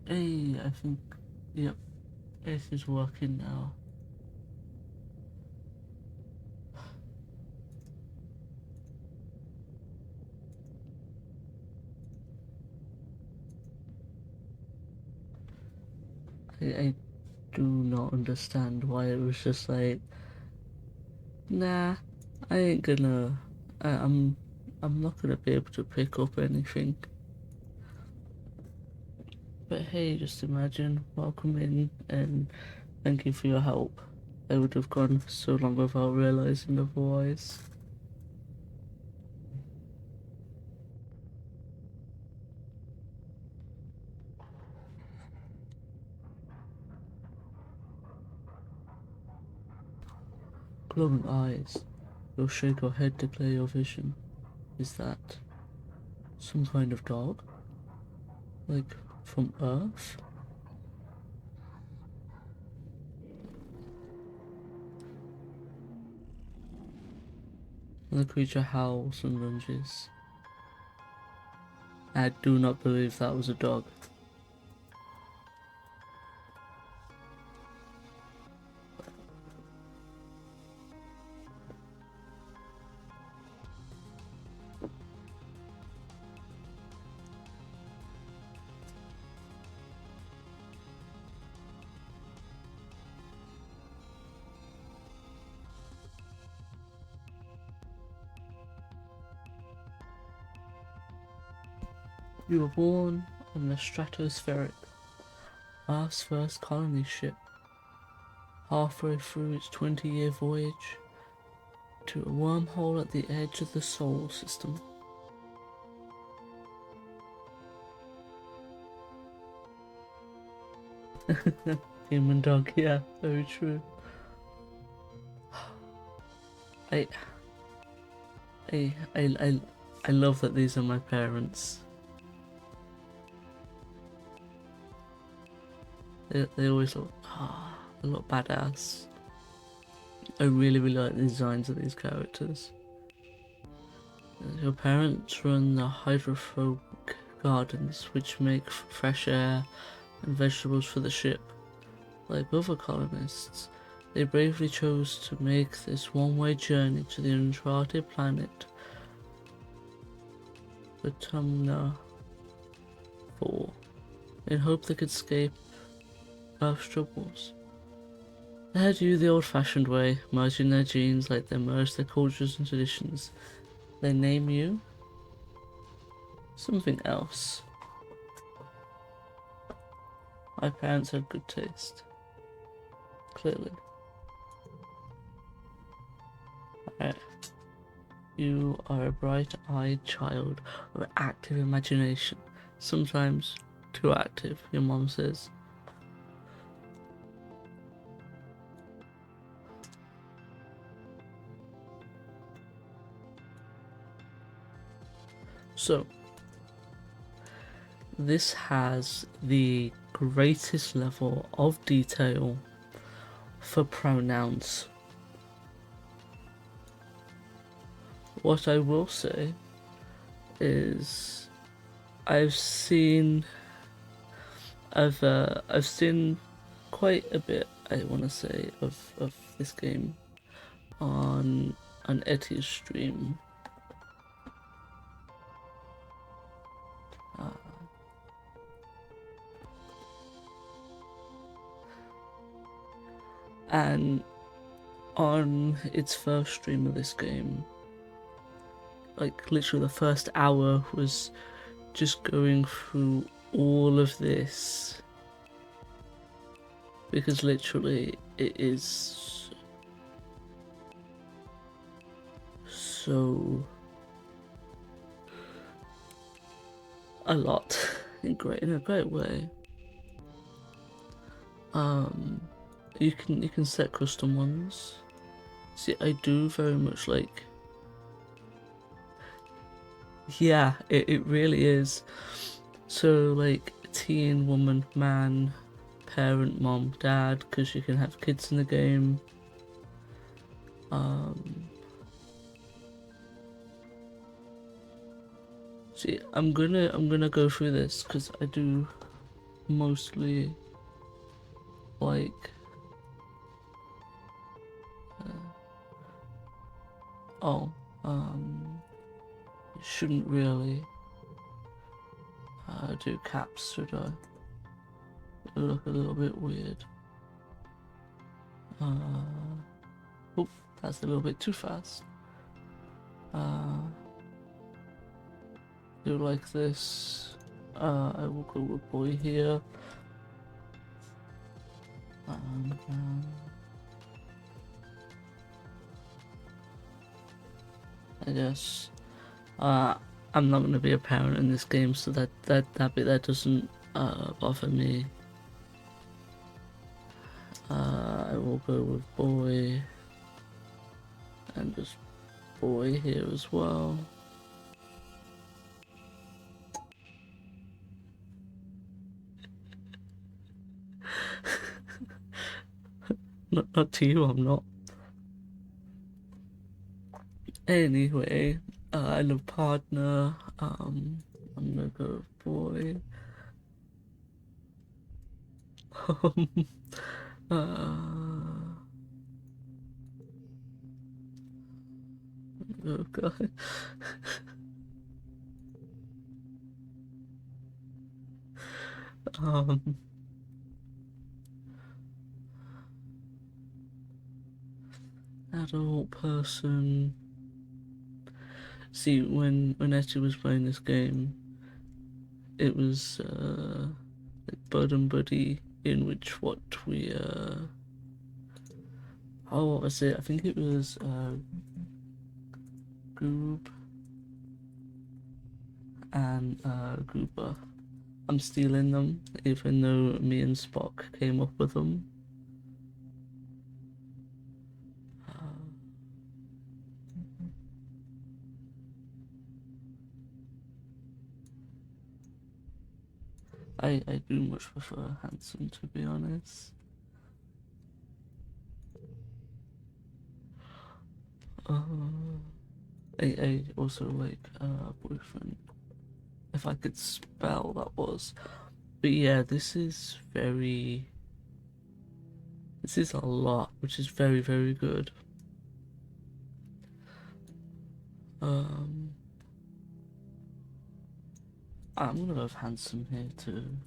Hey, I think, yep, it is working now. I do not understand why it was just like, nah, I ain't gonna, I, I'm, I'm not gonna be able to pick up anything. But hey, just imagine, welcome in, and thank you for your help. I would have gone so long without realizing otherwise. Glowing eyes. You'll shake your head to clear your vision. Is that some kind of dog? Like, from Earth? The creature howls and lunges. I do not believe that was a dog. You were born on the stratospheric Earth's first colony ship, halfway through its 20-year voyage to a wormhole at the edge of the solar system. Human dog, yeah, very true. I, I, I, I, I love that these are my parents. They always look badass. I really like the designs of these characters. Your parents run the hydrophobic gardens, which make fresh air and vegetables for the ship. Like other colonists, they bravely chose to make this one-way journey to the uncharted planet Autumna 4, in hope they could escape Earth's troubles. They had you the old-fashioned way, merging their genes like they merged their cultures and traditions. They name you something else. My parents had good taste. Clearly. Alright. You are a bright-eyed child with active imagination. Sometimes too active, your mom says. So, this has the greatest level of detail for pronouns. What I will say is I've seen quite a bit, I want to say, of this game on an Eti's stream. And on its first stream of this game, like literally the first hour was just going through all of this, because literally it is so a lot in a great way. You can set custom ones. See, I do very much like. Yeah, it really is. So like teen, woman, man, parent, mom, dad, because you can have kids in the game. See, I'm gonna go through this because I do mostly like oh, you shouldn't really do caps, should I? It look a little bit weird. Oop, that's a little bit too fast. Do like this. I will go with boy here. I guess. I'm not gonna be a parent in this game, so that bit that doesn't bother me. I will go with boy and just boy here as well. Not to you, I'm not. Anyway, I love partner. I'm gonna go with boy. Oh god. Adult person. See, when Etty was playing this game, it was like Bud and Buddy, in which what we oh, what was it? I think it was Goob and Goober. I'm stealing them, even though me and Spock came up with them. I do much prefer handsome, to be honest. I also like boyfriend. If I could spell, that was. But yeah, this is very. This is a lot, which is very, very good. I'm gonna go with handsome here too.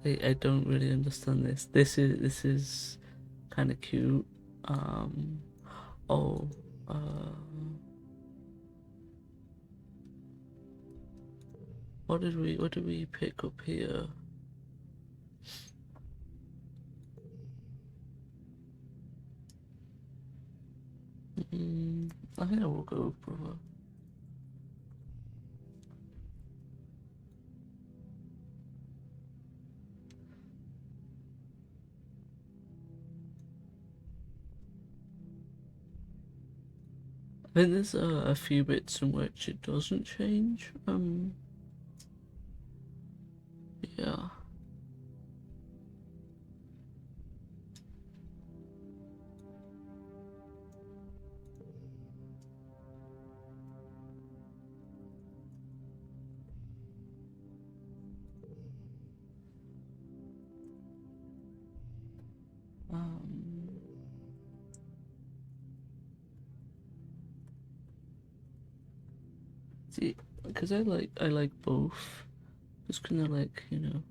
I don't really understand this. This is kind of cute. Oh, what did we pick up here? I think I will go with brother. I think there's a few bits in which it doesn't change. Yeah. See, because I like both. Just kind of like, you know.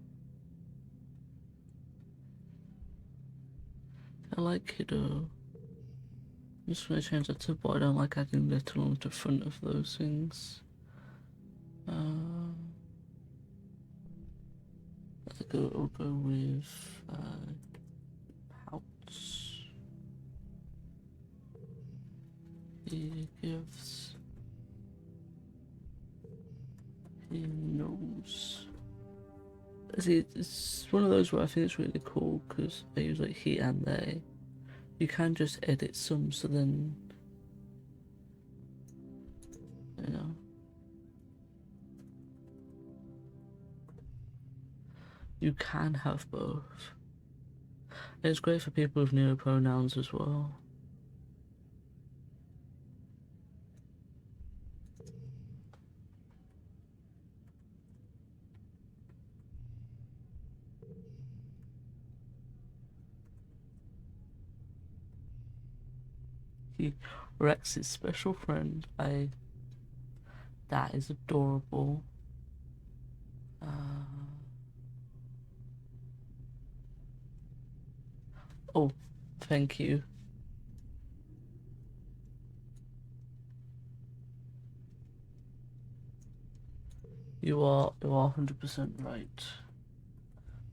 I like kiddo. I'm just gonna change that to boy. I don't like adding little onto the front of those things. I'll go with pouts. He gives. He knows. See, it's one of those where I think it's really cool because I use like he and they. You can just edit some, so then, you know. You can have both. It's great for people with neopronouns as well. Rex's special friend. That is adorable. Oh, thank you. You are 100% right.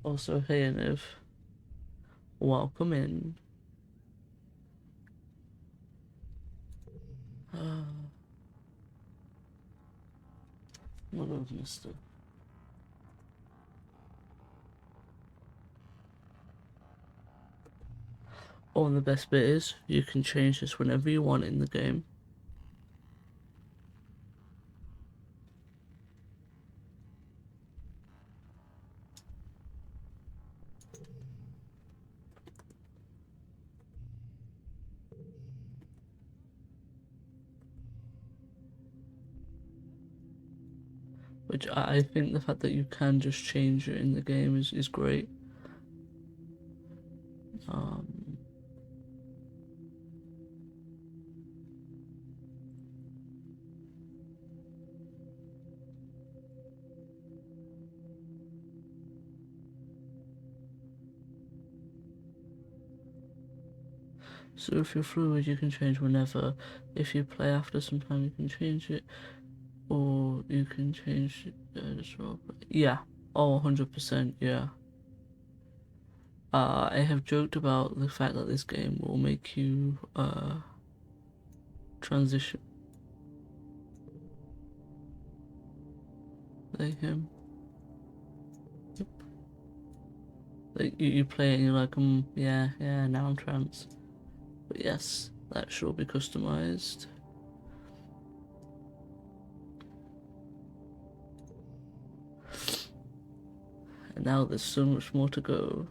Also, hey Niv, welcome in. What else, mister? Oh, and the best bit is, you can change this whenever you want in the game. Which I think the fact that you can just change it in the game is great. So if you're fluid, you can change whenever. If you play after some time, you can change it. Or you can change it as well. Yeah. Oh, 100%, yeah. I have joked about the fact that this game will make you transition. Like him. Yep. Like you play it and you're like, yeah, now I'm trans. But yes, that should be customized. And now there's so much more to go.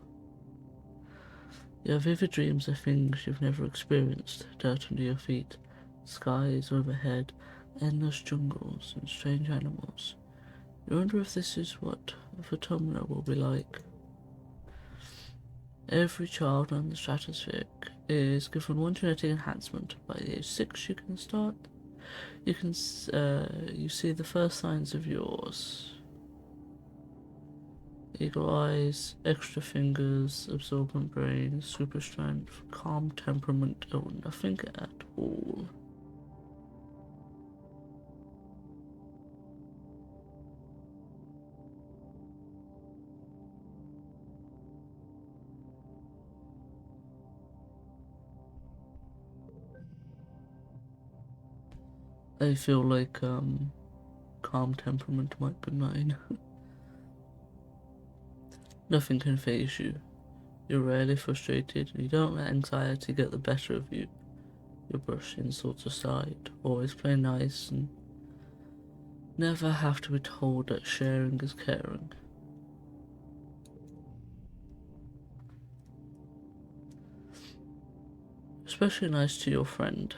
Your vivid dreams are things you've never experienced. Dirt under your feet, skies overhead, endless jungles and strange animals. You wonder if this is what Phenomena will be like. Every child on the stratospheric is given one genetic enhancement. By age 6 you can start. You see the first signs of yours. Eagle eyes, extra fingers, absorbent brain, super strength, calm temperament, oh nothing at all. I feel like calm temperament might be mine. Nothing can faze you. You're rarely frustrated, and you don't let anxiety get the better of you. You brush insults aside, always play nice, and never have to be told that sharing is caring. Especially nice to your friend.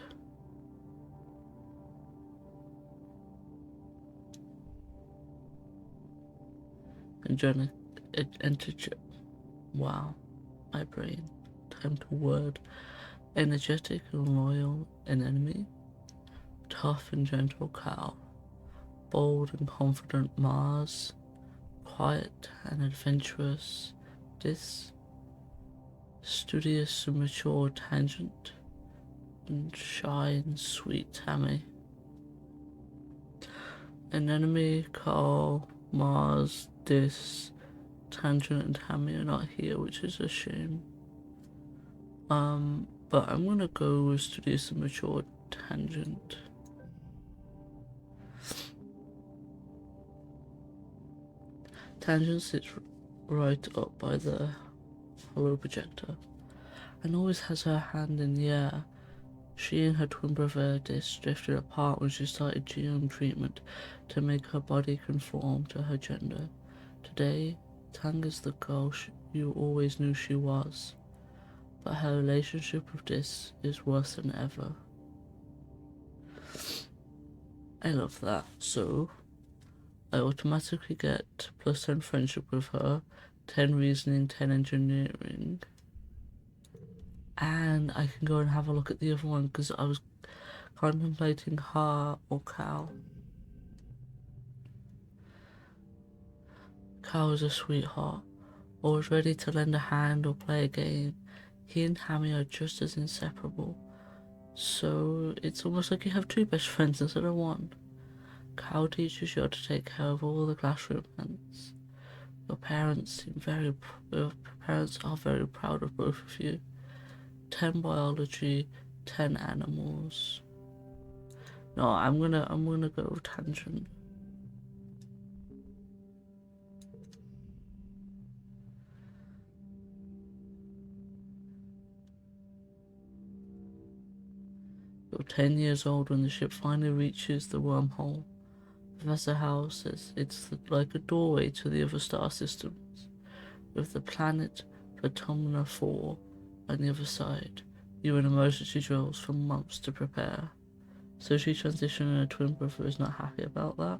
Angelic integer. Wow, my brain. Time to word. Energetic and loyal, an enemy. Tough and gentle cow. Bold and confident Mars. Quiet and adventurous Dis. Studious and mature Tangent. And shy and sweet Tammy. An enemy, Carl, Mars, Dis, Tangent and Tammy are not here, which is a shame. But I'm gonna go with Studious and Mature Tangent. Tangent sits right up by the hollow projector and always has her hand in the air. She and her twin brother Dis drifted apart when she started genome treatment to make her body conform to her gender. Today, Tang is the girl you always knew she was, but her relationship with Dis is worse than ever. I love that. So, I automatically get plus 10 friendship with her, 10 reasoning, 10 engineering. and I can go and have a look at the other one because I was contemplating her or Cal. Cal is a sweetheart, always ready to lend a hand or play a game. He and Hammy are just as inseparable, so it's almost like you have two best friends instead of one. Cal teaches you how to take care of all the classroom hands. Your parents are very proud of both of you. 10 biology, 10 animals. No, I'm gonna go tangent. You're 10 years old when the ship finally reaches the wormhole. Professor Howe says it's like a doorway to the other star systems, with the planet Phenomena 4 on the other side. You're in emergency drills for months to prepare. So she transitioned and her twin brother is not happy about that?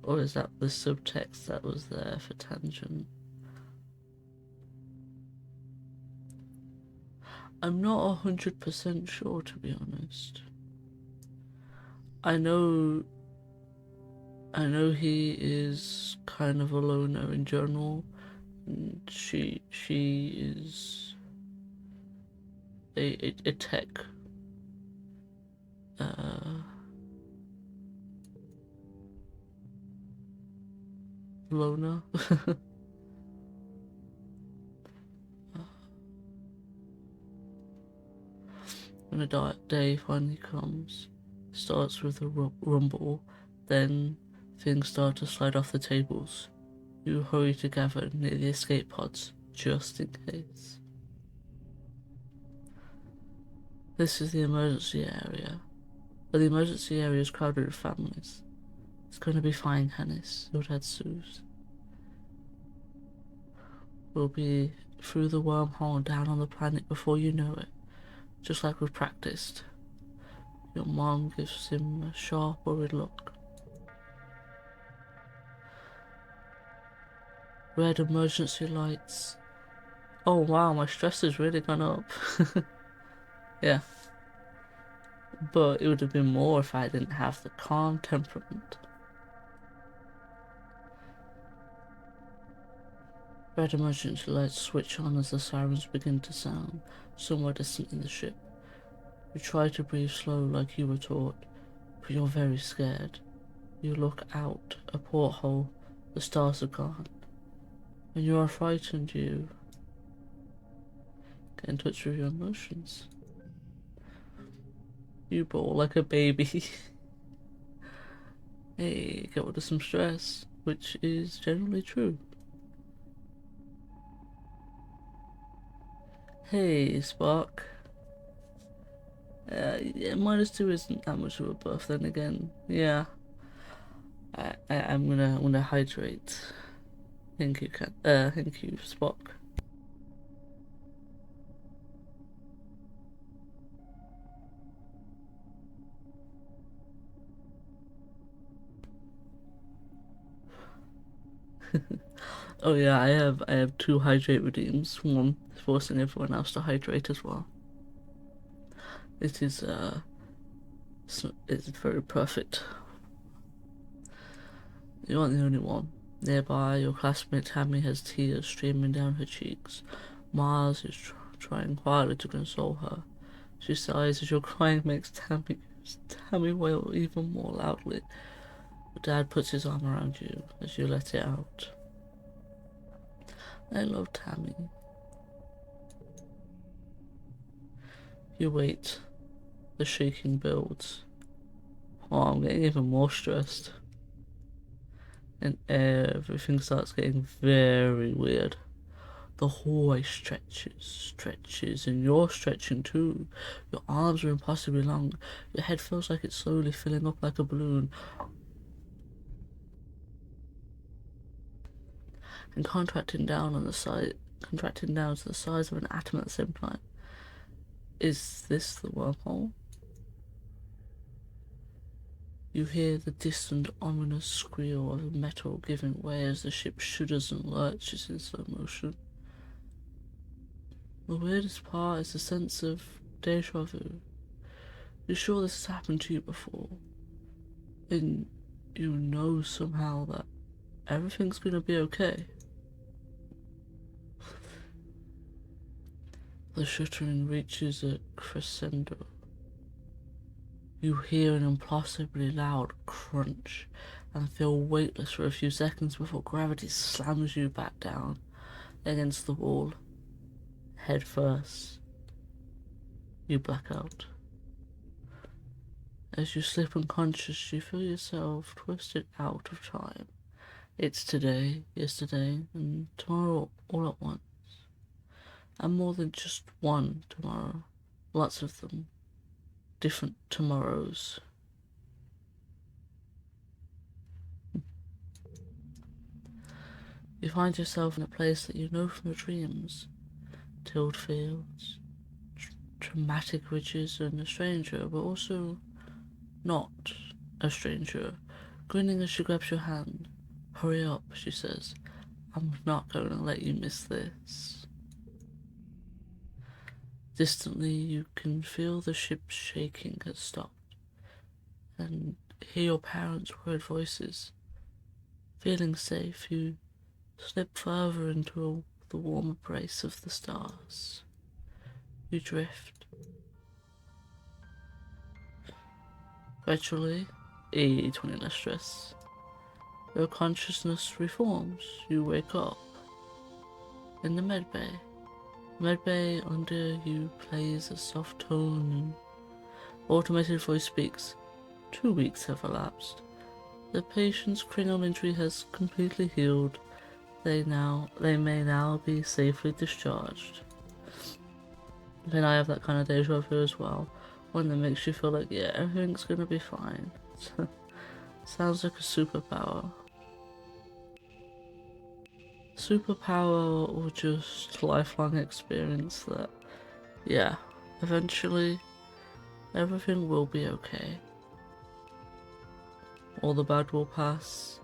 Or is that the subtext that was there for tangent? I'm not 100% sure, to be honest. I know he is kind of a loner in general, and she is a tech loner. When a dark day finally comes, it starts with a rumble, then things start to slide off the tables. You hurry to gather near the escape pods, just in case. This is the emergency area. But the emergency area is crowded with families. It's going to be fine, Hannes, your dad soothes. We'll be through the wormhole and down on the planet before you know it, just like we've practiced. Your mom gives him a sharp, worried look. Red emergency lights. Oh wow, my stress has really gone up. Yeah. But it would have been more if I didn't have the calm temperament. Red emergency lights switch on as the sirens begin to sound, somewhere distant in the ship. You try to breathe slow like you were taught, but you're very scared. You look out a porthole, the stars are gone. When you are frightened, you get in touch with your emotions. You bawl like a baby. Hey, get rid of some stress, which is generally true. Hey, Spark. Yeah, -2 isn't that much of a buff. Then again, yeah. I'm gonna hydrate. Thank you, Spock. Oh yeah, I have 2 hydrate redeems. One forcing everyone else to hydrate as well. It is it's very perfect. You aren't the only one. Nearby, your classmate Tammy has tears streaming down her cheeks. Mars is trying quietly to console her. She sighs as your crying makes Tammy wail even more loudly. Your dad puts his arm around you as you let it out. I love Tammy. You wait. The shaking builds. Oh, I'm getting even more stressed. And everything starts getting very weird. The hallway stretches, and you're stretching too. Your arms are impossibly long. Your head feels like it's slowly filling up like a balloon. And contracting down to the size of an atom at the same time. Is this the wormhole? You hear the distant, ominous squeal of metal giving way as the ship shudders and lurches in slow motion. The weirdest part is the sense of deja vu. You're sure this has happened to you before, and you know somehow that everything's gonna be okay. The shuddering reaches a crescendo. You hear an impossibly loud crunch and feel weightless for a few seconds before gravity slams you back down against the wall. Head first. You black out. As you slip unconscious, you feel yourself twisted out of time. It's today, yesterday, and tomorrow all at once. And more than just one tomorrow. Lots of them. Different tomorrows. You find yourself in a place that you know from your dreams. Tilled fields, dramatic ridges, and a stranger, but also not a stranger, grinning as she grabs your hand. Hurry up, she says. I'm not going to let you miss this. Distantly, you can feel the ship's shaking has stopped, and hear your parents' worried voices. Feeling safe, you slip further into the warm embrace of the stars. You drift. Gradually, 20 less stress. Your consciousness reforms. You wake up in the medbay. Medbay under you plays a soft tone and automated voice speaks. 2 weeks have elapsed. The patient's cranial injury has completely healed. They may now be safely discharged. Then I have that kind of deja vu as well, one that makes you feel like, yeah, everything's gonna be fine. Sounds like a superpower. Superpower or just lifelong experience that, yeah, eventually everything will be okay. All the bad will pass.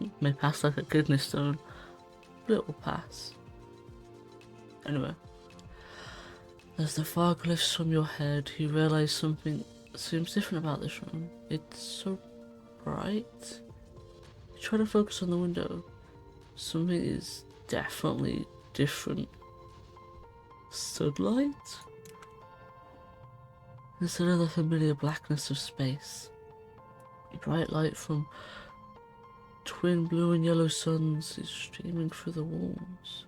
It may pass like a kidney stone, but it will pass. Anyway, as the fog lifts from your head, you realise something seems different about this room. It's so bright. You try to focus on the window. Something is definitely different. Sunlight? Instead of the familiar blackness of space, bright light from twin blue and yellow suns is streaming through the walls.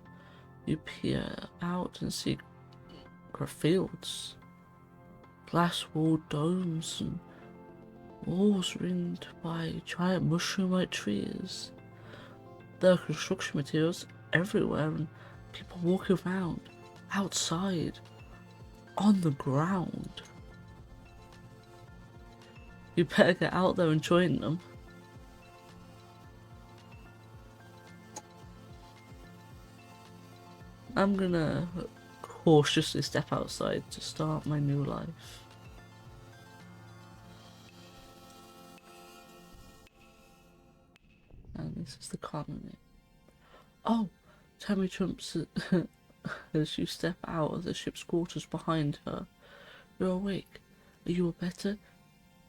You peer out and see fields, glass-walled domes, and walls ringed by giant mushroom-like trees. There are construction materials everywhere and people walking around, outside, on the ground. You better get out there and join them. I'm gonna cautiously step outside to start my new life. And this is the colony. Oh, Tammy jumps as you step out of the ship's quarters behind her. You're awake. Are you all better?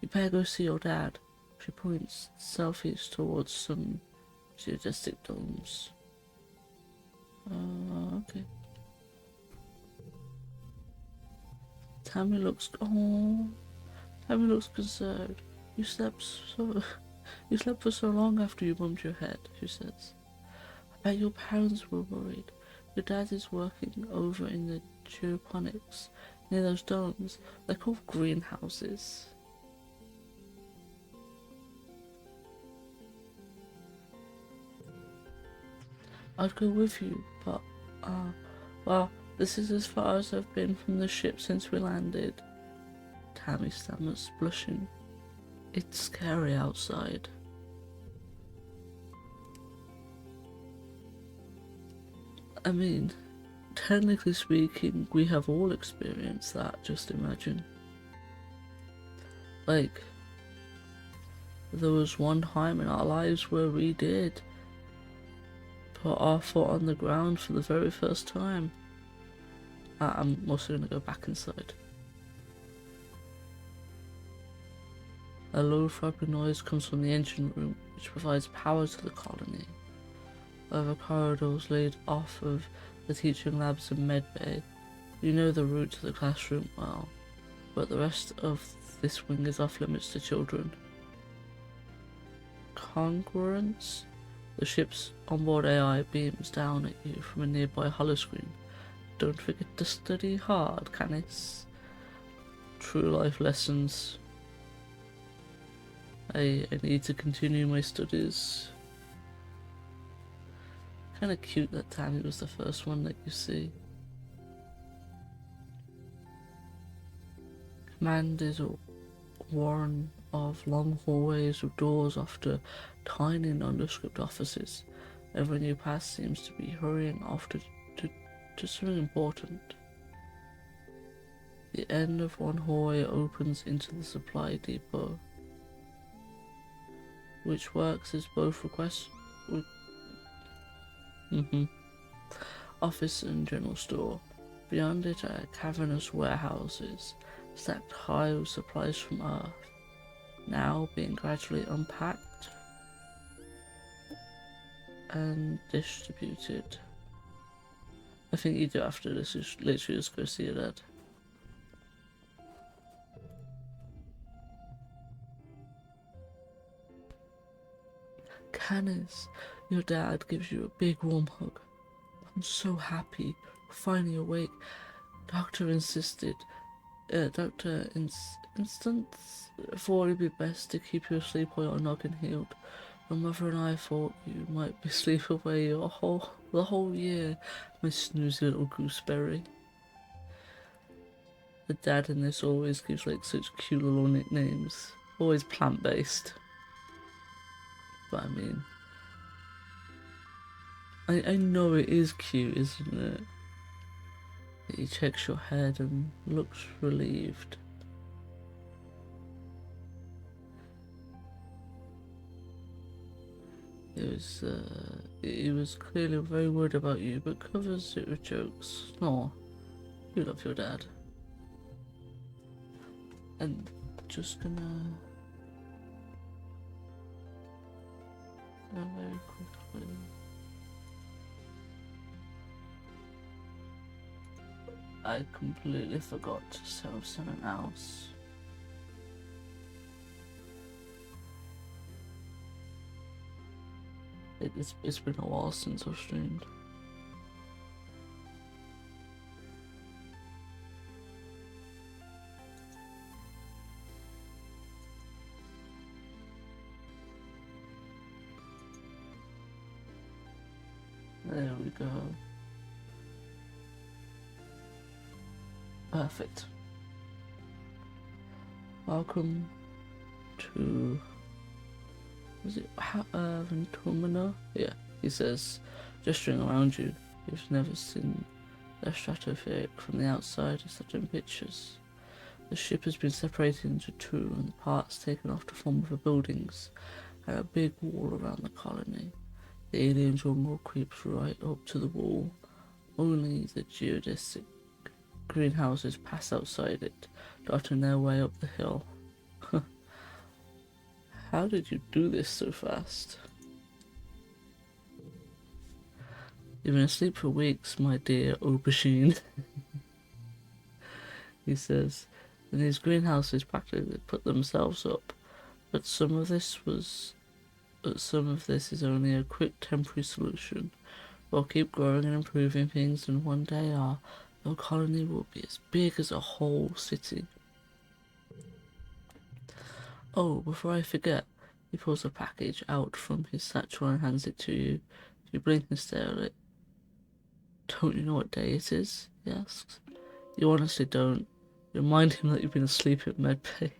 You better go see your dad. She points southeast towards some geodesic domes. Okay. Tammy looks concerned. You slept for so long after you bumped your head, she says. I bet your parents were worried. Your dad is working over in the geoponics near those domes. They're called greenhouses. I'd go with you, but, well, this is as far as I've been from the ship since we landed. Tammy stammers, blushing. It's scary outside. I mean, technically speaking, we have all experienced that, just imagine. Like, there was one time in our lives where we did put our foot on the ground for the very first time. I'm also going to go back inside. A low throbbing noise comes from the engine room, which provides power to the colony. Over corridors lead off of the teaching labs and medbay. You know the route to the classroom well, but the rest of this wing is off limits to children. Congruence? The ship's onboard AI beams down at you from a nearby holoscreen. Don't forget to study hard, Canis. True life lessons. I need to continue my studies. Kinda cute that Tammy was the first one that you see. Command is a warren of long hallways with doors off to tiny nondescript offices. Everyone you pass seems to be hurrying off to something important. The end of one hallway opens into the supply depot, which works as both office and general store. Beyond it are cavernous warehouses stacked high with supplies from Earth, now being gradually unpacked and distributed. I think you do after this is literally just go see your dad. Canis, your dad gives you a big warm hug. I'm so happy, finally awake. Doctor insisted. Instance thought it'd be best to keep you asleep while you're not getting healed. Your mother and I thought you might be asleep away the whole year, my snoozy little gooseberry. The dad in this always gives like such cute little nicknames, always plant-based. But I mean, I know it is cute, isn't it? He checks your head and looks relieved. He was clearly very worried about you, but covers it with jokes. No, you love your dad. And just gonna very quickly. I completely forgot to sell something else. It's been a while since I've streamed. There we go. Perfect. Welcome to... Was it Ventumina? Yeah, he says, gesturing around you. You've never seen the stratospheric from the outside except in pictures. The ship has been separated into two and the parts taken off to form other buildings and a big wall around the colony. The alien jungle creeps right up to the wall. Only the geodesic greenhouses pass outside it, dotting their way up the hill. How did you do this so fast? You've been asleep for weeks, my dear aubergine. He says, and these greenhouses practically put themselves up, but some of this is only a quick temporary solution. We'll keep growing and improving things, and one day our colony will be as big as a whole city. Oh, before I forget, he pulls a package out from his satchel and hands it to you. You blink and stare at it. Don't you know what day it is? He asks. You honestly don't. You remind him that you've been asleep at medbay.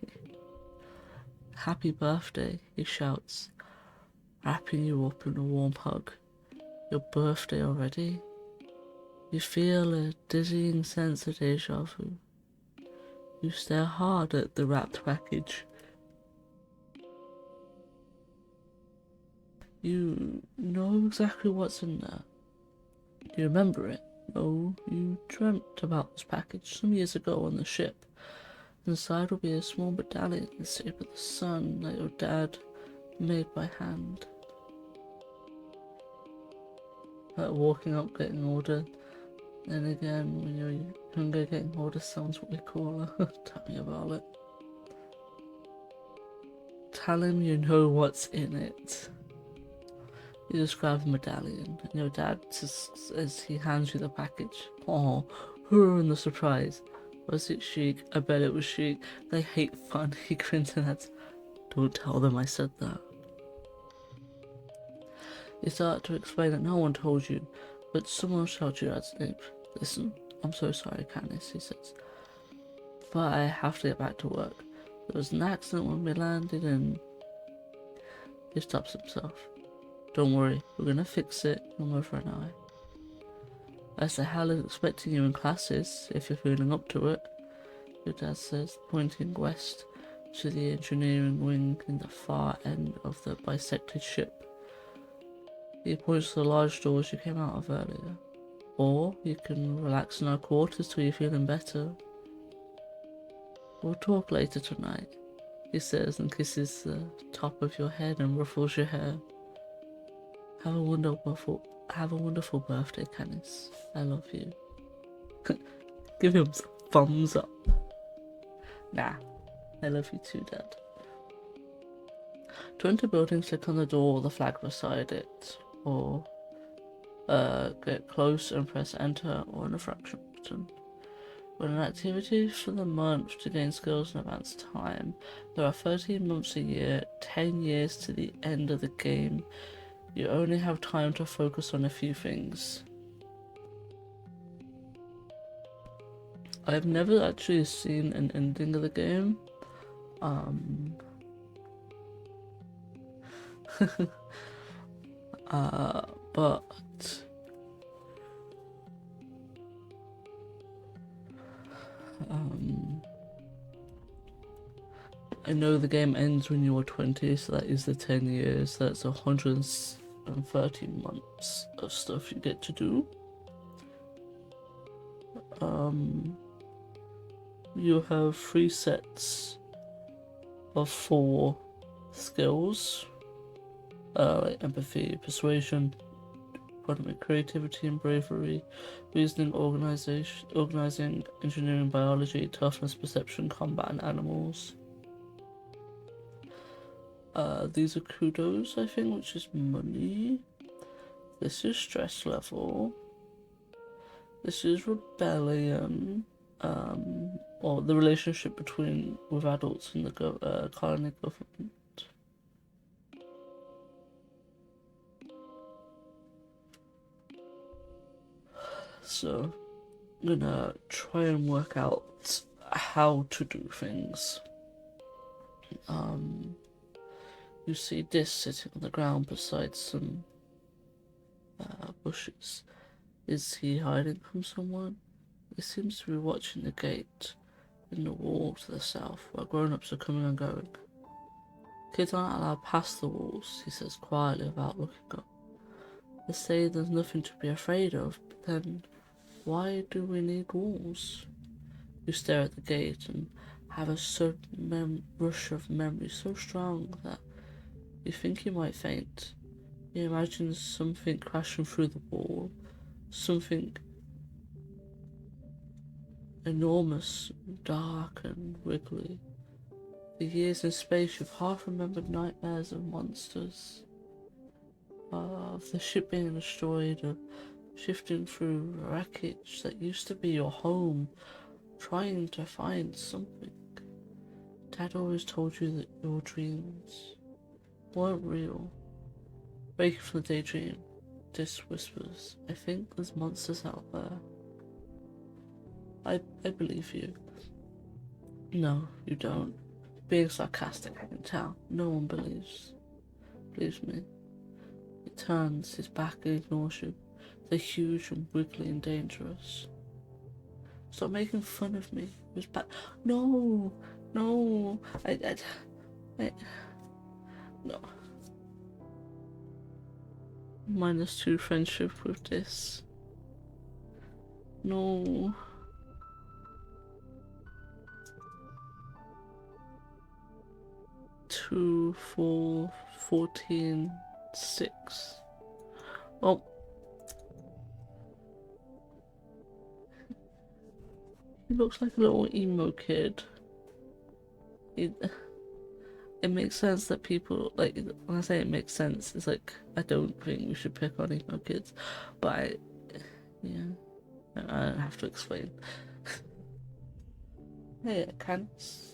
Happy birthday, he shouts, wrapping you up in a warm hug. Your birthday already? You feel a dizzying sense of deja vu. You stare hard at the wrapped package. You know exactly what's in there. Do you remember it? No, you dreamt about this package some years ago on the ship. Inside will be a small medallion in the shape of the sun that your dad made by hand. Walking up, getting older. Then again, when you're younger, getting older sounds way cooler. Tell me about it. Tell him you know what's in it. You describe the medallion, and your dad says as he hands you the package. Oh, who ruined the surprise? Was it Sheik? I bet it was Sheik. They hate fun. He grins and adds, don't tell them I said that. You start to explain that no one told you, but someone shouted your dad's name. Listen, I'm so sorry, Candice, he says, but I have to get back to work. There was an accident when we landed and... He stops himself. Don't worry, we're gonna fix it, no over an eye. As the hell is expecting you in classes, if you're feeling up to it, your dad says, pointing west to the engineering wing in the far end of the bisected ship. He points to the large doors you came out of earlier. Or you can relax in our quarters till you're feeling better. We'll talk later tonight, he says and kisses the top of your head and ruffles your hair. Have a wonderful birthday, Canis. I love you. Give him some thumbs up. Nah, I love you too, Dad. To enter buildings, click on the door or the flag beside it, or get close and press enter or an fraction button. When an activity for the month to gain skills and advance time. There are 13 months a year, 10 years to the end of the game. You only have time to focus on a few things. I've never actually seen an ending of the game. But I know the game ends when you're 20, so that is the 10 years. That's 130 months of stuff you get to do. You have 3 sets of 4 skills, like empathy, persuasion, creativity and bravery, reasoning, organizing, engineering, biology, toughness, perception, combat, and animals. These are kudos, I think, which is money. This is stress level. This is rebellion. Or the relationship with adults in the colony government. So, I'm gonna try and work out how to do things. You see this sitting on the ground beside some bushes. Is he hiding from someone? He seems to be watching the gate in the wall to the south, where grown-ups are coming and going. Kids aren't allowed past the walls, he says quietly without looking up. They say there's nothing to be afraid of, but then why do we need walls? You stare at the gate and have a sudden rush of memory so strong that you think you might faint. You imagine something crashing through the wall, something enormous, dark and wiggly. For years in space you've half-remembered nightmares of monsters, of the ship being destroyed, of shifting through wreckage that used to be your home, trying to find something. Dad always told you that your dreams weren't real. Breaking from the daydream, Dis whispers, I think there's monsters out there. I believe you. No, you don't. Being sarcastic, I can tell. No one believes me. He turns his back and ignores you. They're huge and wiggly and dangerous. Stop making fun of me. It was bad. No, I no. -2 friendship with this. No. Two, 4, 14, 6. Oh, he looks like a little emo kid. It makes sense that people, like, when I say it makes sense, it's like, I don't think we should pick on emo kids, but yeah, I don't have to explain. Hey, Candice.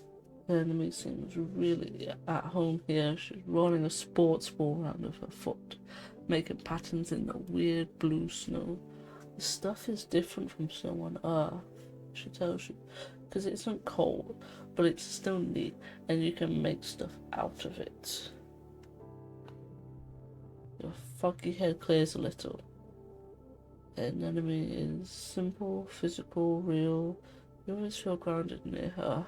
The enemy seems really at home here. She's rolling a sports ball around with her foot, making patterns in the weird blue snow. The stuff is different from snow on Earth, she tells you, because it isn't cold, but it's still neat, and you can make stuff out of it. Your foggy head clears a little. An enemy is simple, physical, real. You always feel grounded near her.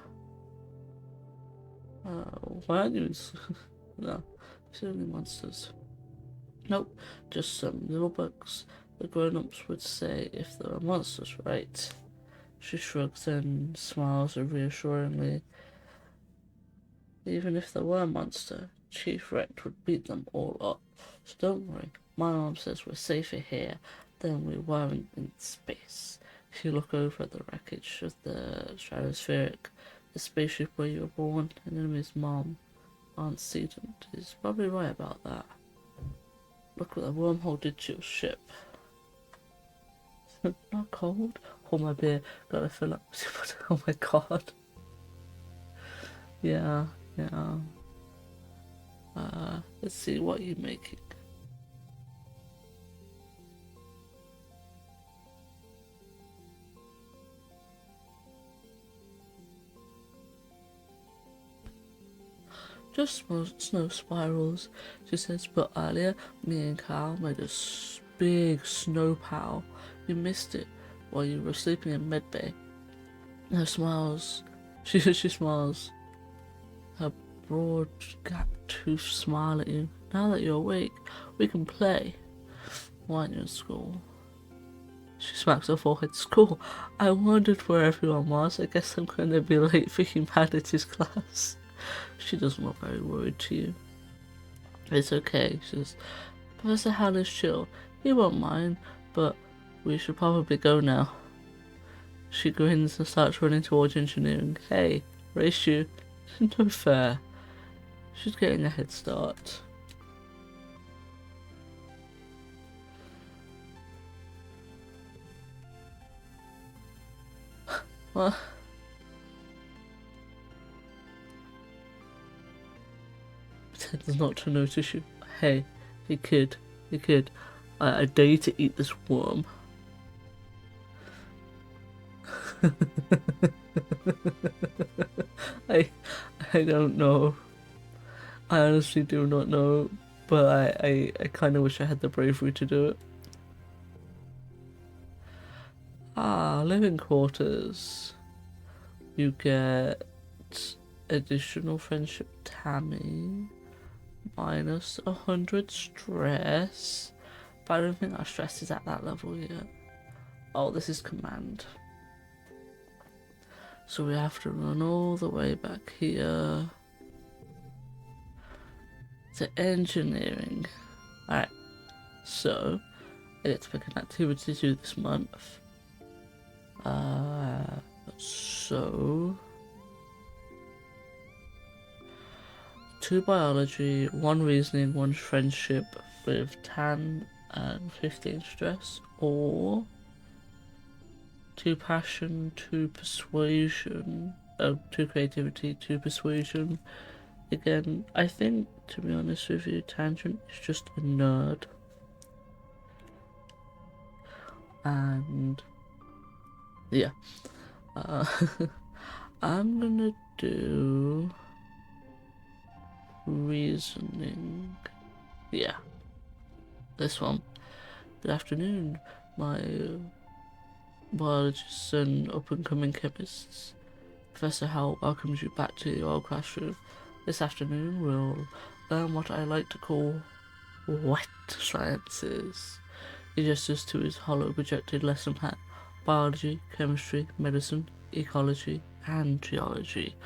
Why aren't you? No, it's only monsters. Nope, just some little bugs. The grown-ups would say if there were monsters, right? She shrugs and smiles reassuringly. Even if there were a monster, Chief Rex would beat them all up. So don't worry, my mom says we're safer here than we were in space. If you look over at the wreckage of the stratospheric, the spaceship where you were born, and enemy's mom, Aunt Sedent, is probably right about that. Look what the wormhole did to your ship. Not cold? Hold my beer, gotta fill up. Oh my god. Yeah. Let's see what you're making. Just snow spirals, she says, but earlier me and Carl made a big snow pile. You missed it while you were sleeping in medbay. Her smiles, she smiles. Her broad gap tooth smile at you. Now that you're awake, we can play. Why aren't you in school? She smacks her forehead. School? I wondered where everyone was. I guess I'm going to be late for humanities class. She doesn't look very worried to you. It's okay, she says. Professor Howler's chill. He won't mind, but we should probably go now. She grins and starts running towards engineering. Hey, race you. No fair. She's getting a head start. What? Pretends not to notice you. Hey kid, I dare you to eat this worm. I don't know. I honestly do not know, but I kind of wish I had the bravery to do it. Living quarters. You get additional friendship Tammy, minus 100 stress, but I don't think our stress is at that level yet. Oh, this is command. So we have to run all the way back here to engineering. Alright, so I get to pick an activity to do this month. So 2 biology, 1 reasoning, 1 friendship with 10 and 15 stress, or 2 passion, 2 persuasion, 2 creativity, 2 persuasion. Again, I think, to be honest with you, Tangent is just a nerd. And yeah, I'm gonna do reasoning. Yeah, this one. Good afternoon, my biologists and up-and-coming chemists. Professor Howell welcomes you back to the old classroom. This afternoon we'll learn what I like to call wet sciences. He gestures to his hollow projected lesson hat. biology, chemistry, medicine, ecology, and geology.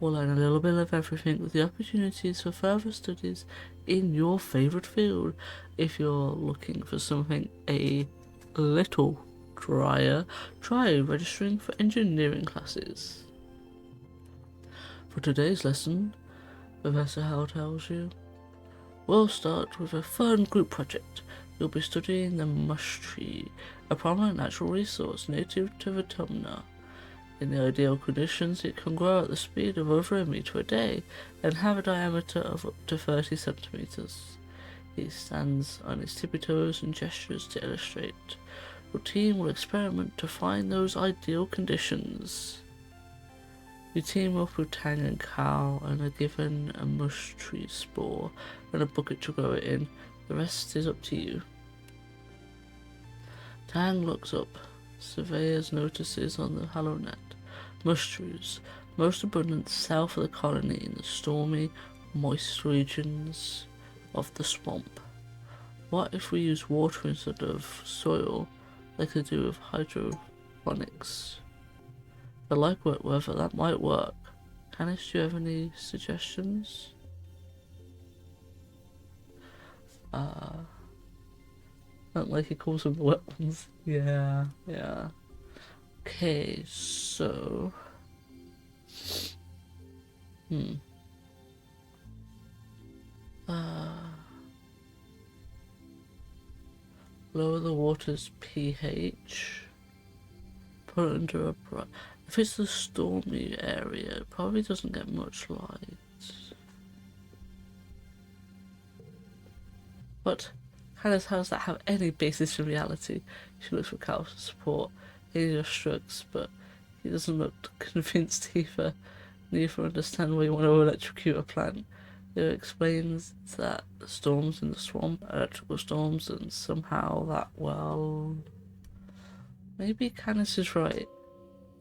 We'll learn a little bit of everything with the opportunities for further studies in your favourite field. If you're looking for something a little drier, try registering for engineering classes. For today's lesson, Professor Howell tells you, we'll start with a fun group project. You'll be studying the mush tree, a prominent natural resource native to the Tumna. In the ideal conditions, it can grow at the speed of over a meter a day and have a diameter of up to 30 centimeters. He stands on his tippy toes and gestures to illustrate. Your team will experiment to find those ideal conditions. You team up with Tang and Cal and are given a mush tree spore and a bucket to grow it in. The rest is up to you. Tang looks up. Surveyors notices on the HoloNet. Mush trees, most abundant south of the colony in the stormy, moist regions of the swamp. What if we use water instead of soil, like they do with hydroponics? But like wet weather, that might work. Canis, do you have any suggestions? Not like he calls them the wet ones. Yeah. Okay, so... Lower the water's pH. Put it under a bright... If it's the stormy area, it probably doesn't get much light. But how does that have any basis in reality? She looks for Cal's support. He just shrugs, but he doesn't look convinced either. Neither understand why you want to electrocute a plant. He explains that the storms in the swamp are electrical storms, and somehow that, well... Maybe Canis is right.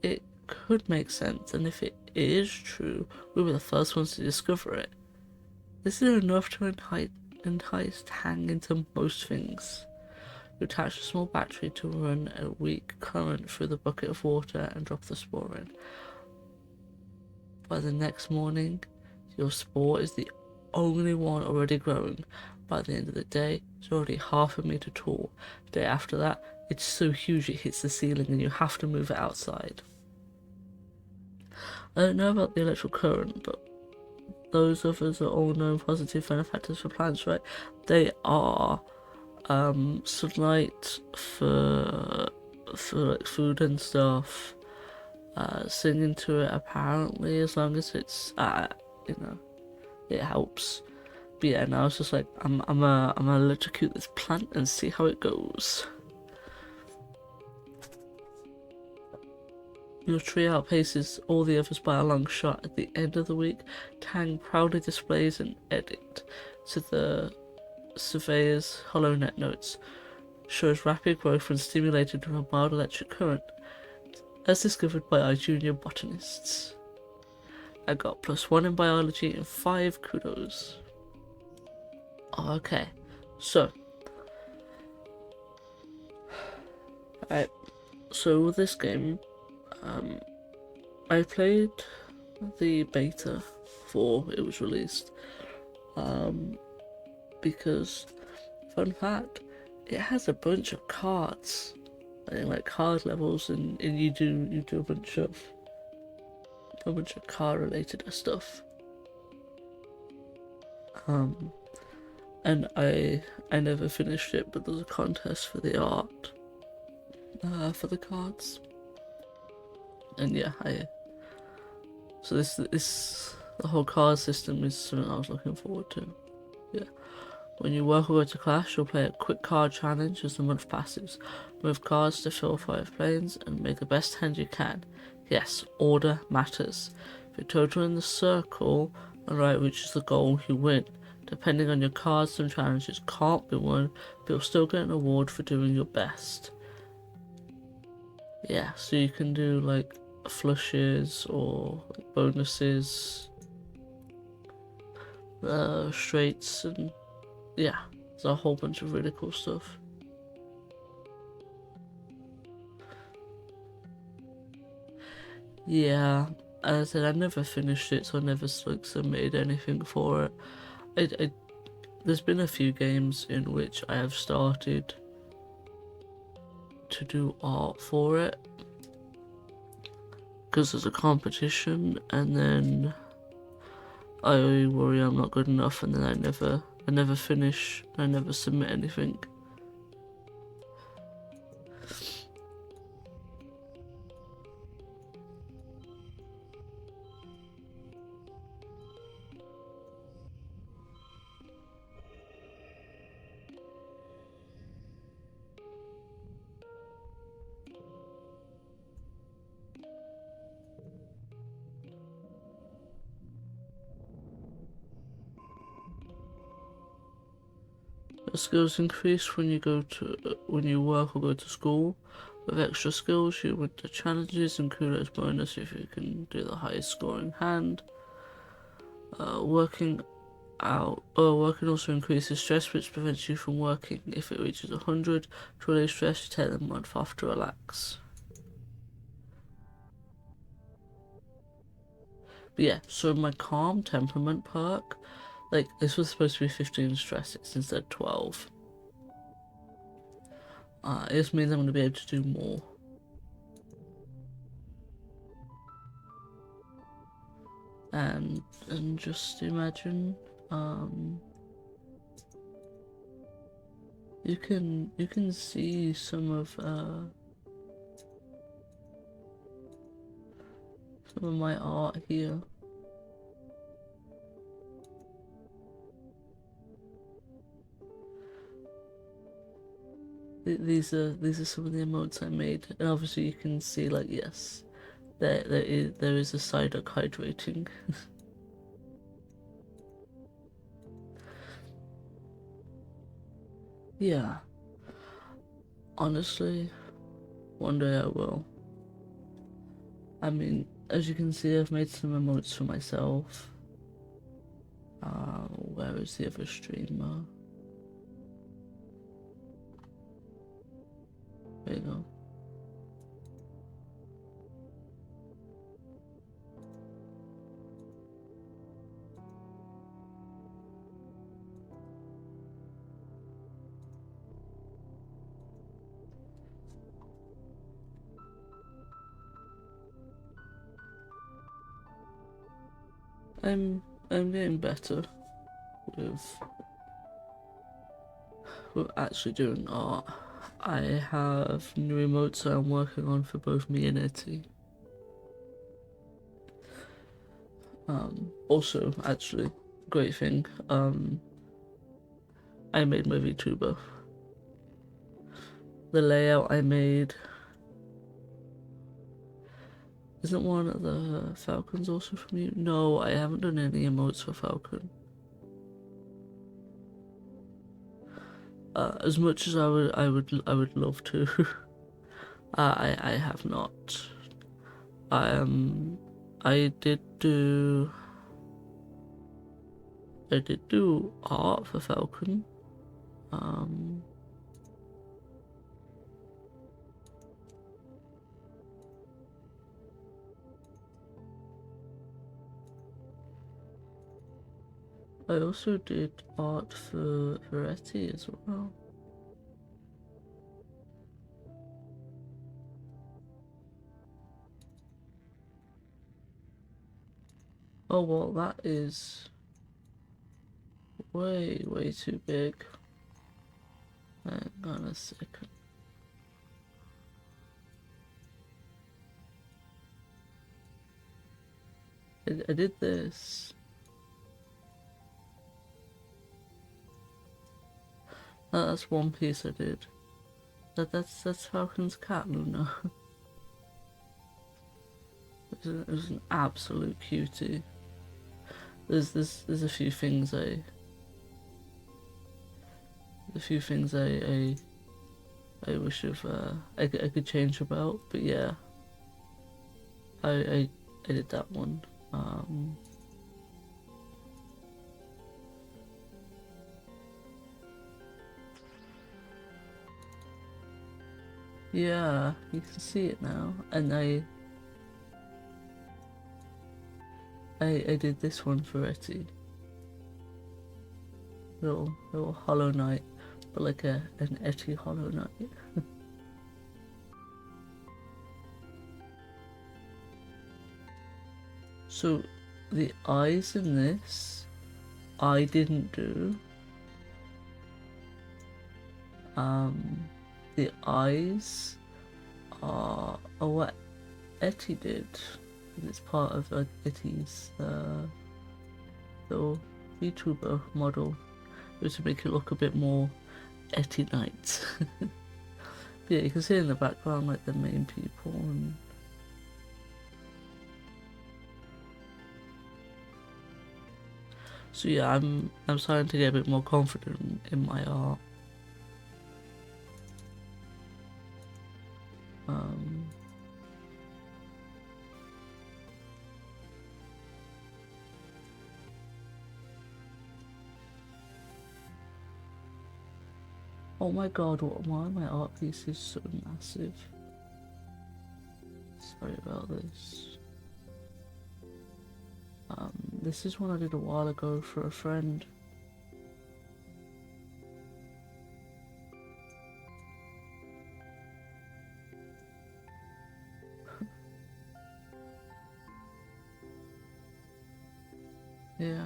It could make sense, and if it is true, we were the first ones to discover it. This is enough to entice Tang into most things. You attach a small battery to run a weak current through the bucket of water and drop the spore in. By the next morning, your spore is the only one already growing. By the end of the day, it's already half a meter tall. The day after that, it's so huge it hits the ceiling and you have to move it outside. I don't know about the electrical current, but those others are all known positive benefactors for plants, right? They are sunlight for like food and stuff. Singing to it apparently, as long as it's it helps. But yeah, now it's just like I'm gonna electrocute this plant and see how it goes. Your tree outpaces all the others by a long shot. At the end of the week, Tang proudly displays an edit to the surveyor's HoloNet notes. Shows rapid growth when stimulated with a mild electric current, as discovered by our junior botanists. I got +1 in biology and 5 kudos. Okay, so... Alright, so with this game, I played the beta before it was released, because, fun fact, it has a bunch of cards, like card levels, and you do a bunch of card related stuff. And I never finished it, but there's a contest for the art, for the cards. And yeah, so the whole card system is something I was looking forward to. Yeah. When you work or go to class, you'll play a quick card challenge as the month passes. Move cards to fill 5 planes and make the best hand you can. Yes, order matters. If you total in the circle and right reaches the goal, you win. Depending on your cards, some challenges can't be won, but you'll still get an award for doing your best. Yeah, so you can do like flushes or like bonuses, straights, and yeah, there's a whole bunch of really cool stuff. Yeah, as I said, I never finished it, so I never like submitted anything for it. There's been a few games in which I have started to do art for it because there's a competition, and then I worry I'm not good enough, and then I never finish, I never submit anything. Your skills increase when you work or go to school. With extra skills, you win the challenges and kudos bonus if you can do the highest scoring hand. Working also increases stress, which prevents you from working. If it reaches 100, to relieve stress, you take a month off to relax. But yeah, so my calm temperament perk, like this was supposed to be 15 stresses instead of 12. It just means I'm going to be able to do more. And just imagine, you can see some of my art here. These are some of the emotes I made, and obviously you can see, like, yes, there is a Psyduck hydrating. Yeah, honestly, one day I will. I mean, as you can see, I've made some emotes for myself. Where is the other streamer? There you go. I'm getting better with actually doing art. I have new emotes that I'm working on for both me and Etty. Also, actually, great thing. I made my VTuber. The layout I made. Isn't one of the Falcons also from you? No, I haven't done any emotes for Falcon. As much as I would love to. I have not. I did do art for Falcon. I also did art for Etty as well. Oh well, that is way too big. Hang on a second. I did this. That's one piece I did. That's Falcon's cat, Luna. It was an absolute cutie. There's a few things I wish I could change about, but yeah, I did that one. Yeah, you can see it now, and I did this one for Etty. Little Hollow Knight, but like an Etty Hollow Knight. So the eyes in this I didn't do. The eyes are what Etty did. It's part of Etty's little VTuber model. It was to make it look a bit more Etty Knight. Yeah, you can see in the background like the main people and so yeah, I'm starting to get a bit more confident in my art. Oh my god, why are my art pieces so massive? Sorry about this. This is one I did a while ago for a friend. Yeah.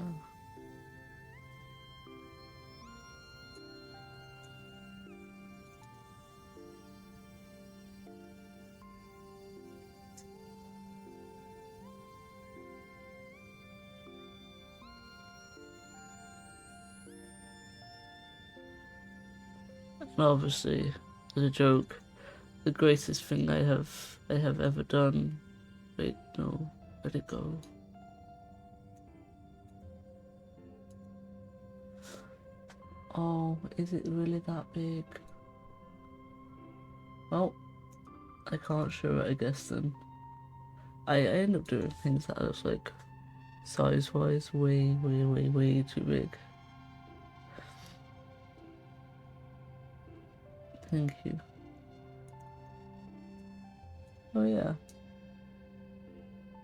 And obviously, as a joke, the greatest thing I have ever done. Wait, no, let it go. Oh, is it really that big? Well, I can't show it, I guess then. I end up doing things that are like size-wise way too big. Thank you. Oh yeah,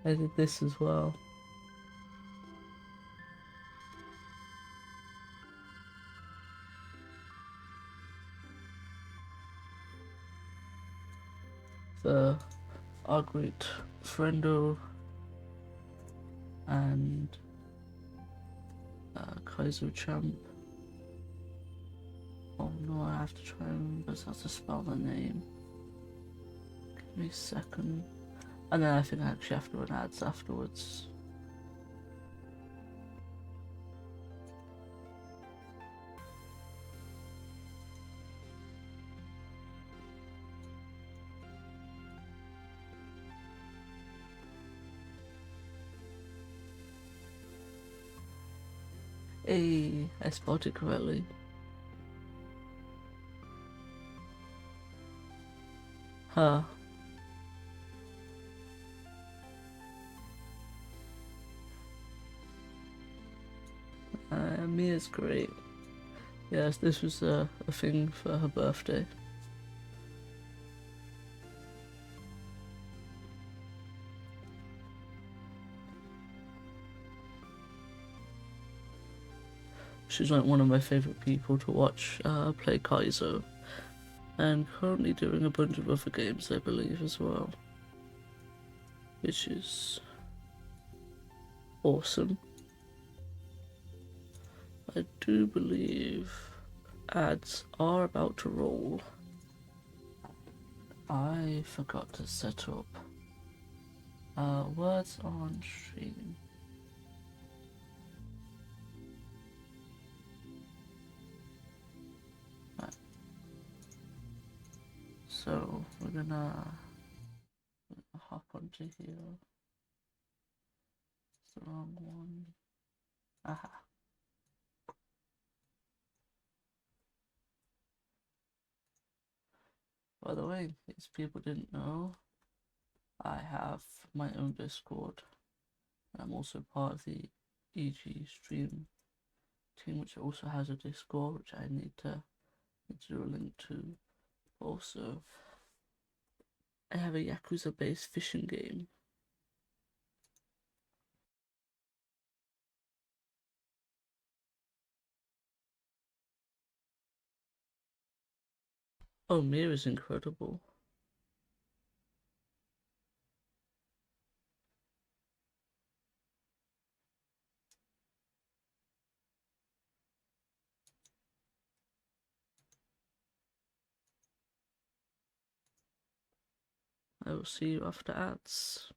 I did this as well. The our great friendo and Kaiser Champ. Oh no, I have to try and remember how to spell the name. Give me a second. And then I think I actually have to run ads afterwards. Hey, I spelled it correctly. Huh. Mia's great. Yes, this was a thing for her birthday. She's like one of my favourite people to watch play Kaizo. And currently doing a bunch of other games, I believe, as well. Which is awesome. I do believe ads are about to roll. I forgot to set up words on stream. Right. So we're gonna hop onto here. It's the wrong one. Aha. By the way, in case people didn't know, I have my own Discord. And I'm also part of the EG stream team, which also has a Discord, which I need to do a link to. Also, I have a Yakuza-based fishing game Oh, Mira's incredible. I will see you after ads.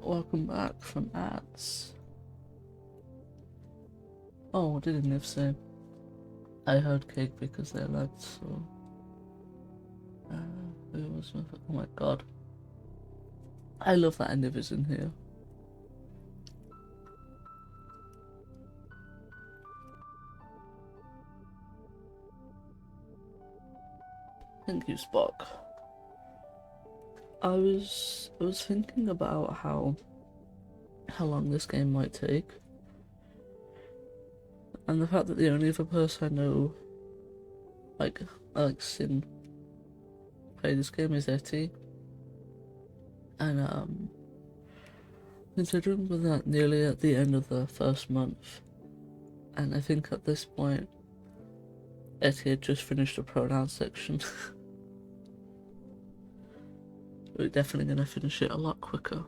Welcome back from ads. Oh, what did Niv say? I heard cake because they left, so... who was with it? Oh my god. I love that Niv is in here. Thank you, Spock. I was thinking about how long this game might take, and the fact that the only other person I know, like Sin, play this game is Etty, and considering we're that nearly at the end of the first month, and I think at this point, Etty had just finished the pronoun section. We're definitely gonna finish it a lot quicker.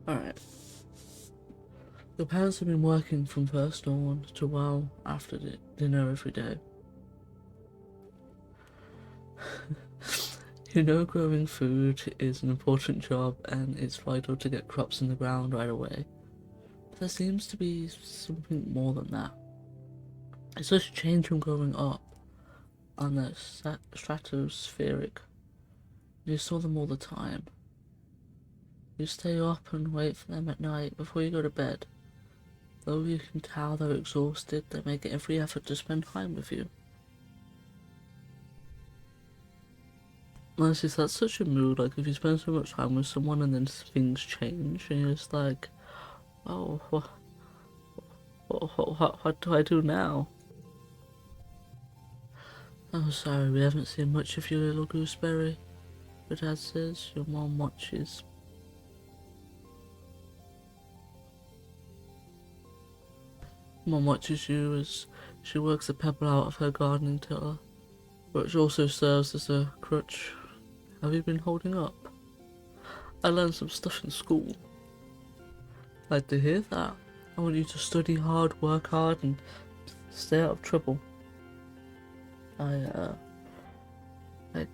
Alright. Your parents have been working from first dawn to well after dinner every day. You know growing food is an important job and it's vital to get crops in the ground right away. But there seems to be something more than that. It's such a change from growing up on the stratospheric. You saw them all the time. You stay up and wait for them at night before you go to bed. Though you can tell they're exhausted, they make every effort to spend time with you. Honestly, that's such a mood, like if you spend so much time with someone and then things change and you're just like, oh, what do I do now? Oh, sorry, we haven't seen much of you, little gooseberry. Your dad says your mom watches. Mom watches you as she works a pebble out of her gardening tiller, which also serves as a crutch. Have you been holding up? I learned some stuff in school. Like to hear that. I want you to study hard, work hard, and stay out of trouble. I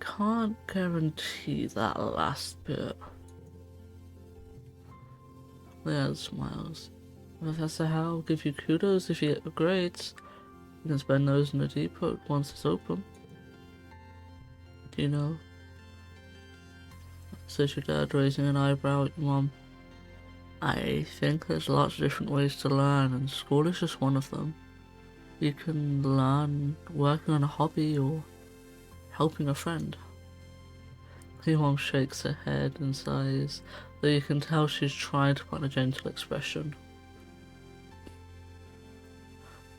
can't guarantee that last bit. Leanne smiles. Professor Howe will give you kudos if you get the grades. You can spend those in the depot once it's open. You know? Says your dad, raising an eyebrow at your mom. I think there's lots of different ways to learn, and school is just one of them. You can learn working on a hobby or helping a friend. Your mom shakes her head and sighs, though you can tell she's trying to put on a gentle expression.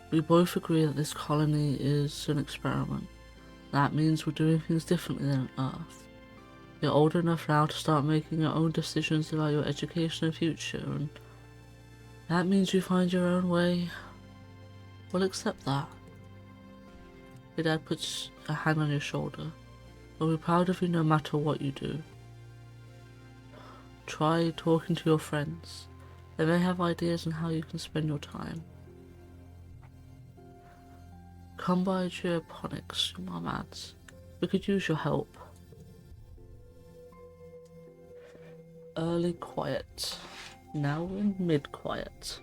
We both agree that this colony is an experiment. That means we're doing things differently than on Earth. You're old enough now to start making your own decisions about your education and future, and that means you find your own way. We'll accept that. Your dad puts a hand on your shoulder. We'll be proud of you no matter what you do. Try talking to your friends. They may have ideas on how you can spend your time. Come by geoponics, your mom adds. We could use your help. Early quiet. Now in mid-quiet.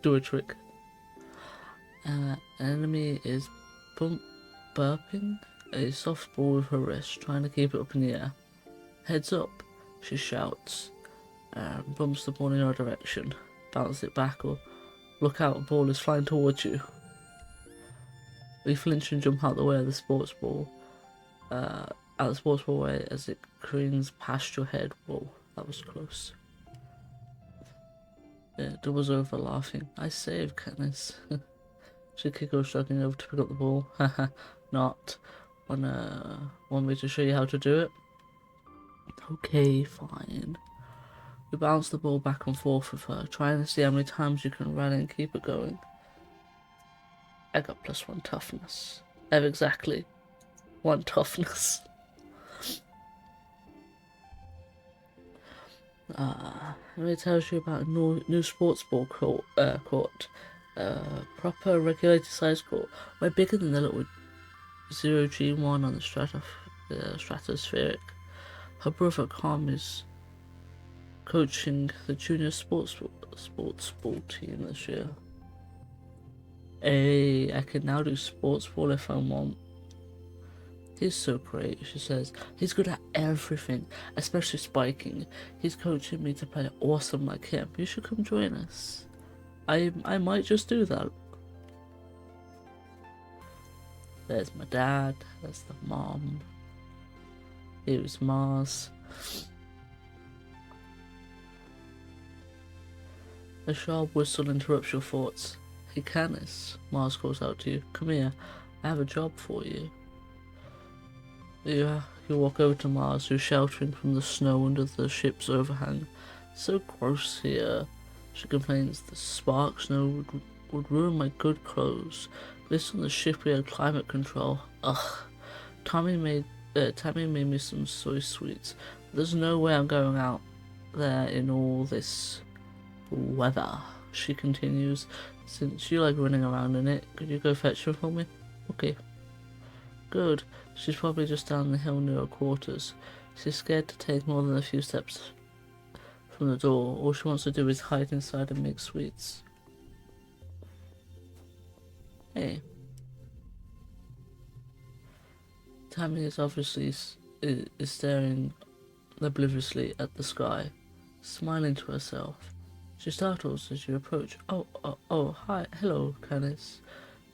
Do a trick. Enemy is burping a soft ball with her wrist, trying to keep it up in the air. Heads up, she shouts, and bumps the ball in your direction. Bounce it back or look out, a ball is flying towards you. We flinch and jump out the way of the sports ball. Out the sports ball way as it careens past your head. Whoa, that was close. Yeah, doubles over laughing. I saved, Katniss. She giggles, shrugging over to pick up the ball. Haha, not. Want me to show you how to do it? Okay, fine. You bounce the ball back and forth with her, trying to see how many times you can run and keep it going. I got +1 toughness. I have exactly 1 toughness. Let me tell you about a new sports ball court. Proper regulated size court. Way bigger than the little 0G1 on the stratospheric. Her brother Calm is coaching the junior sports ball team this year. Hey, I can now do sports ball if I want. He's so great, she says. He's good at everything, especially spiking. He's coaching me to play awesome like him. You should come join us. I might just do that. There's my dad, there's the mom. Here's Mars. A sharp whistle interrupts your thoughts. Hey Canis, Mars calls out to you. Come here, I have a job for you. You walk over to Mars, who's sheltering from the snow under the ship's overhang. So gross here, she complains. The spark snow would ruin my good clothes. This on the ship we had climate control. Ugh. Tammy made me some soy sweets. There's no way I'm going out there in all this weather, she continues. Since you like running around in it, could you go fetch them for me? Okay. Good. She's probably just down the hill near her quarters. She's scared to take more than a few steps from the door. All she wants to do is hide inside and make sweets. Hey. Tammy is obviously is staring obliviously at the sky, smiling to herself. She startles as you approach. Oh, hi, hello, Canis,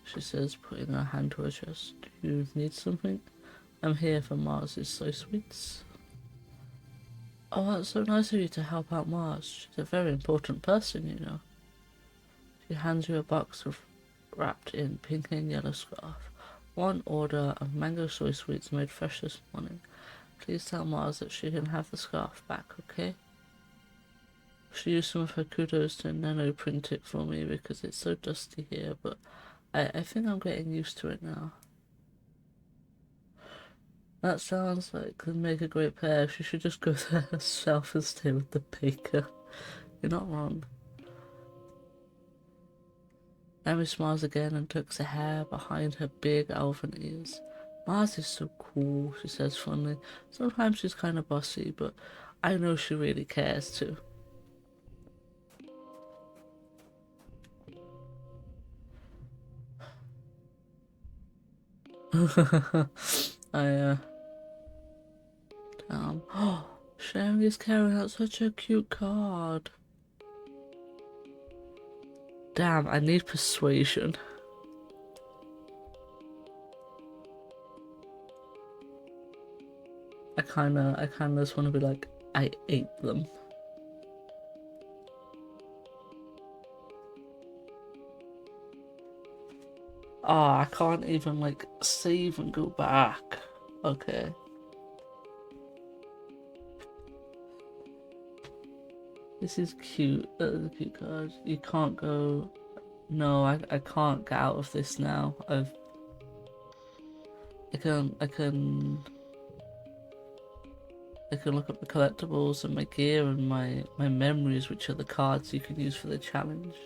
she says, putting her hand to her chest. Do you need something? I'm here for Mars's soy sweets. Oh, that's so nice of you to help out Mars. She's a very important person, you know. She hands you a box wrapped in pink and yellow scarf. One order of mango soy sweets made fresh this morning. Please tell Mars that she can have the scarf back, okay? She used some of her kudos to nano print it for me because it's so dusty here, but I think I'm getting used to it now. That sounds like could make a great pair. She should just go there herself and stay with the baker. You're not wrong. Amy smiles again and tucks her hair behind her big elven ears. Mars is so cool, she says fondly. Sometimes she's kind of bossy, but I know she really cares too. Sharing is carrying out such a cute card. Damn, I need persuasion. I kinda just wanna be like, I ate them. Ah, I can't even like save and go back. Okay. This is cute. That is a cute card. You can't go. No, I can't get out of this now. I can look up the collectibles and my gear and my memories, which are the cards you can use for the challenges.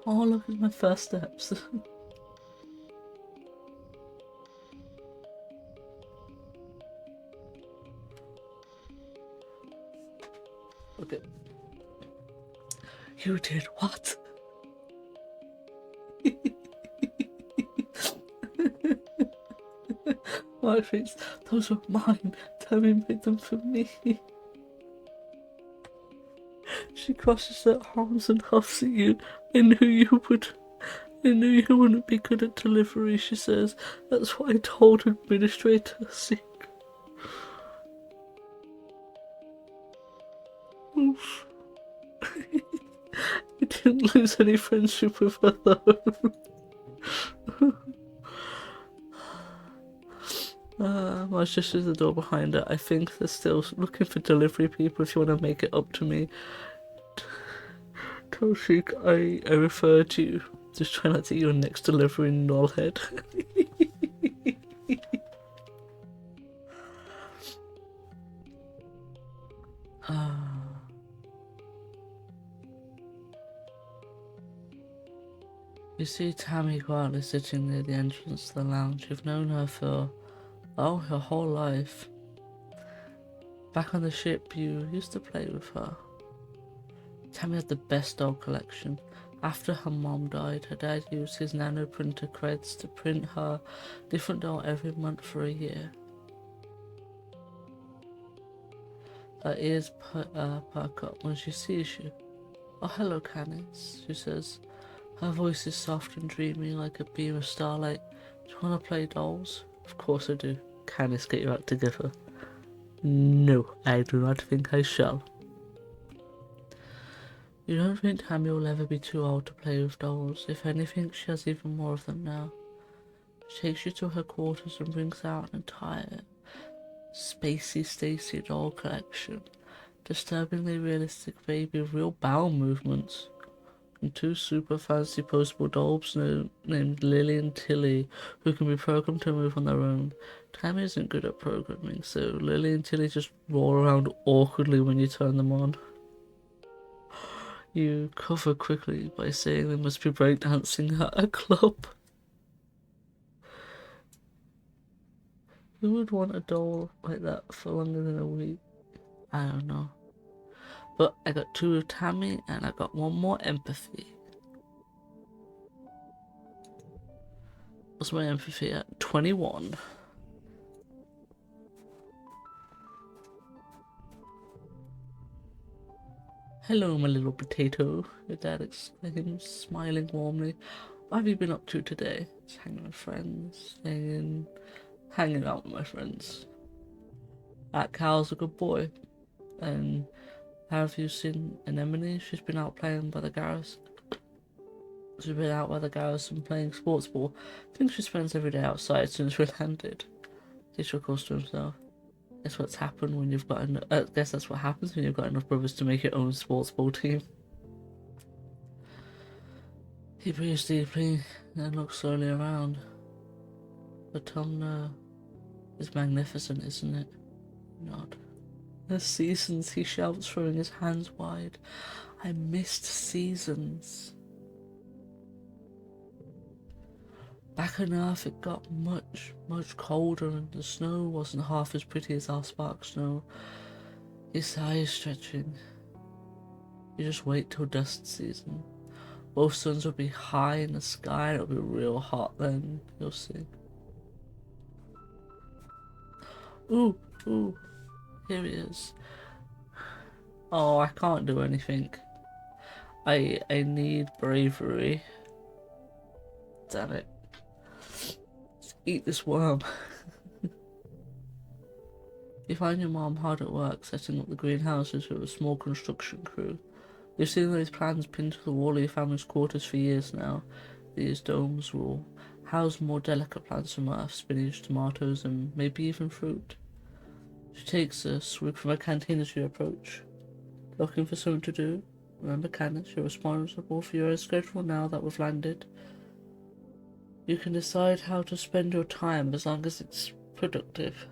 Oh, look at my first steps. Okay. You did what? My face, those were mine. Tammy made them for me. She crosses her arms and huffs at you. I knew you wouldn't be good at delivery, she says. That's what I told Administrator Sick. Oof. I didn't lose any friendship with her though. My sister's the door behind her. I think they're still looking for delivery people if you want to make it up to me. Toshik, I refer to you. Just try not to eat your next delivery, nullhead. You see Tammy quietly sitting near the entrance to the lounge. You've known her for, oh, her whole life. Back on the ship, you used to play with her. Tammy had the best doll collection. After her mom died, her dad used his nano printer creds to print her different doll every month for a year. Her ears perk up when she sees you. Oh, hello, Canis, she says. Her voice is soft and dreamy like a beam of starlight. Do you want to play dolls? Of course I do. Canis, get your act together. No, I do not think I shall. You don't think Tammy will ever be too old to play with dolls. If anything, she has even more of them now. She takes you to her quarters and brings out an entire Spacey Stacy doll collection. Disturbingly realistic baby with real bowel movements. And two super fancy postable dolls named Lily and Tilly, who can be programmed to move on their own. Tammy isn't good at programming, so Lily and Tilly just roll around awkwardly when you turn them on. You cover quickly by saying they must be breakdancing at a club. Who would want a doll like that for longer than a week? I don't know. But I got 2 of Tammy and I got 1 more empathy. What's my empathy at? 21. Hello, my little potato, your dad exclaims, smiling warmly. What have you been up to today? Just hanging with friends, hanging out with my friends. Cal's a good boy. And have you seen Anemone? She's been out playing by the garrison. She's been out by the garrison playing sports ball. I think she spends every day outside since we landed. He chuckles to himself. Guess what's happened when you've got guess that's what happens when you've got enough brothers to make your own sports ball team. He breathes deeply and looks slowly around. The Autumn is magnificent, isn't it? Nod. The seasons, he shouts, throwing his hands wide. I missed seasons. Back on Earth it got much, much colder and the snow wasn't half as pretty as our spark snow. His eyes stretching. You just wait till dust season. Both suns will be high in the sky and it'll be real hot then, you'll see. Ooh, here he is. Oh, I can't do anything. I need bravery. Damn it. Eat this worm. You find your mom hard at work setting up the greenhouses with a small construction crew. You've seen those plans pinned to the wall of your family's quarters for years now. These domes will house more delicate plants from Earth, spinach, tomatoes, and maybe even fruit. She takes a swig from her canteen as you approach. Looking for something to do? Remember, Canis, you're responsible for your own schedule now that we've landed. You can decide how to spend your time as long as it's productive.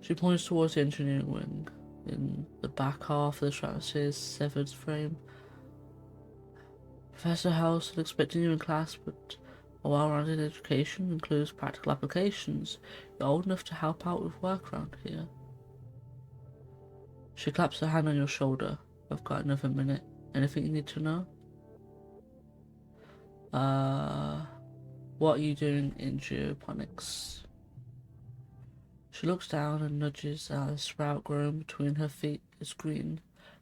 She points towards the engineering wing. In the back half of the stratosphere's severed frame. Professor House is expecting you in class, but a well-rounded education includes practical applications. You're old enough to help out with work around here. She claps her hand on your shoulder. I've got another minute. Anything you need to know? What are you doing in geoponics? She looks down and nudges at a sprout growing between her feet. It's green,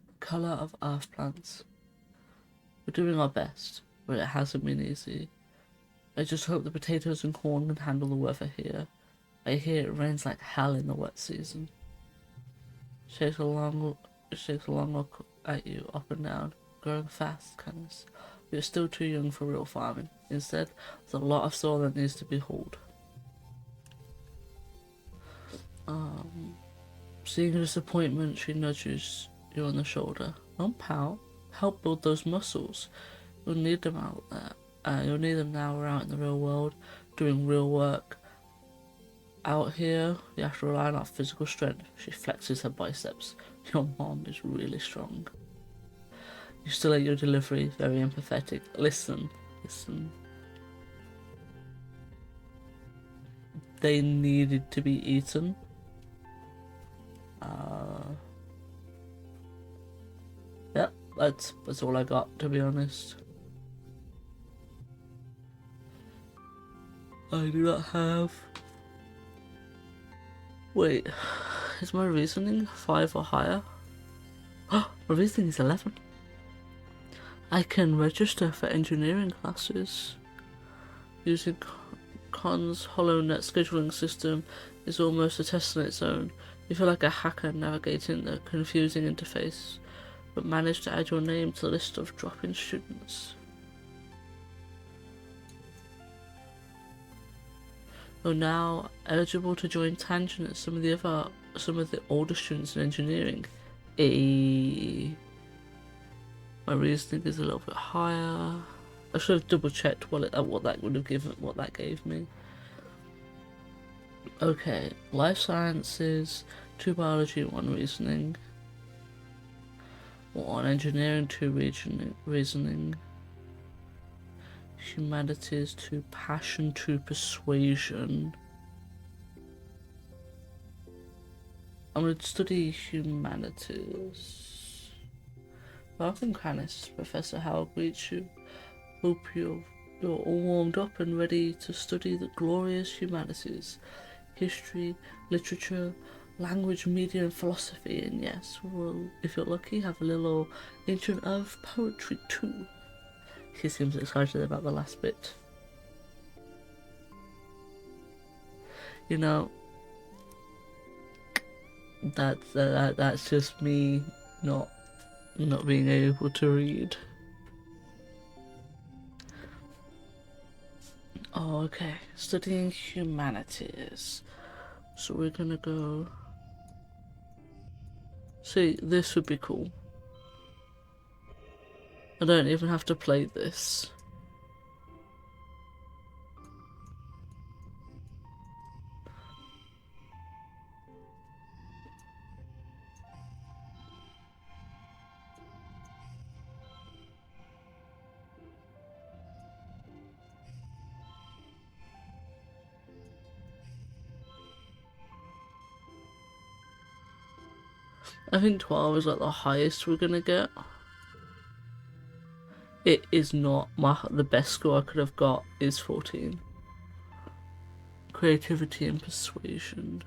the colour of earth plants. We're doing our best, but it hasn't been easy. I just hope the potatoes and corn can handle the weather here. I hear it rains like hell in the wet season. She takes a long look at you, up and down. Growing fast, Canis. You're still too young for real farming. Instead, there's a lot of soil that needs to be hauled. Seeing her disappointment, she nudges you on the shoulder. Don't pout. Help build those muscles. You'll need them out there. You'll need them now we're out in the real world, doing real work. Out here, you have to rely on our physical strength. She flexes her biceps. Your mom is really strong. You still at your delivery, very empathetic. Listen. They needed to be eaten. Yep, that's all I got, to be honest. I do not have... Wait, is my reasoning 5 or higher? My reasoning is 11. I can register for engineering classes. Using Con's HoloNet scheduling system is almost a test on its own. You feel like a hacker navigating the confusing interface, but manage to add your name to the list of drop-in students. You're now eligible to join Tangent as some of the older students in engineering. My reasoning is a little bit higher. I should have double checked what that gave me. Okay, life sciences, 2 biology, 1 reasoning. 1 engineering, 2 reasoning. Humanities, 2 passion, 2 persuasion. I'm going to study humanities. Welcome, Canis. Professor Howard greets you. Hope you're all warmed up and ready to study the glorious humanities. History, literature, language, media and philosophy, and yes, well, if you're lucky, have a little intro of poetry too. He seems excited about the last bit. You know, that's just me not being able to read. Oh, okay. Studying humanities. So we're gonna go... See, this would be cool. I don't even have to play this. I think 12 is like the highest we're gonna get. It is not. The best score I could have got is 14. Creativity and persuasion.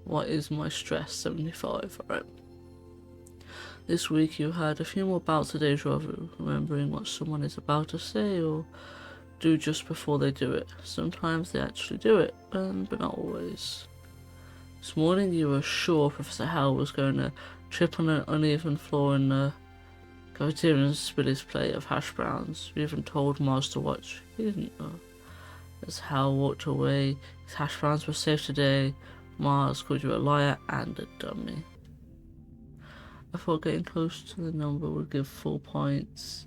What is my stress? 75, alright. This week you had a few more bouts of deja vu, remembering what someone is about to say or do just before they do it. Sometimes they actually do it, but not always. This morning you were sure Professor Howell was going to trip on an uneven floor in the cafeteria and spill his plate of hash browns. You even told Mars to watch. He didn't know. As Howell walked away, his hash browns were safe today. Mars called you a liar and a dummy. I thought getting close to the number would give full points,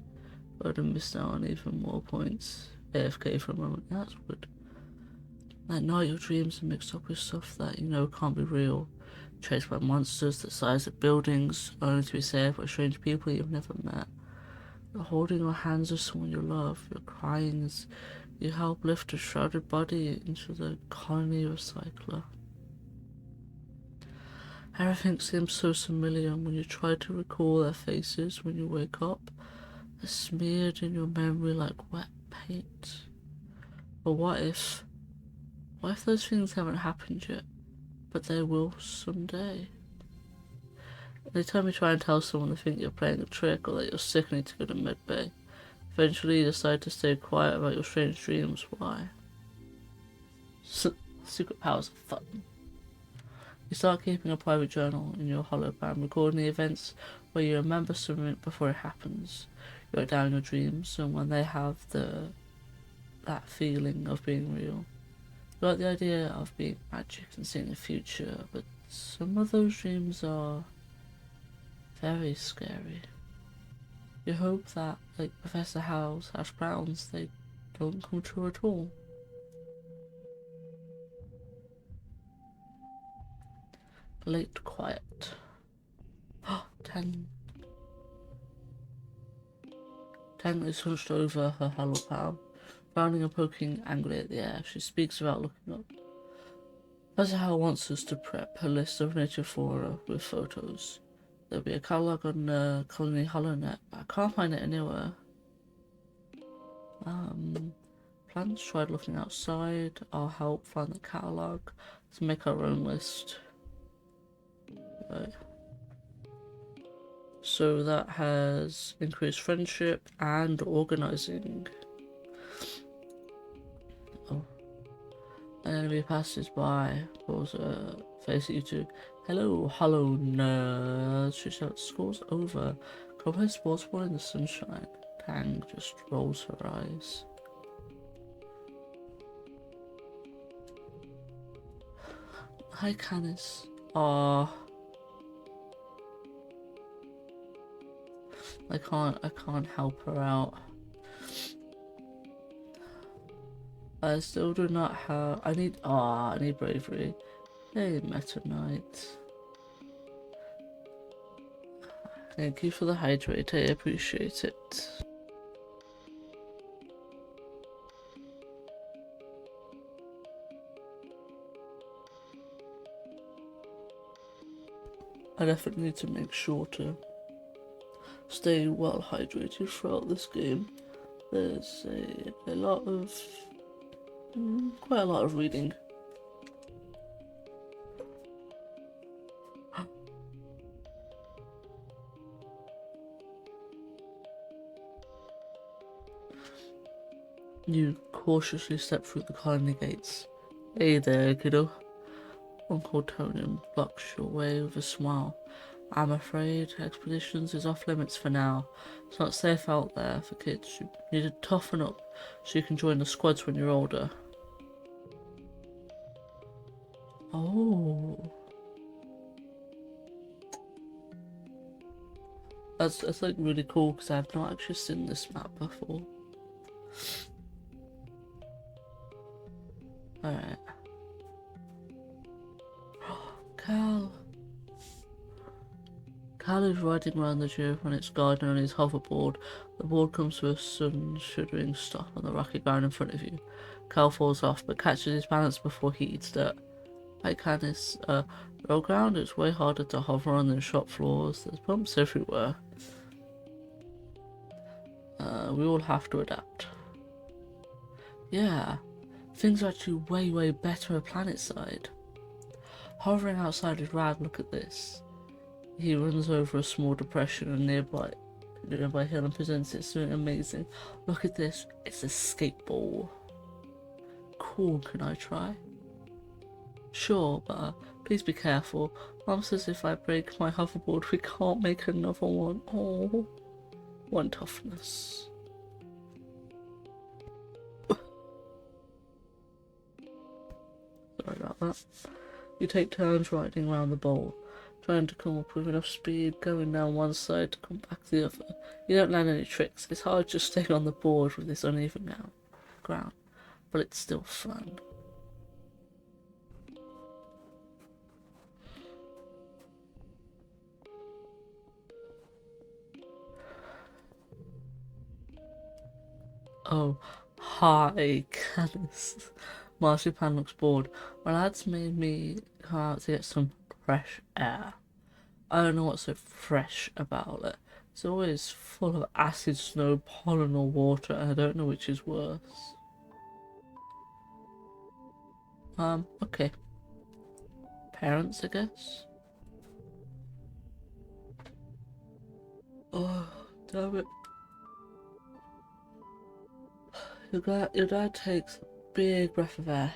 but I'd have missed out on even more points. AFK for a moment. That's good. At night, your dreams are mixed up with stuff that you know can't be real. Chased by monsters the size of buildings, only to be saved by strange people you've never met. You're holding your hands of someone you love. You're crying as you help lift a shrouded body into the colony recycler. Everything seems so familiar when you try to recall their faces when you wake up. They're smeared in your memory like wet paint. But what if those things haven't happened yet, but they will someday? Every time you try and tell someone they think you're playing a trick or that you're sick and need to go to medbay, eventually you decide to stay quiet about your strange dreams. Why? Secret powers are fun. You start keeping a private journal in your hologram, recording the events where you remember something before it happens. You write down your dreams, and when they have that feeling of being real. You like the idea of being magic and seeing the future, but some of those dreams are very scary. You hope that, like Professor Howe's hash browns, they don't come true at all. Late quiet. 10. Tang is hunched over her hollow palm, frowning and poking angrily at the air. She speaks without looking up. Professor Howe wants us to prep a list of nature flora with photos. There'll be a catalogue on Colony HoloNet, but I can't find it anywhere. Plans tried looking outside. I'll help find the catalogue to make our own list. Right. So that has increased friendship and organising. Oh. An enemy passes by, pulls a face at you two. Hello, hollow nerds. She shouts, school's over. Come play sports ball in the sunshine. Tang just rolls her eyes. Hi, Canis. Aww. I can't help her out. I still do not have. I need bravery. Hey, Meta Knight. Thank you for the hydrate. I appreciate it. I definitely need to make sure to stay well hydrated throughout this game. There's a lot of quite a lot of reading. You cautiously step through the colony gates. Hey there, kiddo. Uncle Tonin blocks your way with a smile. I'm afraid expeditions is off limits for now. It's not safe out there for kids. You need to toughen up so you can join the squads when you're older. Oh. That's like really cool because I've not actually seen this map before. Alright. Cal is riding around the gym on its garden on his hoverboard. The board comes to a sudden shuddering stop on the rocky ground in front of you. Cal falls off but catches his balance before he eats dirt. Like Canis, road ground is way harder to hover on than shop floors. There's bumps everywhere. We all have to adapt. Yeah, things are actually way better at planet side. Hovering outside is rad, look at this. He runs over a small depression and nearby hill and presents it something amazing. Look at this, it's a skateball. Cool, can I try? Sure, but please be careful. Mom says if I break my hoverboard we can't make another one. Oh, one toughness. Sorry about that. You take turns riding around the bowl, trying to come up with enough speed, going down one side to come back the other. You don't land any tricks. It's hard just staying on the board with this uneven ground, but it's still fun. Oh, hi, Canis. Marzipan looks bored. My lads made me come out to get some fresh air. I don't know what's so fresh about it. It's always full of acid, snow, pollen or water, and I don't know which is worse. Okay. Parents, I guess? Oh, damn it. Your dad takes a big breath of air.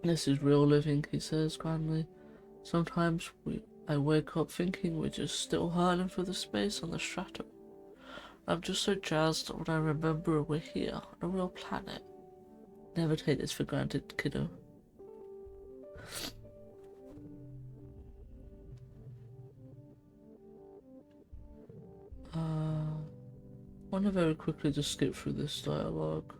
This is real living, he says grandly. Sometimes I wake up thinking we're just still hurling for the space on the stratum. I'm just so jazzed when I remember we're here on a real planet. Never take this for granted, kiddo. want to very quickly just skip through this dialogue.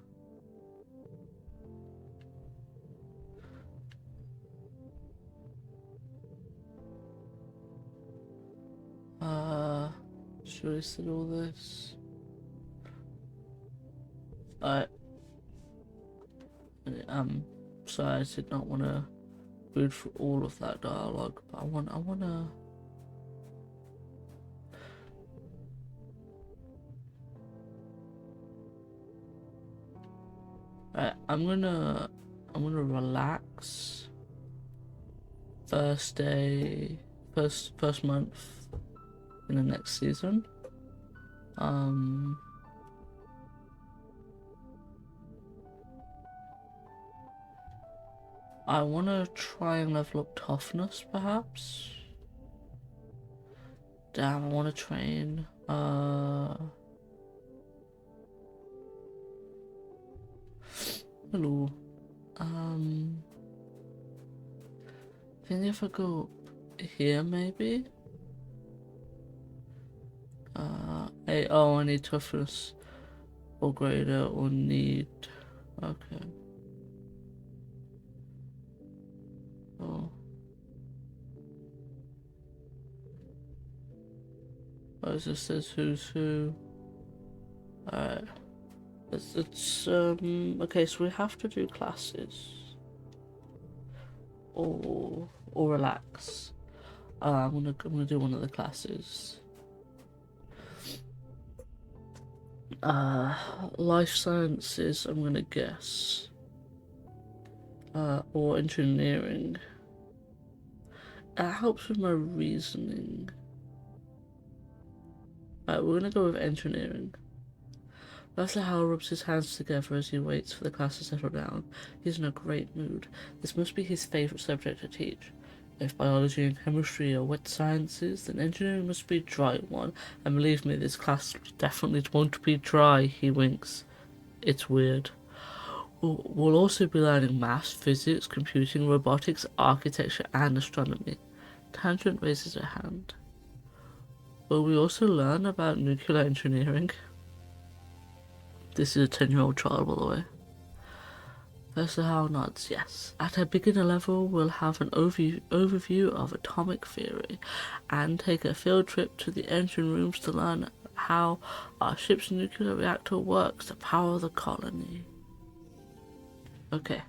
Should I say all this? Sorry, I did not want to read through all of that dialogue, but I wanna. I'm gonna relax. First day, first month in the next season. I want to try and level up toughness, perhaps. Damn, I want to train. Hello. I think if I go here, maybe. I need toughness or greater, or need. Okay. Oh. Oh, it just says who's who. Alright. It's okay, so we have to do classes. Or relax. I'm gonna do one of the classes. Life sciences, I'm gonna guess. Or engineering. It helps with my reasoning. Alright, we're gonna go with engineering. After Hal rubs his hands together as he waits for the class to settle down. He's in a great mood. This must be his favourite subject to teach. If biology and chemistry are wet sciences, then engineering must be a dry one. And believe me, this class definitely won't be dry, he winks. It's weird. We'll also be learning maths, physics, computing, robotics, architecture, and astronomy. Tangent raises her hand. Will we also learn about nuclear engineering? This is a 10-year-old child, by the way. Professor Howe nods, yes. At a beginner level, we'll have an overview of atomic theory and take a field trip to the engine rooms to learn how our ship's nuclear reactor works to power the colony. Okay.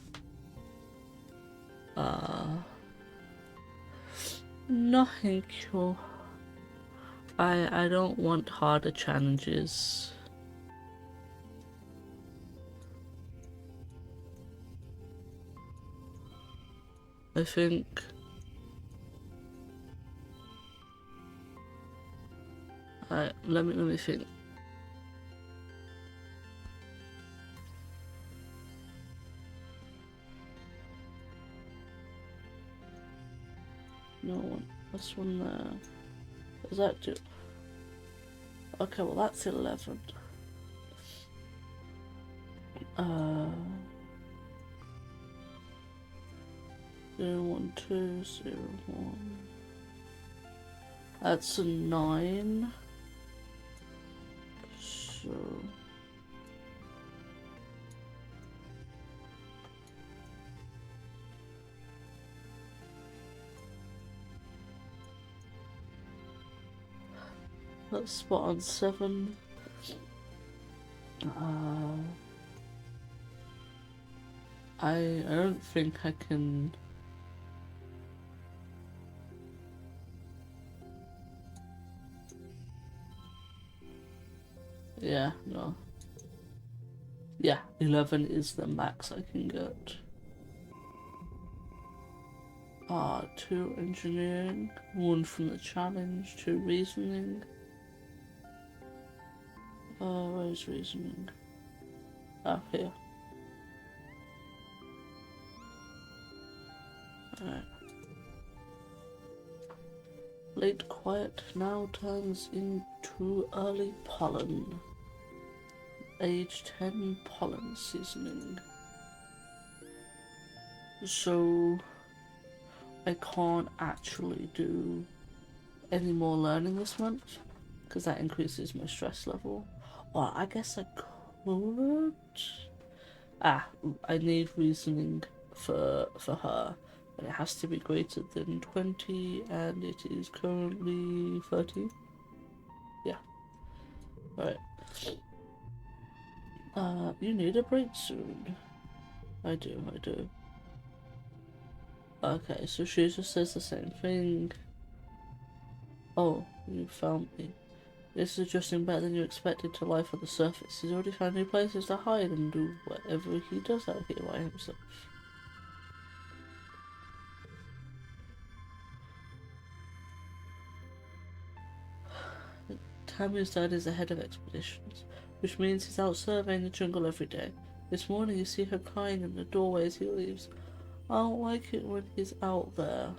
No, thank you. I don't want harder challenges. I think let me think. No one. This one there. Is that two? Okay, well that's 11. 0, 1, 2, 0, 1. That's a 9. So that's spot on 7. I don't think I can. Yeah, no. Yeah, 11 is the max I can get. 2 engineering, 1 from the challenge, 2 reasoning. Where's reasoning? Here. Alright. Late quiet now turns into early pollen. Age 10 pollen seasoning. So I can't actually do any more learning this month because that increases my stress level. Well, I guess I could. Ah, I need reasoning for her. And it has to be greater than 20, and it is currently 30. Yeah. Alright. You need a break soon. I do. Okay, so she just says the same thing. Oh, you found me. This is adjusting better than you expected to life on the surface. He's already found new places to hide and do whatever he does out here by himself. Tammy's dad is the head of expeditions, which means he's out surveying the jungle every day. This morning you see her crying in the doorway as he leaves. I don't like it when he's out there.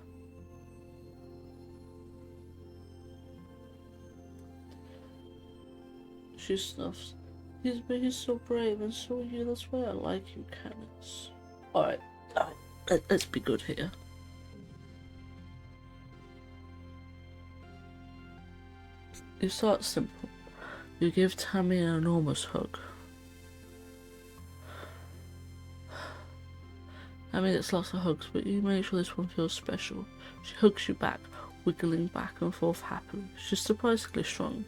She snuffs. He's so brave, and so are you. That's why I like you, Candace. Alright, let's be good here. You start simple. You give Tammy an enormous hug. Tammy gets lots of hugs, but you make sure this one feels special. She hugs you back, wiggling back and forth happily. She's surprisingly strong.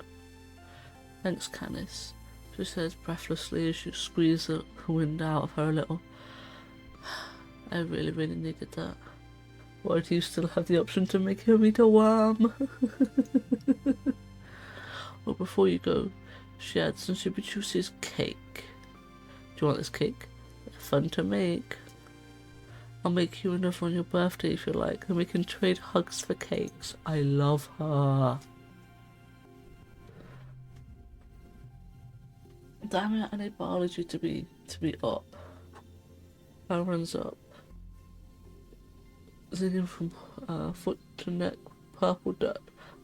Thanks, Candace, she says breathlessly as you squeeze the wind out of her a little. I really needed that. Why do you still have the option to make him eat a worm? Well, before you go, she adds, and she produces cake. Do you want this cake? They're fun to make. I'll make you another on your birthday if you like, and we can trade hugs for cakes. I love her. Damn it, I need biology to be up. That runs up. Zigging from foot to neck, purple dirt.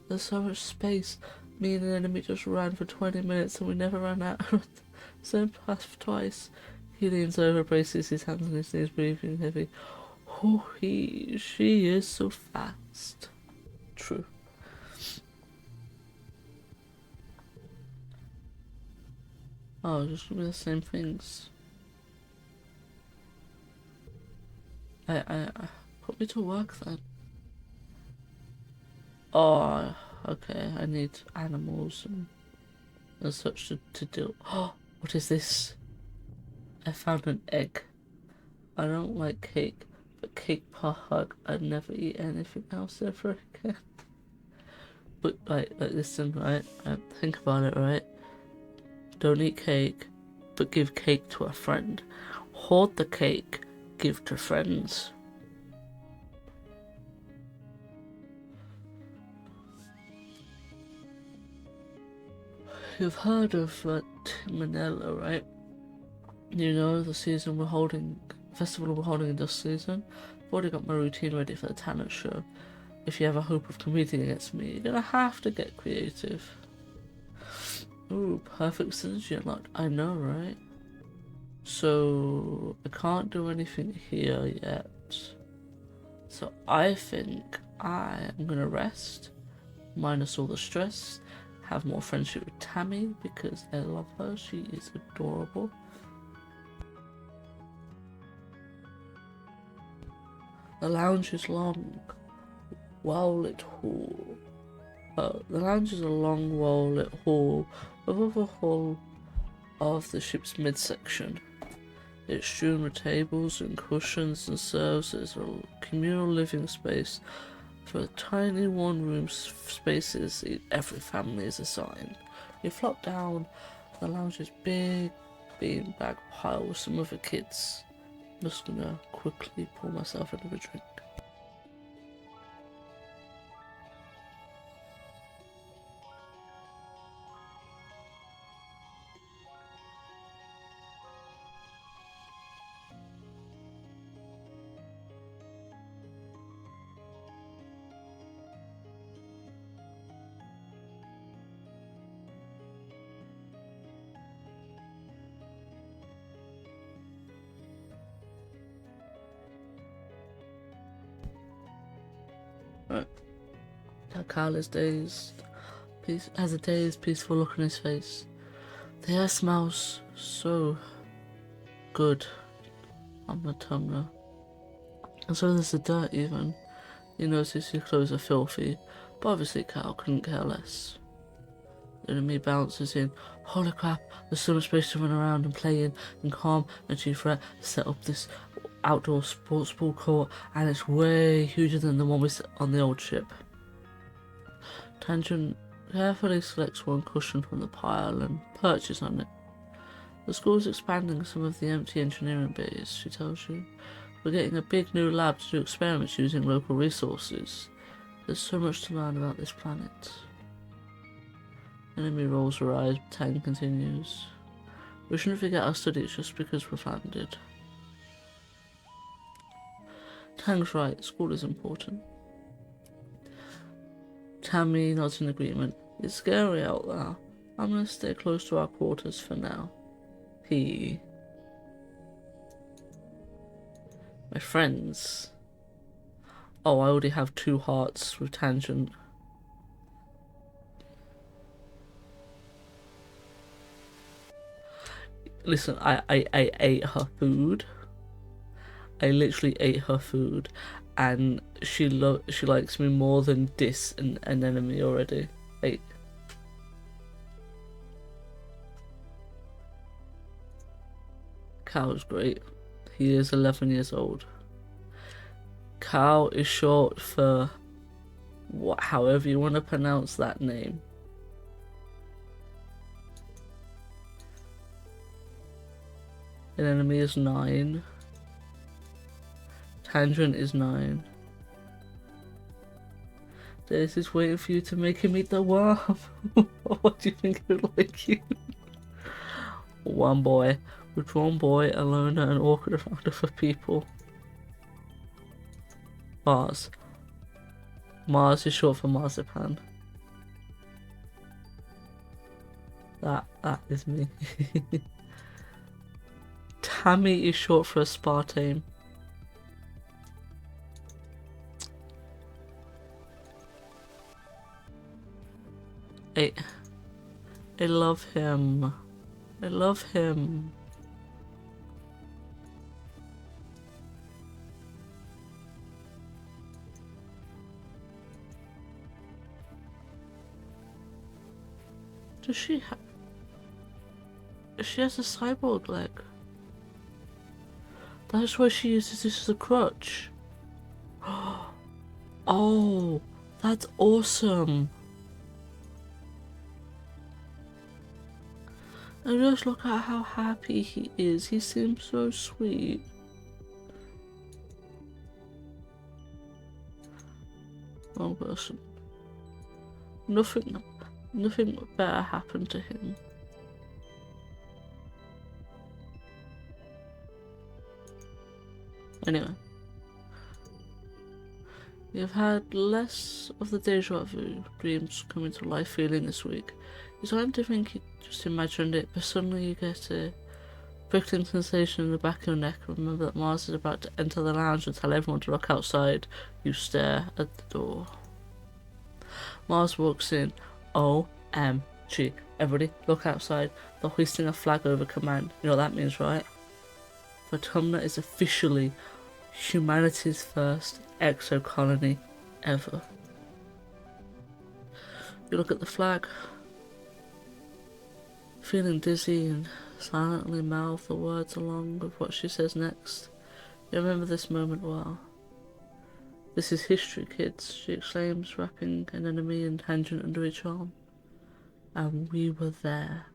There's so much space. Me and the enemy just ran for 20 minutes and we never ran out. Same path twice. He leans over, braces his hands on his knees, breathing heavy. Oh, she is so fast. True. Oh, just give me the same things. I put me to work then. Oh, okay. I need animals and such to do. Oh, what is this? I found an egg. I don't like cake, but cake per hug. I'd never eat anything else ever again. But like listen, right? Think about it, right? Don't eat cake, but give cake to a friend. Hoard the cake, give to friends. You've heard of Manila, right? You know the season we're holding, festival we're holding in this season. I've already got my routine ready for the talent show. If you have a hope of competing against me, you're gonna have to get creative. Ooh, perfect synergy unlocked. I know, right? So I can't do anything here yet. So I think I am gonna rest, minus all the stress, have more friendship with Tammy because I love her. She is adorable. The lounge is long, well-lit hall. The lounge is a long, well-lit hall above the hull of the ship's midsection. It's strewn with tables and cushions and serves as a communal living space for the tiny one-room spaces every family is assigned. You flop down, the lounge is big beanbag pile with some other kids. I'm just gonna quickly pour myself another drink. Right. Kyle is dazed. Has a dazed, peaceful look on his face. The air smells so good on the tumbler. And so there's the dirt even. You notice your clothes are filthy, but obviously Cal couldn't care less. The enemy bounces in. Holy crap, there's so much space to run around and play in, and calm and chief threat set up this outdoor sports ball court, and it's way huger than the one we set on the old ship. Tangent carefully selects one cushion from the pile and perches on it. The school is expanding some of the empty engineering bays, she tells you. We're getting a big new lab to do experiments using local resources. There's so much to learn about this planet. Enemy rolls her eyes, Tang continues. We shouldn't forget our studies just because we've landed. Tang's right, school is important. Tammy nods in agreement. It's scary out there. I'm gonna stay close to our quarters for now. My friends. Oh, I already have 2 hearts with Tangent. Listen, I ate her food. I literally ate her food, and she likes me more than an enemy already. Like, Cal is great. He is 11 years old. Cal is short for however you want to pronounce that name. An enemy is 9. Tangent is 9. This is waiting for you to make him eat the worm. What do you think it would like you? One boy. Withdrawn boy, a loner, and awkward around other people. Mars. Mars is short for marzipan. That is me. Tammy is short for aspartame. I love him. I love him. Does she have... She has a cyborg leg. That's why she uses this as a crutch. Oh, that's awesome. And just look at how happy he is. He seems so sweet. Wrong person. Nothing better happened to him. Anyway. You've had less of the deja vu dreams coming to life feeling this week. You're starting to think you just imagined it, but suddenly you get a prickling sensation in the back of your neck and remember that Mars is about to enter the lounge and tell everyone to look outside. You stare at the door. Mars walks in. OMG. Everybody, look outside. They're hoisting a flag over command. You know what that means, right? Autumna is officially humanity's first exocolony ever. You look at the flag, feeling dizzy, and silently mouth the words along with what she says next. You remember this moment well. This is history, kids, she exclaims, wrapping an enemy and Tangent under each arm. And we were there.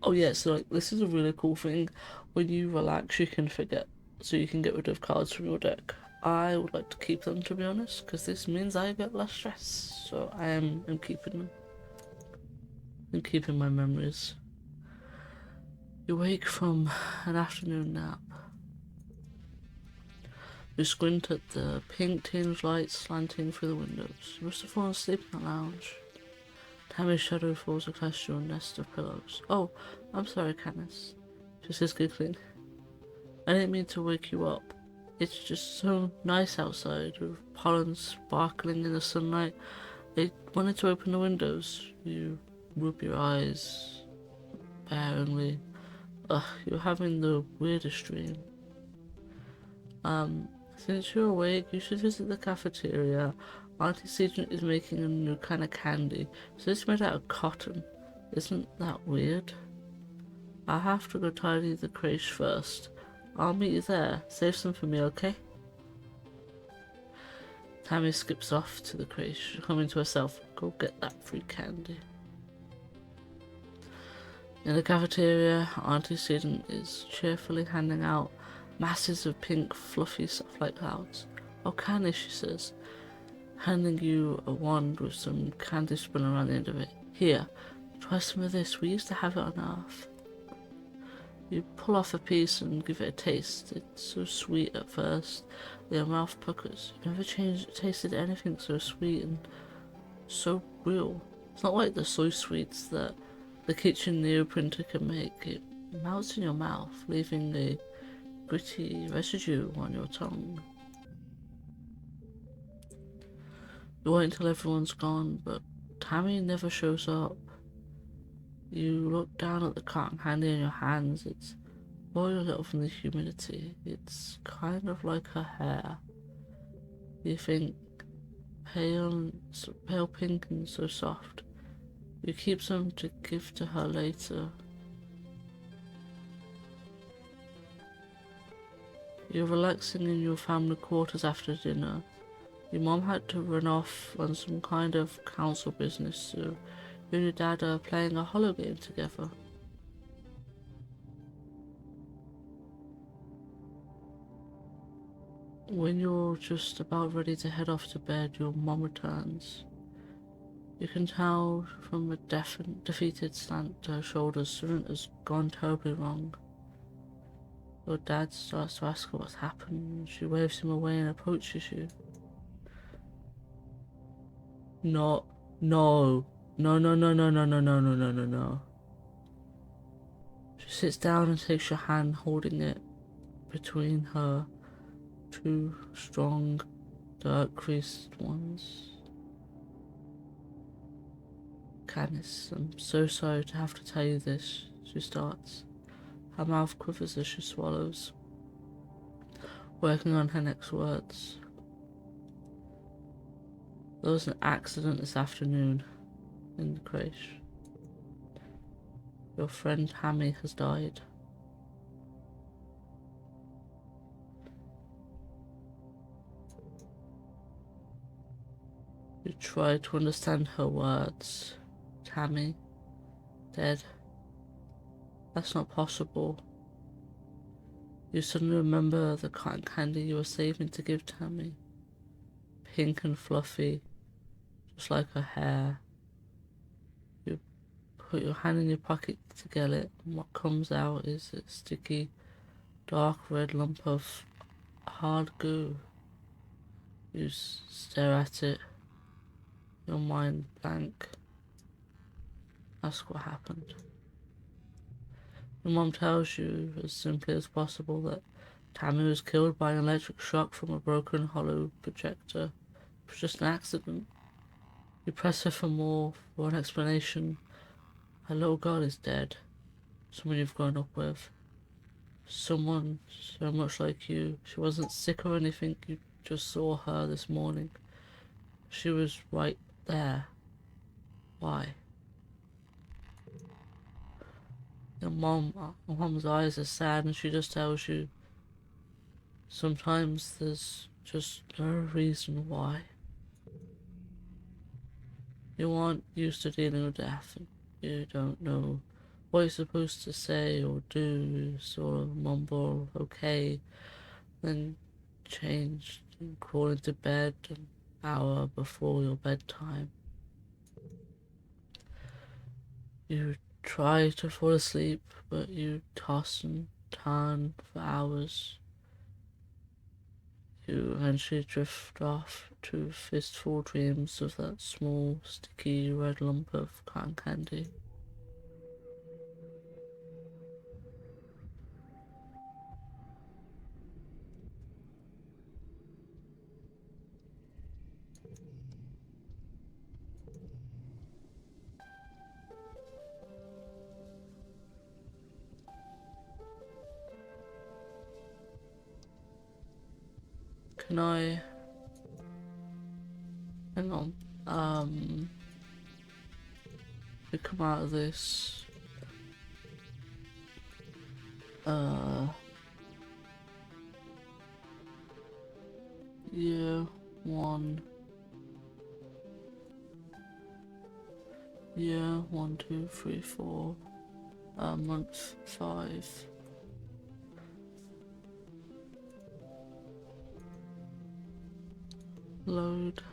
Oh yeah, so like this is a really cool thing. When you relax, you can forget, so you can get rid of cards from your deck. I would like to keep them, to be honest, because this means I get less stress. So I'm keeping them. I'm keeping my memories. You wake from an afternoon nap. You squint at the pink tinged lights slanting through the windows. You must have fallen asleep in the lounge. Tammy's shadow falls across your nest of pillows. Oh, I'm sorry, Canis. She says, giggling. I didn't mean to wake you up. It's just so nice outside with pollen sparkling in the sunlight. I wanted to open the windows. You rub your eyes sparingly. Ugh, you're having the weirdest dream. Since you're awake, you should visit the cafeteria. Auntie Cedric is making a new kind of candy. So it's made out of cotton. Isn't that weird? I have to go tidy the creche first. I'll meet you there. Save some for me, okay? Tammy skips off to the creche, humming to herself, go get that free candy. In the cafeteria, Auntie Susan is cheerfully handing out masses of pink, fluffy stuff like clouds. Oh, candy, she says, handing you a wand with some candy spun around the end of it. Here, try some of this. We used to have it on Earth. You pull off a piece and give it a taste. It's so sweet at first. Your mouth puckers. You never tasted anything so sweet and so real. It's not like the soy sweets that the kitchen neoprinter can make. It melts in your mouth, leaving a gritty residue on your tongue. You wait until everyone's gone, but Tammy never shows up. You look down at the cotton candy in your hands. It's boiled a little from the humidity. It's kind of like her hair. You think pale pink and so soft. You keep some to give to her later. You're relaxing in your family quarters after dinner. Your mom had to run off on some kind of council business, so you and your dad are playing a holo game together. When you're just about ready to head off to bed, your mom returns. You can tell from a defeated slant to her shoulders something has gone terribly wrong. Your dad starts to ask her what's happened. She waves him away and approaches you. No. No, no, no, no, no, no, no, no, no, no, no, no. She sits down and takes your hand, holding it between her two strong, dark-creased ones. Canis, I'm so sorry to have to tell you this, she starts. Her mouth quivers as she swallows, working on her next words. There was an accident this afternoon in the creche. Your friend Hammy has died. You try to understand her words. Tammy, dead. That's not possible. You suddenly remember the cotton candy you were saving to give Tammy. Pink and fluffy, just like her hair. You put your hand in your pocket to get it, and what comes out is a sticky, dark red lump of hard goo. You stare at it, your mind blank. Ask what happened. Your mom tells you as simply as possible that Tammy was killed by an electric shock from a broken hollow projector. It was just an accident. You press her for an explanation. Her little girl is dead. Someone you've grown up with. Someone so much like you. She wasn't sick or anything. You just saw her this morning. She was right there. Why? Your mom's eyes are sad and she just tells you sometimes there's just no reason why. You aren't used to dealing with death and you don't know what you're supposed to say or do. You sort of mumble, okay, then change and crawl into bed an hour before your bedtime. You try to fall asleep, but you toss and turn for hours. You eventually drift off to fistful dreams of that small, sticky red lump of cotton candy. Can I... Hang on. We come out of this. Year 1. Year 1, 2, 3, 4. Month 5. Load.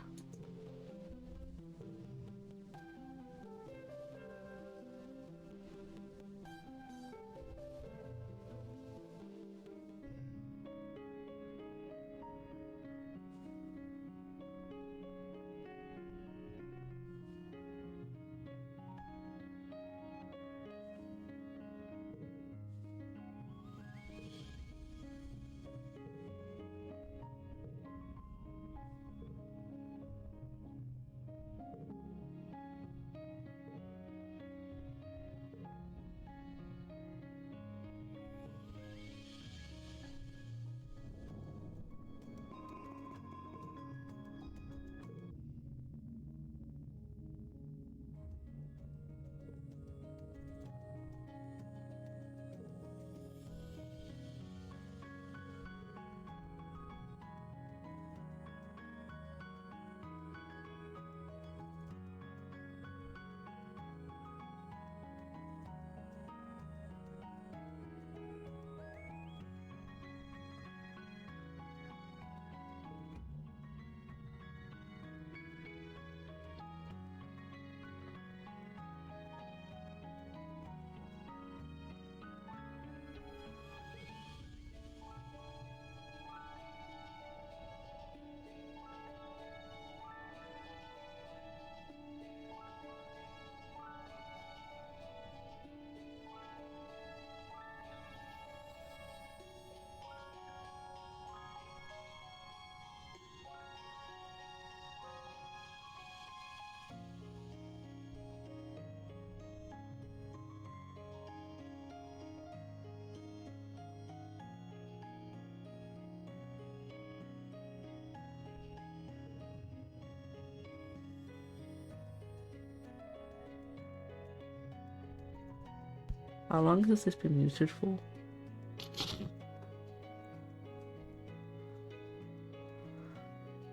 How long has this been muted for?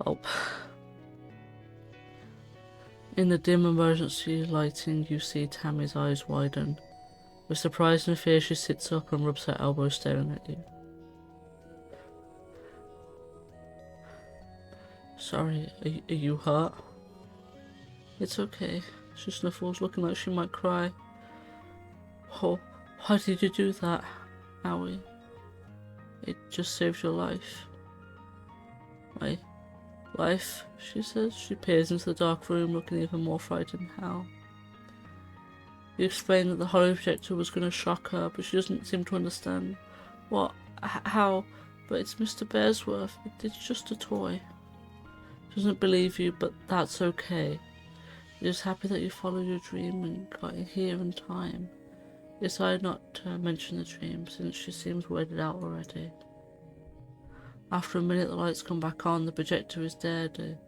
Oh. In the dim emergency lighting, you see Tammy's eyes widen. With surprise and fear, she sits up and rubs her elbow, staring at you. Sorry, are you hurt? It's okay. She sniffles, looking like she might cry. Oh, why did you do that, Howie? It just saved your life. My life, she says. She peers into the dark room, looking even more frightened now. You explain that the hollow projector was going to shock her, but she doesn't seem to understand. What? How? But it's Mr. Bearsworth. It's just a toy. She doesn't believe you, but that's okay. You're just happy that you followed your dream and got here in time. You decided not to mention the dream, since she seems weirded out already. After a minute, the lights come back on, the projector is dead, a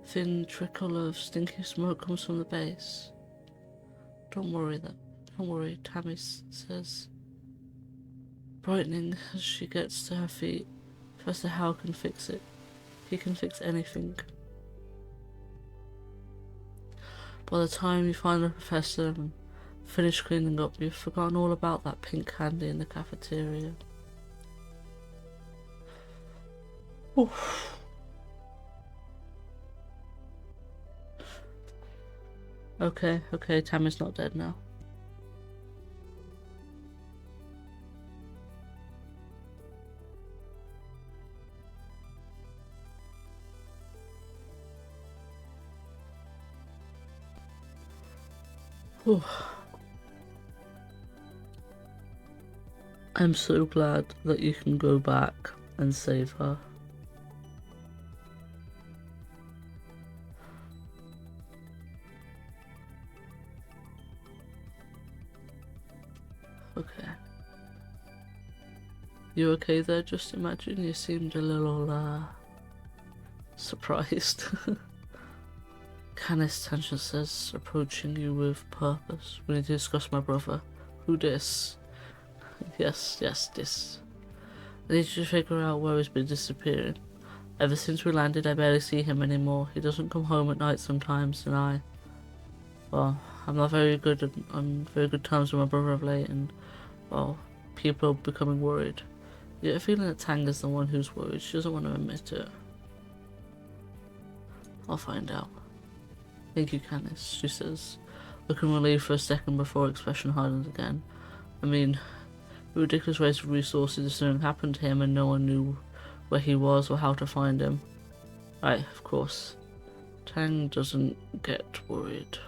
thin trickle of stinky smoke comes from the base. Don't worry, Tammy says, brightening as she gets to her feet. Professor Howe can fix it. He can fix anything. By the time you find the professor and finish cleaning up, you've forgotten all about that pink candy in the cafeteria. Oof. Okay, Tammy's not dead now. Oof. I'm so glad that you can go back and save her. Okay. You okay there? Just imagine you seemed a little, Surprised. Canis, Tension says, approaching you with purpose. We need to discuss my brother. Who this? Yes, this. I need you to figure out where he's been disappearing. Ever since we landed, I barely see him anymore. He doesn't come home at night sometimes, and well, I'm not very good on very good terms with my brother of late, and, well, people are becoming worried. You get a feeling that Tang is the one who's worried. She doesn't want to admit it. I'll find out. Thank you, Canis, she says, looking relieved for a second before expression hardens again. I mean, the ridiculous waste of resources if something happened to him and no one knew where he was or how to find him. Right, of course. Tang doesn't get worried.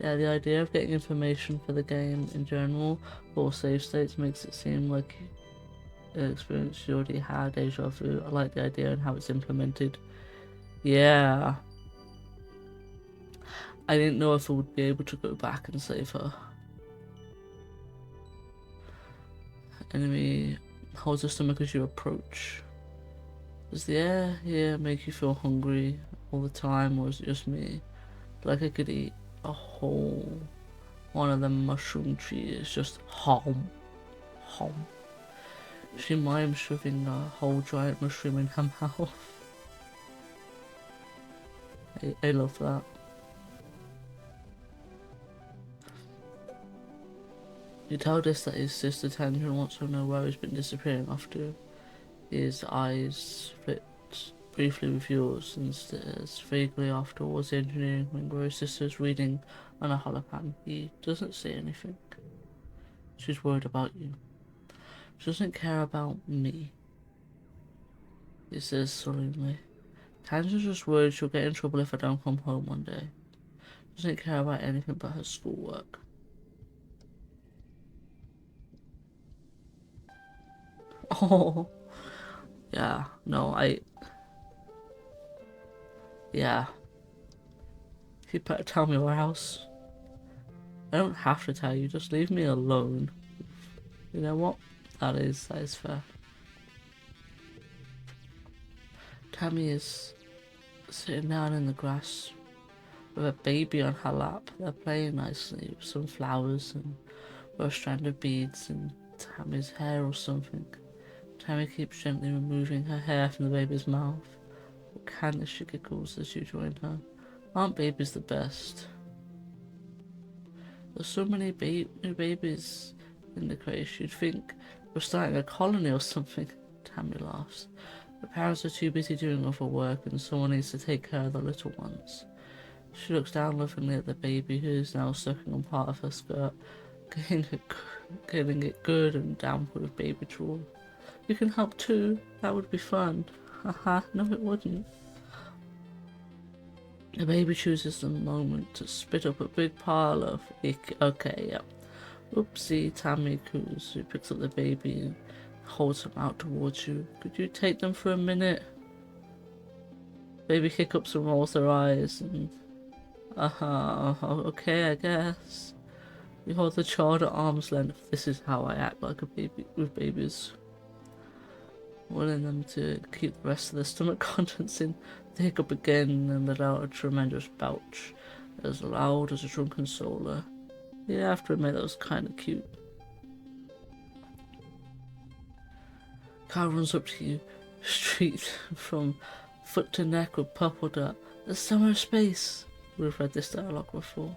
Yeah, the idea of getting information for the game in general, or save states, makes it seem like an experience you already had, deja vu. I like the idea and how it's implemented. Yeah. I didn't know if I would be able to go back and save her. Enemy holds the stomach as you approach. Does the air here make you feel hungry all the time, or is it just me? Like I could eat a whole one of them mushroom trees, just hom. She mimes shoving a whole giant mushroom in her mouth. I love that. You tell this that his sister Tangent wants to know where he's been disappearing after. His eyes flit briefly with yours and stares vaguely off towards the engineering wing where his sister is reading on a holopan. He doesn't say anything. She's worried about you. She doesn't care about me, he says sullenly. Tangent's just worried she'll get in trouble if I don't come home one day. She doesn't care about anything but her schoolwork. Oh, yeah, no, yeah. You better tell me where else. I don't have to tell you, just leave me alone. You know what? That is fair. Tammy is sitting down in the grass with a baby on her lap. They're playing nicely with some flowers and a strand of beads in Tammy's hair or something. Tammy keeps gently removing her hair from the baby's mouth. Candace, she giggles as you join her. Aren't babies the best? There's so many new babies in the creche, you'd think we're starting a colony or something. Tammy laughs. The parents are too busy doing other work and someone needs to take care of the little ones. She looks down lovingly at the baby who is now sucking on part of her skirt, getting it good and damp with baby drool. You can help too, that would be fun. Haha, no it wouldn't. The baby chooses the moment to spit up a big pile of ick. Okay, yeah. Oopsie, Tammy coos, who picks up the baby and holds him out towards you. Could you take them for a minute? Baby hiccups and rolls her eyes and okay, I guess. You hold the child at arm's length. This is how I act like a baby with babies. Willing them to keep the rest of their stomach contents in, they hiccup again and let out a tremendous belch, as loud as a drunken solar. You have to admit that was kinda cute. Carl runs up to you, streaked from foot to neck with purple dirt. There's somewhere space. We've read this dialogue before.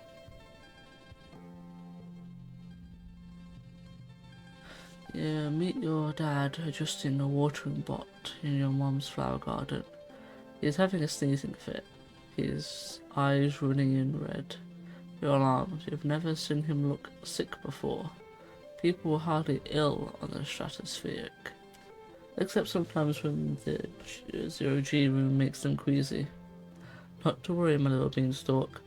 Yeah, meet your dad adjusting a watering pot in your mom's flower garden. He's having a sneezing fit, his eyes running in red. You're alarmed. You've never seen him look sick before. People were hardly ill on the stratospheric, except sometimes when the zero-G room makes them queasy. Not to worry, my little beanstalk.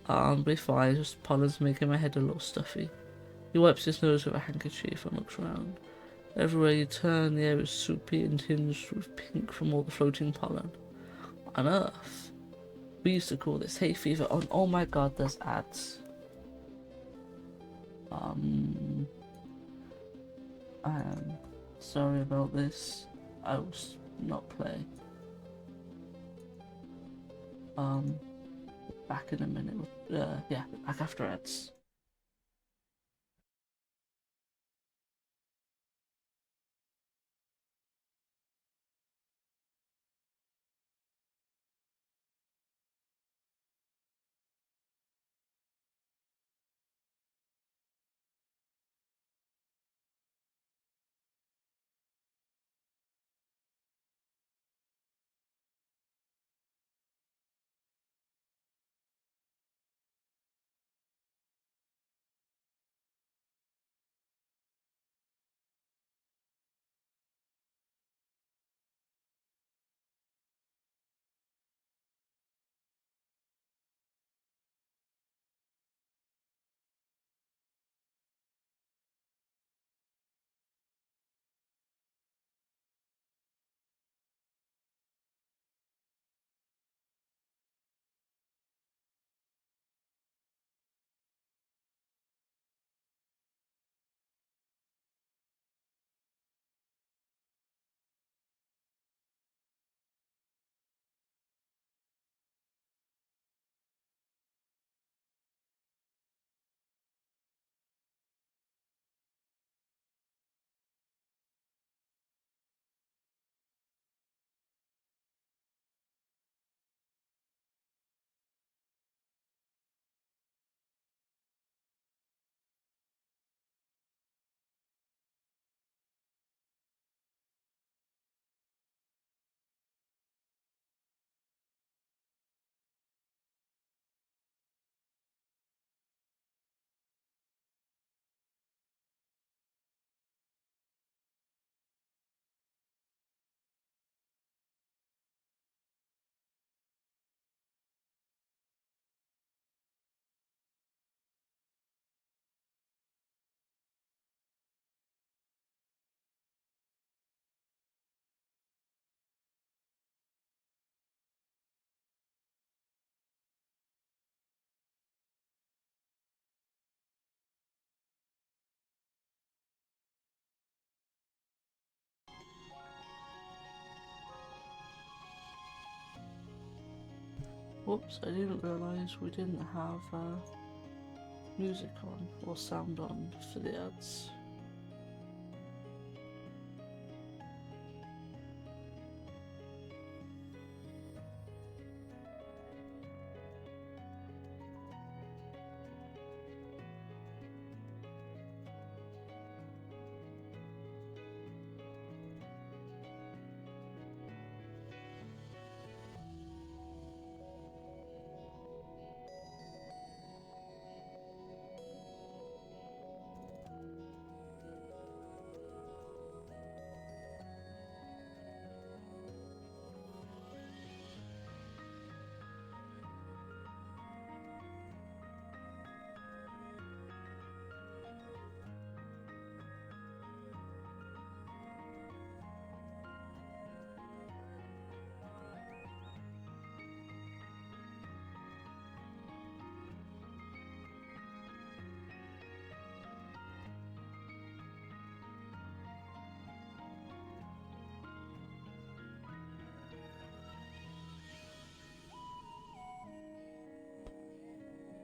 I'll be fine, just pollen's making my head a little stuffy. He wipes his nose with a handkerchief and looks around. Everywhere you turn, the air is soupy and tinged with pink from all the floating pollen. On Earth, we used to call this hay fever. Oh my god, there's ads. sorry about this. I will not play. Back in a minute. Yeah, back after ads. Whoops, I didn't realise we didn't have music on or sound on for the ads.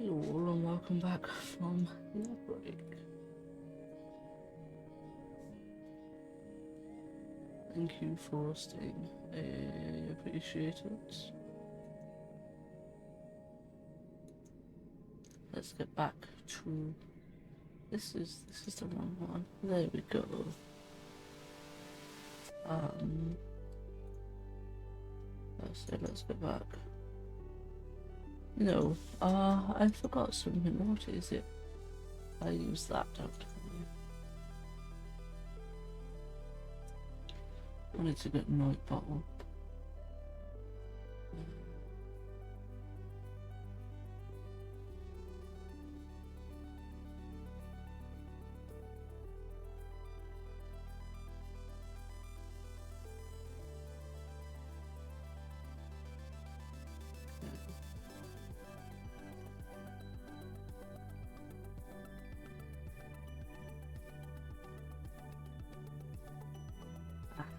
Hello all and welcome back from the break. Thank you for staying. I appreciate it. Let's get back to this is the wrong one. There we go. Let's get back. No, I forgot something. What is it? I use that, don't I? Wanted to get night bottle.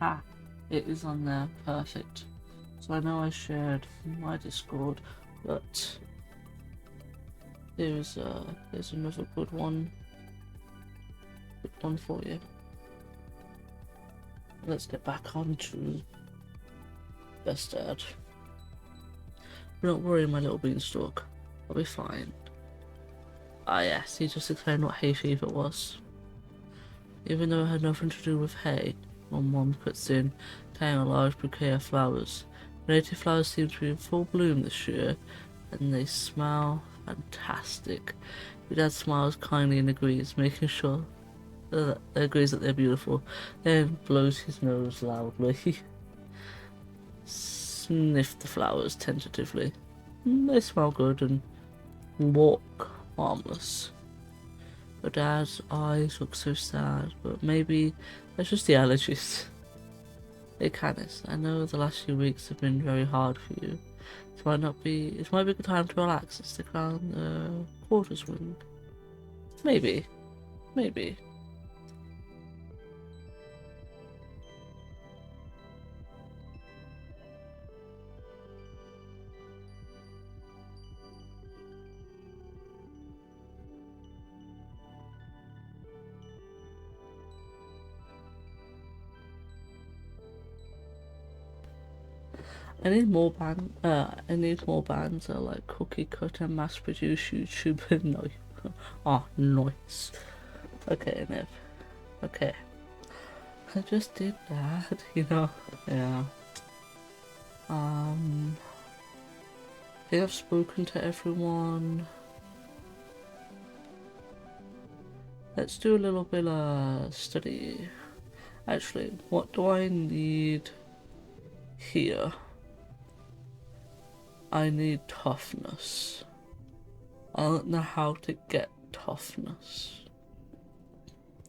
Ah, it is on there. Perfect. So I know I shared my Discord, but there's another good one for you. Let's get back on to Best Dad. Don't worry, my little beanstalk. I'll be fine. Ah yes, he just explained what hay fever was. Even though it had nothing to do with hay, my mom puts in, carrying a large bouquet of flowers. The native flowers seem to be in full bloom this year, and they smell fantastic. Your dad smiles kindly and agrees, making sure that they're beautiful, then blows his nose loudly. Sniff the flowers tentatively. They smell good and walk harmless. But Dad's eyes look so sad, but maybe that's just the allergies. Hey Candice, I know the last few weeks have been very hard for you. It might be a good time to relax and stick around the quarters wing. Maybe. I need more bands that are like cookie cutter, mass produce YouTuber. No. Oh, nice. Okay, Nev. Okay. I just did that, Yeah. I think I've spoken to everyone. Let's do a little bit of study. Actually, what do I need here? I need toughness. I don't know how to get toughness.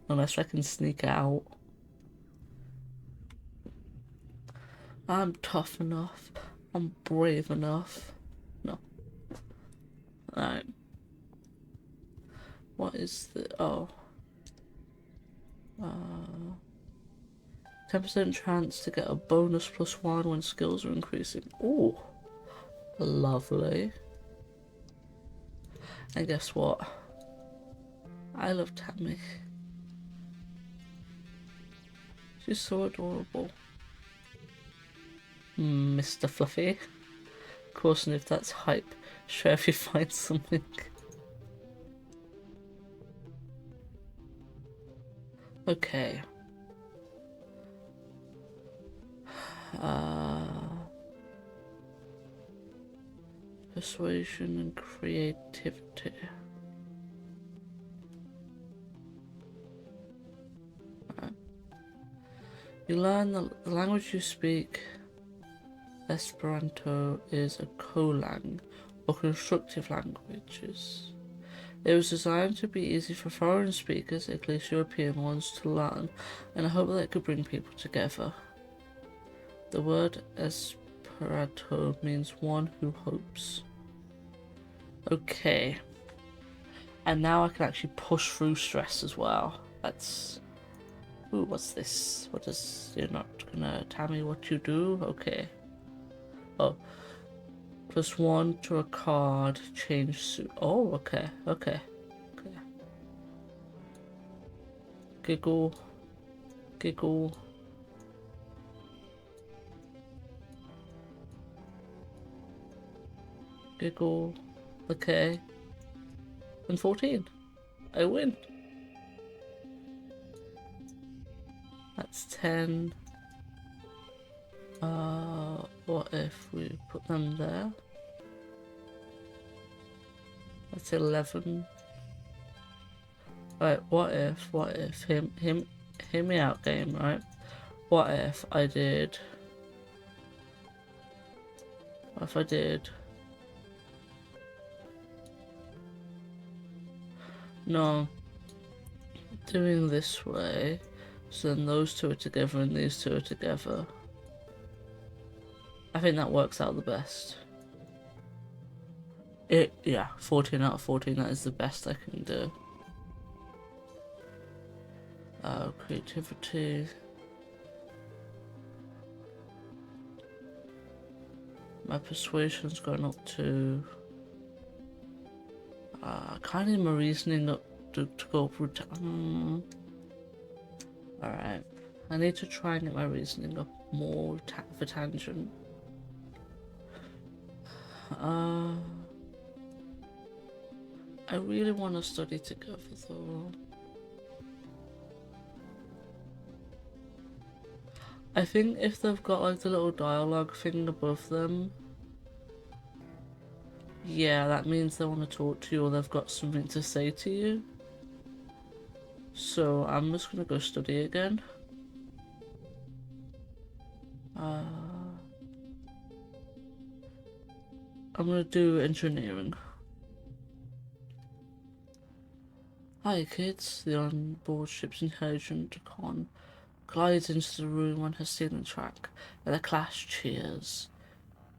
Unless I can sneak out. I'm tough enough. I'm brave enough. No. Alright. What is the... oh. 10% chance to get a bonus +1 when skills are increasing. Ooh. Lovely. And guess what? I love Tammy. She's so adorable. Mr. Fluffy. Of course, and if that's hype, sure if you find something. Okay. Persuasion and creativity. You learn the language you speak. Esperanto is a co-lang, or constructive languages. It was designed to be easy for foreign speakers, at least European ones, to learn, and I hope that it could bring people together. The word Esperanto means one who hopes. Okay. And now I can actually push through stress as well. That's... ooh, what's this? What is... you're not gonna tell me what you do? Okay. Oh. +1 to a card, change suit. Oh, okay. Giggle. Giggle. Giggle. Okay. And 14. I win. That's 10. What if we put them there? That's 11. Right, what if, hear me out game, right? What if I did, no, doing this way, so then those two are together and these two are together. I think that works out the best. Yeah, 14 out of 14, that is the best I can do. Creativity. My persuasion's gone up to... I can't need my reasoning up to go through... Alright. I need to try and get my reasoning up more for tangent. I really want to study together though. I think if they've got like the little dialogue thing above them, yeah, that means they want to talk to you or they've got something to say to you. So I'm just gonna go study again. I'm gonna do engineering. Hi kids, the onboard ship's intelligent con glides into the room on her stealing track, and the class cheers.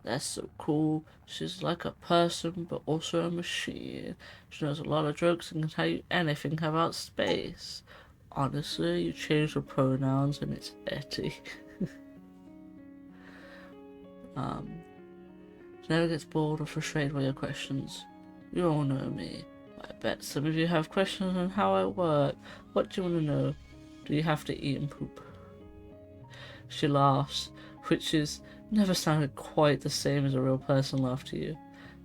That's so cool. She's like a person, but also a machine. She knows a lot of jokes and can tell you anything about space. Honestly, you change the pronouns and it's Etty. She never gets bored or frustrated by your questions. You all know me. I bet some of you have questions on how I work. What do you want to know? Do you have to eat and poop? She laughs, which is never sounded quite the same as a real person laugh to you.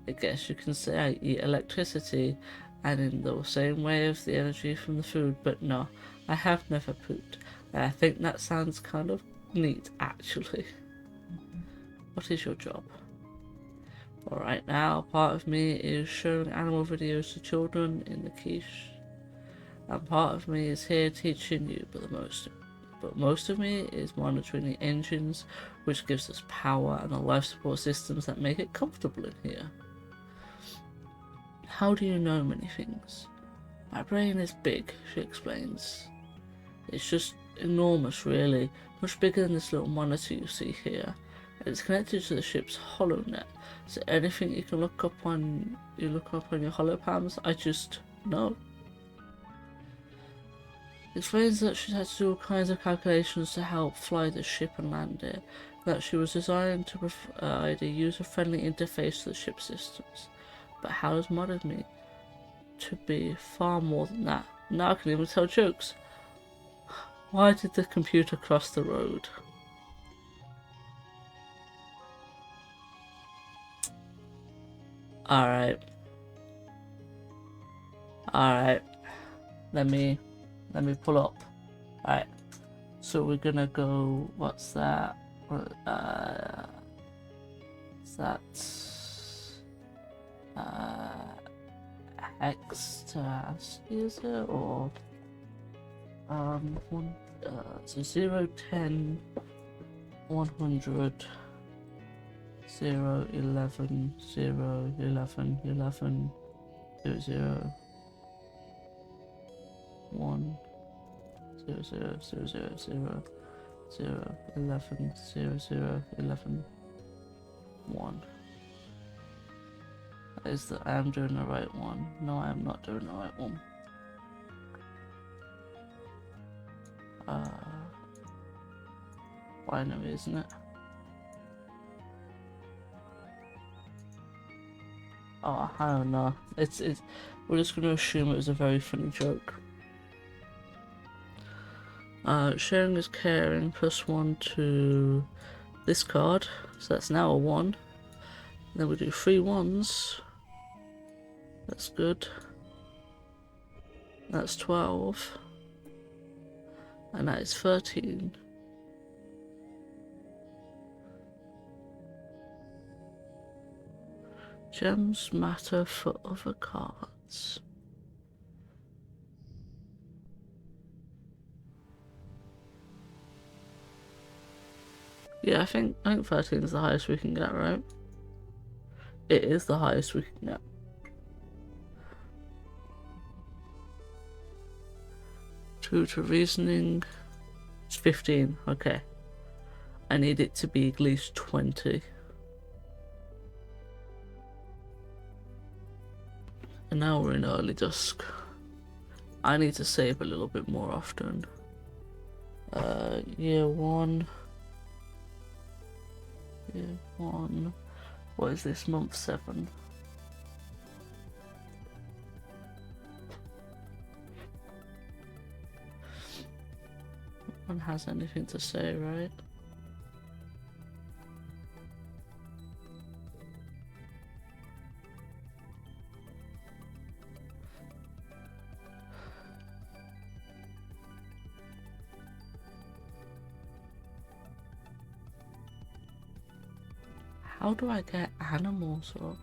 I guess you can say I eat electricity, and in the same way of the energy from the food, but no, I have never pooped. And I think that sounds kind of neat, actually. What is your job? Alright, now part of me is showing animal videos to children in the quiche, and part of me is here teaching you, but most of me is monitoring the engines, which gives us power, and the life support systems that make it comfortable in here. How do you know many things? My brain is big, she explains. It's just enormous, really, much bigger than this little monitor you see here. And it's connected to the ship's HoloNet, so anything you can look up on your holopalms, I just know. Explains that she's had to do all kinds of calculations to help fly the ship and land it, that she was designed to provide a user-friendly interface to the ship systems. But how does modern me to be far more than that? Now I can even tell jokes. Why did the computer cross the road? Alright. Let me pull up. Alright. So we're gonna go, what's that? Is that X to ASCII, is it? Or so 0, 10, 100, 0, 11, 0, 11, 11, 0, 0, 1, 0, 0, 0, 0, 0, 0, 11, 0, 0, 11, 1. Is that I am doing the right one? No, I am not doing the right one. Binary, isn't it? Oh, I don't know. It's. We're just gonna assume it was a very funny joke. Sharing is caring, +1 to this card, so that's now a 1. Then we do 3 1s. That's good. That's 12. And that is 13. Gems matter for other cards. Yeah, I think 13 is the highest we can get, right? It is the highest we can get. Two to reasoning. It's 15. Okay. I need it to be at least 20. And now we're in early dusk. I need to save a little bit more often. Year 1. Year 1. What is this, month 7? No one has anything to say, right? How do I get animals up?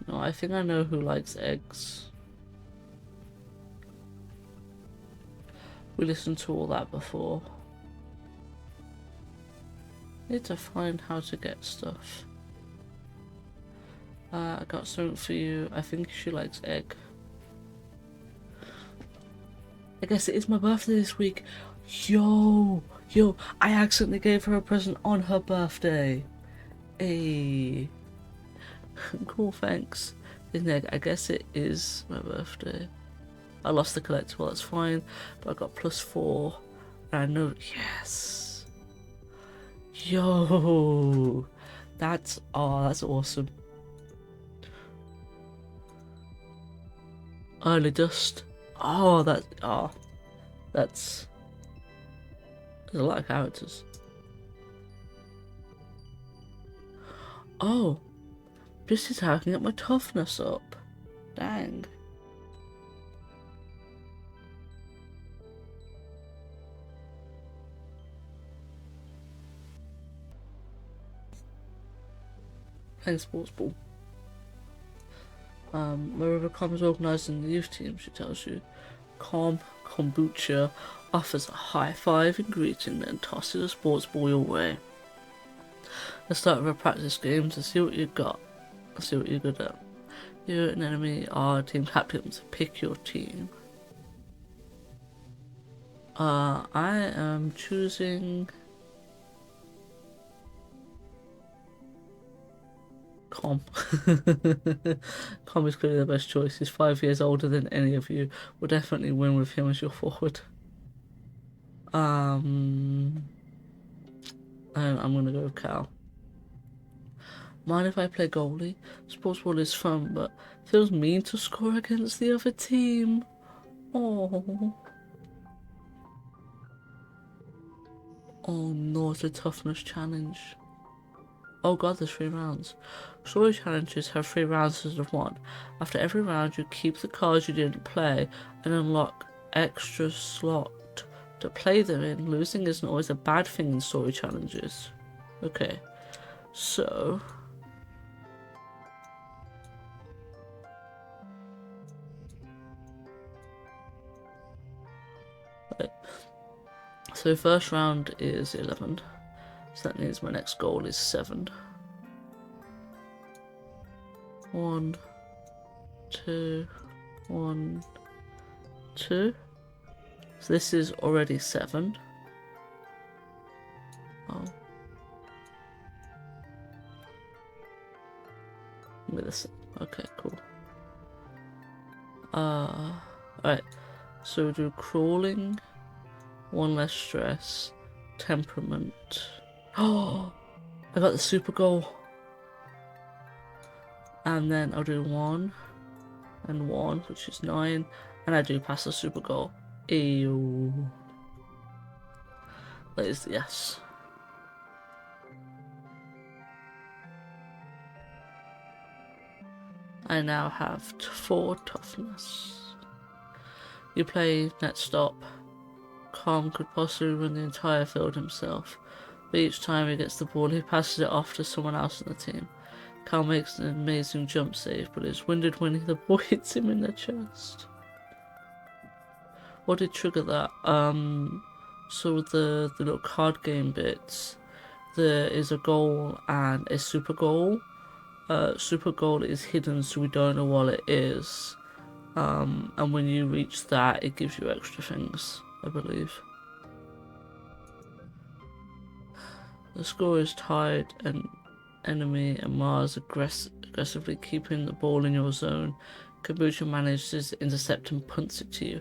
No, I think I know who likes eggs. We listened to all that before. Need to find how to get stuff. I got something for you. I think she likes egg. I guess it is my birthday this week. Yo, I accidentally gave her a present on her birthday. Hey. Cool, thanks. Isn't it? I guess it is my birthday. I lost the collectible, that's fine. But I got +4. And I know, yes. Yo. That's awesome. Early dust. There's a lot of characters. Oh, this is how I can get my toughness up. Dang. Playing sports ball. Wherever Com is organised in the youth team, she tells you. Kombucha offers a high five and greeting, then tosses a sports ball your way. Let's start with a practice game to see what you got. See what you're good at. You and enemy are team captains. Pick your team. I am choosing Com. Com is clearly the best choice. He's 5 years older than any of you. Will definitely win with him as your forward. And I'm gonna go with Cal. Mind if I play goalie? Sports ball is fun, but feels mean to score against the other team. Oh no, it's a toughness challenge. Oh god, there's 3 rounds. Story challenges have 3 rounds instead of 1. After every round, you keep the cards you didn't play and unlock extra slot to play them in. Losing isn't always a bad thing in story challenges. Okay, so so first round is 11, so that means my next goal is 7. 1, 2, 1, 2. So this is already 7. Oh. With this. Okay, cool. Alright. So we do crawling, 1 less stress, temperament. Oh, I got the super goal. And then I'll do 1 and 1, which is 9, and I do pass the super goal. Ew. That is the yes. I now have 4 toughness. You play net stop. Com could possibly run the entire field himself, but each time he gets the ball, he passes it off to someone else in the team. Cal makes an amazing jump save, but is winded when the ball hits him in the chest. What did trigger that? So the little card game bits, there is a goal and a super goal. Super goal is hidden, so we don't know what it is. And when you reach that, it gives you extra things, I believe. The score is tied, and enemy and Mars aggressively keeping the ball in your zone. Kombucha manages to intercept and punts it to you.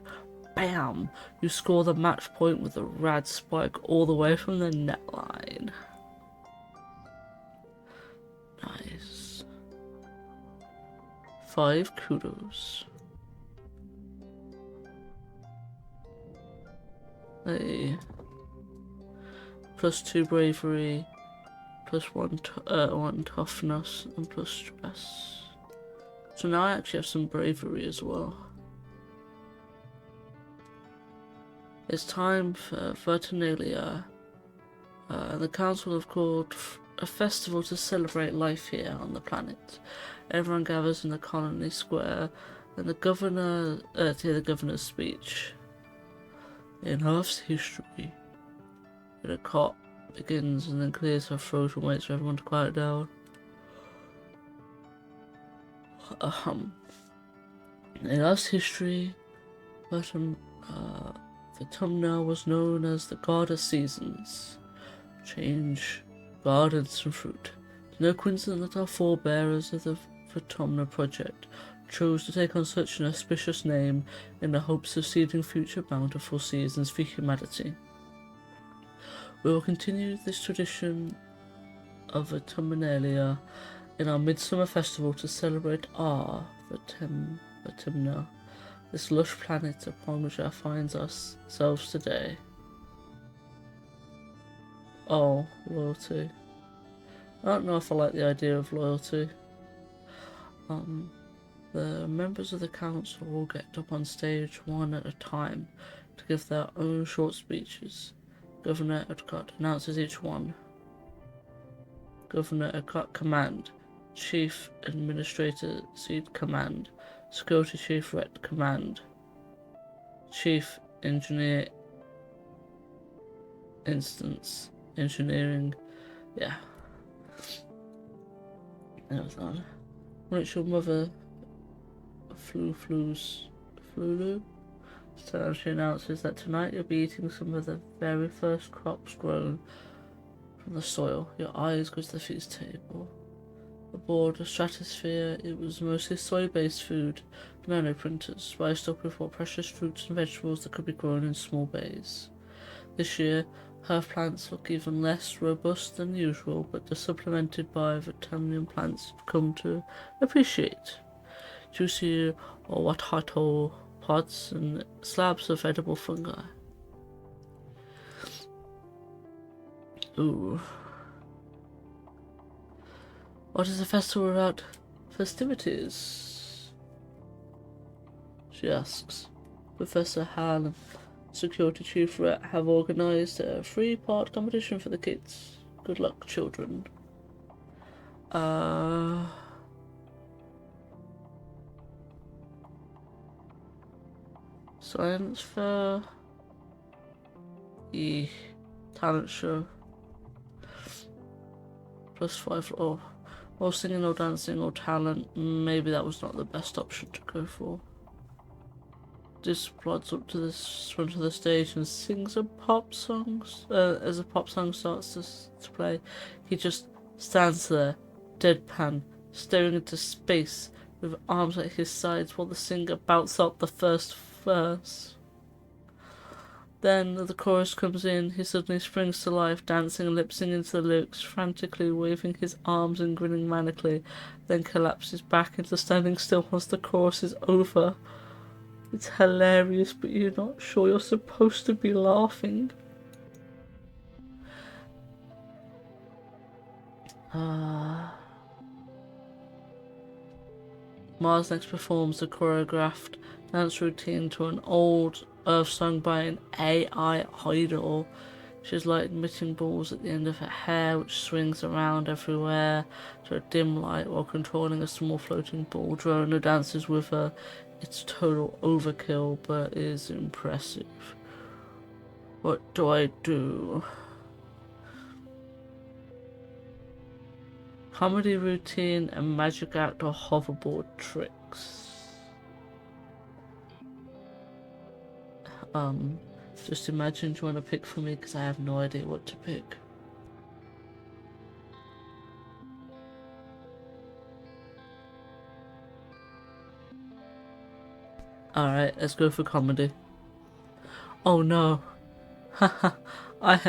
bam! You score the match point with a rad spike all the way from the net line. Nice. 5 kudos. Hey. +2 bravery, +1 toughness, and plus stress. So now I actually have some bravery as well. It's time for Vertinalia. The council have called a festival to celebrate life here on the planet. Everyone gathers in the colony square, and the governor to hear the governor's speech. In Earth's history, the cop begins and then clears her throat and waits for everyone to quiet down. In Earth's history, Vertumna was known as the god of seasons, change, gardens, and fruit. It's no coincidence that our forebearers of the Vertumna project chose to take on such an auspicious name in the hopes of seeding future bountiful seasons for humanity. We will continue this tradition of Vertumnalia in our midsummer festival to celebrate our Vertumna, this lush planet upon which our finds ourselves today. Oh, loyalty. I don't know if I like the idea of loyalty. The members of the council will get up on stage one at a time to give their own short speeches. Governor Edcott announces each one. Governor Edcott Command, Chief Administrator Seed Command, Security Chief Ret Command, Chief Engineer Instance Engineering, yeah. That was on. Rachel Mother Flulu. So she announces that tonight you'll be eating some of the very first crops grown from the soil. Your eyes go to the feast table. Aboard the Stratosphere, it was mostly soy-based food, nanoprinters, spiced up with more precious fruits and vegetables that could be grown in small bays. This year, herb plants look even less robust than usual, but they're supplemented by vitamin plants you've come to appreciate. Juicy or watato pods and slabs of edible fungi. Ooh. What is the festival about? Festivities? She asks. Professor Han and Security Chief Ret have organised a 3-part competition for the kids. Good luck, children. Science fair. Talent show. +5. Oh. Or singing or dancing or talent, maybe that was not the best option to go for. This plods up to the front of the stage and sings a pop song. As a pop song starts to play, he just stands there, deadpan, staring into space with arms at his sides while the singer bouts out the first verse. Then the chorus comes in, he suddenly springs to life, dancing and lip-syncing to the lyrics, frantically waving his arms and grinning manically, then collapses back into standing still once the chorus is over. It's hilarious, but you're not sure you're supposed to be laughing. Mars next performs a choreographed dance routine to an old Earth sung by an AI idol. She has light emitting balls at the end of her hair, which swings around everywhere to a dim light while controlling a small floating ball drone who dances with her. It's total overkill, but is impressive. What do I do? Comedy routine and magic act or hoverboard tricks. Just imagine, do you want to pick for me? Because I have no idea what to pick. Alright, let's go for comedy. Oh no. Haha. I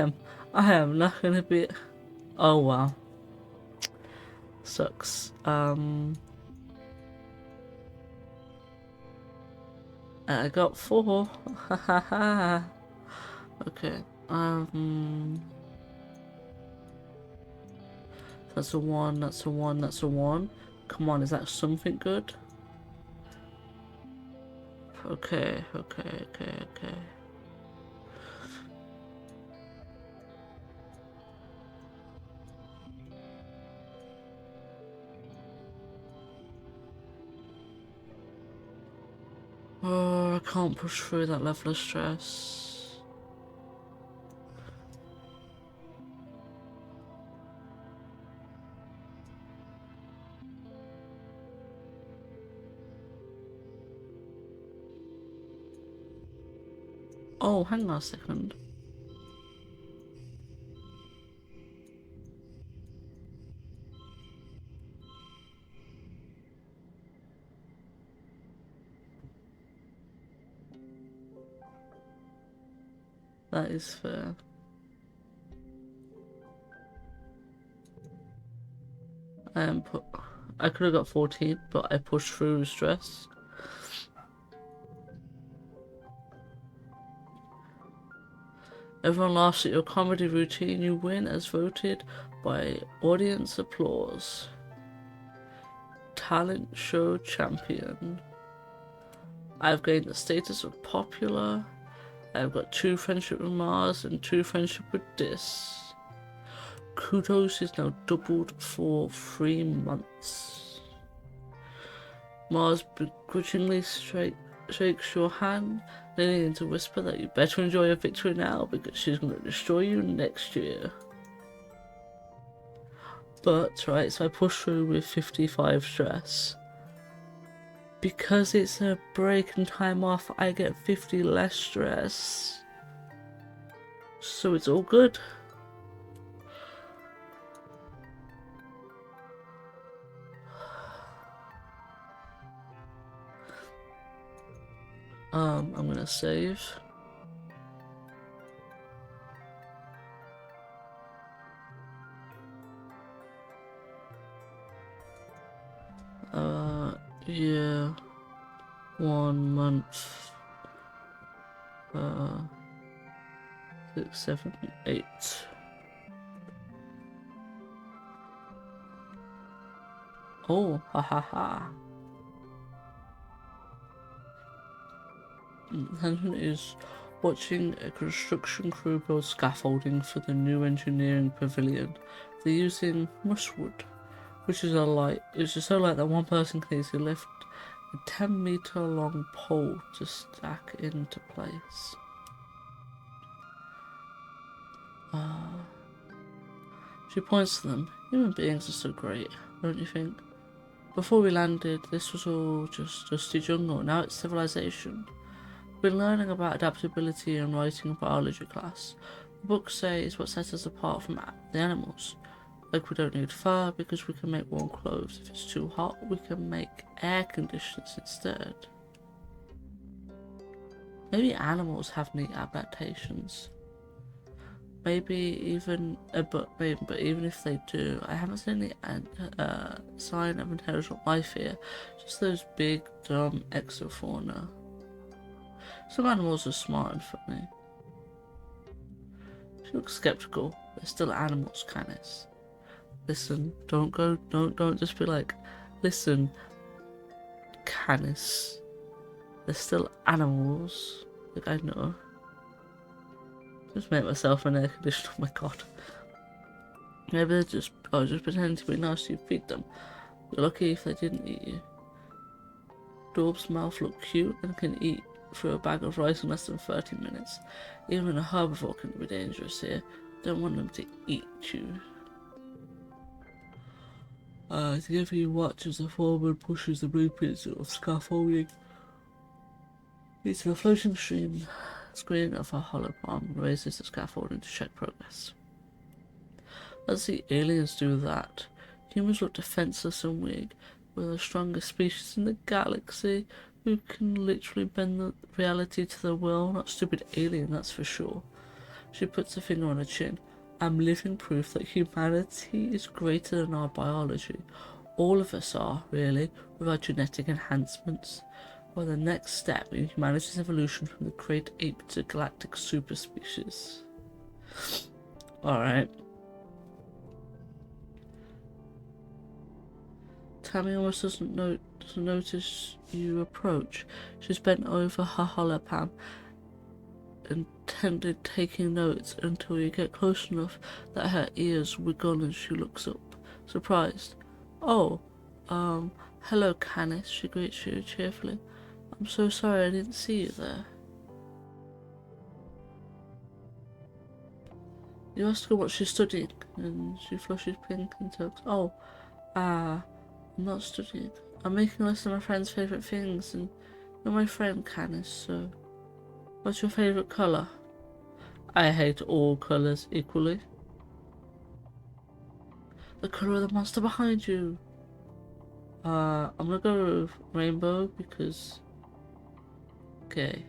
am not gonna be. Oh wow. Sucks. I got 4. Hahaha. Okay. That's a 1, that's a 1, that's a 1. Come on, is that something good? Okay. Oh, I can't push through that level of stress. Oh, hang on a second. That is fair. I could have got 14, but I pushed through stress. Everyone laughs at your comedy routine. You win as voted by audience applause. Talent show champion. I've gained the status of popular. I've got 2 friendship with Mars and 2 friendship with Dis. Kudos is now doubled for 3 months. Mars begrudgingly shakes your hand, leaning to whisper that you better enjoy your victory now because she's going to destroy you next year. But, right, so I push through with 55 stress. Because it's a break and time off, I get 50 less stress. So it's all good. I'm gonna save. Yeah. 1 month. 6, 7, 8. Oh, ha ha ha. Intention is watching a construction crew build scaffolding for the new engineering pavilion. They're using mushwood, which is so light that one person can easily lift a 10-meter long pole to stack into place. She points to them. Human beings are so great, don't you think? Before we landed, this was all just dusty jungle. Now it's civilization. We've been learning about adaptability in writing in biology class. The books say it's what sets us apart from the animals. Like we don't need fur because we can make warm clothes. If it's too hot, we can make air conditioners instead. Maybe animals have neat adaptations. Maybe even, but even if they do, I haven't seen any sign of intelligent life here. Just those big, dumb exofauna. Some animals are smart and funny. She looks skeptical. They're still animals, Canis. Listen, don't just be like, listen, Canis. They're still animals. Like, I know. Just make myself an air conditioner, oh my god. Maybe they're just pretending to be nice to you, feed them. You're lucky if they didn't eat you. Daub's mouth look cute and can eat through a bag of rice in less than 30 minutes. Even a herbivore can be dangerous here. Don't want them to eat you. Together you watch as the foreman pushes the blueprints of scaffolding into the floating stream. Screen of a hologram raises the scaffolding to check progress. Let's see aliens do that. Humans look defenseless and weak. We're the strongest species in the galaxy. who can literally bend the reality to their will, not stupid alien, that's for sure. She puts a finger on her chin. I'm living proof that humanity is greater than our biology. All of us are, really, with our genetic enhancements. We're the next step in humanity's evolution from the great ape to galactic superspecies. Alright. Tammy almost doesn't notice you approach. She's bent over her holopam, intently taking notes until you get close enough that her ears wiggle and she looks up, surprised. Oh, hello Canis, she greets you cheerfully. I'm so sorry I didn't see you there. You ask her what she's studying, and she flushes pink and talks. Oh, I'm not studying. I'm making a list of my friend's favourite things, and you're my friend Canis, so what's your favourite colour? I hate all colours equally. The colour of the monster behind you. I'm gonna go with rainbow because... Okay.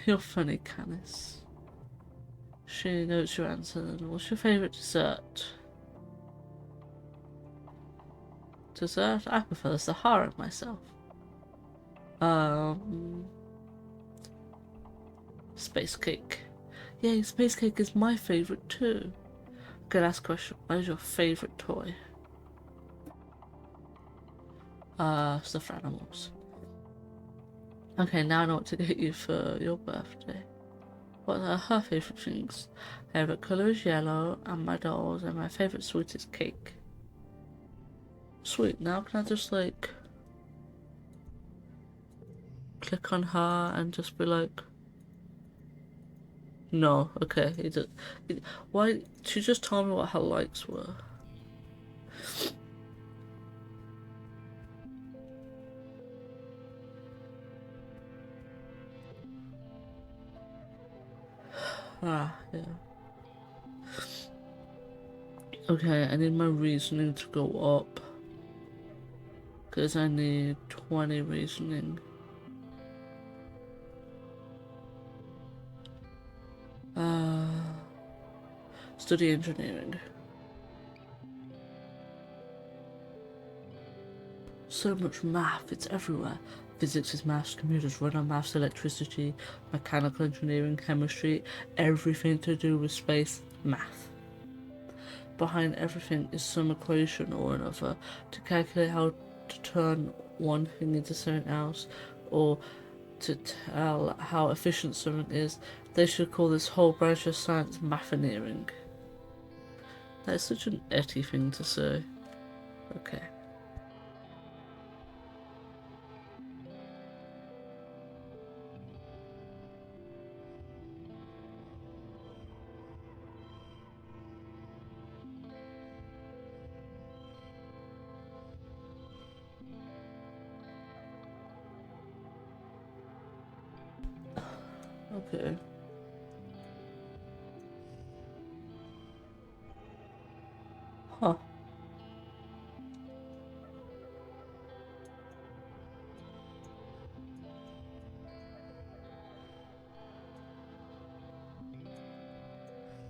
You're funny, Canis. She notes your answer then. What's your favourite dessert? Dessert? I prefer the Sahara myself. Space cake. Yay, space cake is my favourite too. Good last question. What is your favourite toy? Stuffed animals. Okay, now I know what to get you for your birthday. What are her favourite things? Favourite colour is yellow, and my dolls, and my favourite sweet is cake. Sweet, now can I just like click on her and just be like, no, okay, why, she just told me what her likes were. Ah, yeah. Okay, I need my reasoning to go up. Because I need 20 reasoning. Study engineering. So much math, it's everywhere. Physics is maths, computers run on maths, electricity, mechanical engineering, chemistry, everything to do with space, math. Behind everything is some equation or another to calculate how to turn one thing into something else, or to tell how efficient something is. They should call this whole branch of science mathneering. That is such an etty thing to say. Okay. Okay. Huh.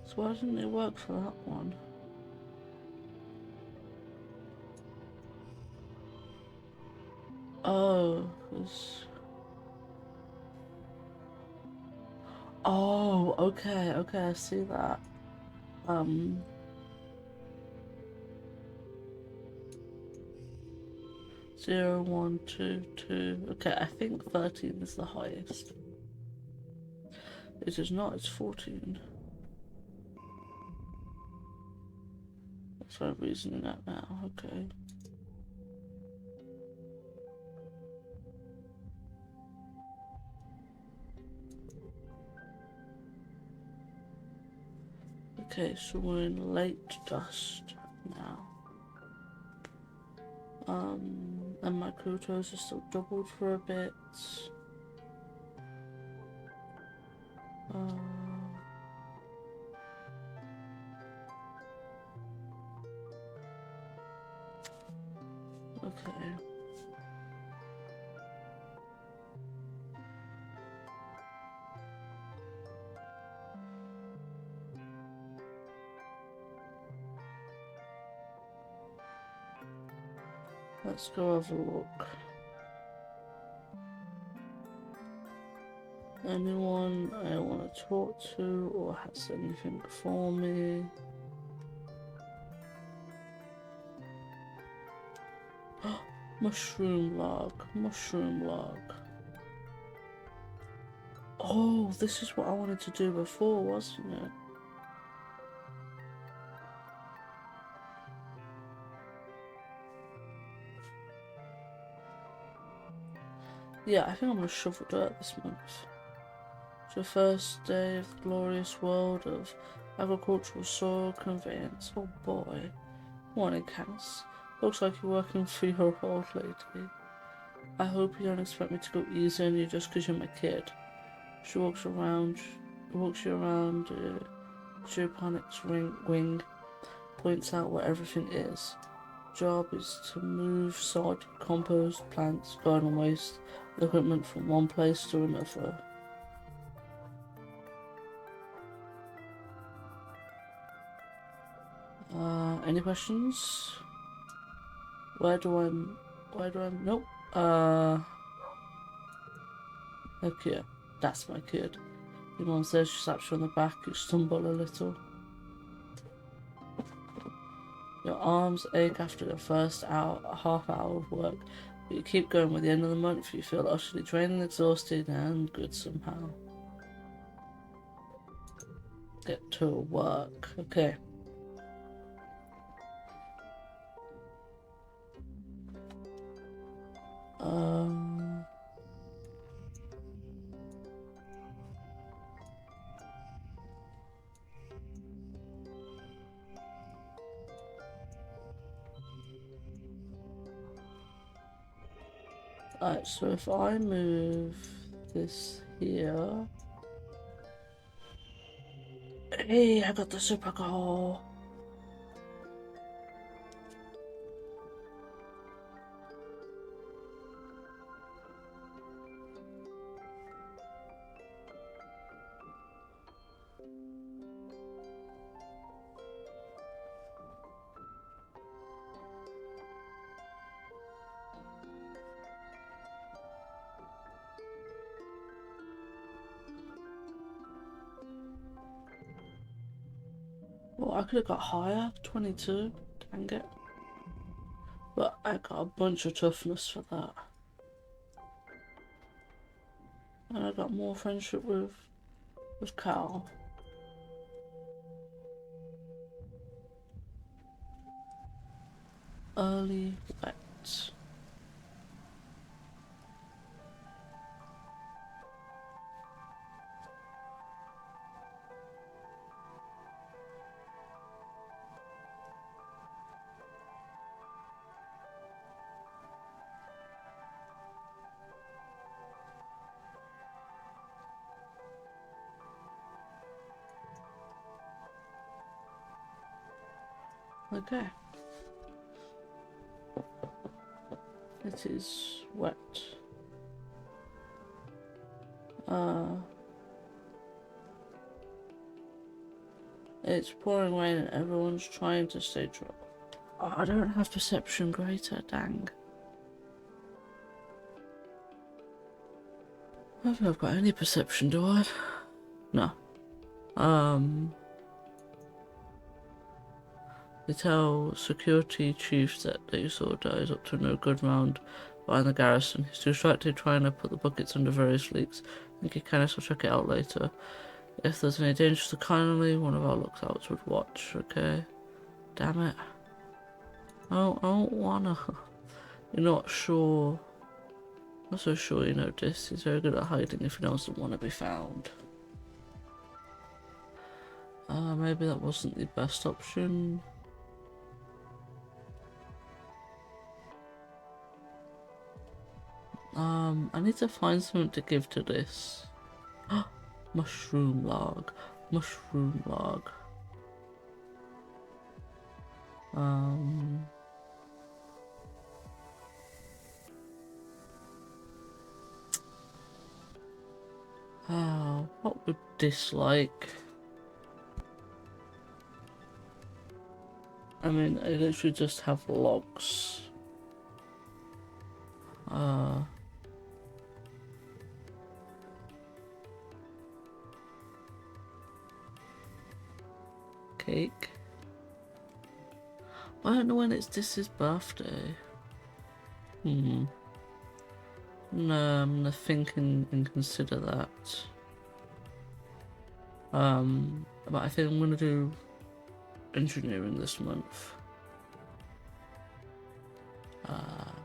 So why didn't it work for that one? Oh, oh, okay, okay, I see that. 0, 1, 2, 2. Okay, I think 13 is the highest. It is not, it's 14. That's what I'm reasoning that now, okay. Okay, so we're in late dust now. And my kutos are still doubled for a bit. Okay. Let's go have a look. Anyone I want to talk to or has anything for me? Mushroom log, mushroom log. Oh, this is what I wanted to do before, wasn't it? Yeah, I think I'm gonna shovel dirt this month. It's the first day of the glorious world of agricultural soil conveyance. Oh boy. Morning, Cass. Looks like you're working for your old lady. I hope you don't expect me to go easy on you just because you're my kid. She walks you around Geoponic's wing, points out where everything is. Job is to move sod, compost, plants, garden waste, equipment from one place to another. Any questions? Nope. Okay, that's my kid. Your mom says she slaps you on the back, you stumble a little. Your arms ache after the first half hour of work, but you keep going. By the end of the month, you feel utterly drained and exhausted and good somehow. Get to work. Okay. Alright, so if I move this here. Hey, I got the super goal. Well, I could have got higher, 22, dang it. But I got a bunch of toughness for that. And I got more friendship with Cal. Early wet. Okay. It is wet. It's pouring rain and everyone's trying to stay dry. Oh, I don't have perception greater, dang. I don't think I've got any perception, do I? No. They tell security chief that they saw is up to no good round behind the garrison. He's distracted trying to put the buckets under various leaks. I think he can also check it out later. If there's any danger to the colony, one of our lookouts would watch, okay? Damn it. I don't wanna. You're not sure. I'm not so sure you noticed. He's very good at hiding if he doesn't want to be found. Maybe that wasn't the best option. I need to find something to give to this. Mushroom log. Mushroom log. What would this like? I mean, I literally just have logs. Cake. I don't know when it's his birthday. No, I'm gonna think and consider that. But I think I'm gonna do engineering this month.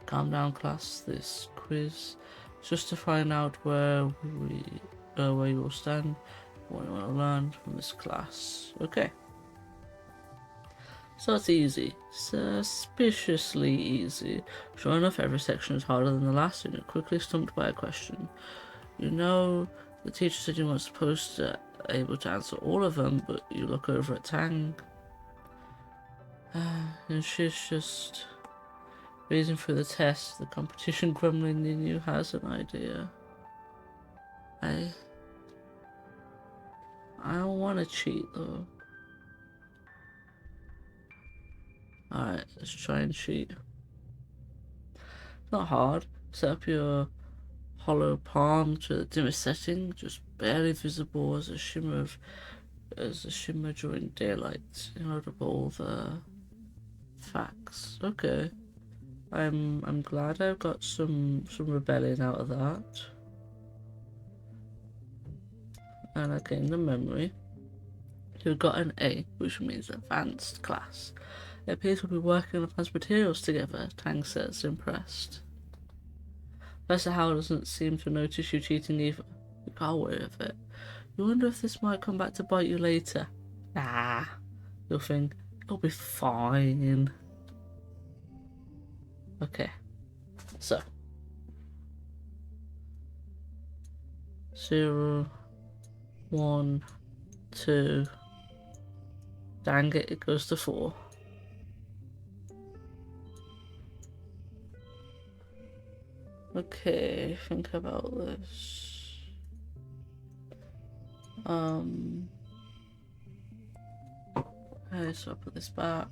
Calm down, class. This quiz just to find out where you will stand, what you want to learn from this class. Okay. So it's easy, suspiciously easy. Sure enough, every section is harder than the last, and you're quickly stumped by a question. You know, the teacher said you weren't supposed to able to answer all of them, but you look over at Tang, and she's just reading through the test. The competition gremlin in you has an idea. I don't want to cheat though. Alright, let's try and cheat. Not hard. Set up your hollow palm to the dimmest setting, just barely visible as a shimmer during daylight, in order to put all the facts. Okay. I'm glad I've got some rebellion out of that. And I gained a memory. You got an A, which means advanced class. It appears we'll be working on advanced materials together, Tang says, impressed. Professor Howell doesn't seem to notice you cheating either. You got away with it. You wonder if this might come back to bite you later. Nah, you'll think, it'll be fine. Okay, so 0, 1, 2. Dang it, it goes to 4. Okay, think about this. Okay, so I'll put this back.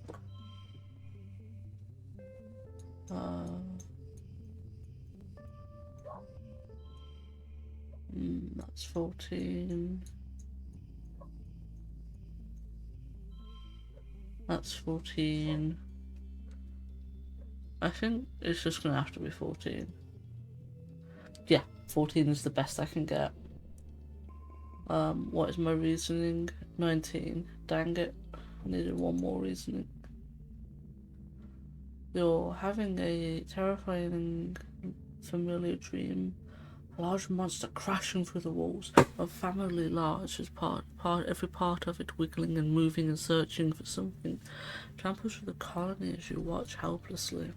That's 14. That's 14. I think it's just gonna have to be 14. Yeah, 14 is the best I can get. What is my reasoning? 19. Dang it. I needed one more reasoning. You're having a terrifying familiar dream. A large monster crashing through the walls, a family large as every part of it wiggling and moving and searching for something, tramples through the colony as you watch helplessly.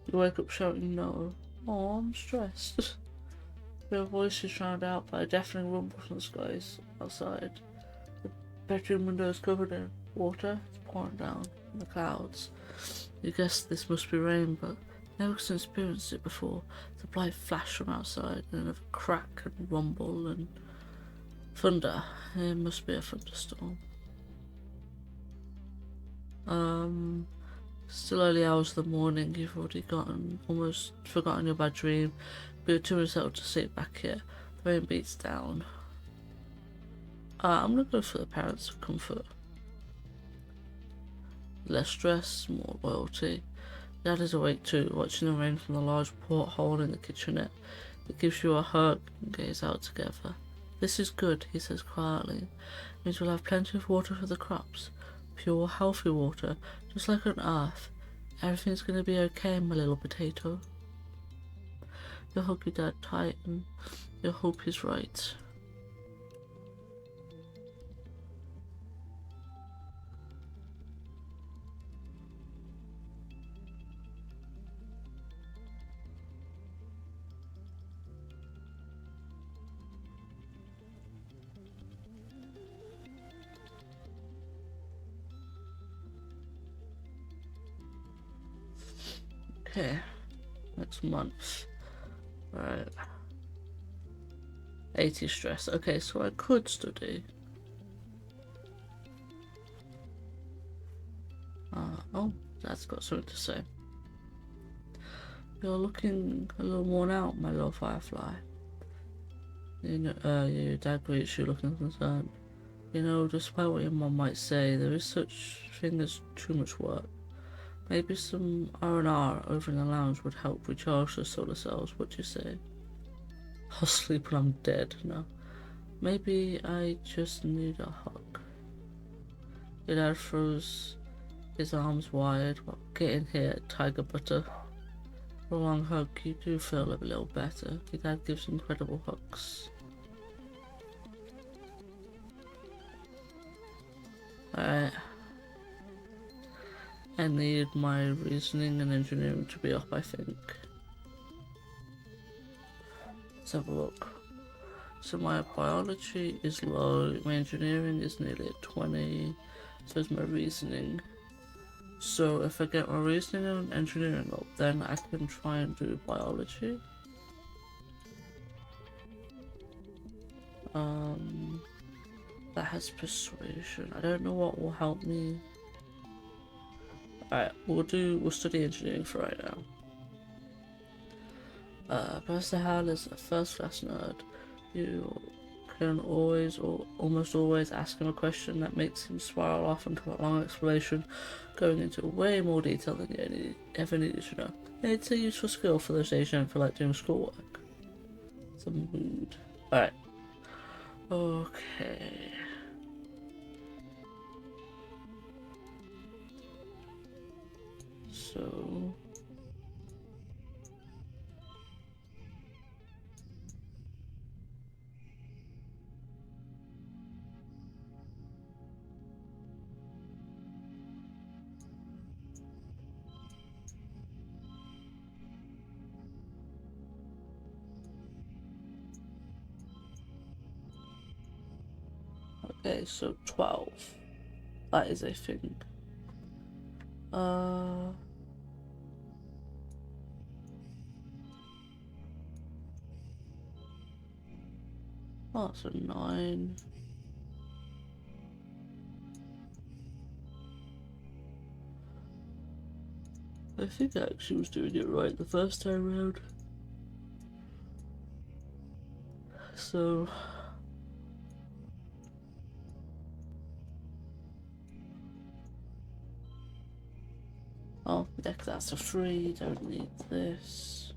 You wake up shouting no. Oh, I'm stressed. Your voice is drowned out by a deafening rumble from the skies outside. The bedroom window is covered in water. It's pouring down from the clouds. You guess this must be rain, but never experienced it before. The bright flash from outside, and another crack and rumble and thunder. It must be a thunderstorm. Still early hours of the morning. You've already almost forgotten your bad dream, but you're too unsettled to sit back here. The rain beats down. I'm gonna go for the parents of comfort. Less stress, more loyalty. Dad is awake too, watching the rain from the large porthole in the kitchenette. It gives you a hug and gaze out together. This is good, he says quietly. It means we'll have plenty of water for the crops. Pure, healthy water, just like on Earth. Everything's gonna be okay, my little potato. You hug your dad tight and you hope he's right. Okay, next month. Right. 80 stress. Okay, so I could study. Oh, that's got something to say. You're looking a little worn out, my little firefly. You know, your dad greets you looking concerned. You know, despite what your mum might say, there is such thing as too much work. Maybe some R&R over in the lounge would help recharge the solar cells, what do you say? I'll sleep when I'm dead, no. Maybe I just need a hug. Your dad throws his arms wide. Well, get in here, tiger butter. For a long hug, you do feel a little better. Your dad gives incredible hugs. Alright. I need my reasoning and engineering to be up, I think. Let's have a look. So my biology is low, my engineering is nearly at 20, so is my reasoning. So if I get my reasoning and engineering up, then I can try and do biology. That has persuasion. I don't know what will help me. Alright, we'll study engineering for right now. Professor Hal is a first class nerd. You can always or almost always ask him a question that makes him spiral off into a long explanation, going into way more detail than you ever needed to know. It's a useful skill for those days you don't feel like doing schoolwork. It's a mood. Alright. Okay. So... Okay, so 12. That is a thing. Oh, it's a 9. I think I actually was doing it right the first time around. So... oh, that's a 3, don't need this.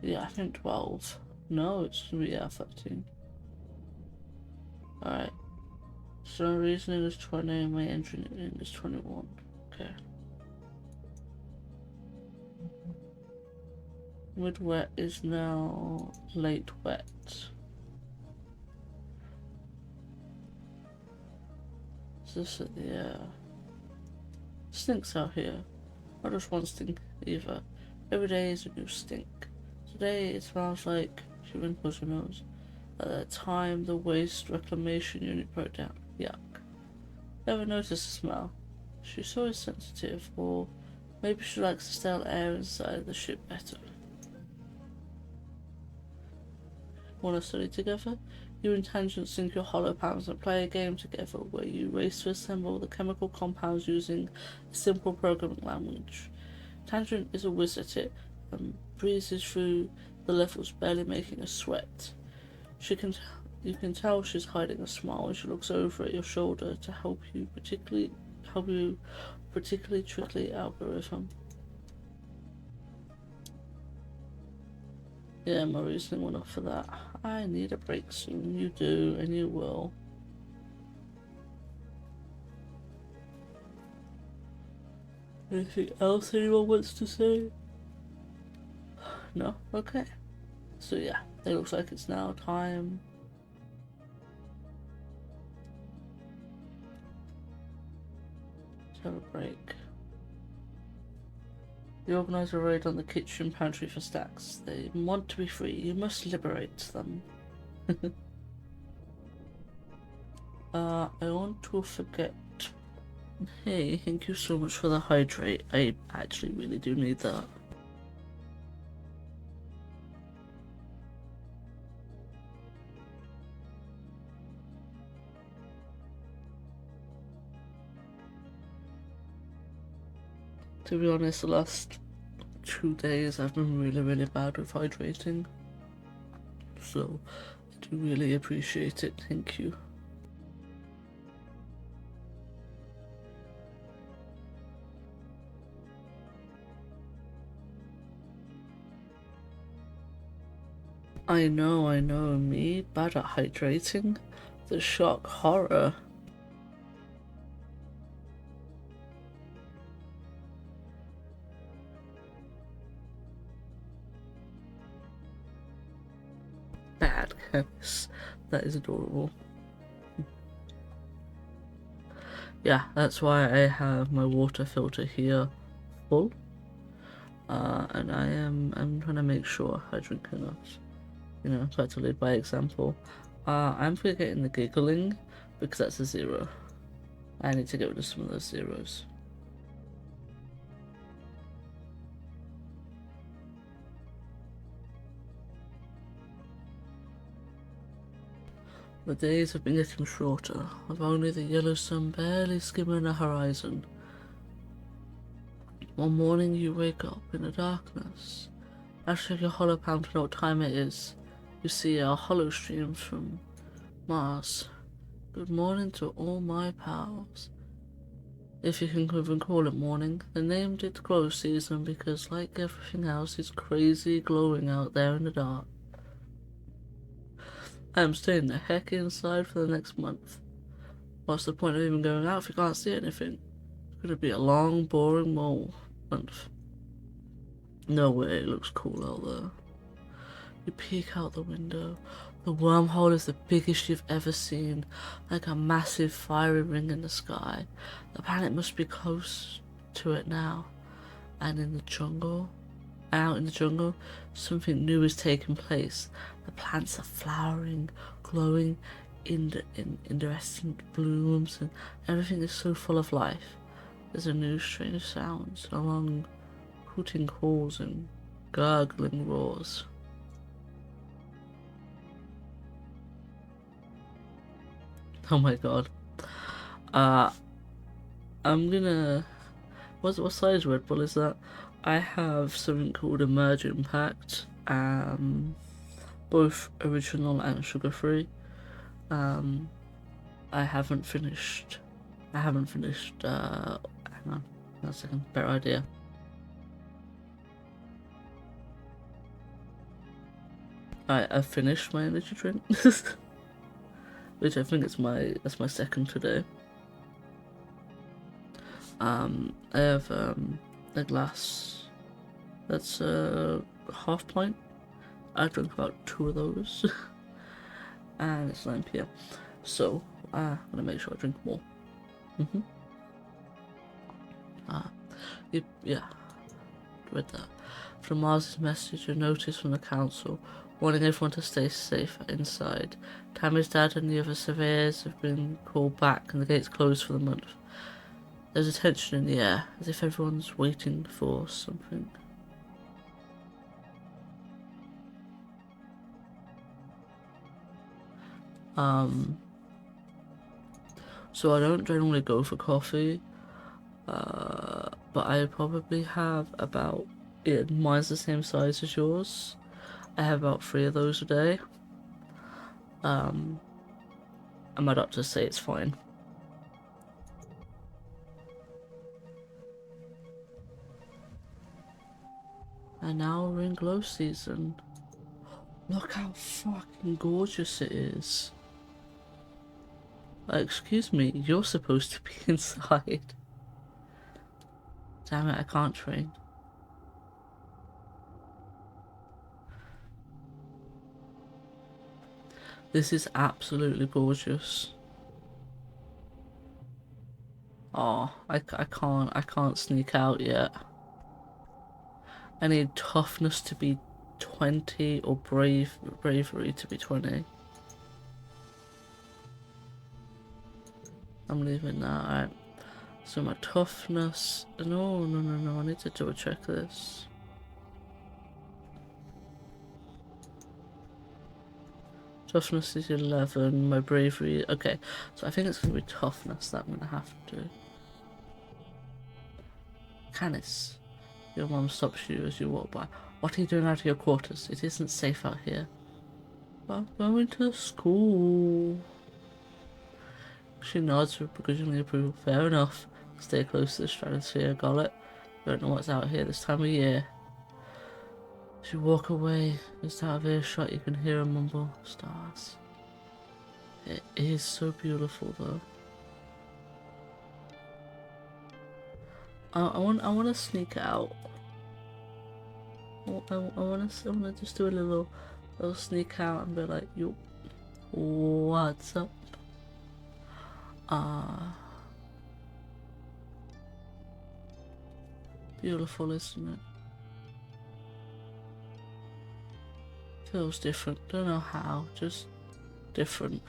Yeah, I think 12. No, it's 13. Alright. So my reasoning is 20 and my engineering is 21. Okay. Mid wet is now late wet. Is this at the stinks out here. Not just one stink either. Every day is a new stink. Today it smells like she wrinkles her nose. At that time the waste reclamation unit broke down. Yuck. Never noticed the smell. She's so sensitive, or maybe she likes the stale air inside the ship better. Want to study together? You and Tangent sync your hollow palms and play a game together where you race to assemble the chemical compounds using a simple programming language. Tangent is a whiz at it and breezes through the levels, barely making a sweat. You can tell she's hiding a smile when she looks over at your shoulder to help you particularly tricky algorithm. Yeah, my reasoning went up for that. I need a break soon. You do, and you will. Anything else anyone wants to say? No? Okay. So yeah, it looks like it's now time to have a break. You organise a raid on the kitchen pantry for stacks. They want to be free. You must liberate them. I want to forget. Hey, thank you so much for the hydrate. I actually really do need that. To be honest, the last 2 days I've been really bad with hydrating. So, I do really appreciate it. Thank you. I know, me bad at hydrating. The shock horror. Bad chemist. That is adorable. Yeah, that's why I have my water filter here full. And I'm trying to make sure I drink enough. You know, try to lead by example. I'm forgetting the giggling because that's a 0. I need to get rid of some of those zeros. The days have been getting shorter, with only the yellow sun barely skimming the horizon. One morning you wake up in the darkness. I check your hollow pound to know what time it is. You see our hollow streams from Mars. Good morning to all my pals. If you can even call it morning, they named it glow season because, like everything else, it's crazy glowing out there in the dark. I'm staying the heck inside for the next month. What's the point of even going out if you can't see anything? It's gonna be a long, boring month. No way, it looks cool out there. You peek out the window. The wormhole is the biggest you've ever seen, like a massive fiery ring in the sky. The planet must be close to it now. And out in the jungle, something new is taking place. The plants are flowering, glowing in iridescent blooms, and everything is so full of life. There's a new strange sounds along hooting calls and gurgling roars. Oh my god. I'm gonna. What size Red Bull is that? I have something called Emerge Impact. Both original and sugar free. I haven't finished. Hang on, a second. Better idea. I've finished my energy drink, which I think that's my second today. I have a glass that's half pint. I drank about 2 of those, and it's 9 p.m. So I'm gonna make sure I drink more. Yeah, read that. From Mars's message, a notice from the council warning everyone to stay safe inside. Tammy's dad and the other surveyors have been called back, and the gates closed for the month. There's a tension in the air, as if everyone's waiting for something. So I don't generally go for coffee, but I probably have about, mine's the same size as yours. I have about 3 of those a day. And my doctors say it's fine. And now we're in glow season. Look how fucking gorgeous it is. Excuse me, you're supposed to be inside. Damn it, I can't train. This is absolutely gorgeous. Oh, I can't sneak out yet. I need toughness to be 20 or bravery to be 20. I'm leaving that. Alright. So my toughness. No, no, no, no. I need to double check this. Toughness is 11. My bravery. Okay. So I think it's going to be toughness that I'm going to have to. Canis. Your mom stops you as you walk by. What are you doing out of your quarters? It isn't safe out here. Well, going to school. She nods with begrudgingly approval. Fair enough. Stay close to the stratosphere. Got it? Don't know what's out here this time of year. As you walk away, just out of earshot, you can hear a mumble. Stars. It is so beautiful, though. I want to sneak out. I want to just do a little sneak out and be like, yo, what's up? Beautiful, isn't it? Feels different. Don't know how, just different.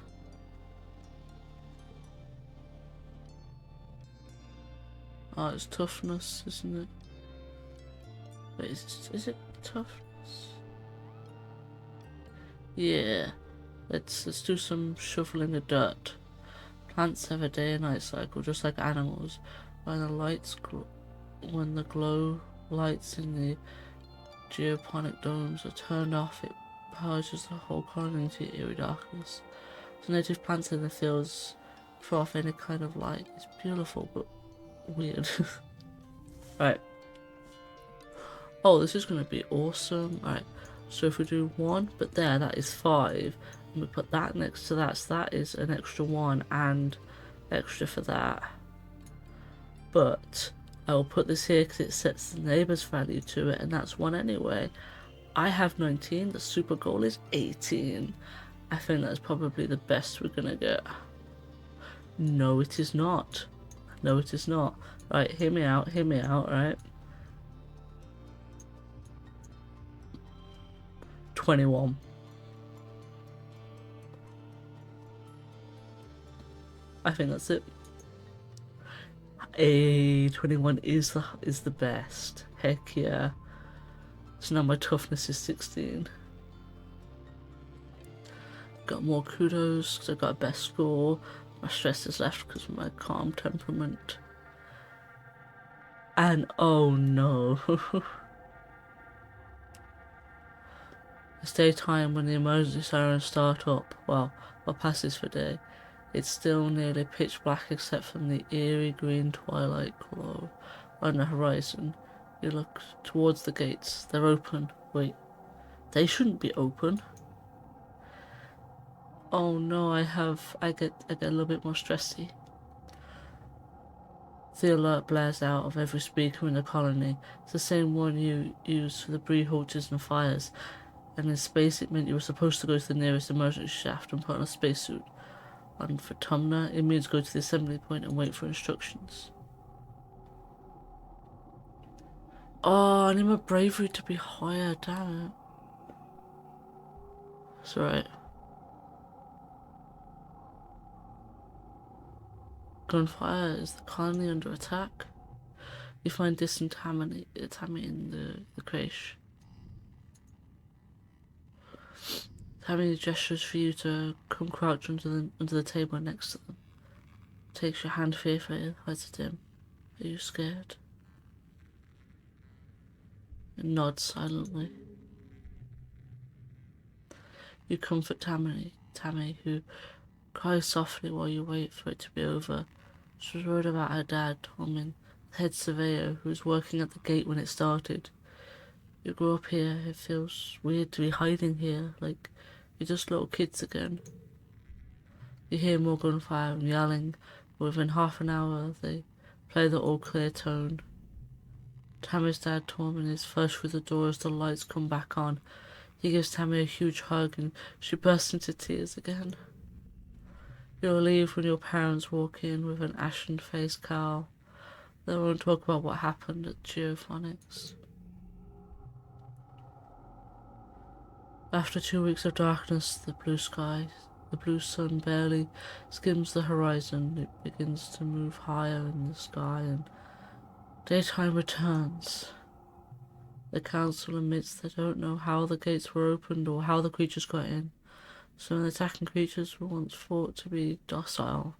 Oh, it's toughness, isn't it? Wait, is it toughness? Yeah. Let's do some shoveling of dirt. Plants have a day and night cycle, just like animals. When the glow lights in the geoponic domes are turned off, it purges the whole colony into eerie darkness. The native plants in the fields throw off any kind of light. It's beautiful, but weird. Right. Oh, this is going to be awesome. Right. So if we do 1, but that is 5. And we put that next to that, so that is an extra 1 and extra for that. But I will put this here because it sets the neighbour's value to it, and that's 1 anyway. I have 19, the super goal is 18. I think that's probably the best we're gonna get. No, it is not. No, it is not. Right, hear me out, right? 21. I think that's it. 21 is the best. Heck yeah. So now my toughness is 16. Got more kudos because I got a best score. My stress is left because of my calm temperament. And oh no. It's daytime when the emergency sirens start up. Well, what passes for day. It's still nearly pitch black except from the eerie green twilight glow on the horizon. You look towards the gates. They're open. Wait, they shouldn't be open. Oh no, I get a little bit more stressy. The alert blares out of every speaker in the colony. It's the same one you used for the breehorches and fires. And in space it meant you were supposed to go to the nearest emergency shaft and put on a spacesuit. And for Tumna, it means go to the assembly point and wait for instructions. Oh, I need my bravery to be higher, damn it. It's alright. Gunfire is the colony under attack. You find distant Tammy in the creche. Tammy gestures for you to come crouch under the table next to them. Takes your hand fearfully, hides it in. Are you scared? And nods silently. You comfort Tammy, who cries softly while you wait for it to be over. She was worried about her dad, Tommy, the head surveyor, who was working at the gate when it started. You grew up here, it feels weird to be hiding here, like you're just little kids again. You hear more gunfire and yelling, but within half an hour they play the all-clear tone. Tammy's dad, Tormin, is first through the door as the lights come back on. He gives Tammy a huge hug and she bursts into tears again. You'll leave when your parents walk in with an ashen-faced Carl. They won't talk about what happened at Geophonics. After 2 weeks of darkness, the blue sky The blue sun barely skims the horizon. It begins to move higher in the sky and daytime returns. The council admits they don't know how the gates were opened or how the creatures got in. Some of the attacking creatures were once thought to be docile.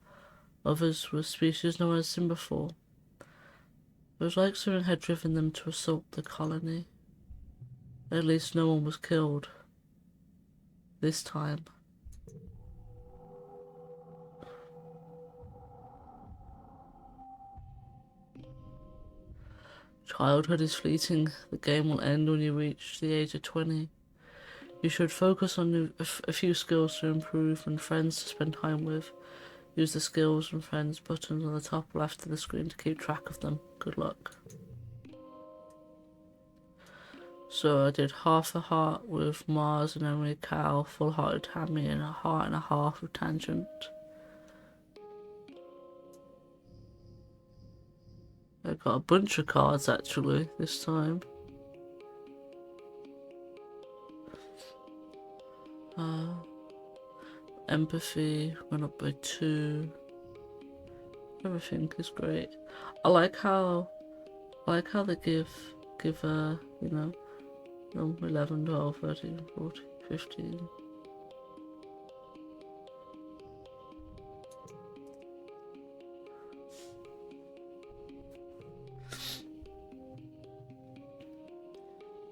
Others were species no one had seen before. It was like something had driven them to assault the colony. At least no one was killed. This time. Childhood is fleeting. The game will end when you reach the age of 20. You should focus on a few skills to improve and friends to spend time with. Use the skills and friends buttons on the top left of the screen to keep track of them. Good luck. So I did half a heart with Mars and Emily Cow, full heart with Tammy, and a heart and a half with Tangent. I got a bunch of cards actually this time. Empathy went up by 2. Everything is great. I like how they give 11, 12, 13, 14, 15.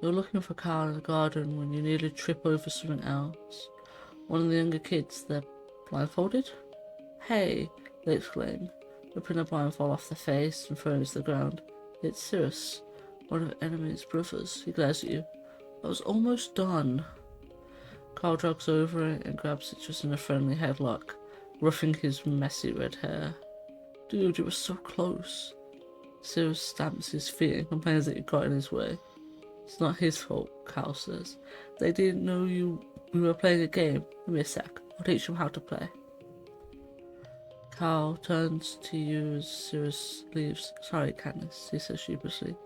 You're looking for Carl in the garden when you nearly trip over something else. One of the younger kids, they're blindfolded? Hey, they exclaim, ripping the blindfold off their face and throwing it to the ground. It's Cirrus, one of Enemy's brothers. He glares at you. I was almost done. Carl jogs over it and grabs it just in a friendly headlock, ruffing his messy red hair. Dude, you were so close. Cirrus stamps his feet and complains that you got in his way. It's not his fault, Carl says. They didn't know we were playing a game. Give me a sec. I'll teach them how to play. Carl turns to you as Cirrus leaves. Sorry, Candace, he says sheepishly.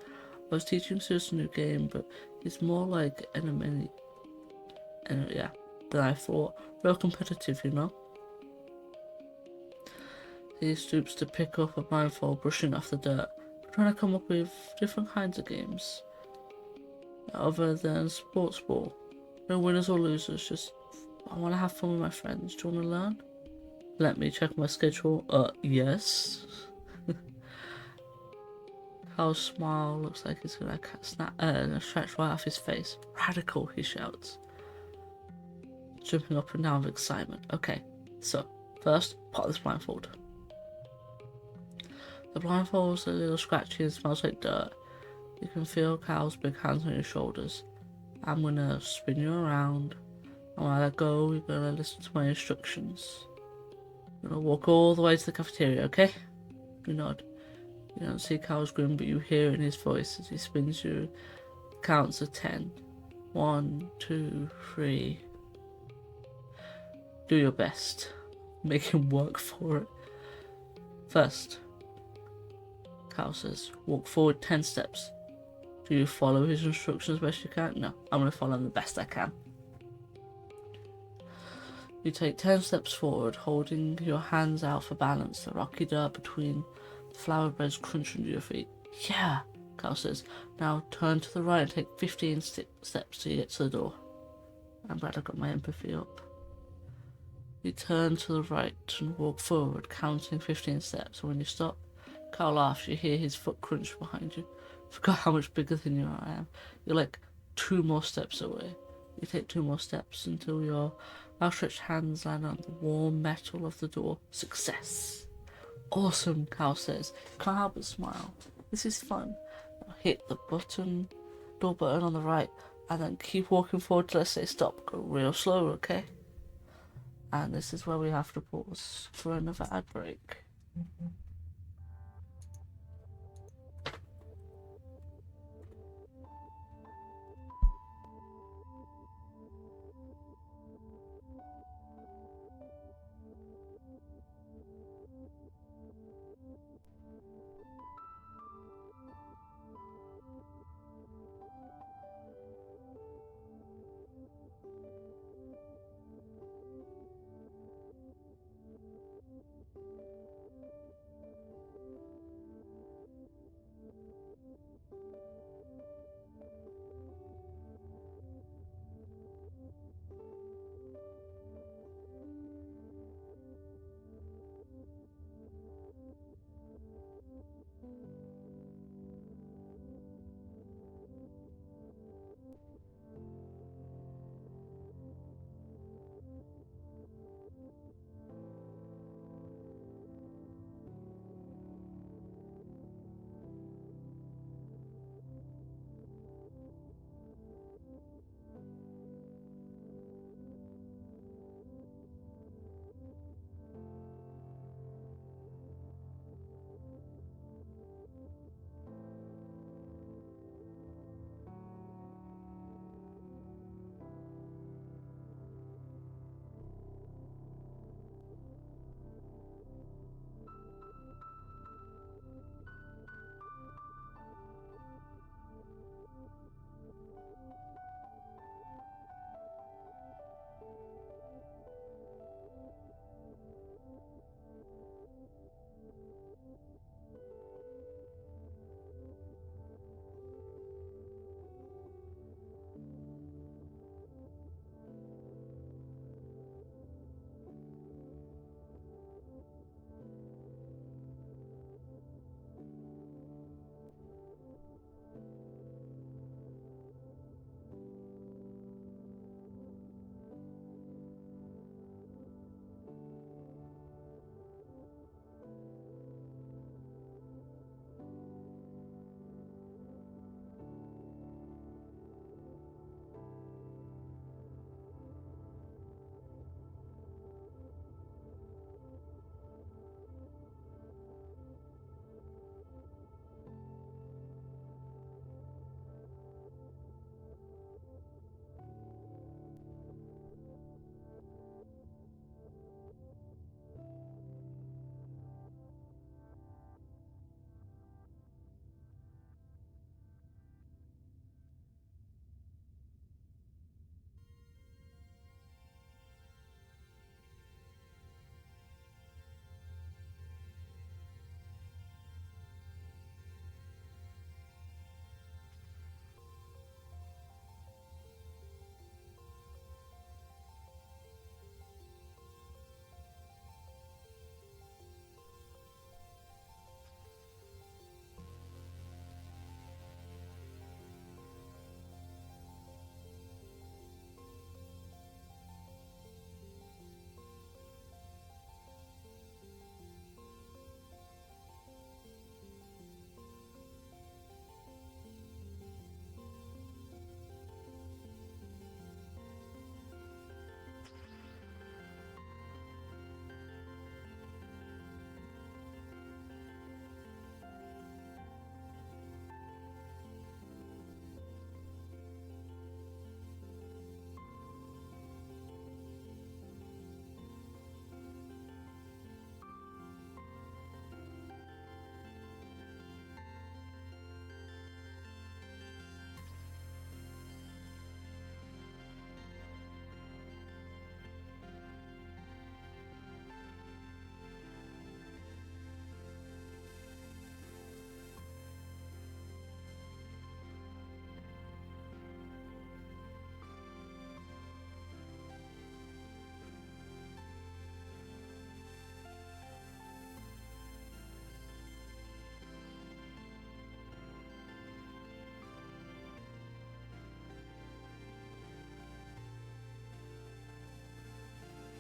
I was teaching Cirrus a new game, but it's more like enemy. Yeah, than I thought. Real competitive, you know? He stoops to pick up a blindfold, brushing off the dirt. We're trying to come up with different kinds of games. Other than sports ball. No winners or losers, just I want to have fun with my friends. Do you want to learn? Let me check my schedule. Yes. Carl's smile looks like he's gonna stretch right off his face. Radical, he shouts, jumping up and down with excitement. Okay, so first, pop this blindfold. The blindfold's a little scratchy and smells like dirt. You can feel Carl's big hands on your shoulders. I'm gonna spin you around, and when I let go, you're gonna listen to my instructions. You're gonna walk all the way to the cafeteria, okay? You nod. You don't see Carl's grin, but you hear it in his voice as he spins you. Counts to 10. 1, 2, 3. Do your best. Make him work for it. First, Carl says, walk forward 10 steps. Do you follow his instructions best you can? No, I'm going to follow them the best I can. You take 10 steps forward, holding your hands out for balance. The rocky dirt between the flower beds crunch under your feet. Yeah, Carl says. Now turn to the right and take 15 steps to get to the door. I'm glad I got my empathy up. You turn to the right and walk forward, counting 15 steps. And when you stop, Carl laughs. You hear his foot crunch behind you. Forgot how much bigger than you I am. You're like 2 more steps away. You take 2 more steps until your outstretched hands land on the warm metal of the door. Success! Awesome, Carl says. Can't help but smile. This is fun. Now hit the door button on the right, and then keep walking forward till I say stop. Go real slow, okay? And this is where we have to pause for another ad break.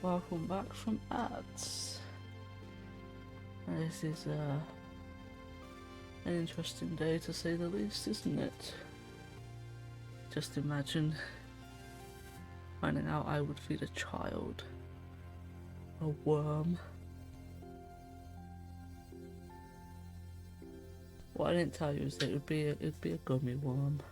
Welcome back from ads. This is an interesting day to say the least, isn't it? Just imagine finding out I would feed a child a worm. What I didn't tell you is that it'd be a gummy worm.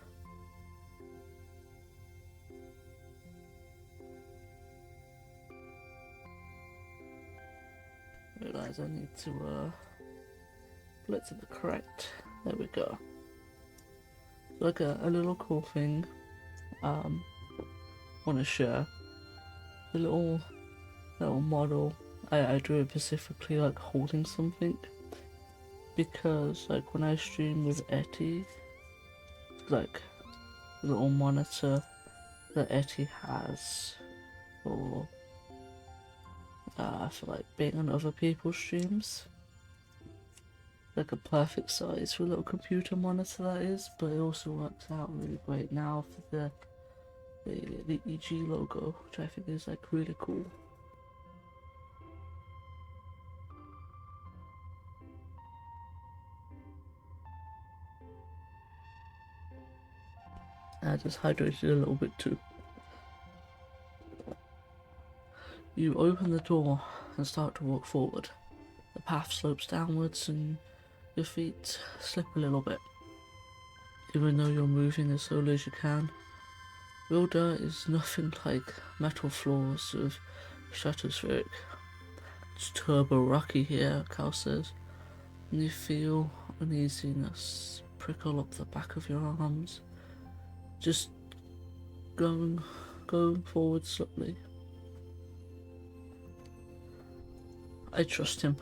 Realise I need to put it to the correct. There we go. Like a little cool thing. On a shirt. A little model. I drew it specifically like holding something. Because like when I stream with Etty, like the little monitor that Etty has for like being on other people's streams, like a perfect size for a little computer monitor that is, but it also works out really great now for the EG logo, which I think is like really cool. I just hydrated a little bit too. You open the door and start to walk forward. The path slopes downwards and your feet slip a little bit. Even though you're moving as slowly as you can, real dirt is nothing like metal floors of stratospheric. It's turbo rocky here, Cal says, and you feel uneasiness prickle up the back of your arms. Just going forward slowly. I trust him.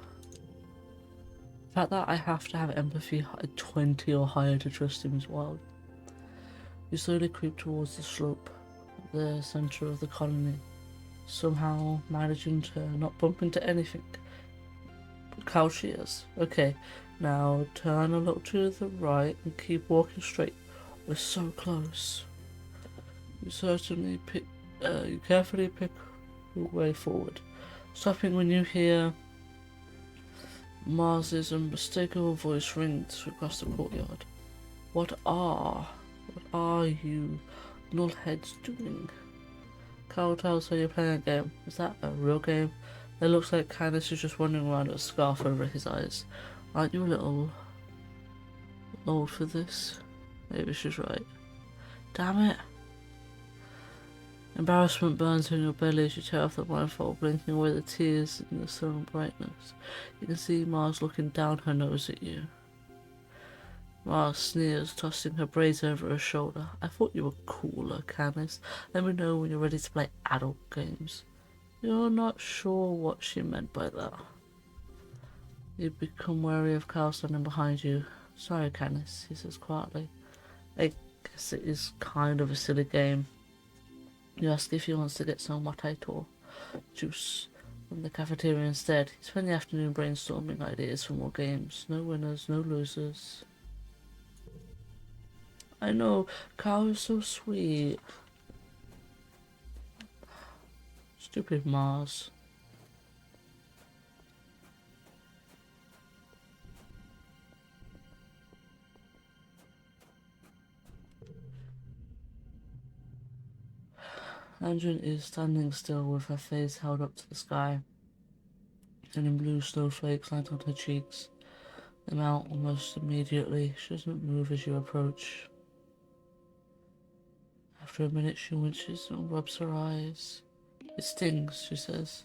The fact that I have to have empathy at 20 or higher to trust him is wild. You slowly creep towards the slope, the centre of the colony, somehow managing to not bump into anything. But Cal cheers. Okay, now turn a little to the right and keep walking straight. We're so close. You carefully pick your way forward, stopping when you hear Mars's unmistakable voice rings across the courtyard. What are you nullheads doing? Carl tells her you're playing a game. Is that a real game? It looks like Candace is just wandering around with a scarf over his eyes. Aren't you a little old for this? Maybe she's right. Damn it! Embarrassment burns in your belly as you tear off the blindfold, blinking away the tears in the sullen brightness. You can see Mars looking down her nose at you. Mars sneers, tossing her braids over her shoulder. I thought you were cooler, Candace. Let me know when you're ready to play adult games. You're not sure what she meant by that. You become wary of Carl standing behind you. Sorry, Candace, he says quietly. I guess it is kind of a silly game. You ask if he wants to get some Mate or juice from the cafeteria instead. You spend the afternoon brainstorming ideas for more games. No winners, no losers. I know, Carl is so sweet. Stupid Mars. Andrin is standing still with her face held up to the sky. Thin blue snowflakes land on her cheeks. They melt almost immediately. She doesn't move as you approach. After a minute she winches and rubs her eyes. It stings, she says.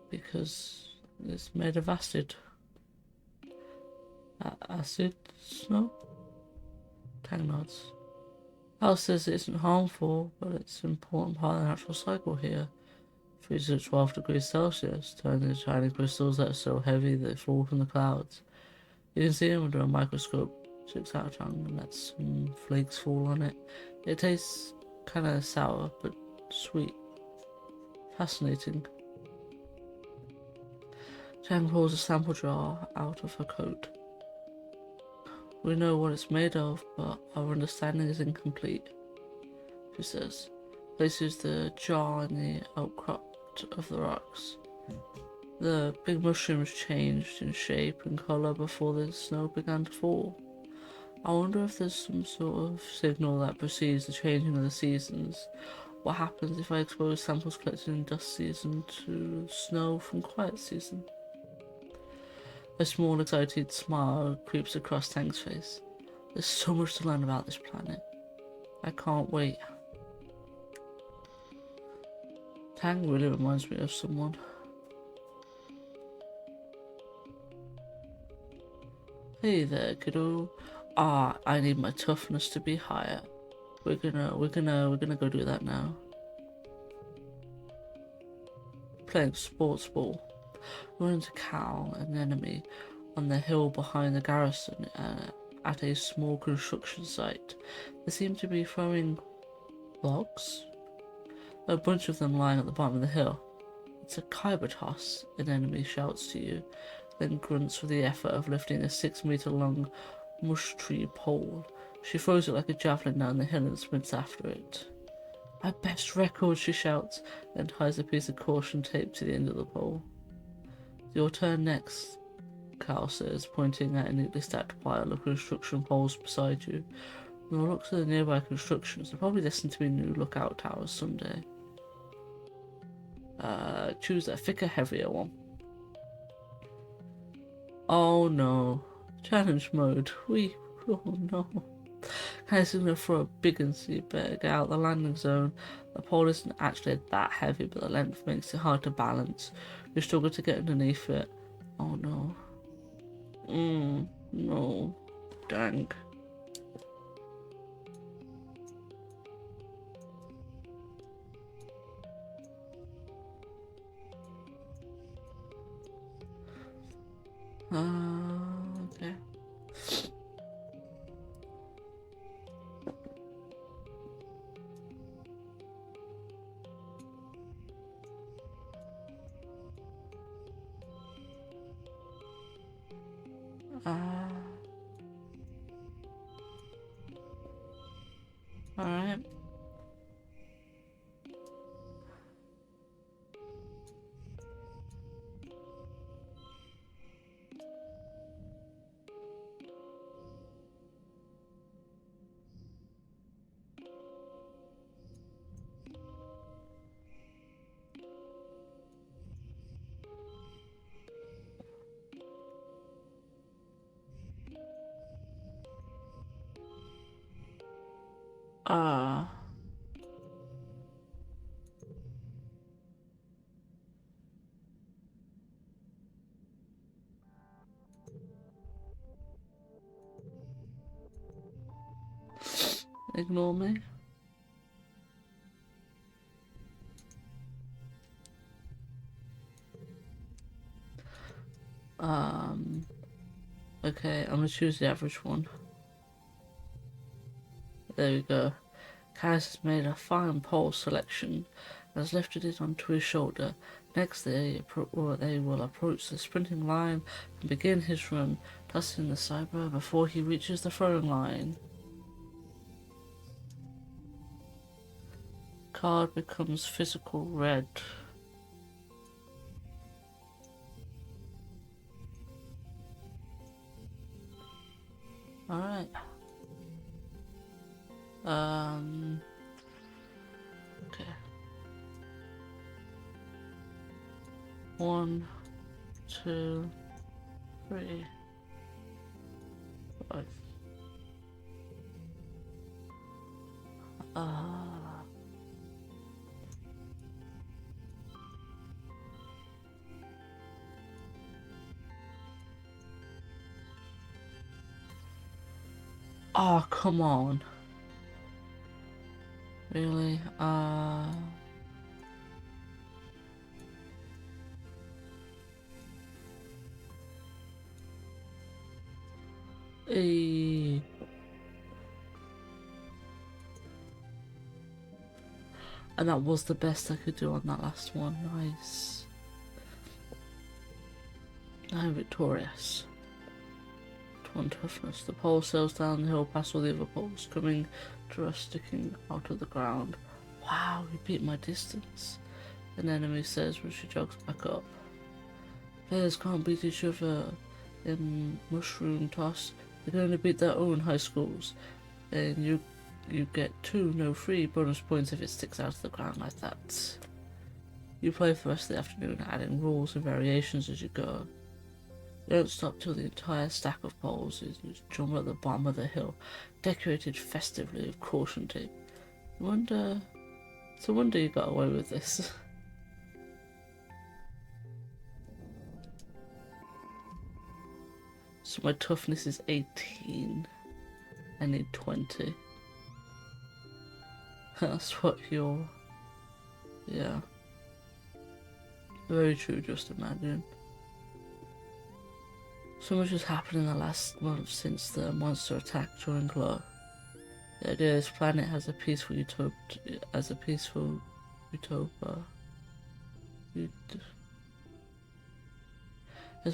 Because it's made of acid. Acid snow? Tang nods. Al says it isn't harmful, but it's an important part of the natural cycle here. Freezes at 12 degrees Celsius, turning into tiny crystals that are so heavy that they fall from the clouds. You can see them under a microscope. Sticks out a tongue and lets some flakes fall on it. It tastes kinda sour, but sweet. Fascinating. Chang pulls a sample jar out of her coat. We know what it's made of, but our understanding is incomplete, she says. Places the jar in the outcrop of the rocks. The big mushrooms changed in shape and colour before the snow began to fall. I wonder if there's some sort of signal that precedes the changing of the seasons. What happens if I expose samples collected in dust season to snow from quiet season? A small excited smile creeps across Tang's face. There's so much to learn about this planet. I can't wait. Tang really reminds me of someone. Hey there, kiddo. I need my toughness to be higher. We're gonna go do that now. Playing sports ball. We run into Cal, an enemy, on the hill behind the garrison at a small construction site. They seem to be throwing logs. A bunch of them lying at the bottom of the hill. It's a kyber toss, an enemy shouts to you, then grunts for the effort of lifting a 6-meter long mush tree pole. She throws it like a javelin down the hill and sprints after it. My best record, she shouts, and ties a piece of caution tape to the end of the pole. Your turn next, Cal says, pointing at a neatly stacked pile of construction poles beside you. From the looks of the nearby constructions, they're probably destined to be new lookout towers someday. Choose a thicker, heavier one. Oh no. Challenge mode. Oh no. Kai's gonna throw a big one, so you better get out the landing zone. The pole isn't actually that heavy, but the length makes it hard to balance. You struggle to get underneath it. Oh no. No. Dang. Okay. Alright. Ignore me. Okay, I'm gonna choose the average one. There we go. Kaz has made a fine pole selection and has lifted it onto his shoulder. Next they will approach the sprinting line and begin his run, tossing the cyber before he reaches the throwing line. Card becomes physical red. Alright. Okay. 1, 2, 3, 5. Oh, come on. Really? And that was the best I could do on that last one. Nice. I'm victorious. 1 toughness. The pole sails down the hill past all the other poles, coming to us sticking out of the ground. Wow, we beat my distance. an enemy says when she jogs back up. Players can't beat each other in mushroom toss. They can only beat their own high schools. And you get 2, no 3 bonus points if it sticks out of the ground like that. You play for the rest of the afternoon, adding rules and variations as you go. You don't stop till the entire stack of poles is jumbled at the bottom of the hill, decorated festively with caution tape. It's a wonder you got away with this. So my toughness is 18. I need 20. That's what you're... Yeah. Very true, just imagine. So much has happened in the last month since the monster attack during Glow. The idea this planet has a peaceful utopia has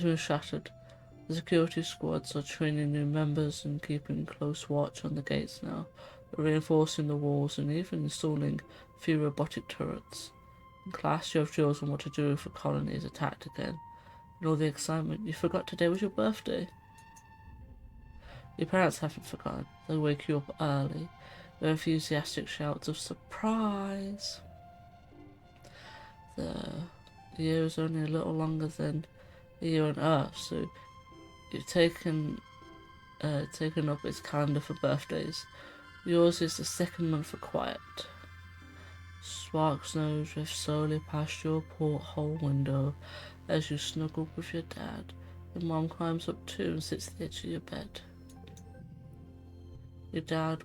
been shattered. The security squads are training new members and keeping close watch on the gates now, reinforcing the walls and even installing few robotic turrets. In class, you have drills on what to do if a colony is attacked again. And all the excitement. You forgot today was your birthday. Your parents haven't forgotten. They wake you up early with enthusiastic shouts of surprise. The year is only a little longer than a year on Earth, so you've taken up its calendar for birthdays. Yours is the second month for quiet. Spark snow drifts slowly past your porthole window as you snuggle with your dad. Your mom climbs up too and sits at the edge of your bed. Your dad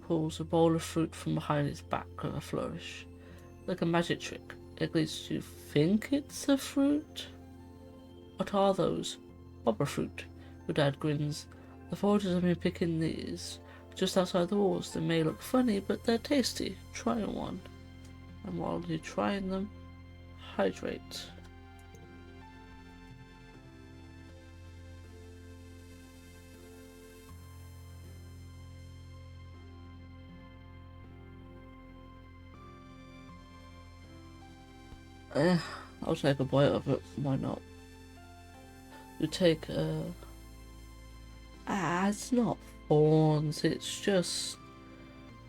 pulls a bowl of fruit from behind his back with a flourish. Like a magic trick, at least you think it's a fruit? What are those? Bobber fruit. Your dad grins. The foragers have been picking these just outside the walls. They may look funny, but they're tasty. Try one. And while you're trying them, hydrate. I'll take a bite of it, why not? You take it's not thorns, it's just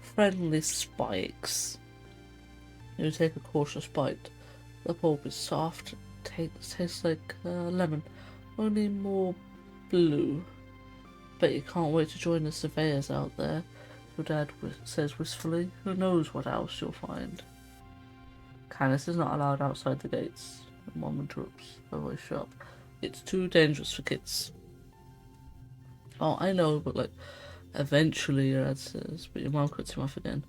friendly spikes. You take a cautious bite. The pulp is soft, tastes like lemon, only more blue. Bet you can't wait to join the surveyors out there, your dad says wistfully. Who knows what else you'll find. Canis is not allowed outside the gates. Mom interrupts, her voice sharp. It's too dangerous for kids. Oh, I know, but like, eventually, your dad says, but your mom cuts him off again.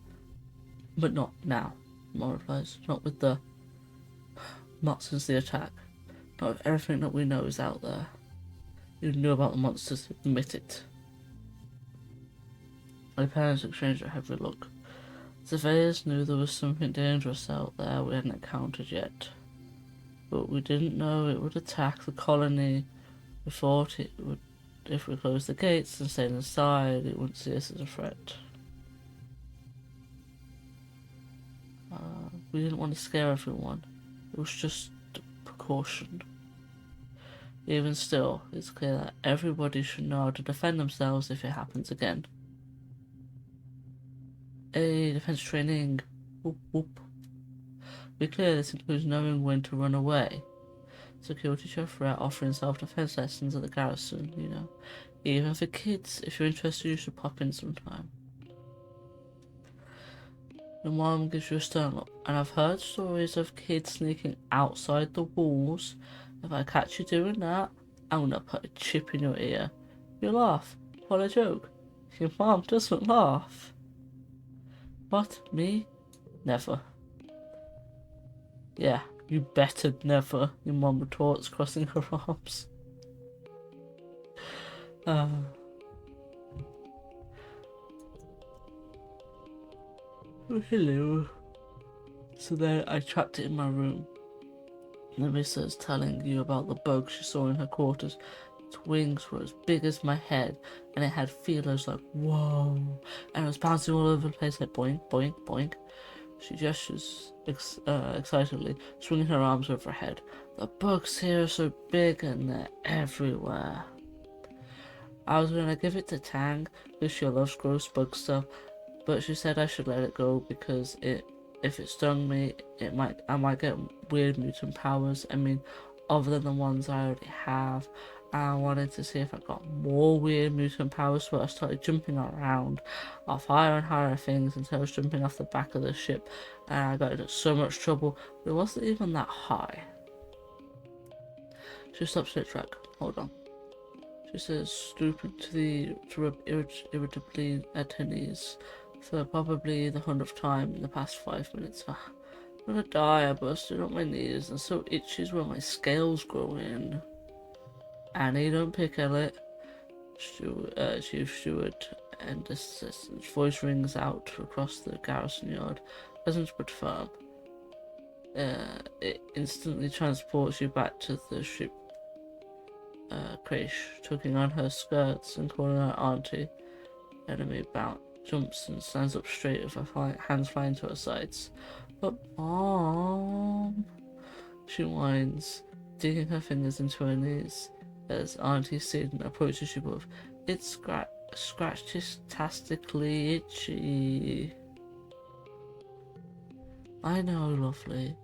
But not now, Mom replies. Not since the attack. Not if everything that we know is out there. You knew about the monsters, admit it. My parents exchanged a heavy look. Surveyors knew there was something dangerous out there we hadn't encountered yet. But we didn't know it would attack the colony. We thought it would, if we closed the gates and stayed inside, it wouldn't see us as a threat. We didn't want to scare everyone. It was just a precaution. Even still, it's clear that everybody should know how to defend themselves if it happens again. Defense training. Whoop whoop. Be clear, this includes knowing when to run away. Security chief Rat offering self-defense lessons at the garrison, you know. Even for kids. If you're interested, you should pop in sometime. Your mom gives you a stern look, and I've heard stories of kids sneaking outside the walls. If I catch you doing that, I'm gonna put a chip in your ear. You laugh. What a joke. Your mom doesn't laugh. What? Me? Never. Yeah, you better never, your mom retorts, crossing her arms. Oh, hello. So then I trapped it in my room. Nerissa's telling you about the bug she saw in her quarters. Its wings were as big as my head, and it had feelers like, whoa, and it was bouncing all over the place like boink, boink, boink. She gestures excitedly, swinging her arms over her head. The bugs here are so big and they're everywhere. I was gonna give it to Tang because she loves gross bug stuff, but she said I should let it go because if it stung me, I might get weird mutant powers. I mean, other than the ones I already have. I wanted to see if I got more weird mutant powers, so I started jumping around off higher and higher things until I was jumping off the back of the ship, and I got into so much trouble. But it wasn't even that high. She stops mid-track. Hold on. She says, stooping to rub irritably at her knees for probably the 100th time in the past 5 minutes. I'm gonna die. I busted up my knees and so itchy is where my scales grow in. Annie, don't pick at it. Chief Steward and assistant's voice rings out across the garrison yard, pleasant but firm. It instantly transports you back to the ship. Crash, tugging on her skirts and calling her auntie. Enemy jumps and stands up straight with her hands flying to her sides. But Mom, she whines, digging her fingers into her knees as Auntie Seaton approaches you both. It's scratch-tastically itchy. I know, lovely,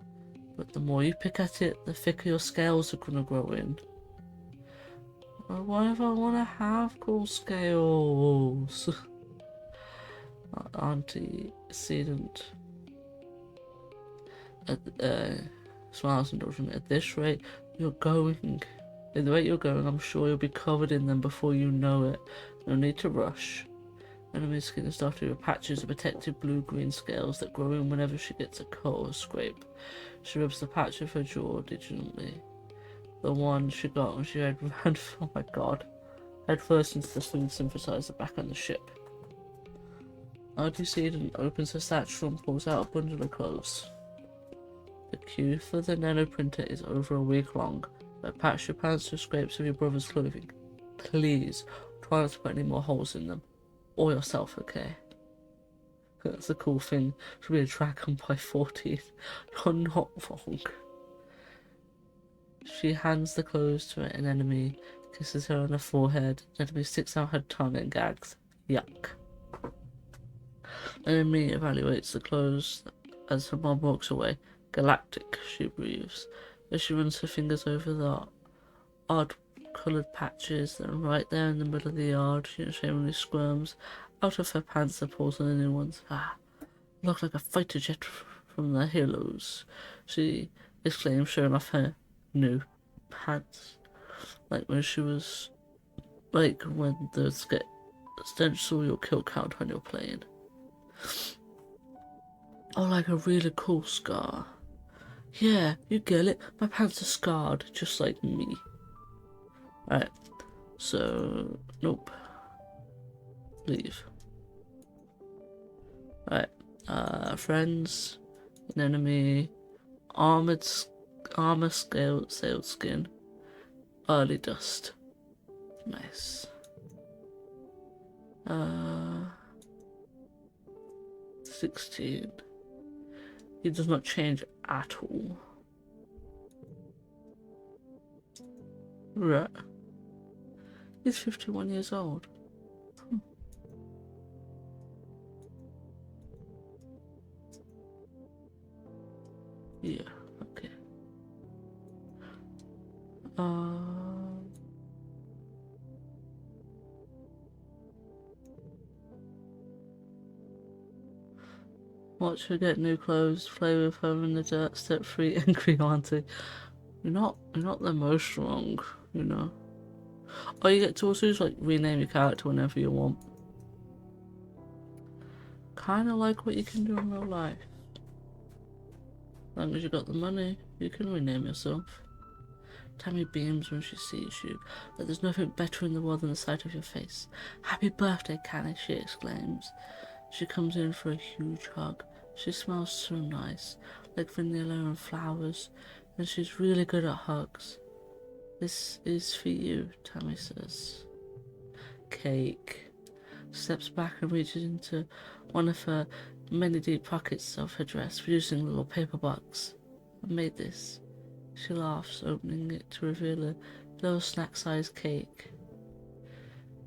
but the more you pick at it, the thicker your scales are gonna grow in. Well, what if I want to have cool scales? Auntie Sedent smiles indulgently. At this rate, you're going. At the rate you're going, I'm sure you'll be covered in them before you know it. No need to rush. Enemy's skin is dotted with patches of protective blue-green scales that grow in whenever she gets a cut or a scrape. She rubs the patch of her jaw diligently. The one she got when she ran oh my god, head first into the food synthesizer back on the ship. Auntie Seaton opens her satchel and pulls out a bundle of clothes. The queue for the nano printer is over a week long, but patch your pants or scrapes of your brother's clothing. Please, try not to put any more holes in them. Or yourself, okay? That's a cool thing to be a dragon by 14. You're not wrong. She hands the clothes to an enemy, kisses her on the forehead. The enemy sticks out her tongue and gags. Yuck. Enemy evaluates the clothes as her mom walks away. Galactic, she breathes, as she runs her fingers over the odd coloured patches. Then right there in the middle of the yard, she unashamedly squirms out of her pants and pulls on the new ones. Look like a fighter jet from the Halos, she exclaims, showing off her new pants. Like when the stench saw your kill count on your plane. Oh, like a really cool scar. Yeah, you get it. My pants are scarred, just like me. Alright, so, nope. Leave. Alright, friends, an enemy, armor scaled skin, early dust. Nice. 16. He does not change at all. Right. He's 51 years old. Yeah, okay. Watch her get new clothes, play with her in the dirt, step free, angry auntie. You're not the most wrong, you know. Oh, you get to also just like rename your character whenever you want. Kinda like what you can do in real life. As long as you got the money, you can rename yourself. Tammy beams when she sees you, but there's nothing better in the world than the sight of your face. Happy birthday, Canny, she exclaims. She comes in for a huge hug. She smells so nice, like vanilla and flowers, and she's really good at hugs. This is for you, Tammy says. Cake. steps back and reaches into one of her many deep pockets of her dress, producing a little paper box. I made this. She laughs, opening it to reveal a little snack-sized cake.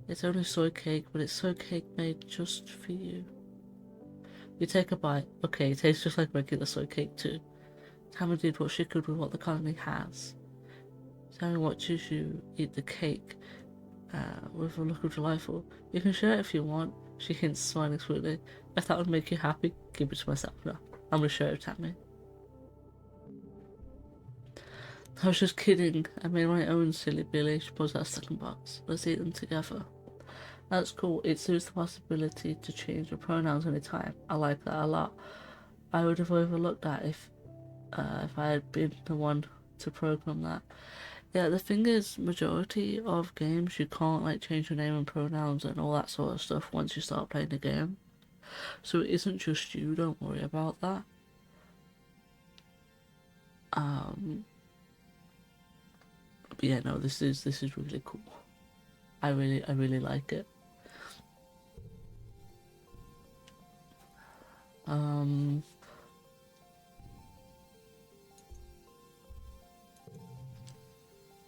It's only soy cake, but it's soy cake made just for you. You take a bite. Okay, it tastes just like regular soy cake too. Tammy did what she could with what the colony has. Tammy watches you eat the cake with a look of delightful. You can share it if you want, she hints, smiling sweetly. If that would make you happy, keep it to myself. No, I'm gonna share it, Tammy. I was just kidding. I made my own, silly Billy. She pulls out a second box. Let's eat them together. That's cool. It suits the possibility to change your pronouns anytime. I like that a lot. I would have overlooked that if I had been the one to program that. Yeah, the thing is, majority of games you can't like change your name and pronouns and all that sort of stuff once you start playing the game. So it isn't just you. Don't worry about that. But yeah, no, this is really cool. I really like it.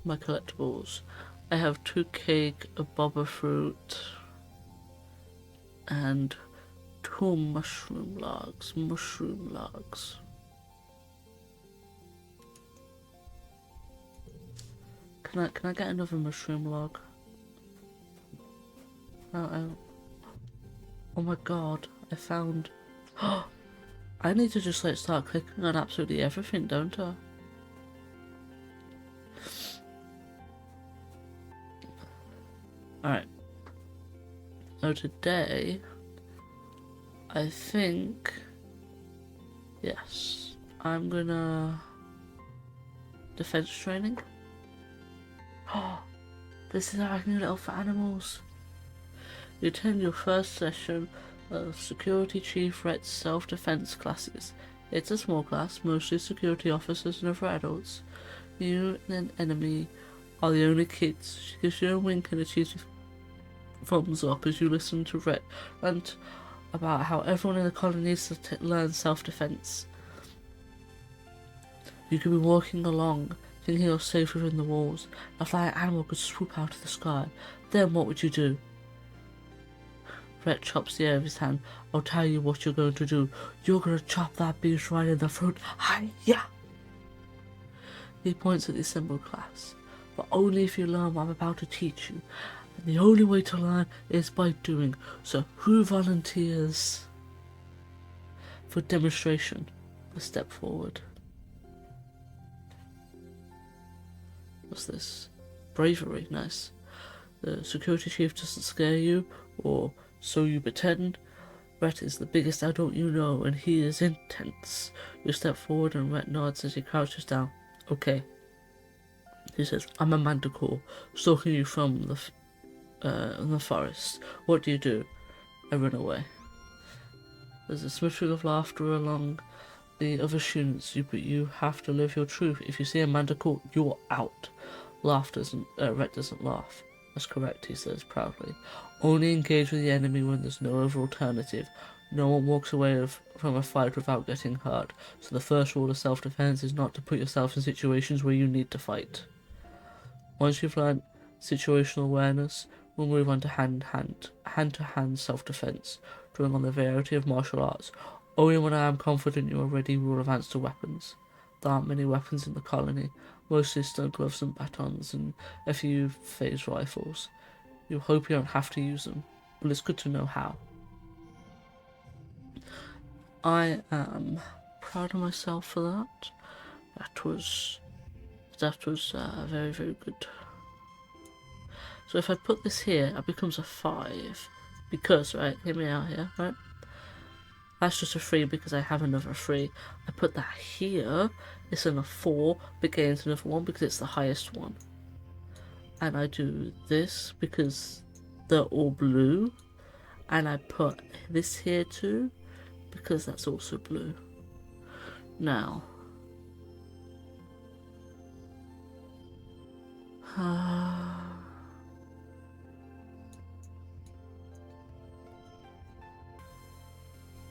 My collectibles. I have 2 cake, a boba fruit, and 2 mushroom logs. Can I get another mushroom log? Oh my god, I found... I need to just like start clicking on absolutely everything, don't I? Alright. So today, I think... Yes. I'm gonna... Defense training? Oh, this is how I can get it for animals. You attend your first session of Security Chief Rhett's self-defense classes. It's a small class, mostly security officers and other adults. You and an enemy are the only kids. She gives you a wink and a cheesy thumbs up as you listen to Rhett rant about how everyone in the colony needs to learn self-defense. You could be walking along, thinking you're safe within the walls. A flying animal could swoop out of the sky. Then what would you do? Rhett chops the air of his hand. I'll tell you what you're going to do. You're going to chop that beast right in the throat. Hi-ya! He points at the assembled class. But only if you learn what I'm about to teach you. And the only way to learn is by doing. So who volunteers for demonstration? A step forward. What's this? Bravery, nice. The security chief doesn't scare you, or so you pretend. Rhett is the biggest adult you know, and he is intense. You step forward and Rhett nods as he crouches down. Okay. He says, I'm a manticore, stalking you from the forest. What do? I run away. There's a smattering of laughter along the other students, but you have to live your truth. If you see a manticore, you're out. Rhett doesn't laugh. That's correct, he says proudly. Only engage with the enemy when there's no other alternative. No one walks away from a fight without getting hurt, so the first rule of self-defense is not to put yourself in situations where you need to fight. Once you've learned situational awareness, we'll move on to hand-to-hand self-defense, drawing on the variety of martial arts. Only when I am confident you are ready, we will advance to weapons. There aren't many weapons in the colony, mostly stun gloves and batons, and a few phase rifles. You hope you don't have to use them, but it's good to know how. I am proud of myself for that. That was very, very good. So if I put this here, it becomes a 5. Because, right, hear me out here, right? That's just a 3 because I have another 3. I put that here, it's in a 4, but gains another 1 because it's the highest one. And I do this because they're all blue. And I put this here too, because that's also blue. Now,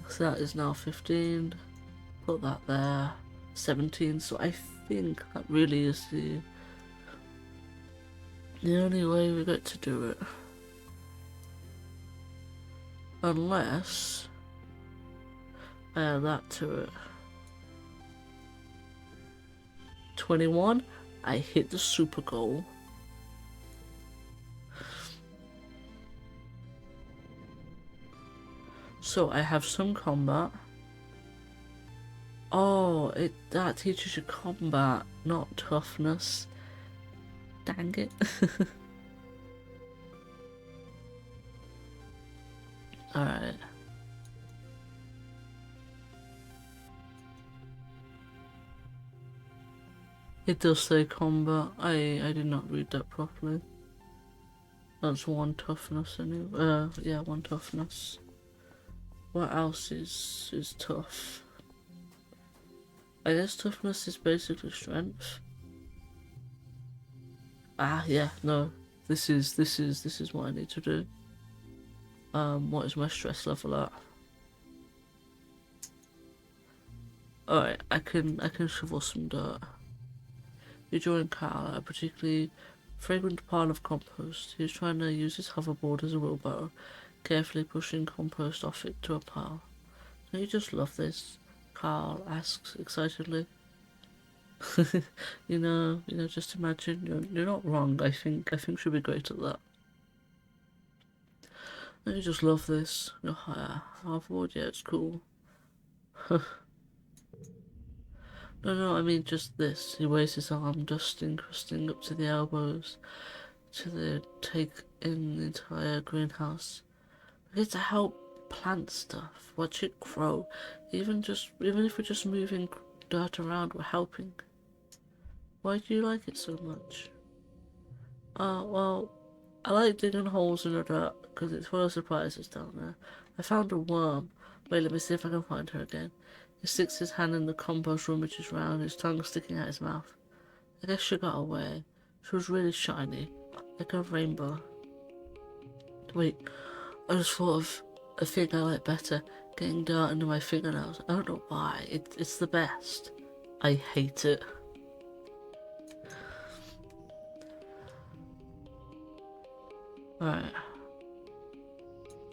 So that is now 15. Put that there. 17. So I think that really is the only way we get to do it. Unless I add that to it. 21. I hit the super goal. So I have some combat. Oh, that teaches you combat, not toughness. Dang it. Alright. It does say combat. I did not read that properly. That's 1 toughness anyway. Yeah, 1 toughness. What else is tough? I guess toughness is basically strength. Ah, yeah, no. This is what I need to do. What is my stress level at? Alright, I can shovel some dirt. You join Carl at a particularly fragrant pile of compost. He's trying to use his hoverboard as a wheelbarrow, carefully pushing compost off it to a pile. Don't you just love this? Carl asks excitedly. you know, just imagine, you're not wrong. I think she'll be great at that. Don't you just love this? You're higher. Hoverboard, yeah, it's cool. No, I mean just this. He waves his arm, dusting, crusting up to the elbows, to take in the entire greenhouse. We get to help plant stuff, watch it grow. Even if we're just moving dirt around, we're helping. Why do you like it so much? Well, I like digging holes in the dirt because it's full of surprises down there. I found a worm. Wait, let me see if I can find her again. He sticks his hand in the compost, rummages round, his tongue sticking out his mouth. I guess she got away. She was really shiny, like a rainbow. Wait, I just thought of a thing I like better. Getting dirt under my fingernails. I don't know why. It's the best. I hate it. Alright.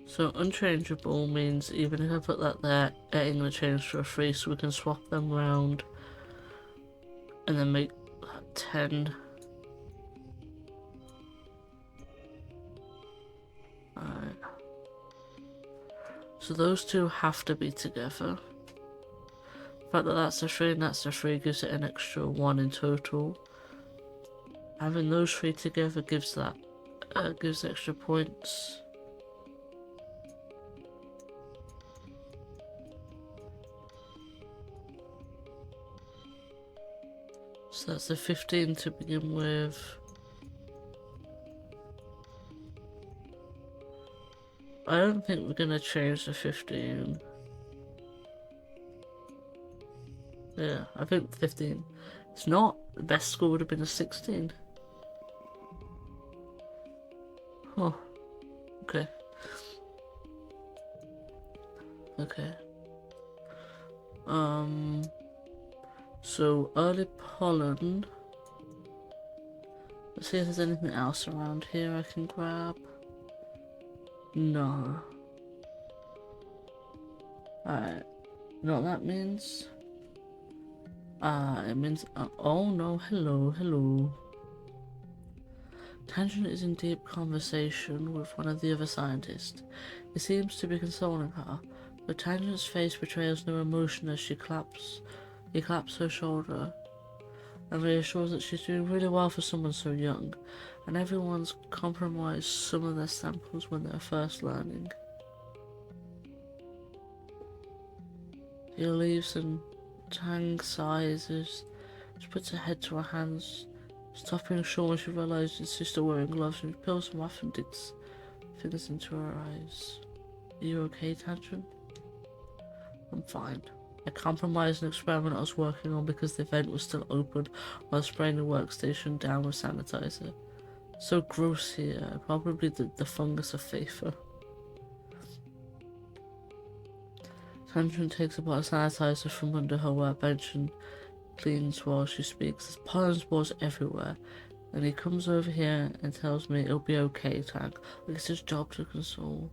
So unchangeable means even if I put that there, it ain't gonna change to a 3, so we can swap them around and then make that 10. Alright. So those two have to be together. The fact that that's a 3 and that's a 3 gives it an extra 1 in total. Having those 3 together gives that gives extra points. So that's a 15 to begin with. I don't think we're gonna change the 15. Yeah, I think 15. It's not. The best score would have been a 16. Huh. Okay. Okay. So early pollen. Let's see if there's anything else around here I can grab. No. Alright. You know what that means? It means oh no, hello. Tangent is in deep conversation with one of the other scientists. He seems to be consoling her, but Tangent's face betrays no emotion as he claps her shoulder and reassures that she's doing really well for someone so young, and everyone's compromised some of their samples when they're first learning. He leaves and Tang sighs as she puts her head to her hands, stopping short when she realizes his sister wearing gloves, and she peels them off and digs fingers into her eyes. Are you okay, Tangent? I'm fine. I compromised an experiment I was working on because the vent was still open while spraying the workstation down with sanitizer. So gross here, probably the fungus of Faitha. Tantrum takes a bottle of sanitizer from under her workbench and cleans while she speaks. There's pollen spores everywhere. And he comes over here and tells me it'll be okay, Tank. Like it's his job to console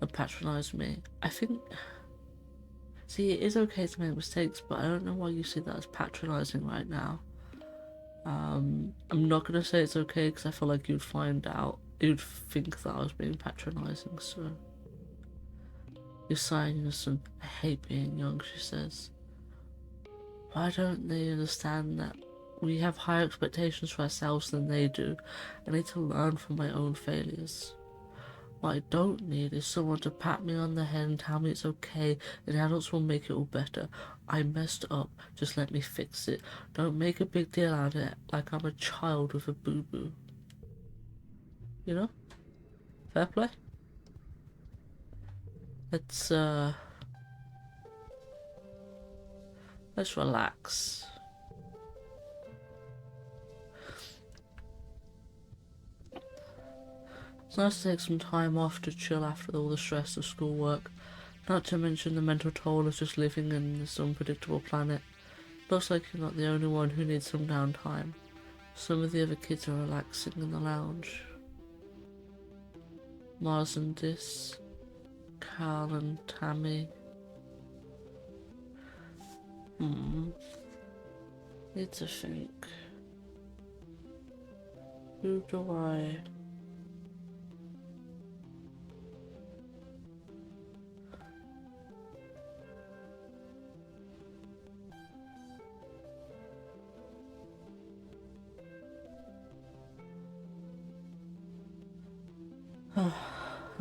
and patronise me. I think... See, it is okay to make mistakes, but I don't know why you see that as patronising right now. I'm not going to say it's okay because I feel like you'd find out. You'd think that I was being patronising, so... You're sighing, innocent. I hate being young, she says. Why don't they understand that we have higher expectations for ourselves than they do? I need to learn from my own failures. What I don't need is someone to pat me on the head and tell me it's okay and adults will make it all better. I messed up, just let me fix it. Don't make a big deal out of it like I'm a child with a boo-boo. You know? Fair play? Let's relax. It's nice to take some time off to chill after all the stress of schoolwork, not to mention the mental toll of just living in this unpredictable planet. Looks like you're not the only one who needs some downtime. Some of the other kids are relaxing in the lounge. Mars and Dis, Carl and Tammy. Need to think. Who do I...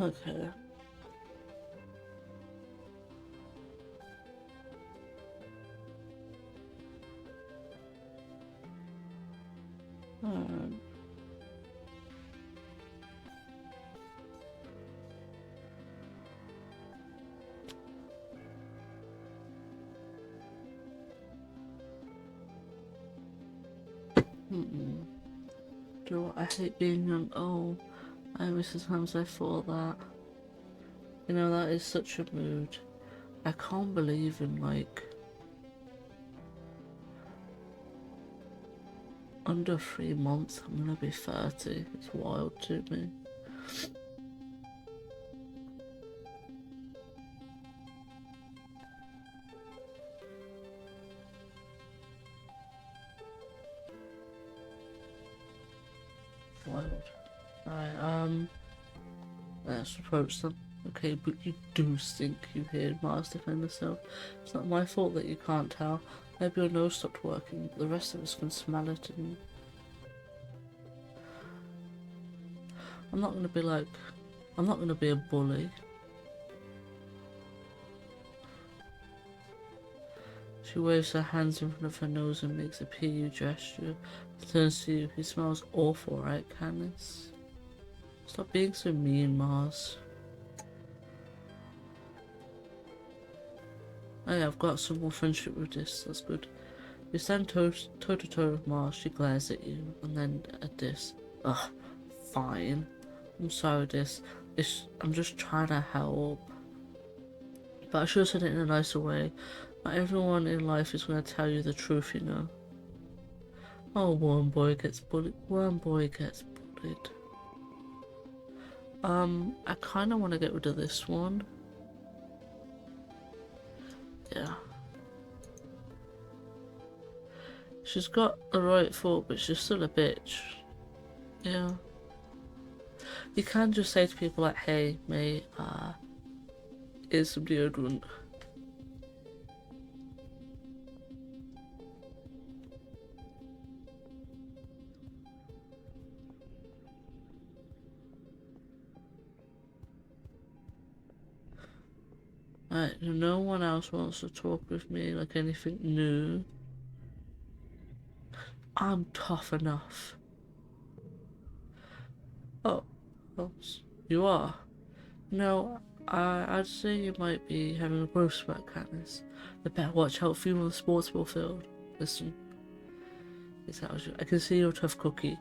Okay. I hate being young. Oh, I wish the times I thought that. You know, that is such a mood. I can't believe in like under 3 months I'm gonna be 30. It's wild to me. Wild. Alright, let's approach them. Okay, but you do stink, you hear Mars defend herself. It's not my fault that you can't tell. Maybe your nose stopped working, but the rest of us can smell it and... I'm not gonna be a bully. She waves her hands in front of her nose and makes a PU gesture. Turns to you. He smells awful, right, Candice? Stop being so mean, Mars. Oh yeah, I've got some more friendship with this. That's good. You stand toe to toe with Mars. She glares at you, and then at this. Ugh, fine. I'm sorry, Dis. I'm just trying to help. But I should have said it in a nicer way. Not everyone in life is going to tell you the truth, you know. Oh, one boy gets bullied. One boy gets bullied. I kind of want to get rid of this one. Yeah. She's got the right thought, but she's still a bitch. Yeah. You can just say to people like, hey, mate, here's some deodorant. Right, no one else wants to talk with me like anything new. I'm tough enough. Oh, you are? No, I'd say you might be having a growth spurt, Katniss. But better watch out for you on the sports ball field. Listen, I can see you're a tough cookie.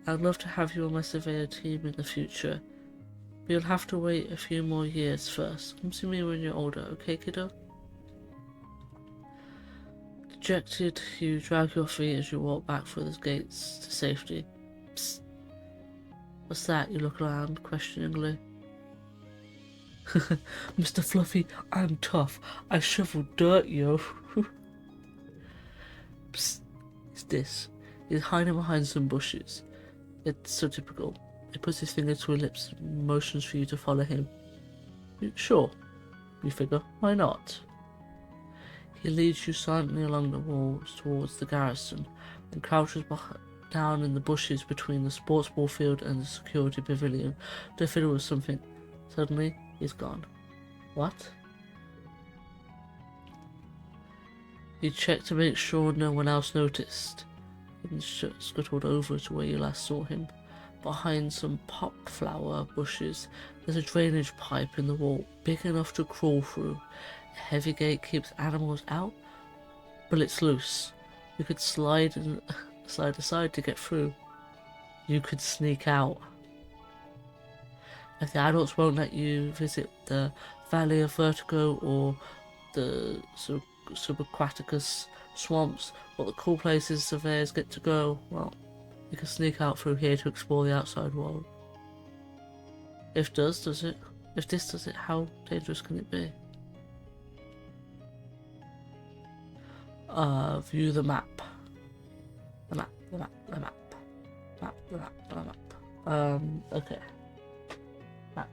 I'd love to have you on my surveyor team in the future. But you'll have to wait a few more years first. Come see me when you're older, okay, kiddo? Dejected, you drag your feet as you walk back through the gates to safety. Psst. What's that? You look around questioningly. Mr. Fluffy, I'm tough. I shovel dirt, yo. Psst. It's this. He's hiding behind some bushes. It's so typical. He puts his finger to his lips and motions for you to follow him. Sure, you figure. Why not? He leads you silently along the walls towards the garrison and crouches down in the bushes between the sports ball field and the security pavilion to fiddle with something. Suddenly, he's gone. What? You check to make sure no one else noticed and scuttled over to where you last saw him. Behind some popflower bushes, there's a drainage pipe in the wall, big enough to crawl through. A heavy gate keeps animals out, but it's loose. You could slide aside to get through. You could sneak out. If the adults won't let you visit the Valley of Vertigo or the Subaquaticus swamps, but the cool places surveyors get to go, well, you can sneak out through here to explore the outside world. If this does it, how dangerous can it be? View the map. The map. Okay. Map.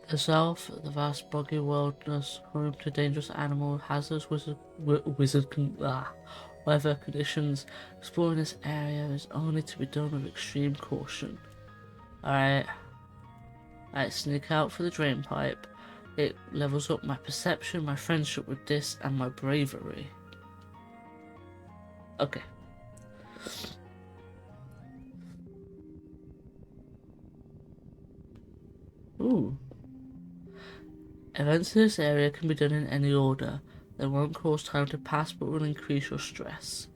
The south, the vast boggy wilderness, home to dangerous animal hazards, weather conditions. Exploring this area is only to be done with extreme caution. Alright, sneak out for the drain pipe. It levels up my perception, my friendship with this, and my bravery. Okay. Ooh. Events in this area can be done in any order. They won't cause time to pass but will increase your stress.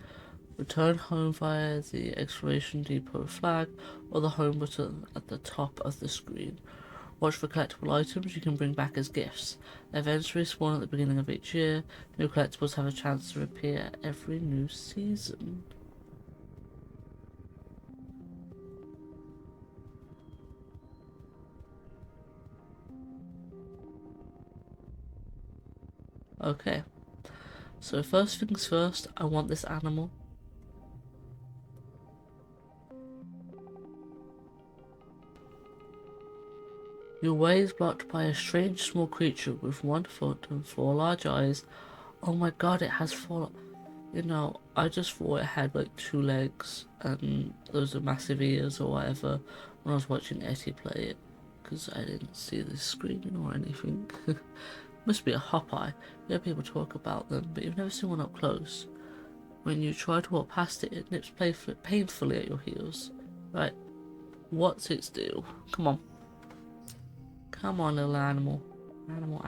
Return home via the exclamation depot flag or the home button at the top of the screen. Watch for collectible items you can bring back as gifts. Events respawn at the beginning of each year. New collectibles have a chance to appear every new season. Okay, so first things first, I want this animal. Your way is blocked by a strange small creature with 1 foot and 4 large eyes. Oh my god, it has 4... You know, I just thought it had like 2 legs and those are massive ears or whatever when I was watching Etty play it, because I didn't see the screen or anything. Must be a hop eye. You hear people talk about them, but you've never seen one up close. When you try to walk past it, it nips painfully at your heels. Right, what's its deal? Come on. Come on, little animal. Animal.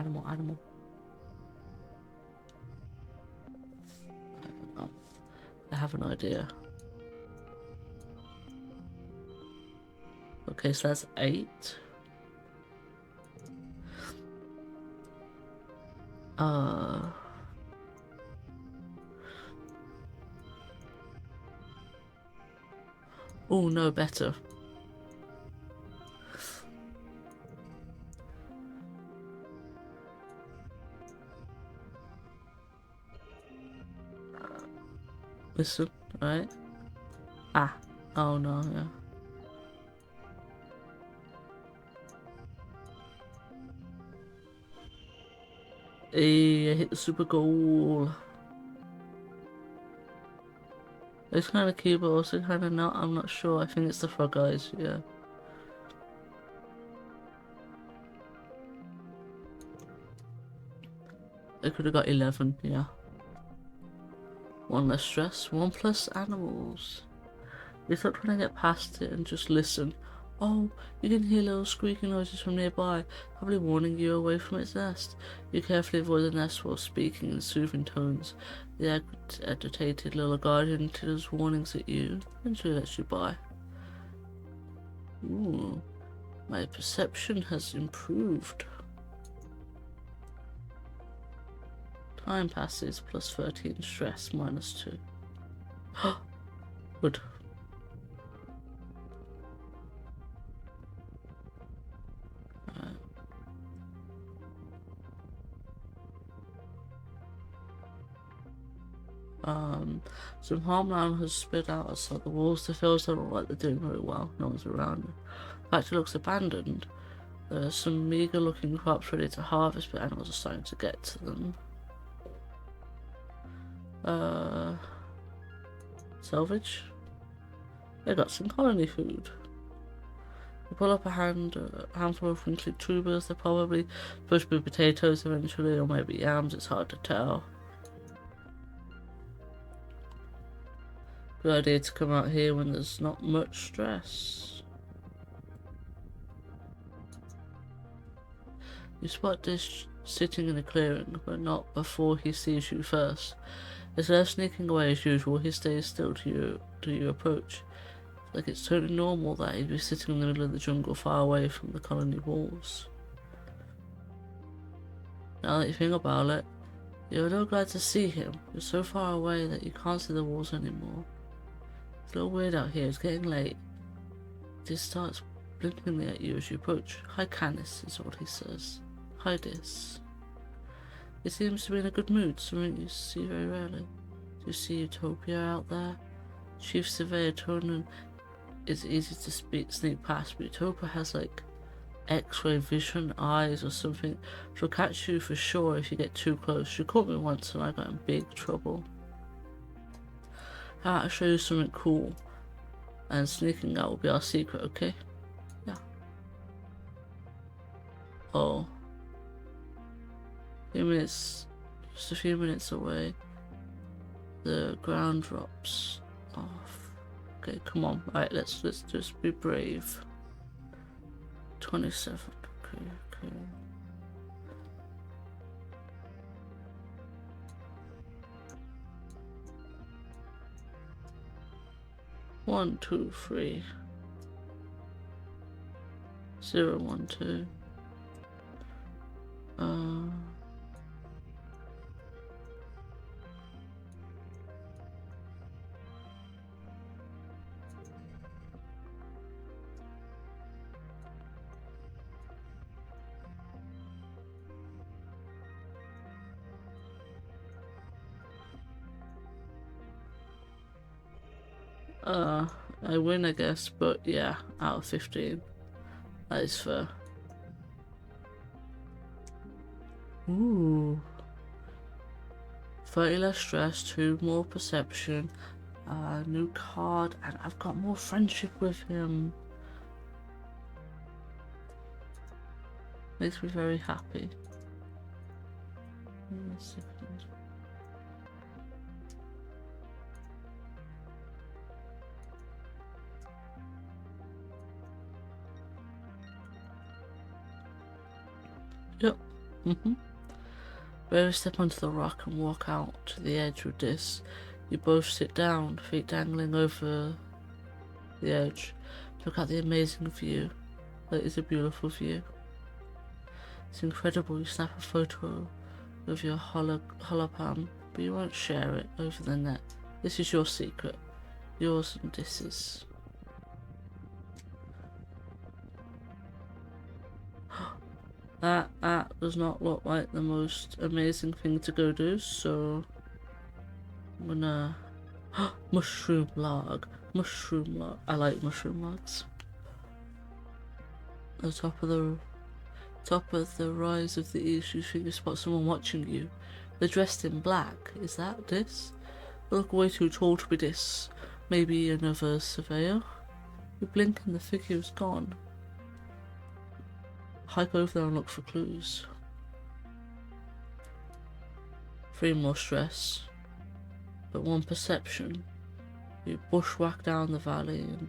I have an idea. Okay, so that's 8. Oh no, better. Listen, right? Ah, oh no, yeah. Hey, I hit the super goal. It's kind of cute, but also kind of not. I'm not sure. I think it's the frog eyes, yeah. I could have got 11, yeah. 1 less stress, 1 plus animals. You start trying to get past it and just listen. Oh, you can hear little squeaking noises from nearby, probably warning you away from its nest. You carefully avoid the nest while speaking in soothing tones. The agitated little guardian titters warnings at you, and she lets you by. Ooh, my perception has improved. Time passes, plus 13 stress, minus 2. Good. Some farmland has spread out outside the walls. The fields don't look like they're doing very well. No one's around. In fact, it looks abandoned. There's some meager looking crops ready to harvest, but animals are starting to get to them. Salvage? They got some colony food. You pull up a handful of wrinkly tubers. They're probably supposed to be potatoes eventually, or maybe yams. It's hard to tell. Good idea to come out here when there's not much stress. You spot Dish sitting in a clearing, but not before he sees you first. Instead of sneaking away as usual, he stays still to your approach. Like it's totally normal that he'd be sitting in the middle of the jungle far away from the colony walls. Now that you think about it, you're a little glad to see him. You're so far away that you can't see the walls anymore. It's a little weird out here, it's getting late. Dis starts blinking at you as you approach. Hi Canis, is what he says. Hi Dis. He seems to be in a good mood, something you see very rarely. Do you see Utopia out there? Chief Surveyor Tonin is easy to sneak past, but Utopia has like X-ray vision eyes or something. She'll catch you for sure if you get too close. She caught me once and I got in big trouble. I'll show you something cool, and sneaking out will be our secret, okay? Yeah. Oh. Just a few minutes away. The ground drops off. Okay, come on. Alright, let's just be brave. 27. Okay. 1, 2, 3. 0, 1, 2. I win, I guess, but yeah, out of 15. That is fair. Ooh. 30 less stress, 2 more perception, new card, and I've got more friendship with him. Makes me very happy. Yep. Barely step onto the rock and walk out to the edge with this. You both sit down, feet dangling over the edge. Look at the amazing view. That is a beautiful view. It's incredible. You snap a photo of your hologram, but you won't share it over the net. This is your secret. Yours and Dis's. That does not look like the most amazing thing to go do, so I'm gonna... Mushroom log. I like mushroom logs. At the top of the rise of the east, you think you spot someone watching you. They're dressed in black. Is that Dis? They look way too tall to be Dis. Maybe another surveyor? You blink and the figure is gone. Hike over there and look for clues. 3 more stress, but 1 perception. You bushwhack down the valley and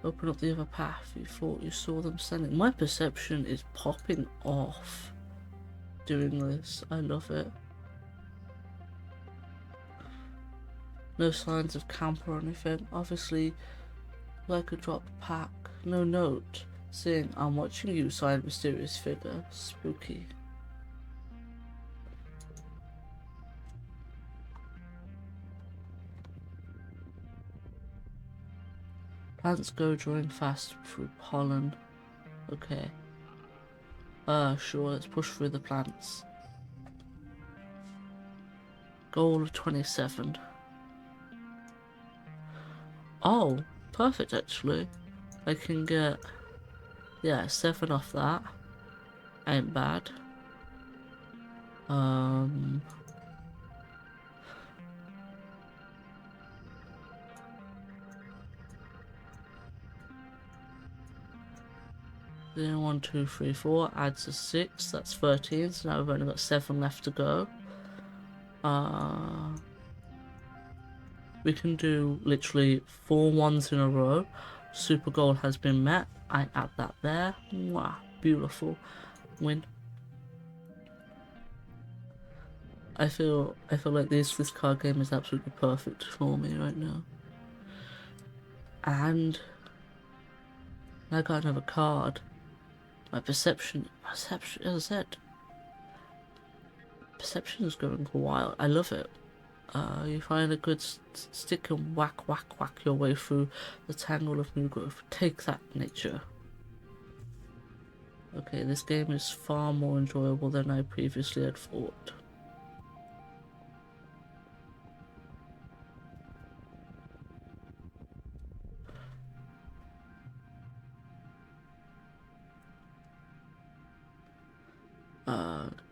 Open up the other path. You thought you saw them standing. My perception is popping off doing this. I love it. No signs of camp or anything. Obviously, like a dropped pack. No note saying, "I'm watching you," signed mysterious figure. Spooky. Plants go drying fast through pollen. Okay. Sure, let's push through the plants. Goal of 27. Oh, perfect actually. I can get, yeah, 7 off that. Ain't bad. Then 1, 2, 3, 4 adds a 6. That's 13. So now we've only got 7 left to go. We can do literally 4 ones in a row. Super goal has been met. I add that there. Wow, beautiful. Win. I feel like this card game is absolutely perfect for me right now. And I got another card. My perception, as I said, perception is going wild. I love it. You find a good stick and whack your way through the tangle of new growth. Take that, nature. Okay, this game is far more enjoyable than I previously had thought.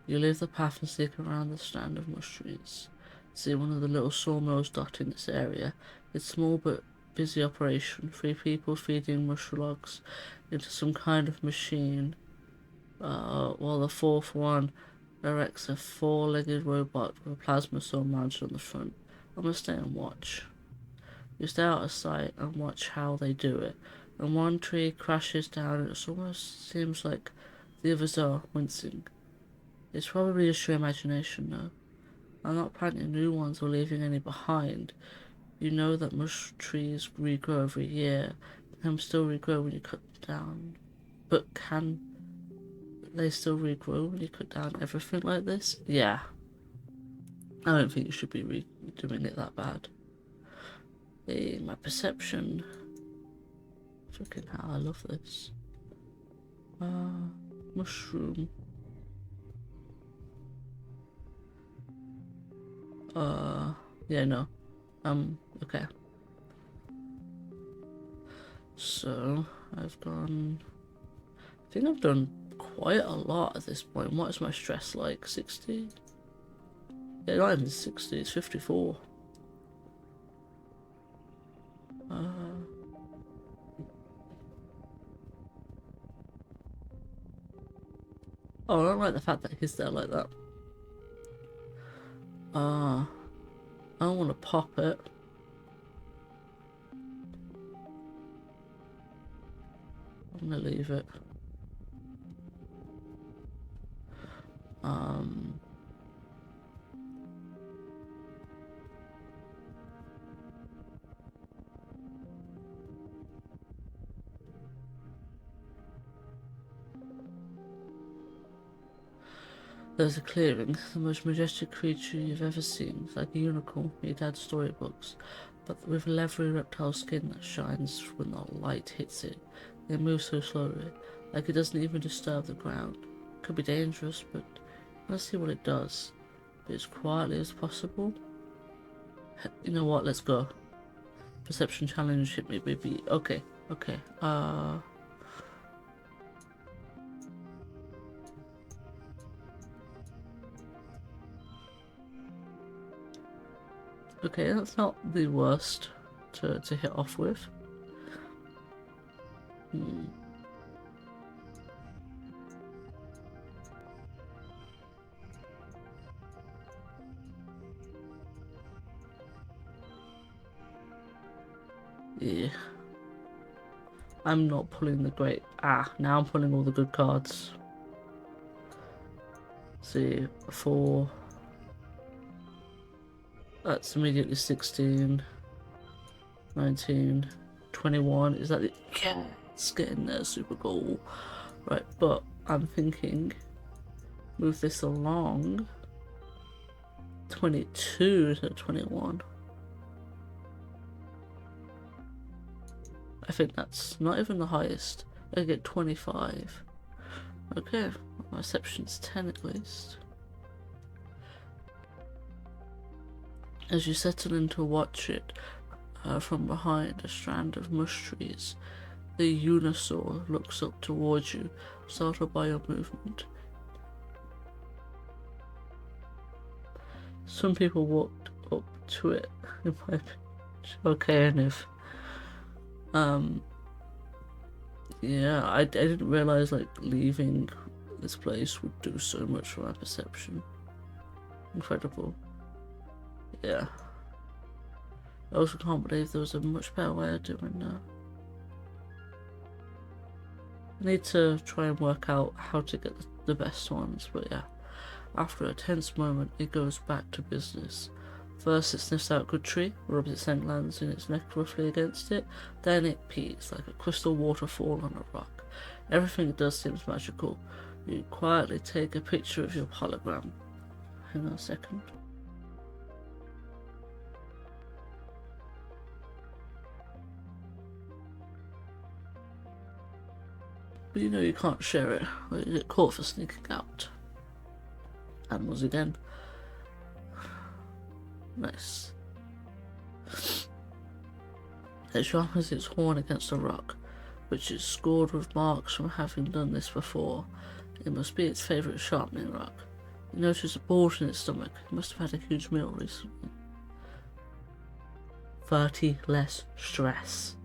You leave the path and sneak around the stand of mush trees. See one of the little sawmills dotting this area. It's small but busy operation. 3 people feeding mush logs into some kind of machine, while the 4th one erects a 4-legged robot with a plasma saw mounted on the front. I'm gonna stay and watch. You stay out of sight and watch how they do it. And one tree crashes down and it almost seems like the others are wincing. It's probably just your imagination though. I'm not planting new ones or leaving any behind. You know that mush trees regrow every year. They can still regrow when you cut them down. But can they still regrow when you cut down everything like this? Yeah. I don't think you should be doing it that bad. Hey, my perception. Fucking hell, I love this. Mushroom. Yeah, no. Okay. So, I think I've done quite a lot at this point. What is my stress like? 60? Yeah, not even 60, it's 54. Oh, I don't like the fact that he's there like that. I don't want to pop it. I'm gonna leave it. There's a clearing, the most majestic creature you've ever seen, like a unicorn from your dad's storybooks, but with leathery reptile skin that shines when the light hits it. It moves so slowly, like it doesn't even disturb the ground. Could be dangerous, but let's see what it does. Be as quietly as possible. You know what? Let's go. Perception challenge, hit me, baby. Okay. Okay, that's not the worst to hit off with. Yeah. I'm not pulling the great. Now I'm pulling all the good cards. See, 4. That's immediately 16, 19, 21. Is that it? Yeah, it's getting there, super goal. Right, but I'm thinking, move this along. 22 to 21. I think that's not even the highest. I get 25. Okay, my reception's 10 at least. As you settle in to watch it from behind a strand of mush trees, the Unisaur looks up towards you, startled by your movement. Some people walked up to it, in my opinion. Okay, and if yeah, I didn't realize like leaving this place would do so much for my perception. Incredible. Yeah. I also can't believe there was a much better way of doing that. I need to try and work out how to get the best ones, but yeah. After a tense moment, it goes back to business. First, it sniffs out good tree, rubs its scent glands in its neck roughly against it, then it pees like a crystal waterfall on a rock. Everything it does seems magical. You quietly take a picture of your hologram. Hang on a second. But you know you can't share it, or you get caught for sneaking out. Animals again. Nice. It sharpens its horn against a rock, which is scored with marks from having done this before. It must be its favourite sharpening rock. You notice a bulge in its stomach. It must have had a huge meal recently. 30 less stress.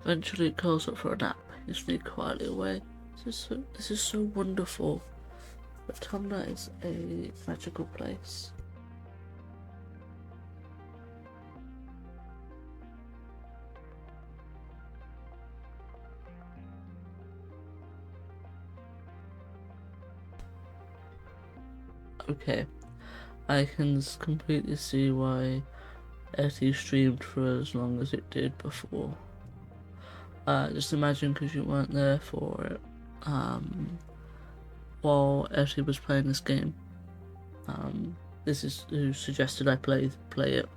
Eventually it curls up for a nap. You sneak quietly away. This is so wonderful. But Tumblr is a magical place. Okay, I can completely see why Etty streamed for as long as it did before. Just imagine, because you weren't there for it, while Etty was playing this game. This is who suggested I play it.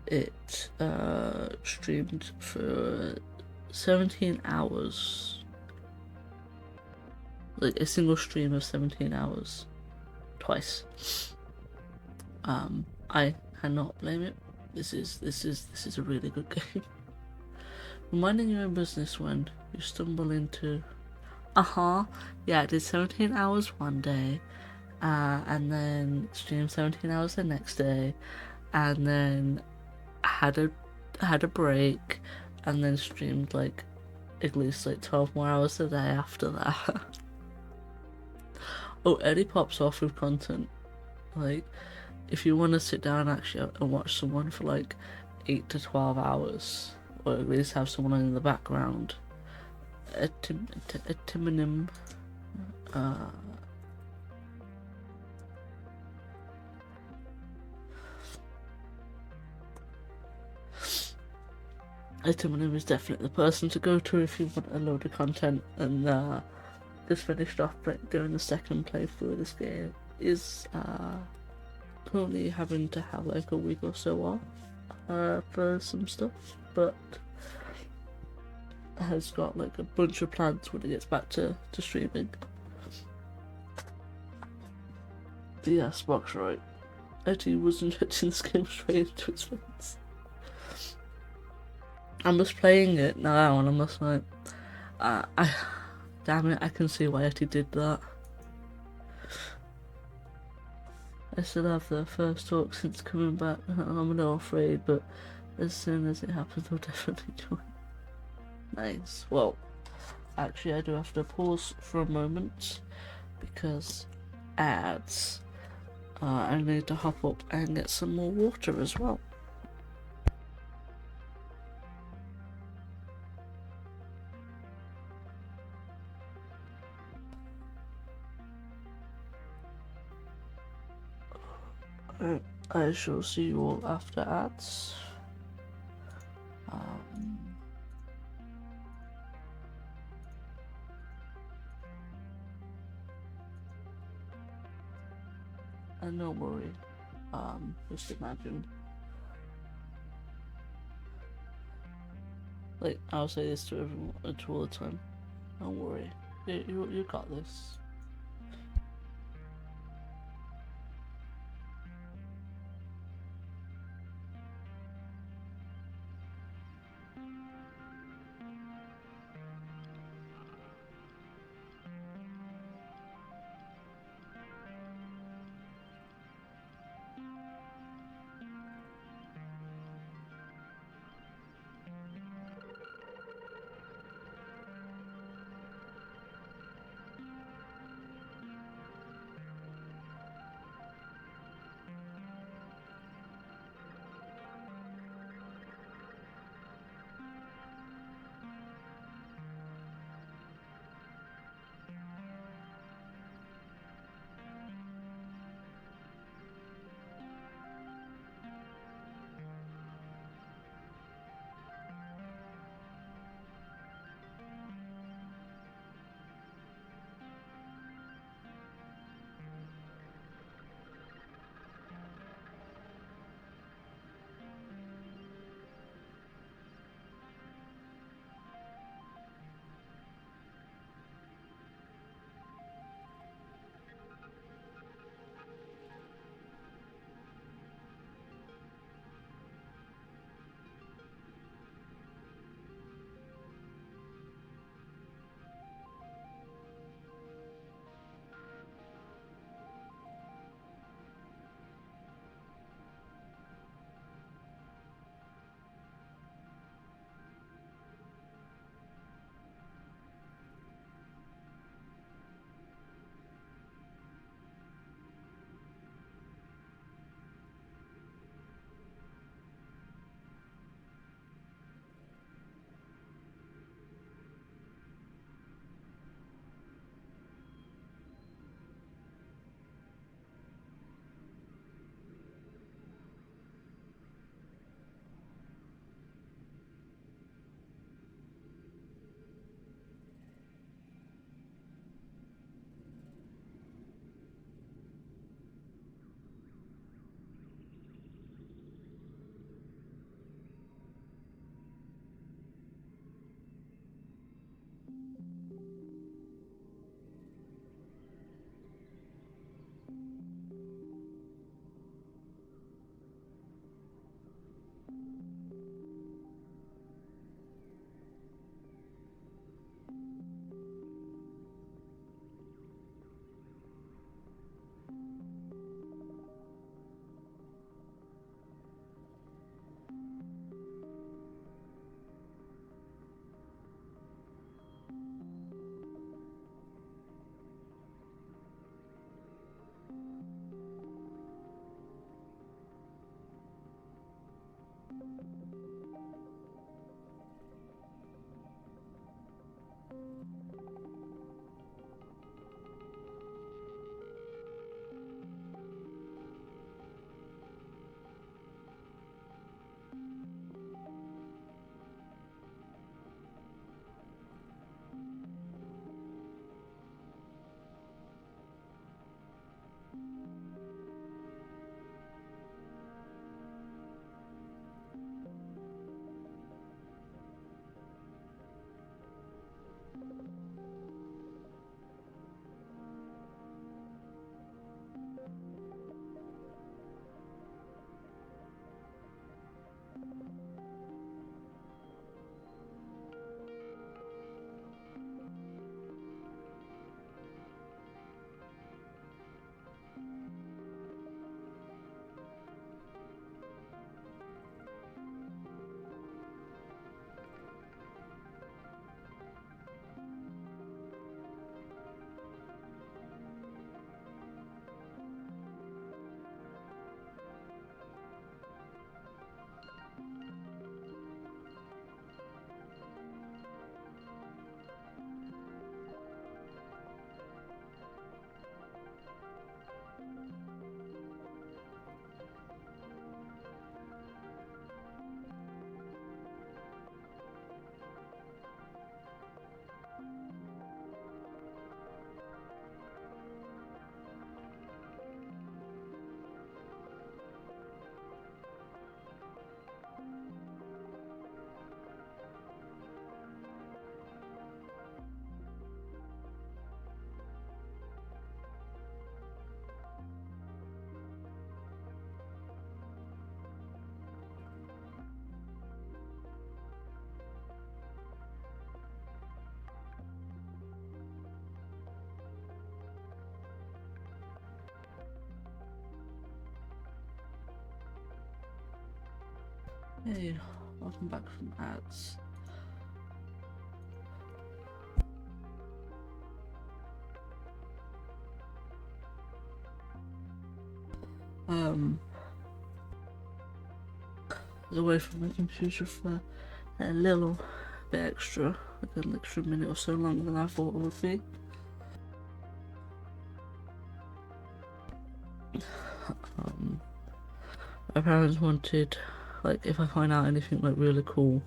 It streamed for 17 hours. Like a single stream of 17 hours. Twice. I cannot blame it. This is a really good game. Minding your own business when you stumble into yeah, I did 17 hours one day, and then streamed 17 hours the next day, and then had a break, and then streamed like at least like 12 more hours a day after that. Oh, Eddie pops off with content. Like, if you want to sit down actually and watch someone for like 8 to 12 hours, or at least have someone in the background, Etimonym, Etimonym is definitely the person to go to if you want a load of content. And just finished off doing the second playthrough of this game. Is currently having to have like a week or so off for some stuff, but has got like a bunch of plans when it gets back to streaming. But yeah, Spock's right. Eddie was injecting this game straight into his veins. I'm just playing it now and I'm just like, damn it, I can see why Eddie did that. I still have the first talk since coming back. I'm a little afraid, but as soon as it happens, I'll definitely join. Nice. Well, actually, I do have to pause for a moment because ads. I need to hop up and get some more water as well. I shall see you all after ads. And don't worry, just imagine. Like, I'll say this to everyone, to all the time. Don't worry, you got this. Hey, welcome back from ads. I was away from my computer for a little bit extra, like an extra minute or so longer than I thought it would be. My parents wanted, like, if I find out anything like really cool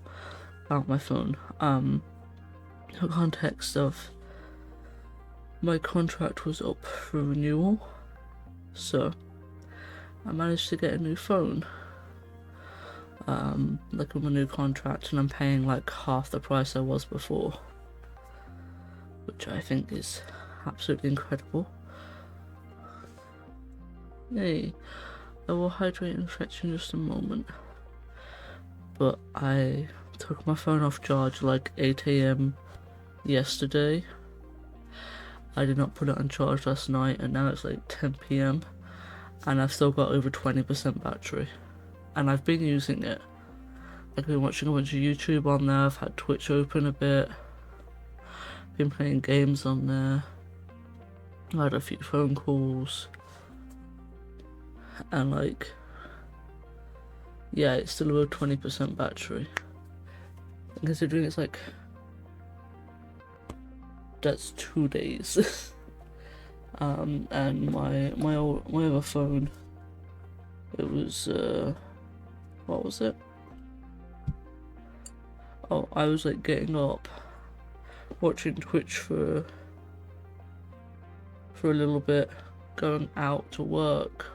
about my phone, the context of my contract was up for renewal, so I managed to get a new phone, like with my new contract, and I'm paying like half the price I was before, which I think is absolutely incredible. Yay. I will hydrate and fetch in just a moment. But I took my phone off charge like 8 AM yesterday. I did not put it on charge last night, and now it's like 10 PM, and I've still got over 20% battery. And I've been using it. I've been watching a bunch of YouTube on there, I've had Twitch open a bit, been playing games on there, I had a few phone calls, and like, yeah, it's still about 20% battery. And considering it's like, that's 2 days. And my other phone, it was what was it? Oh, I was like getting up, watching Twitch for a little bit, going out to work,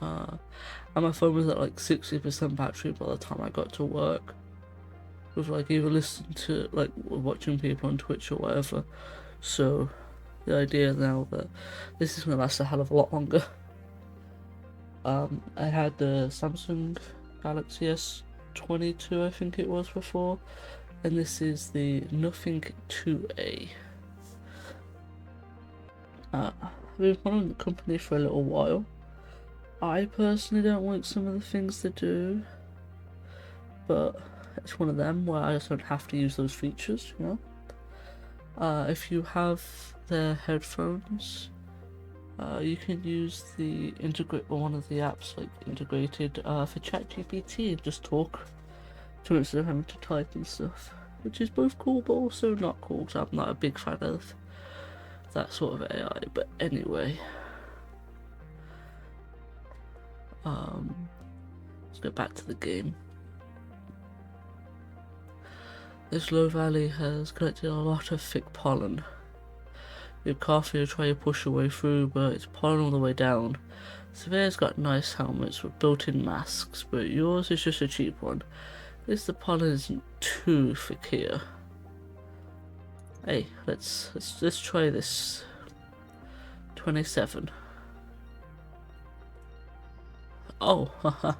and my phone was at like 60% battery by the time I got to work. It was like either listening to, like, watching people on Twitch or whatever. So the idea now that this is gonna last a hell of a lot longer. I had the Samsung Galaxy S22, I think it was before, and this is the Nothing 2A. I've been following the company for a little while. I personally don't like some of the things they do, but it's one of them where I just don't have to use those features, you know? If you have their headphones, you can use the one of the apps like integrated for ChatGPT and just talk to it instead of having to type and stuff, which is both cool but also not cool, because I'm not a big fan of that sort of AI. But anyway, let's go back to the game. This low valley has collected a lot of thick pollen. Your coffee will try to push your way through, but it's pollen all the way down. Surveyor's got nice helmets with built-in masks, but yours is just a cheap one. At least the pollen isn't too thick here. Hey, let's try this. 27. Oh, haha.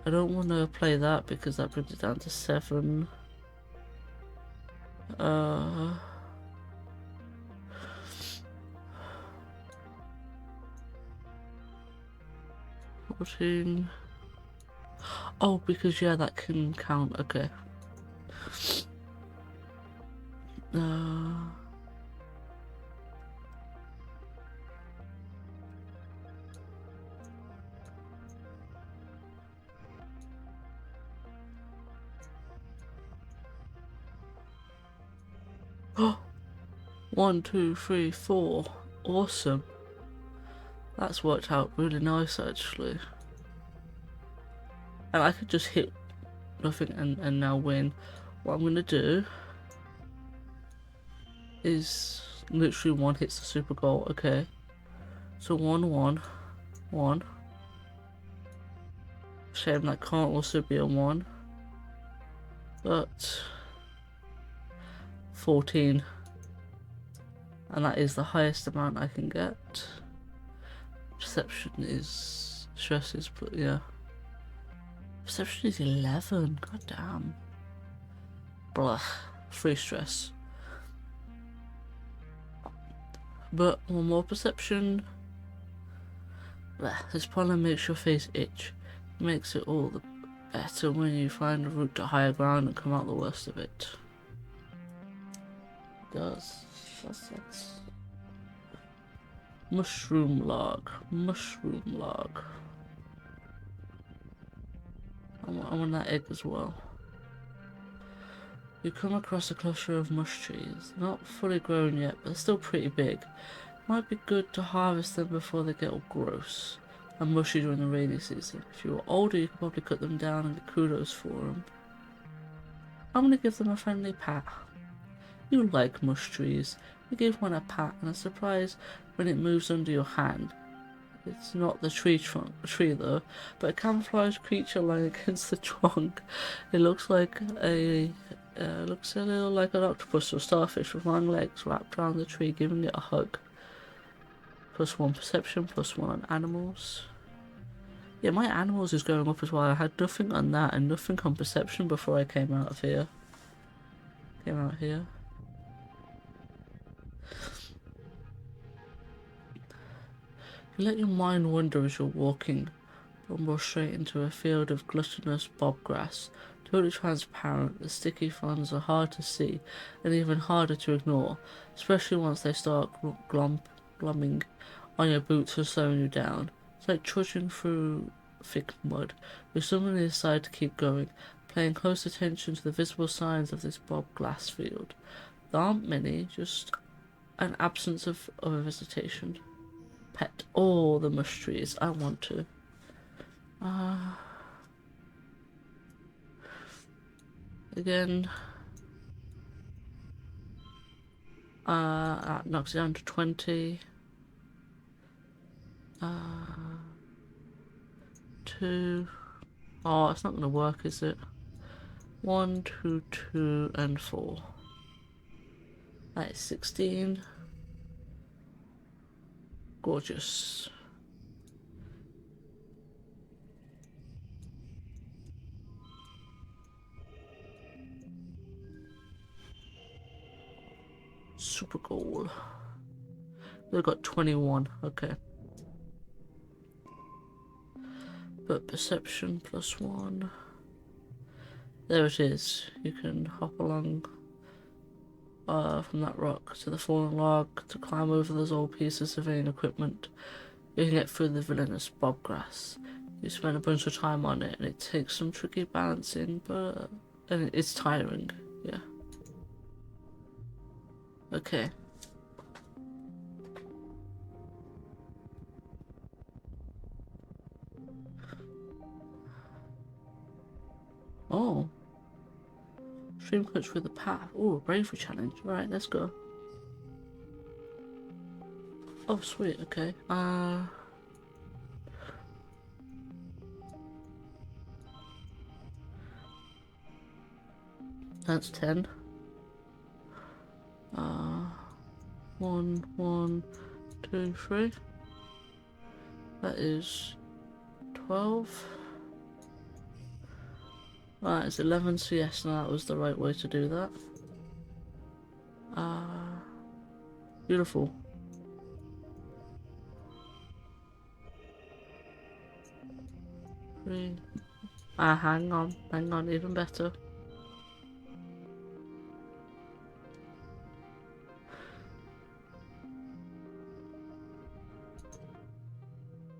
I don't want to play that because that brings it down to 7. 14. Oh, because yeah, that can count. Okay. 1, 2, 3, 4. Awesome. That's worked out really nice, actually. And I could just hit nothing and now win. What I'm gonna do is literally 1 hits the super goal. Okay. So 1, 1, 1. Shame that can't also be a 1. But 14. And that is the highest amount I can get. Perception is stresses, but yeah. Perception is 11. God damn. Blah. 3 stress. But one more perception. This pollen makes your face itch. It makes it all the better when you find a route to higher ground and come out the worst of it. It does. That's mushroom log. Mushroom log. I want that egg as well. You come across a cluster of mush trees. They're not fully grown yet, but they're still pretty big. Might be good to harvest them before they get all gross and mushy during the rainy season. If you were older, you could probably cut them down and get kudos for them. I'm gonna give them a friendly pat. You like mush trees. You give one a pat and a surprise when it moves under your hand. It's not the tree though, but a camouflaged creature lying against the trunk. It looks like looks a little like an octopus or starfish with long legs wrapped around the tree, giving it a hug. +1 perception, +1 on animals. Yeah, my animals is going up as well. I had nothing on that and nothing on perception before I came out here. You let your mind wander as you're walking. Rumble straight into a field of gluttonous bobgrass. Totally transparent, the sticky fronds are hard to see and even harder to ignore, especially once they start glomming on your boots and slowing you down. It's like trudging through thick mud. You suddenly decide to keep going, paying close attention to the visible signs of this bobgrass field. There aren't many, just an absence of other vegetation. Pet all the mush trees. I want to. Again. That knocks it down to 20. 2. Oh, it's not going to work, is it? 1, 2, 2, and 4. That is 16. Gorgeous. Super goal. They've got 21, okay. But perception +1. There it is. You can hop along from that rock to the fallen log to climb over those old pieces of civilian equipment. You can get through the villainous bobgrass. You spend a bunch of time on it and it takes some tricky balancing, but and it's tiring, yeah. Okay. Oh. Stream cuts through the path. Oh, a bravery challenge. Right, let's go. Oh, sweet, okay. That's 10. 1, 1, 2, 3. That is 12. Right, it's 11, so yes, no, that was the right way to do that. Beautiful. Hang on, even better.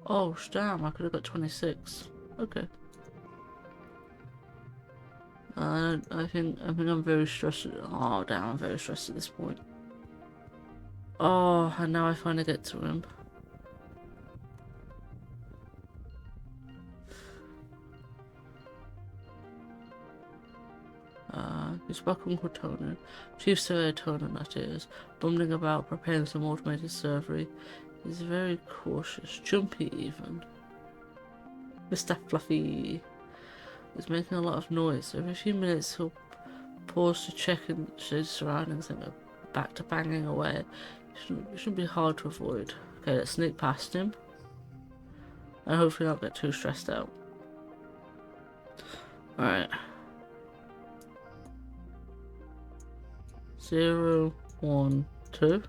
Oh, damn, I could have got 26. Okay. I think I'm very stressed. Oh, damn, I'm very stressed at this point. Oh, and now I finally get to him. He's back Uncle Tonin. Chief Surveyor Tonin, that is, bumbling about preparing some automated surgery. He's very cautious, jumpy even. Mr. Fluffy is making a lot of noise. Every few minutes he'll pause to check his surroundings and go back to banging away. It shouldn't be hard to avoid. Okay, let's sneak past him. And hopefully not get too stressed out. Alright. 0, 1, 2.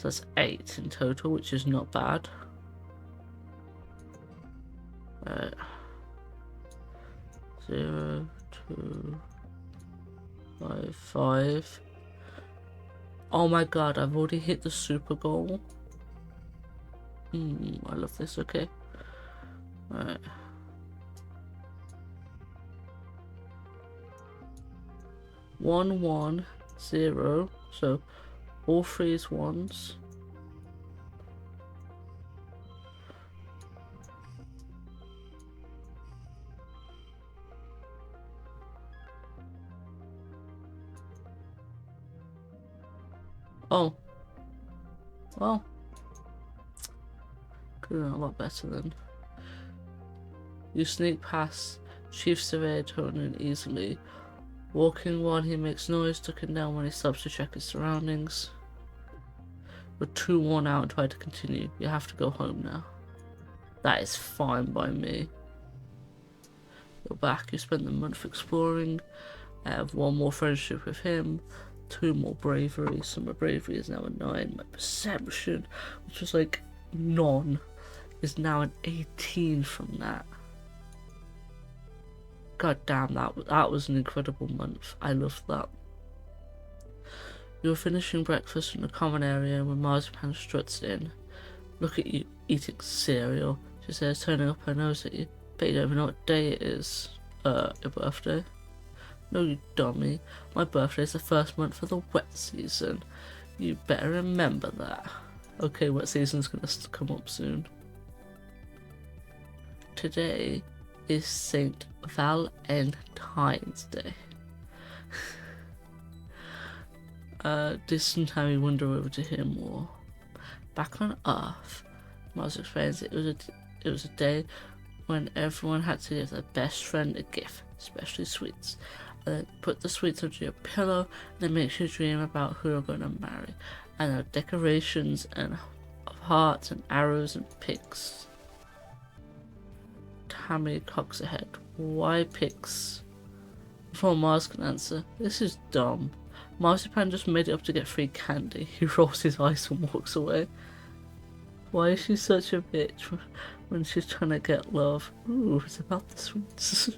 So that's 8 in total, which is not bad. 0, 2, 5, 5. Oh my god, I've already hit the super goal. I love this, okay. Alright. 1, 1, 0. So all 3 is 1s. Oh. Well. Could have done a lot better then. You sneak past Chief Surveyor Tonin easily, walking while he makes noise, ducking down when he stops to check his surroundings. You're too worn out and try to continue. You have to go home now. That is fine by me. You're back. You spent the month exploring. I have 1 more friendship with him, 2 more bravery. So my bravery is now a 9. My perception, which was like none, is now an 18 from that. God damn, that was an incredible month. I loved that. You were finishing breakfast in the common area when Marzipan struts in. Look at you eating cereal, she says, turning up her nose at you. Bet you don't even know what day it is. Your birthday? No, you dummy. My birthday is the first month of the wet season. You better remember that. Okay, wet season's gonna come up soon. Today is St. Valentine's Day. Distant time you wander over to hear more. Back on Earth, Mars explains it was a day when everyone had to give their best friend a gift, especially sweets. And then put the sweets under your pillow, and it makes you dream about who you're going to marry. And there are decorations and of hearts and arrows and pigs. Tammy cocks ahead. Why pigs? Before Mars can answer, this is dumb. Marzipan just made it up to get free candy. He rolls his eyes and walks away. Why is she such a bitch when she's trying to get love? Ooh, it's about the sweets.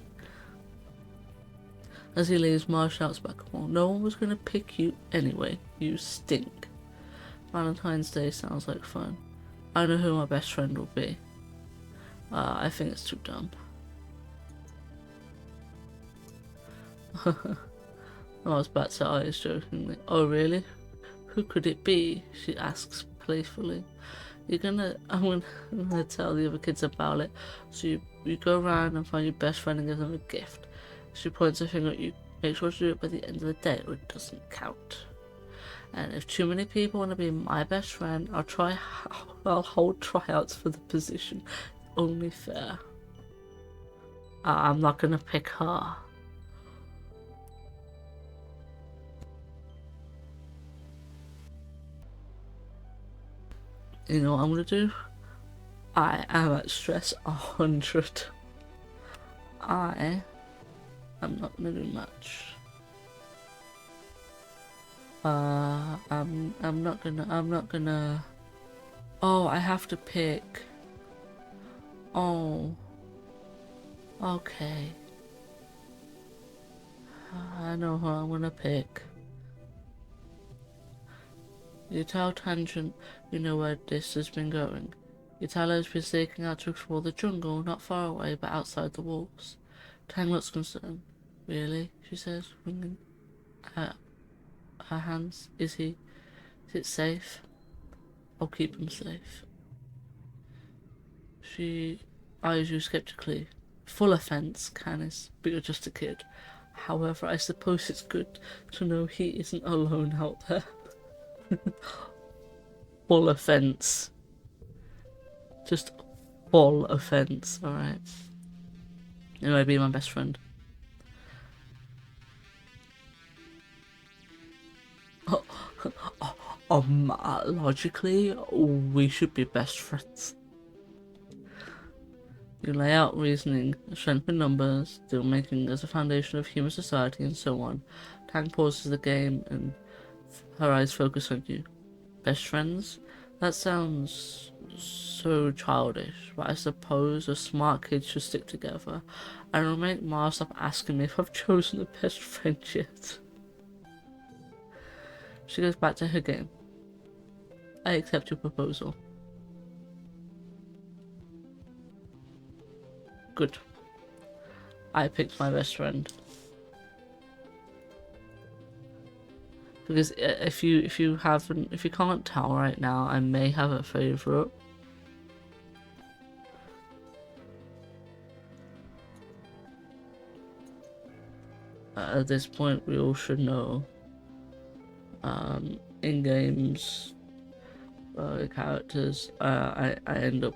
As he leaves, Mars shouts back, well, no one was going to pick you anyway. You stink. Valentine's Day sounds like fun. I know who my best friend will be. I think it's too dumb. Mars bats her eyes jokingly. Oh really? Who could it be? She asks playfully. I'm gonna tell the other kids about it. So you go around and find your best friend and give them a gift. She points her finger at you. Make sure to do it by the end of the day or it doesn't count. And if too many people want to be my best friend, I'll hold tryouts for the position. Only fair. I'm not gonna pick her. You know what I'm gonna do? I am at stress 100. I am not gonna do much. I'm not gonna. Oh, I have to pick. Oh. Okay. I know who I'm gonna pick. You tell Tangent you know where this has been going. You tell her it's been staking out to explore the jungle, not far away, but outside the walls. Tang looks concerned. Really? She says, wringing her hands. Is it safe? I'll keep him safe. She eyes you skeptically. Full offence, Canis, but you're just a kid. However, I suppose it's good to know he isn't alone out there. Full offence. Just full offence, alright. Anyway, be my best friend. Logically, we should be best friends. You lay out reasoning, strength in numbers, deal making as a foundation of human society, and so on. Tang pauses the game and her eyes focus on you. Best friends? That sounds so childish, but I suppose a smart kid should stick together. And it'll make Ma stop asking me if I've chosen a best friend yet. She goes back to her game. I accept your proposal. Good. I picked my best friend. Because if you can't tell right now, I may have a favourite. At this point, we all should know. In games, characters, I end up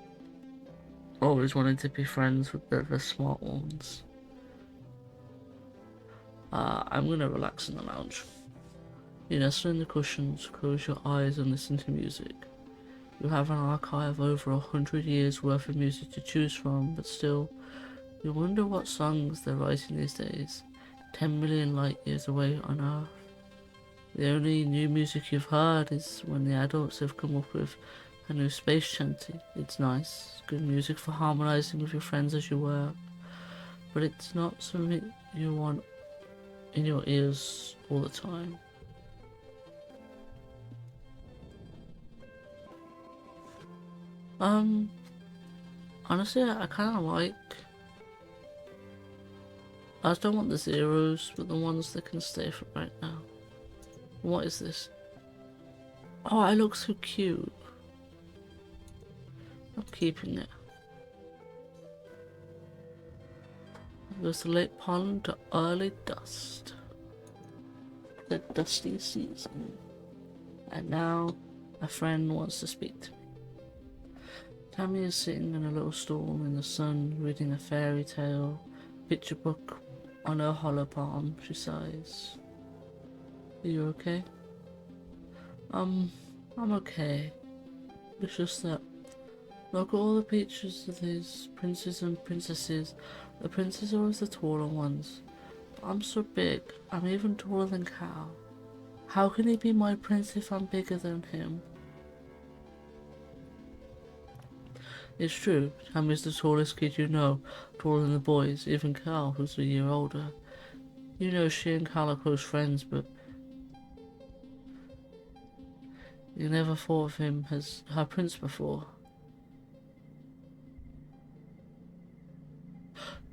always wanting to be friends with the smart ones. I'm gonna relax in the lounge. You nestle in the cushions, close your eyes and listen to music. You have an archive of over 100 years worth of music to choose from, but still, you wonder what songs they're writing these days, 10 million light years away on Earth. The only new music you've heard is when the adults have come up with a new space shanty. It's nice, good music for harmonizing with your friends as you work, but it's not something you want in your ears all the time. Honestly, I kind of like. I just don't want the zeros, but the ones that can stay for right now. What is this? Oh, I look so cute. I'm keeping it. It goes to late pollen to early dust. The dusty season. And now, a friend wants to speak to me. Tammy is sitting in a little stool in the sun, reading a fairy tale picture book on her hollow palm. She sighs. Are you okay? I'm okay. It's just that, look at all the pictures of these princes and princesses. The princes are always the taller ones. But I'm so big, I'm even taller than Cal. How can he be my prince if I'm bigger than him? It's true, Tammy's the tallest kid you know, taller than the boys, even Cal, who's a year older. You know she and Cal are close friends, but you never thought of him as her prince before.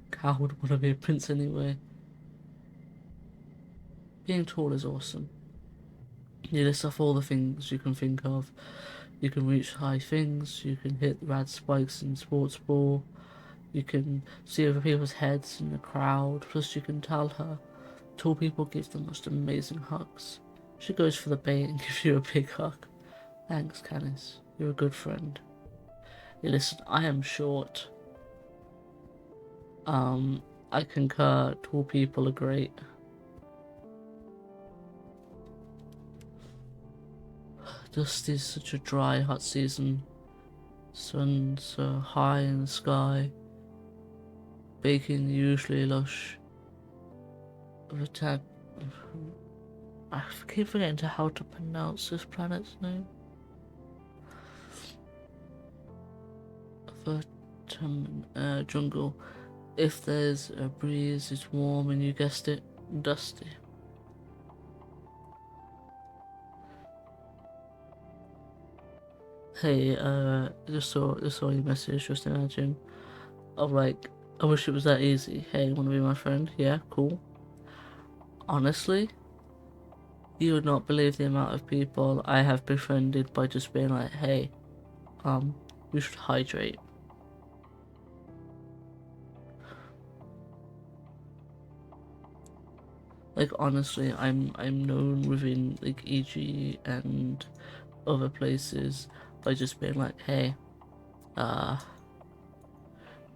Cal would want to be a prince anyway. Being tall is awesome. You list off all the things you can think of. You can reach high things, you can hit rad spikes in sports ball, you can see over people's heads in the crowd, plus you can tell her tall people give the most amazing hugs. She goes for the bait and gives you a big hug. Thanks, Canis. You're a good friend. Hey, listen, I am short. I concur, tall people are great. Dust is such a dry, hot season. Sun's high in the sky. Baking usually lush. I keep forgetting how to pronounce this planet's name. Jungle. If there's a breeze, it's warm and you guessed it, dusty. Hey, just saw your message, just imagine. Of like, I wish it was that easy. Hey, wanna be my friend? Yeah, cool. Honestly, you would not believe the amount of people I have befriended by just being like, hey, you should hydrate. Like honestly, I'm known within like EG and other places by just being like, hey,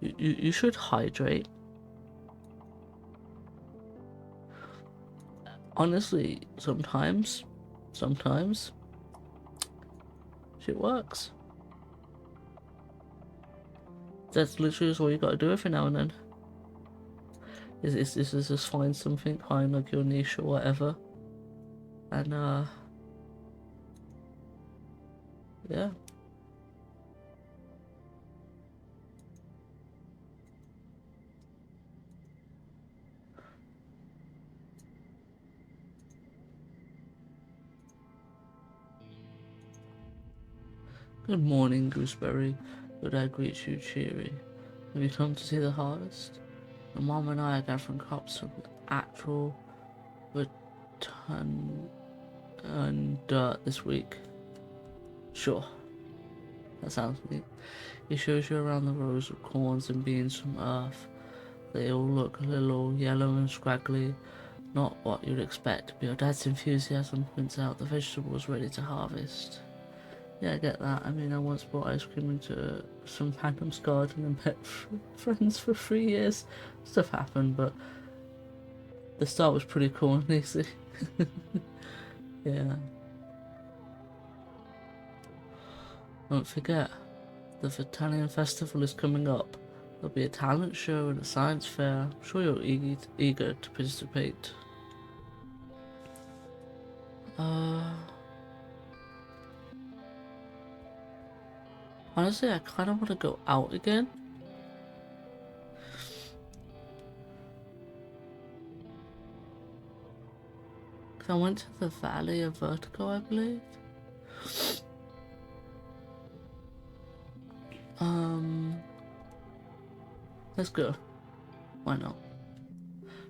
you should hydrate. Honestly, sometimes shit works. That's literally just all you gotta do every now and then. Is just find something, find like your niche or whatever, and Yeah. Good morning, Gooseberry. Good I greet you cheery. Have you come to see the harvest? The mom and I are gathering crops of actual return and dirt this week. Sure, that sounds neat. He shows you around the rows of corns and beans from Earth. They all look a little yellow and scraggly, not what you'd expect, but your dad's enthusiasm points out the vegetables ready to harvest. Yeah, I get that. I mean, I once brought ice cream into some random's garden and met friends for 3 years. Stuff happened, but the start was pretty cool and easy. Yeah. Don't forget, the Italian festival is coming up. There'll be a talent show and a science fair. I'm sure you're eager to participate. Honestly, I kind of want to go out again. Because I went to the Valley of Vertigo, I believe. Let's go. Why not?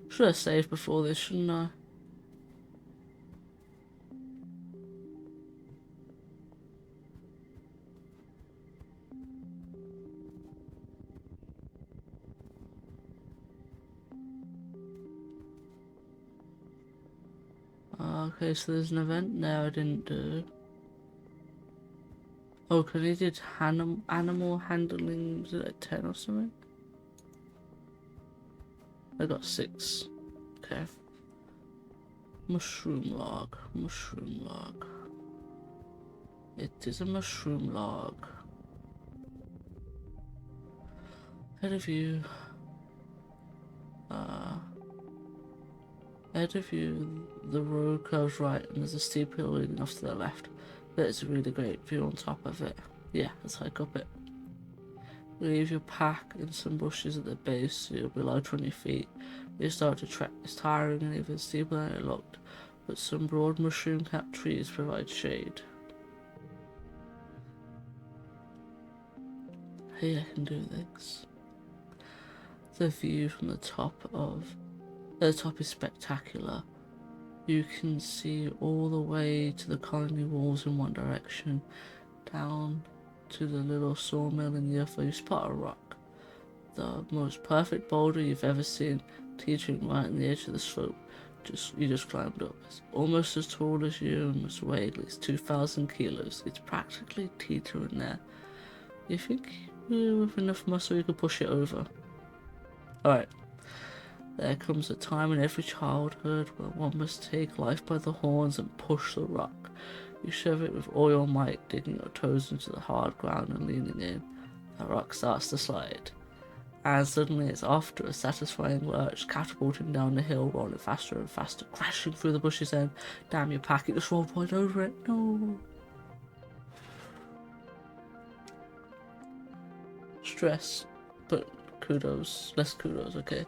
Should have saved before this, shouldn't I? Okay, so there's an event there I didn't do. Oh, because he did animal handling, was it like 10 or something? I got 6. Okay. Mushroom log. Mushroom log. It is a mushroom log. Ahead of you. Ahead of you, the road curves right and there's a steep hill leading off to the left. But it's a really great view on top of it. Yeah, let's hike up it. Leave your pack in some bushes at the base so you'll be lighter on your feet. You start to trek. It's tiring and even steeper than it looked, but some broad mushroom-capped trees provide shade. Hey, I can do this. The view from the top is spectacular. You can see all the way to the colony walls in one direction, down to the little sawmill in the other. You spot a rock, the most perfect boulder you've ever seen, teetering right on the edge of the slope. You just climbed up. It's almost as tall as you and must weigh at least 2,000 kilos. It's practically teetering there. You think with enough muscle you could push it over? Alright. There comes a time in every childhood where one must take life by the horns and push the rock. You shove it with all your might, digging your toes into the hard ground and leaning in. The rock starts to slide. And suddenly it's off to a satisfying lurch, catapulting down the hill, rolling faster and faster, crashing through the bushes end. Damn your pack, it just rolled right over it. No. Stress, but kudos. Less kudos, okay.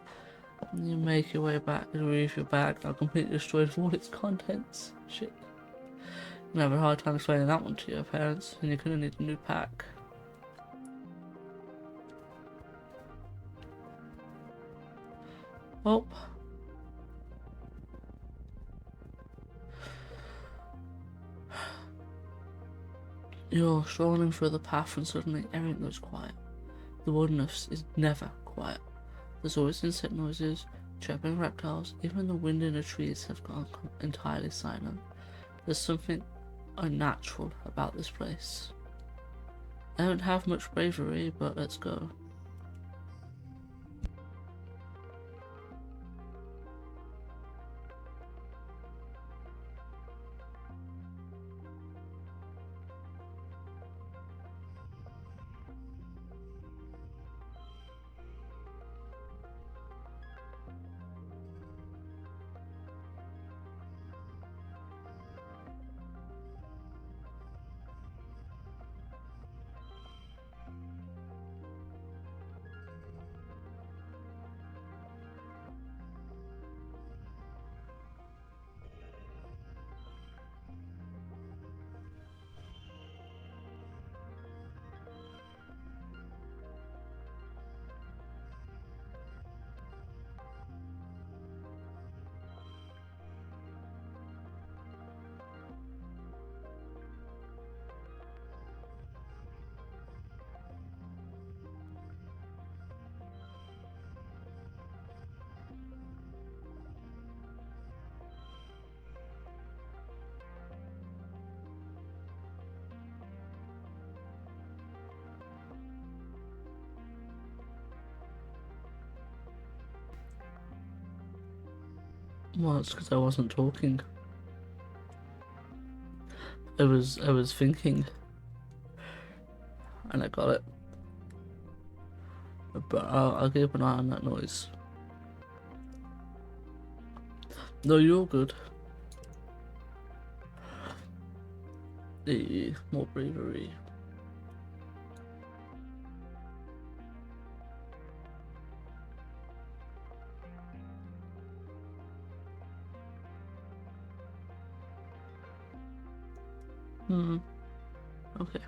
You make your way back and retrieve your bag, now completely destroyed of all its contents. Shit. You have a hard time explaining that one to your parents, and you're gonna need a new pack. Oh. You're strolling through the path and suddenly everything goes quiet. The wilderness is never quiet. There's always insect noises, chirping reptiles, even the wind in the trees have gone entirely silent. There's something unnatural about this place. I don't have much bravery, but let's go. Well, it's because I wasn't talking. I was thinking, and I got it. But I'll keep an eye on that noise. No, you're good. More bravery. Okay.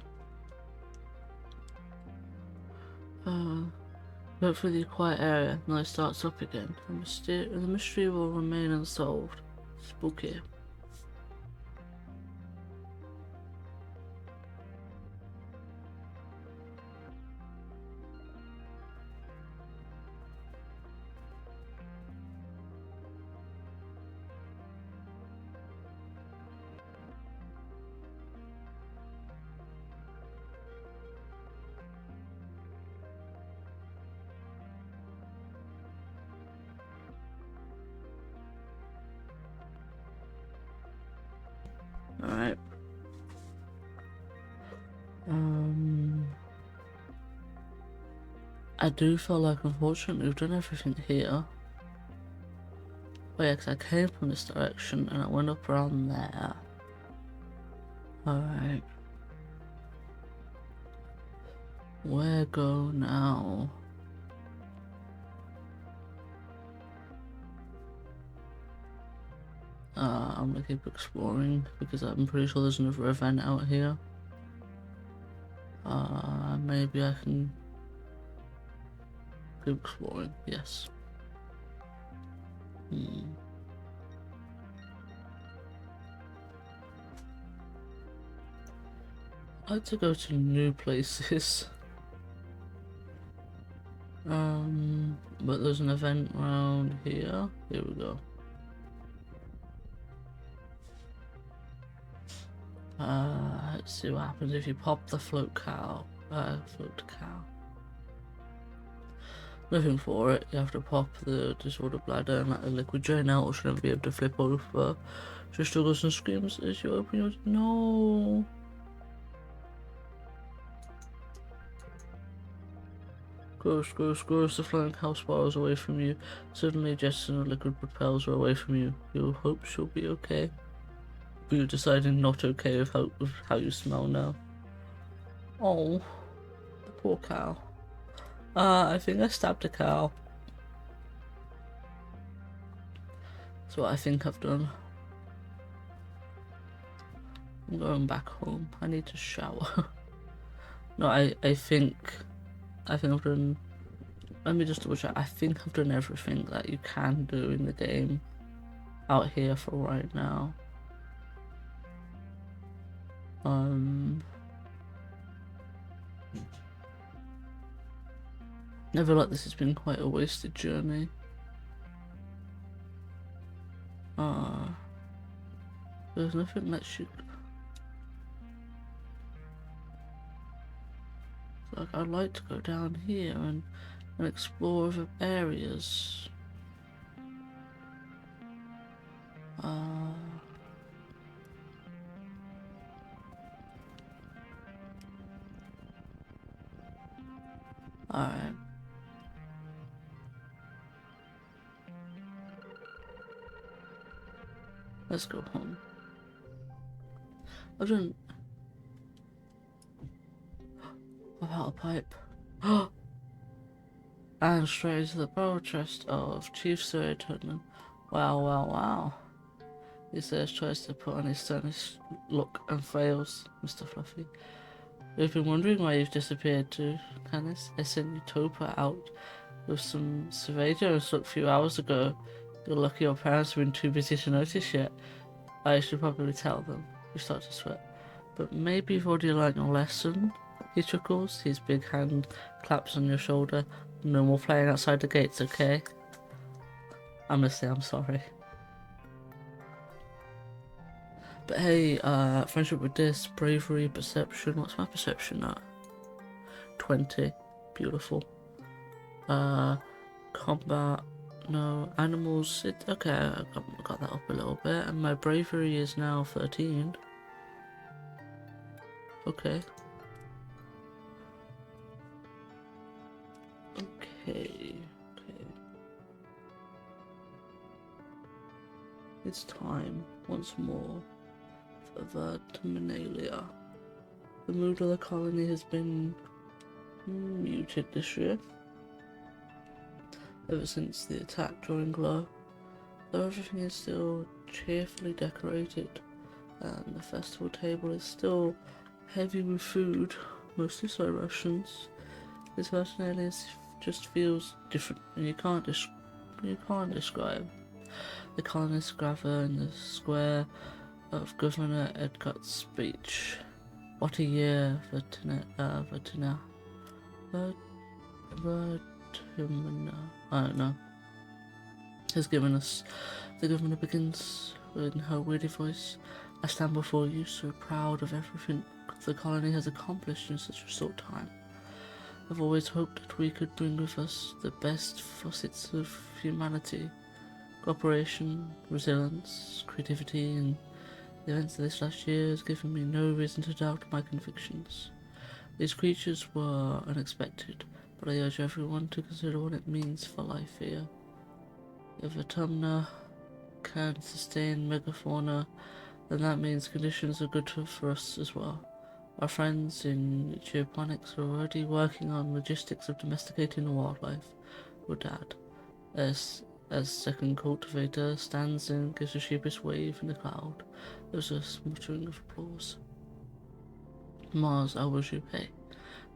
Look for the quiet area, and it starts up again. The mystery will remain unsolved. Spooky. Alright. I do feel like, unfortunately, we've done everything here. Oh yeah, because I came from this direction and I went up around there. Alright. Where go now? I'm gonna keep exploring because I'm pretty sure there's another event out here. Maybe I can keep exploring, yes. I'd like to go to new places. But there's an event around here. Here we go. Let's see what happens if you pop the float cow. Nothing for it. You have to pop the disordered bladder and let the liquid drain out, or shouldn't be able to flip over. She struggles and screams as you open your... No! Gross, gross, gross. The flying cow spirals away from you. Suddenly, Jetson and liquid propels her away from you. You hope she'll be okay. But you're deciding not okay with how you smell now. Oh, the poor cow. I think I stabbed a cow. That's what I think I've done. I'm going back home. I need to shower. No, I think I've done... Let me just double check. I think I've done everything that you can do in the game out here for right now. I feel like this has been quite a wasted journey. There's nothing that should... Like, I'd like to go down here and explore other areas. Alright. Let's go home. I've done... About a pipe. And straight into the barrel chest of Chief Serotonin. Wow, wow, wow. He says, tries to put on his sternest look and fails, Mr. Fluffy. We've been wondering why you've disappeared too, Canis. I sent you Topa out with some surveillance a few hours ago. You're lucky your parents have been too busy to notice yet. I should probably tell them. You start to sweat. But maybe you've already learned your lesson, he chuckles. His big hand claps on your shoulder. No more playing outside the gates, okay? I'm gonna say I'm sorry. But hey, friendship with this, bravery, perception. What's my perception at? 20. Beautiful. Combat, No, animals. Okay, got that up a little bit, and my bravery is now 13. Okay. Okay. It's time once more for the terminalia. The mood of the colony has been muted this year, ever since the attack during Glow. Though everything is still cheerfully decorated, and the festival table is still heavy with food, mostly soy rations, this personality just feels different, and you can't describe. The colonists gather in the square of Governor Edcott's speech. What a year for Vertimina. I don't know. Has given us. The governor begins in her weirdy voice. I stand before you so proud of everything the colony has accomplished in such a short time. I've always hoped that we could bring with us the best facets of humanity. Cooperation, resilience, creativity, and the events of this last year has given me no reason to doubt my convictions. These creatures were unexpected, but I urge everyone to consider what it means for life here. If Autumna can sustain megafauna, then that means conditions are good for us as well. Our friends in geoponics are already working on logistics of domesticating the wildlife. Your dad, as second cultivator, stands and gives a sheepish wave in the cloud. There's a smuttering of applause. Mars, how was you? Hey,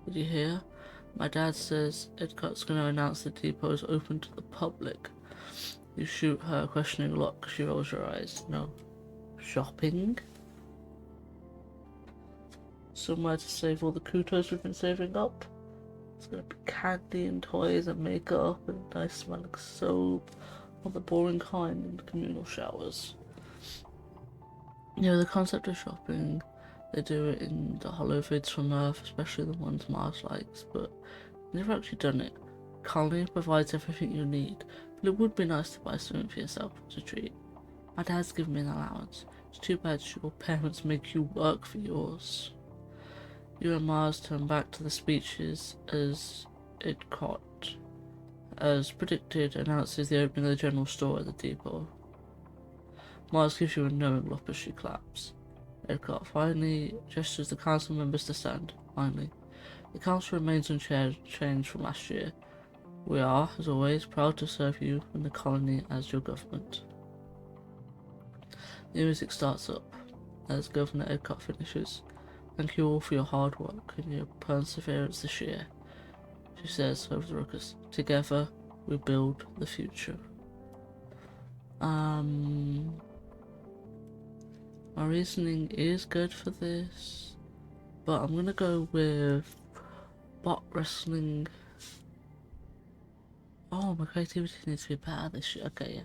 did you hear? My dad says Edcott's going to announce the depot is open to the public. You shoot her a questioning look. She rolls her eyes. No. Shopping? Somewhere to save all the kutos we've been saving up? It's going to be candy and toys and makeup and nice smelling soap. All the boring kind in the communal showers. You know, the concept of shopping, they do it in the hollow vids from Earth, especially the ones Mars likes, but they've never actually done it. Colony provides everything you need, but it would be nice to buy something for yourself as a treat. My dad's given me an allowance. It's too bad your parents make you work for yours. You and Mars turn back to the speeches as Edcott, as predicted, announces the opening of the general store at the depot. Mars gives you a knowing look as she claps. Edcott finally gestures the council members to stand. Finally. The council remains unchanged from last year. We are, as always, proud to serve you and the colony as your government. The music starts up as Governor Edcott finishes. Thank you all for your hard work and your perseverance this year, she says over the ruckus. Together, we build the future. My reasoning is good for this, but I'm gonna go with bot wrestling. Oh, my creativity needs to be better this year. Okay,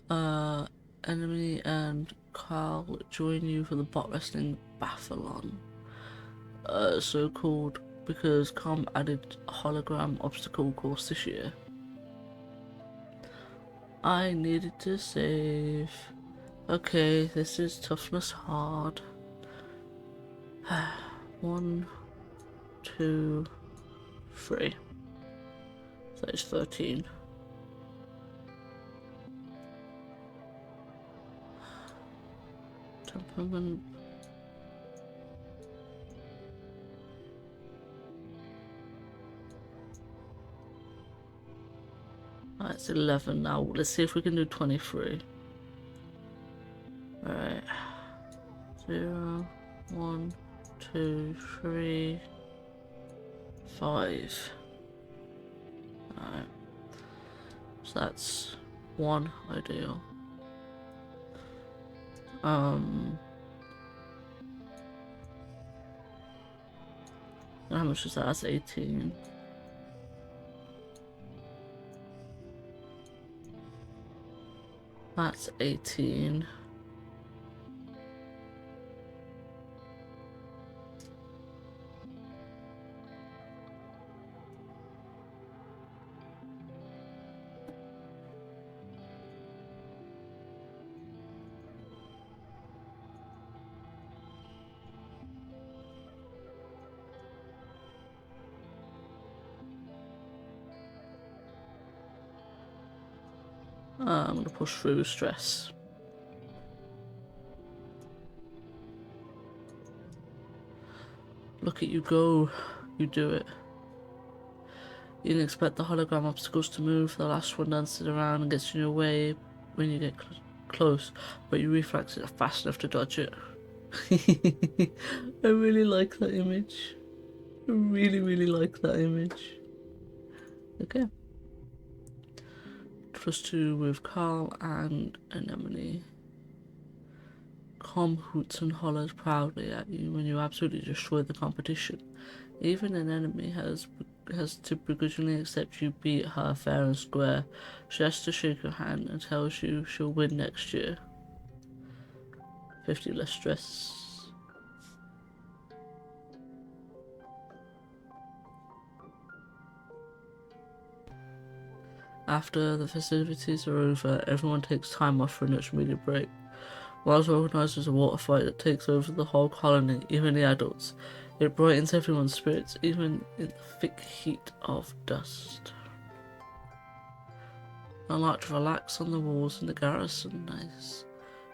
yeah. Enemy and Carl join you for the bot wrestling bathalon. So called because Com added a hologram obstacle course this year. I needed to save. Okay, this is toughness hard. 1, 2, 3. That is 13. Temperament. That's 11 now. Let's see if we can do 23. Alright. 0, 1, 2, 3, 5. Alright. So that's 1 ideal. How much is that? That's 18. That's 18. I'm gonna push through stress. Look at you go. You do it. You didn't expect the hologram obstacles to move. The last one dances around and gets in your way when you get close, but your reflexes are fast enough to dodge it. I really like that image. I really like that image. Okay. +2 with Carl and Anemone. Com hoots and hollers proudly at you when you absolutely destroy the competition. Even an enemy has to begrudgingly accept you beat her fair and square. She has to shake your hand and tells you she'll win next year. 50 less stress. After the festivities are over, everyone takes time off for an intermediate break. Miles organises a water fight that takes over the whole colony, even the adults. It brightens everyone's spirits, even in the thick heat of dust. I like to relax on the walls in the garrison. Nice.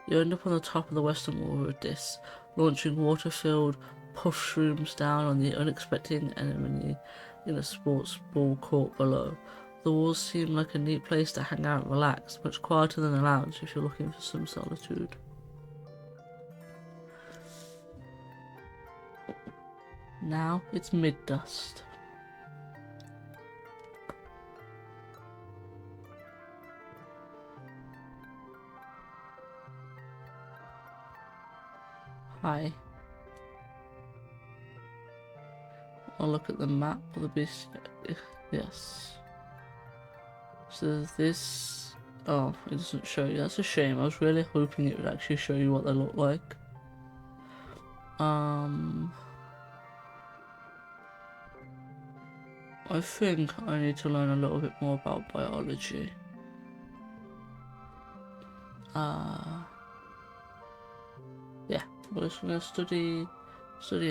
You end up on the top of the western wall of this, launching water-filled puff shrooms down on the unexpected enemy in a sports ball court below. The walls seem like a neat place to hang out and relax, much quieter than the lounge if you're looking for some solitude. Now it's mid-dust. Hi. I'll look at the map of the beast. Yes. So this... Oh, it doesn't show you. That's a shame. I was really hoping it would actually show you what they look like. I think I need to learn a little bit more about biology. Yeah, we're just gonna study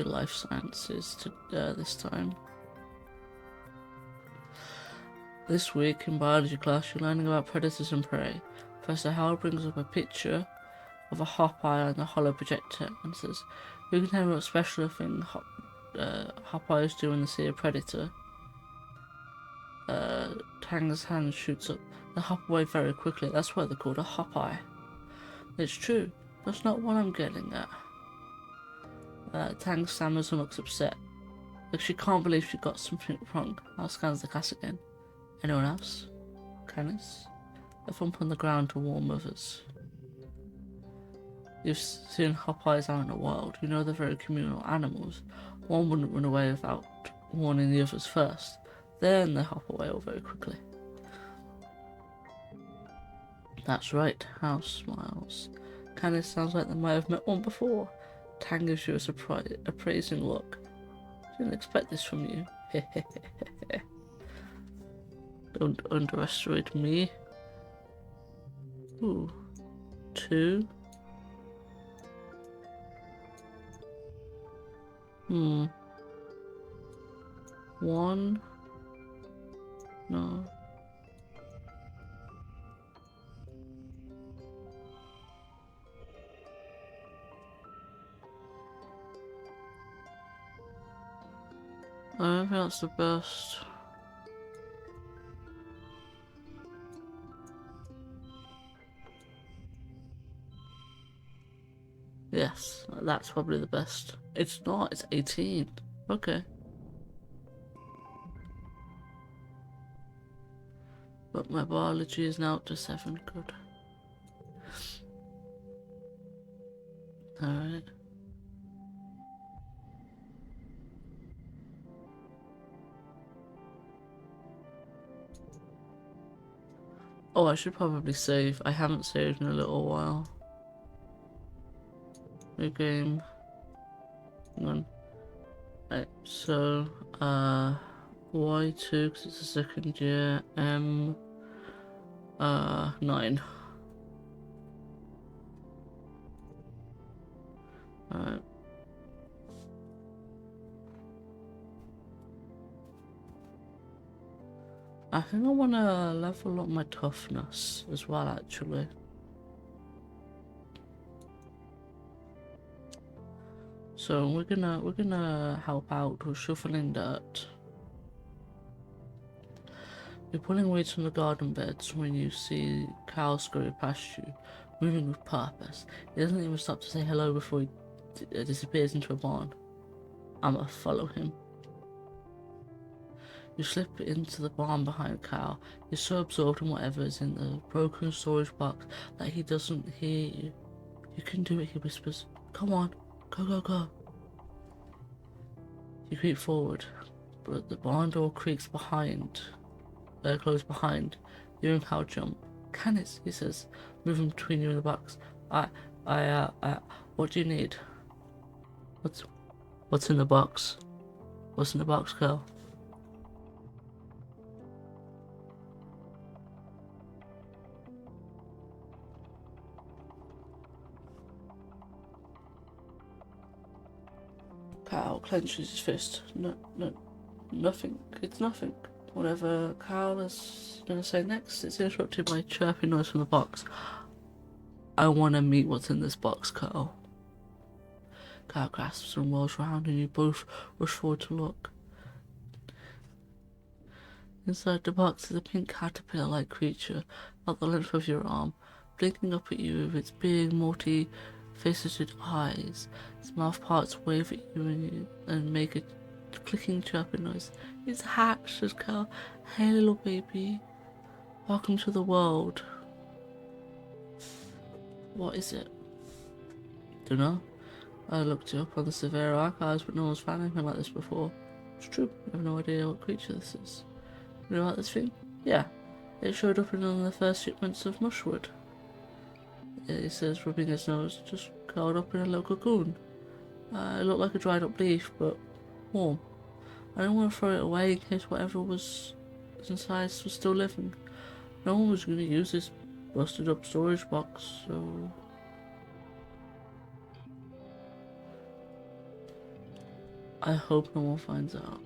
life sciences this time. This week in biology class, you're learning about predators and prey. Professor Howell brings up a picture of a hop eye on the hollow projector and says, "Who can tell me what special thing hop eyes do when they see a predator?" Tang's hand shoots up. They hop away very quickly. That's why they're called a hop eye. It's true. That's not what I'm getting at. Tang stammers and looks upset. Like she can't believe she got something wrong. Al scans the class again. Anyone else? Canis? A thump on the ground to warn others. You've seen hop eyes out in the wild. You know they're very communal animals. One wouldn't run away without warning the others first. Then they hop away all very quickly. That's right, House smiles. Canis sounds like they might have met one before. Tang gives you a praising look. Didn't expect this from you. Don't underestimate me. Ooh. 2. Hmm. 1. No. I don't think that's the best. Yes, that's probably the best. It's not, it's 18. Okay. But my biology is now up to 7. Good. Alright. Oh, I should probably save. I haven't saved in a little while. New game. Hang on. Right, so, Y2, because it's a second year. 9. Alright. I think I want to level up my toughness as well, actually. So we're gonna help out with shoveling dirt. You're pulling weeds from the garden beds when you see Cal scurry past you, moving with purpose. He doesn't even stop to say hello before he disappears into a barn. I'ma follow him. You slip into the barn behind Cal. He's so absorbed in whatever is in the broken storage box that he doesn't hear you. You can do it, he whispers. Come on, go, go, go. You creep forward, but the barn door creaks closed behind. You and Cal jump. Canis, he says, moving between you and the box. What do you need? What's in the box? What's in the box, Cal? Cal clenches his fist. No, nothing. It's nothing. Whatever Cal is gonna say next, it's interrupted by a chirping noise from the box. I wanna meet what's in this box, Cal. Cal grasps and whirls round and you both rush forward to look. Inside the box is a pink caterpillar-like creature, about the length of your arm, blinking up at you with its big, multi-faceted eyes. Its mouth parts wave at you and make a clicking, chirping noise. It's hatched, says Cal. Hey, little baby. Welcome to the world. What is it? Dunno. I looked it up on the Severo archives, but no one's found anything like this before. It's true. I have no idea what creature this is. You know about this thing? Yeah. It showed up in one of the first shipments of mushwood. He says, rubbing his nose, just curled up in a local cocoon. It looked like a dried up leaf, but warm. I didn't want to throw it away in case whatever was inside was still living. No one was going to use this busted up storage box, so... I hope no one finds out.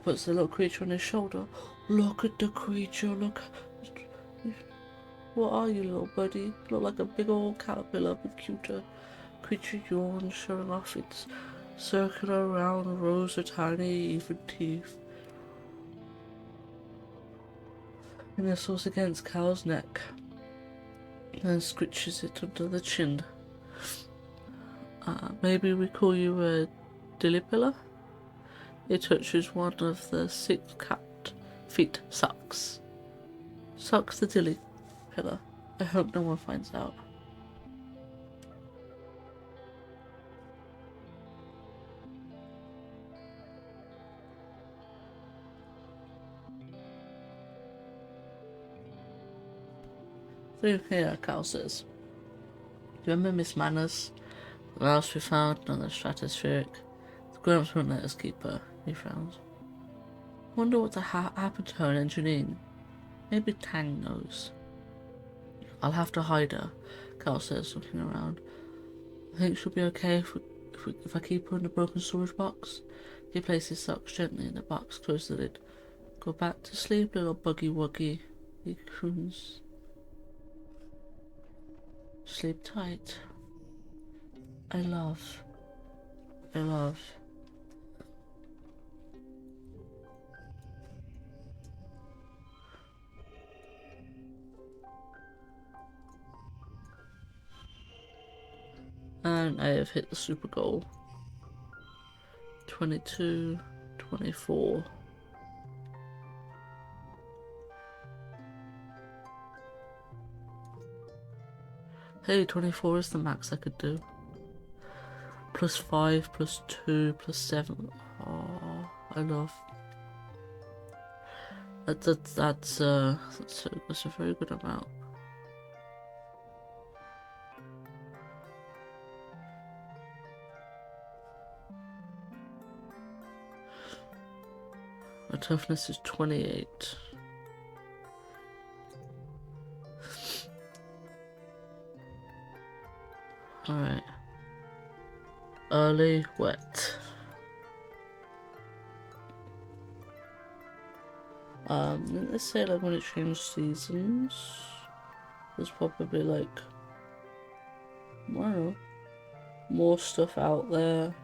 Puts the little creature on his shoulder. Look at the creature, look. What are you, little buddy? Look like a big old caterpillar, but cuter. Creature yawns, showing off its circular round rows of tiny, even teeth. It nestles against Cal's neck and scritches it under the chin. Maybe we call you a dillipillar? It touches one of the 6 cat feet socks. Socks the dilly pillar. I hope no one finds out. Through here, Cal says. Do you remember Miss Manners? The mouse we found on the stratospheric? The grown-ups won't let us keep her. He frowns. Wonder what happened to her in engineering. Maybe Tang knows. I'll have to hide her, Cal says, looking around. I think she'll be okay if I keep her in the broken storage box. He places socks gently in the box, closes the lid. Go back to sleep, little buggy wuggy. He croons. Sleep tight. I love. And I have hit the super goal. 22, 24. Hey, 24 is the max I could do. +5, +2, +7. Oh, I love. That's a very good amount. My toughness is 28. Alright. Early wet. Let's say like when it changed seasons, there's probably like, I don't know, more stuff out there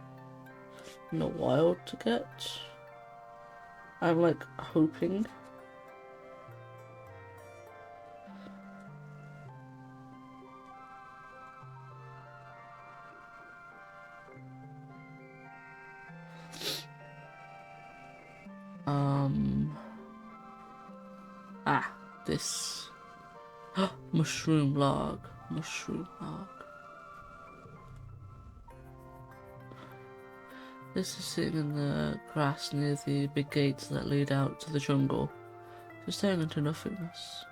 in the wild to get. I'm like hoping. This mushroom log. This is sitting in the grass near the big gates that lead out to the jungle, just staring into nothingness.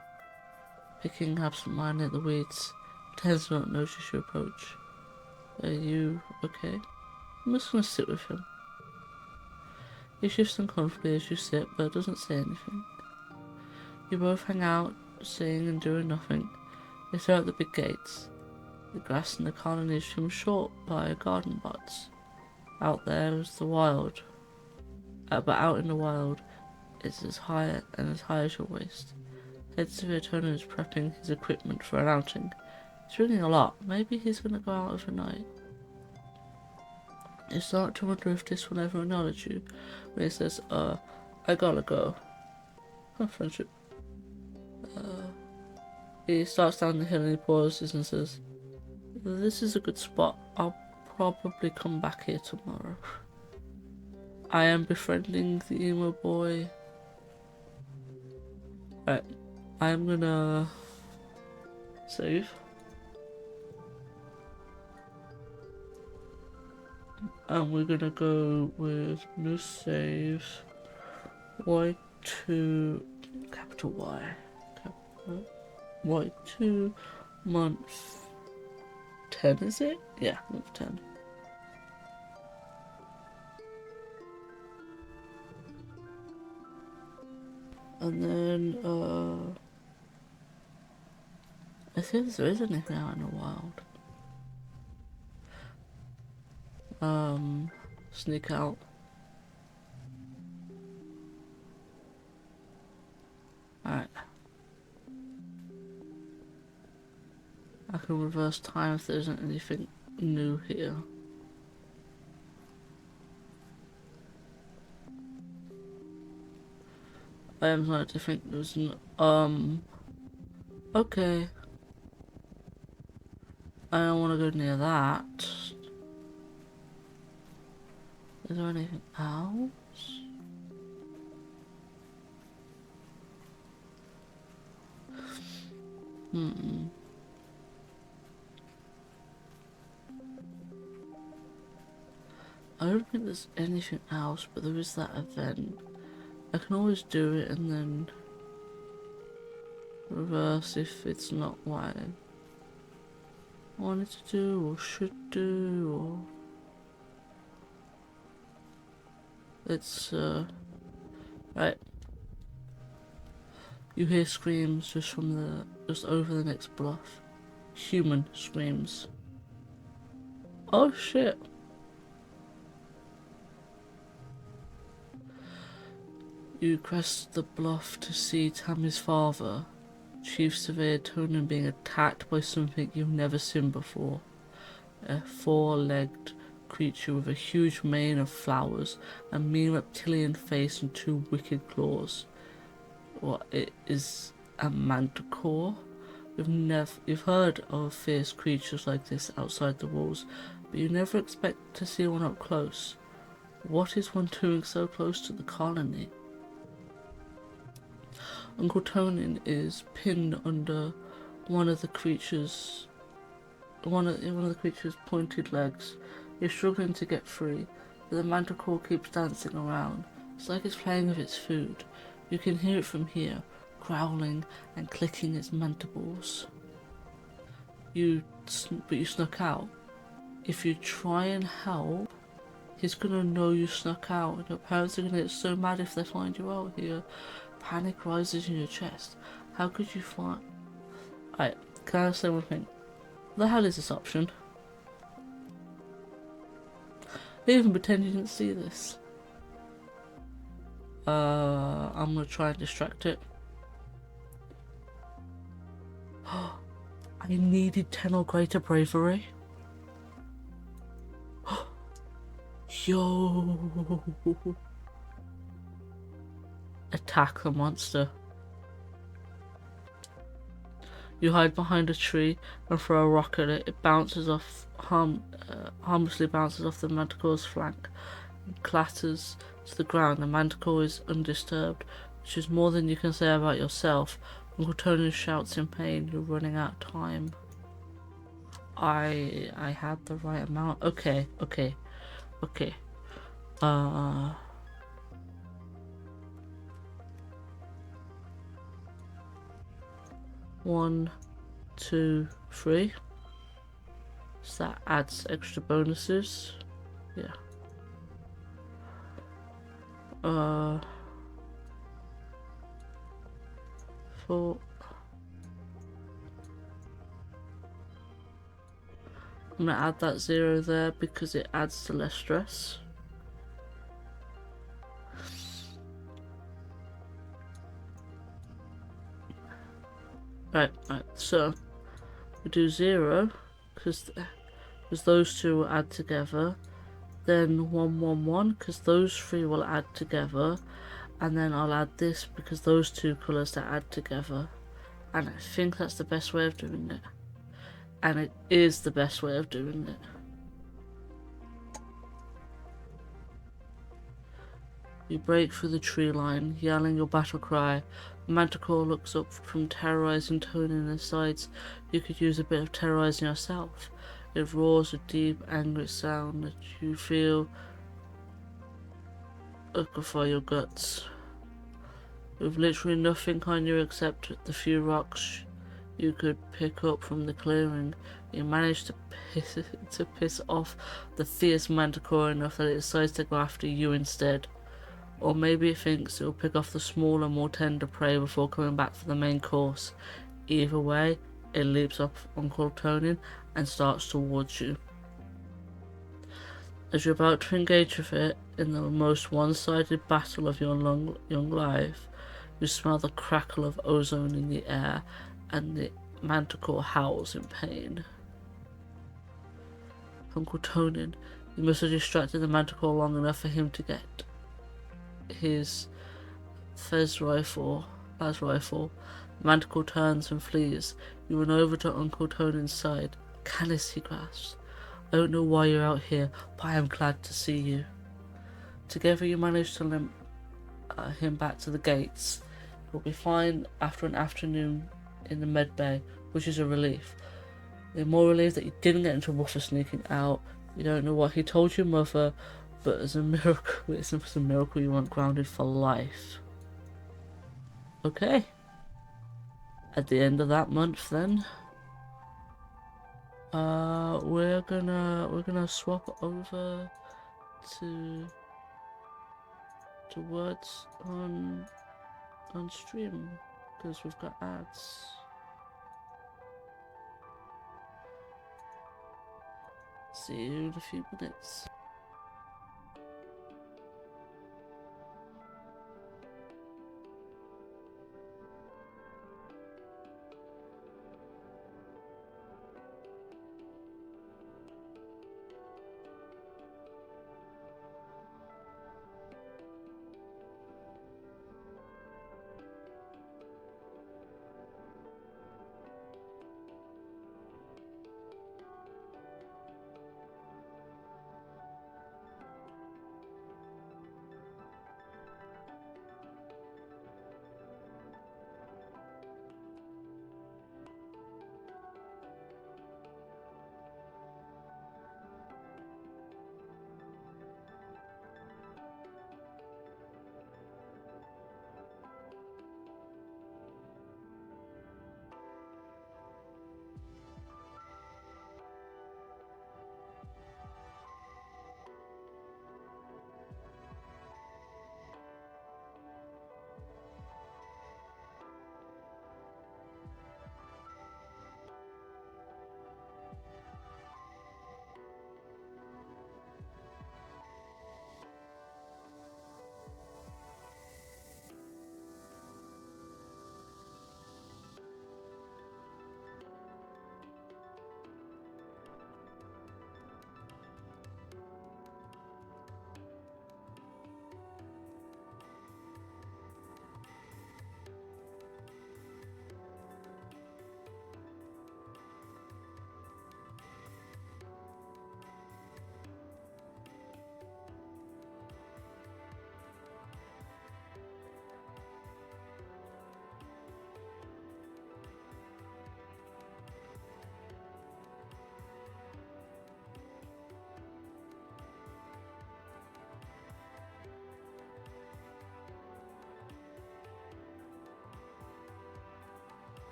Picking absent-mindedly at the weeds, pretends to not notice your approach. Are you okay? I'm just gonna sit with him. He shifts uncomfortably as you sit, but doesn't say anything. You both hang out, saying and doing nothing. They stare at the big gates. The grass in the colony is trimmed short by garden plots. Out there is the wild. But out in the wild, it's as high as your waist. Head Serotonin is prepping his equipment for an outing. He's reading a lot. Maybe he's gonna go out overnight. You start to wonder if this will ever acknowledge you when he says, I gotta go. Friendship. He starts down the hill and he pauses and says, this is a good spot. I'll probably come back here tomorrow. I am befriending the emo boy. Right, I'm gonna save. And we're gonna go with new save Y2 capital Y. Capital Y2 month 10, is it? Yeah, month 10. And then, I think there is anything out in the wild. Sneak out. Alright. I can reverse time if there isn't anything new here. I am starting to think there's okay. I don't want to go near that. Is there anything else? I don't think there's anything else, but there is that event. I can always do it and then reverse if it's not what I wanted to do or should do, or it's right. You hear screams just over the next bluff. Human screams. Oh shit. You crest the bluff to see Tammy's father, Chief Surveyor Tonin, being attacked by something you've never seen before. A four-legged creature with a huge mane of flowers, a mean reptilian face and two wicked claws. What, it is a manticore? You've heard of fierce creatures like this outside the walls, but you never expect to see one up close. What is one doing so close to the colony? Uncle Tonin is pinned under one of the creature's pointed legs. He's struggling to get free, but the manticore keeps dancing around. It's like it's playing with its food. You can hear it from here, growling and clicking its mandibles. But you snuck out. If you try and help, he's gonna know you snuck out, and your parents are gonna get so mad if they find you out here. Panic rises in your chest. How could you find... Alright, can I say one thing? What the hell is this option? They even pretend you didn't see this. I'm gonna try and distract it. I needed 10 or greater bravery. Yo! Attack the monster. You hide behind a tree and throw a rock at it. It bounces off, harmlessly bounces off the manticore's flank and clatters to the ground. The manticore is undisturbed, which is more than you can say about yourself. Uncle Tony shouts in pain. You're running out of time. I had the right amount. Okay. One, two, three. So that adds extra bonuses. Yeah. Four. I'm gonna add that 0 there because it adds to less stress. Right, so we do 0 because those two will add together, then 1, 1, 1 because those three will add together, and then I'll add this because those two colours that add together, and I think that's the best way of doing it, and it is the best way of doing it. You break through the tree line, yelling your battle cry. Manticore looks up from terrorizing Tony and decides you could use a bit of terrorizing yourself. It roars a deep, angry sound that you feel liquefy your guts. With literally nothing on you except the few rocks you could pick up from the clearing, you manage to piss off the fierce manticore enough that it decides to go after you instead. Or maybe it thinks it'll pick off the smaller, more tender prey before coming back for the main course. Either way, it leaps up Uncle Tony and starts towards you. As you're about to engage with it in the most one-sided battle of your young life, you smell the crackle of ozone in the air, and the manticore howls in pain. Uncle Tony, you must have distracted the manticore long enough for him to get his las rifle. Manticore turns and flees. You run over to Uncle Tony's side. Callous, he grasps. I don't know why you're out here, but I am glad to see you. Together you manage to limp him back to the gates. You'll be fine after an afternoon in the med bay, which is a relief. You're more relieved that you didn't get in trouble for sneaking out. You don't know what he told your mother, but it's a miracle you weren't grounded for life. Okay. At the end of that month, then, we're gonna swap over to words on stream because we've got ads. See you in a few minutes.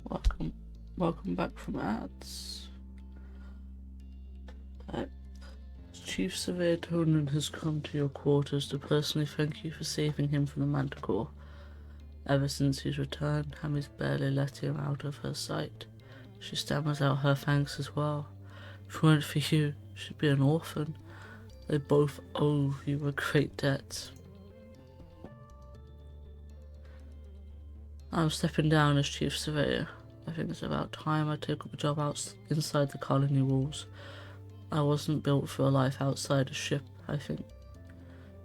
Welcome back from ads. Chief Surveyor Tonan has come to your quarters to personally thank you for saving him from the Manticore. Ever since his return, Hammy's barely let him out of her sight. She stammers out her thanks as well. If it weren't for you, she'd be an orphan. They both owe you a great debt. I'm stepping down as Chief Surveyor. I think it's about time I took up a job inside the colony walls. I wasn't built for a life outside a ship, I think.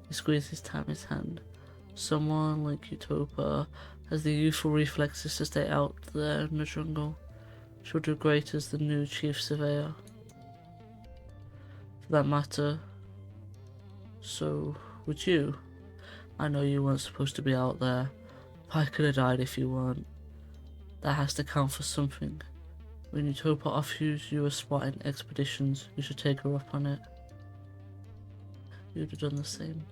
He squeezes Tammy's hand. Someone like Utopia has the youthful reflexes to stay out there in the jungle. She'll do great as the new Chief Surveyor. For that matter, so would you. I know you weren't supposed to be out there. I could have died if you weren't. That has to count for something. When Utopia offers you a spot in expeditions, you should take her up on it. You'd have done the same.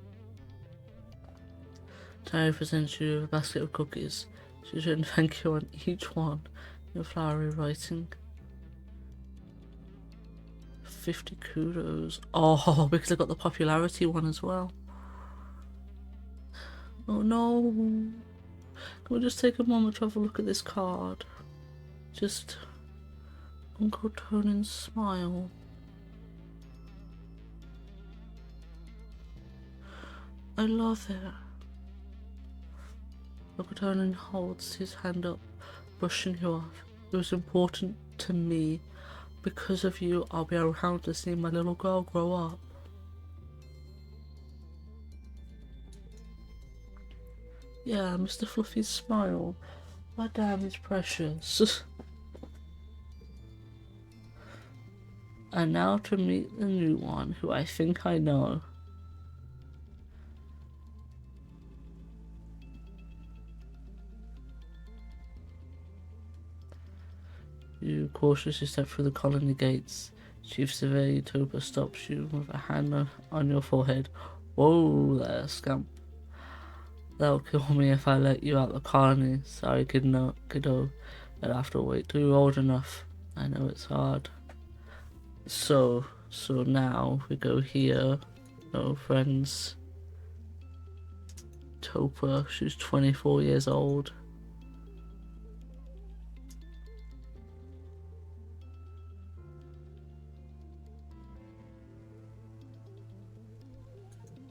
Terry presents you with a basket of cookies. She's written thank you on each one in flowery writing. 50 kudos. Oh, because I got the popularity one as well. Oh no. Can we just take a moment to have a look at this card? Just Uncle Tonan's smile. I love it. Uncle Tonan holds his hand up, brushing you off. It was important to me. Because of you, I'll be around to see my little girl grow up. Yeah, Mr. Fluffy's smile. My damn, it's precious. And now to meet the new one, who I think I know. You cautiously step through the colony gates. Chief Surveyor Utopia stops you with a hand on your forehead. Whoa there, scamp. That'll kill me if I let you out the colony. Sorry, kiddo. But I have to wait till you're old enough. I know it's hard. So now we go here. No friends. Utopia, she's 24 years old.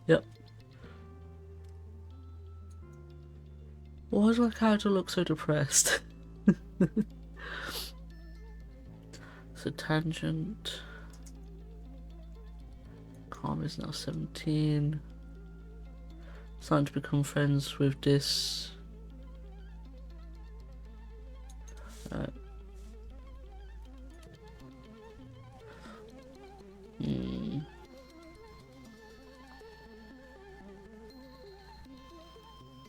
Yep. Why does my character look so depressed? It's a tangent. Calm is now 17. Starting to become friends with this.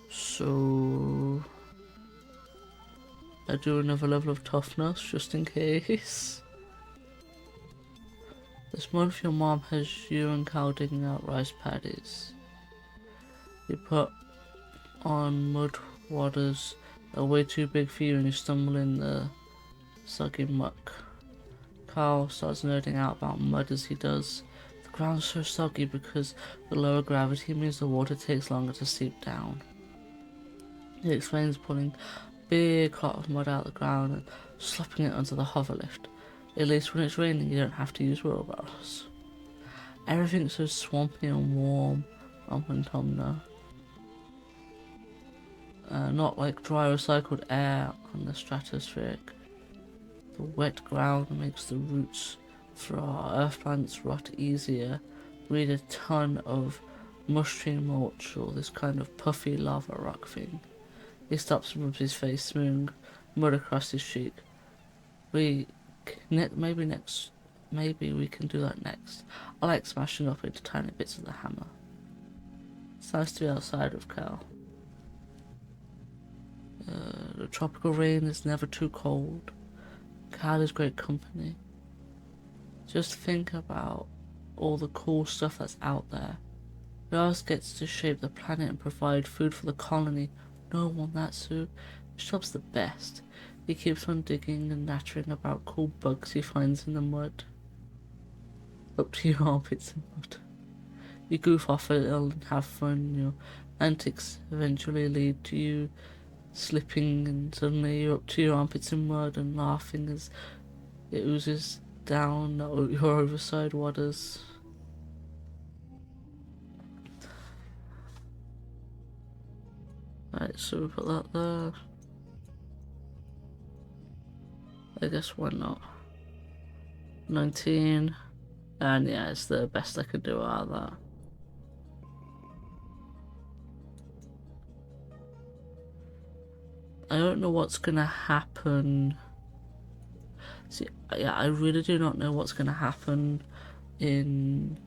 So I do another level of toughness just in case. This month your mom has you and Cal digging out rice paddies. You put on mud waters that are way too big for you and you stumble in the soggy muck. Carl starts nerding out about mud as he does. The ground's so soggy because the lower gravity means the water takes longer to seep down. He explains pulling a big clot of mud out of the ground and slapping it onto the hover lift. At least when it's raining you don't have to use wheelbarrows. Everything's so swampy and warm, and Tomna. Not like dry recycled air on the stratospheric. The wet ground makes the roots for our earth plants rot easier. We need a ton of mushroom mulch or this kind of puffy lava rock thing. He stops and rubs his face, smoothing mud across his cheek. Maybe we can do that next. I like smashing up into tiny bits of the hammer. It's nice to be outside of Cal. The tropical rain is never too cold. Cal is great company. Just think about all the cool stuff that's out there. Who else gets to shape the planet and provide food for the colony? No one, that's who. This job's the best. He keeps on digging and nattering about cool bugs he finds in the mud. Up to your armpits in mud. You goof off a little and have fun. Your antics eventually lead to you slipping, and suddenly you're up to your armpits in mud and laughing as it oozes down your oversized waders. Right, so we put that there. I guess why not? 19. And yeah, it's the best I could do out of that. I don't know what's gonna happen. See, yeah, I really do not know what's gonna happen in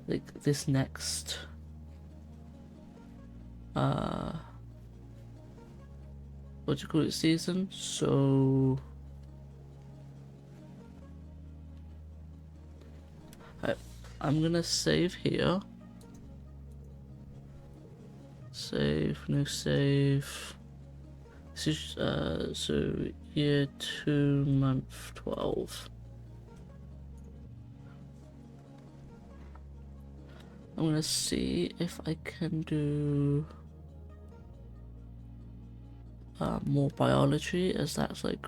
like this next what do you call it, season. So I'm gonna save here. Save, no save. This is so year 2, month 12. I'm gonna see if I can do more biology, as that's like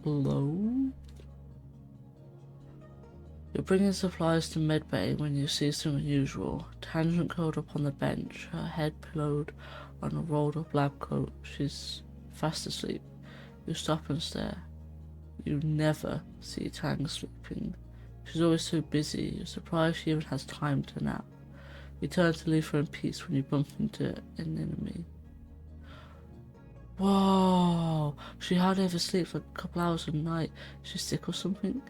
low. You're bringing supplies to medbay when you see something unusual. Tangent curled up on the bench, her head pillowed on a rolled up lab coat. She's fast asleep. You stop and stare. You never see Tang sleeping. She's always so busy, you're surprised she even has time to nap. You turn to leave her in peace when you bump into an enemy. Whoa! She hardly ever sleeps, like a couple hours a night. She's sick or something?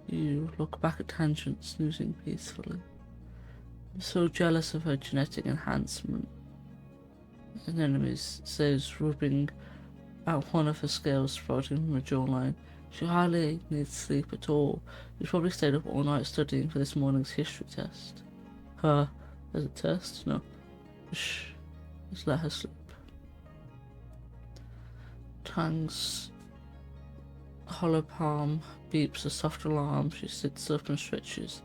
You look back at Tangent, snoozing peacefully. I'm so jealous of her genetic enhancement. An enemy says, rubbing out one of her scales sprouting from her jawline. She hardly needs sleep at all. She probably stayed up all night studying for this morning's history test. There's a test? No. Shh. Just let her sleep. Tang's hollow palm beeps a soft alarm. She sits up and stretches.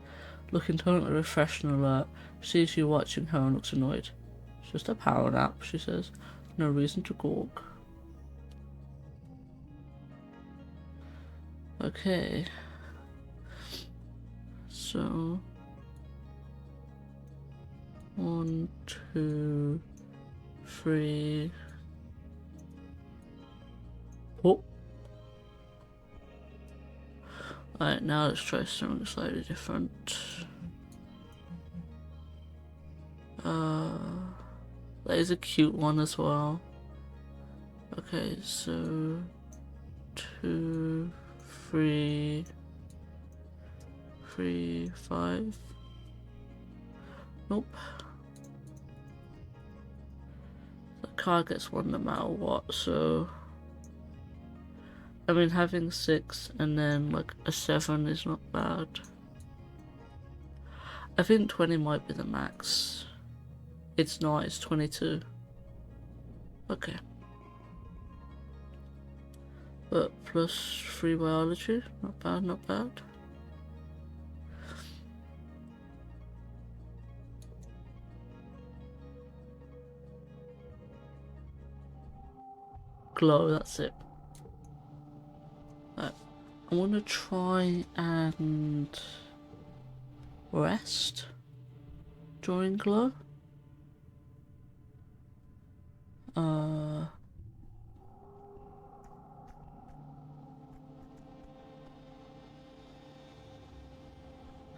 Looking totally refreshed and alert, she sees you watching her and looks annoyed. It's just a power nap, she says. No reason to gawk. Okay. So 1, 2, 3. Oh. Alright, now let's try something slightly different. That is a cute one as well. Okay, so 2, 3, 3, 5. Nope. The card gets one no matter what, so I mean having 6 and then like a 7 is not bad. I think 20 might be the max. It's not, it's 22. Okay. But plus 3 biology, not bad, not bad. Glow, that's it. Right. I want to try and rest during glow.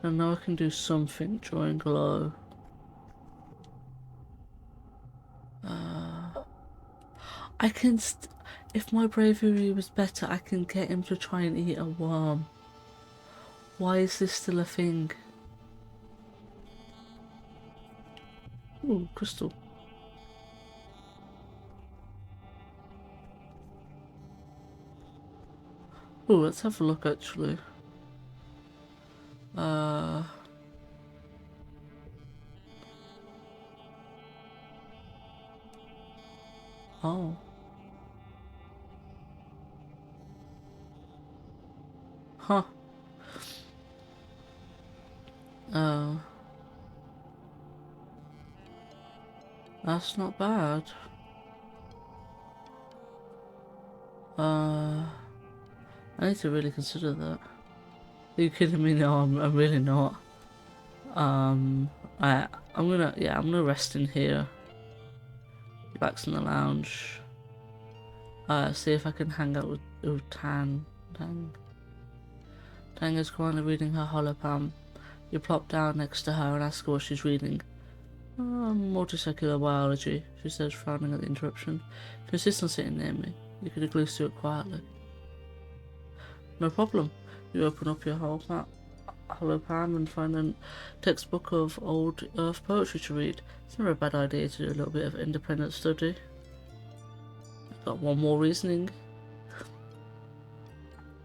I know I can do something during glow. I can if my bravery was better, I can get him to try and eat a worm. Why is this still a thing? Ooh, crystal. Ooh, let's have a look actually. Oh. Huh. Oh. That's not bad. I need to really consider that. Are you kidding me? No, I'm really not. I'm gonna rest in here. Relax in the lounge. See if I can hang out with Tang. Tang is quietly reading her holopalm. You plop down next to her and ask her what she's reading. Multicellular biology, she says, frowning at the interruption. If you insist on sitting near me, you could at least do it quietly. No problem. You open up your holopalm and find a textbook of old Earth poetry to read. It's never a bad idea to do a little bit of independent study. Got one more reasoning.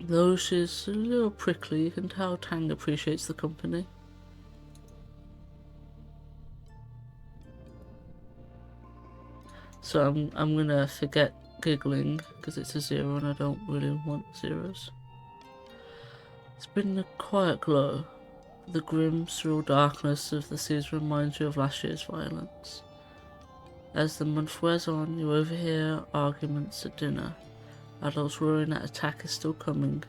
Though she's a little prickly, you can tell Tang appreciates the company. So I'm gonna forget giggling because it's a 0 and I don't really want zeros. It's been a quiet glow. The grim, surreal darkness of the season reminds you of last year's violence. As the month wears on, you overhear arguments at dinner. Adults worrying that attack is still coming.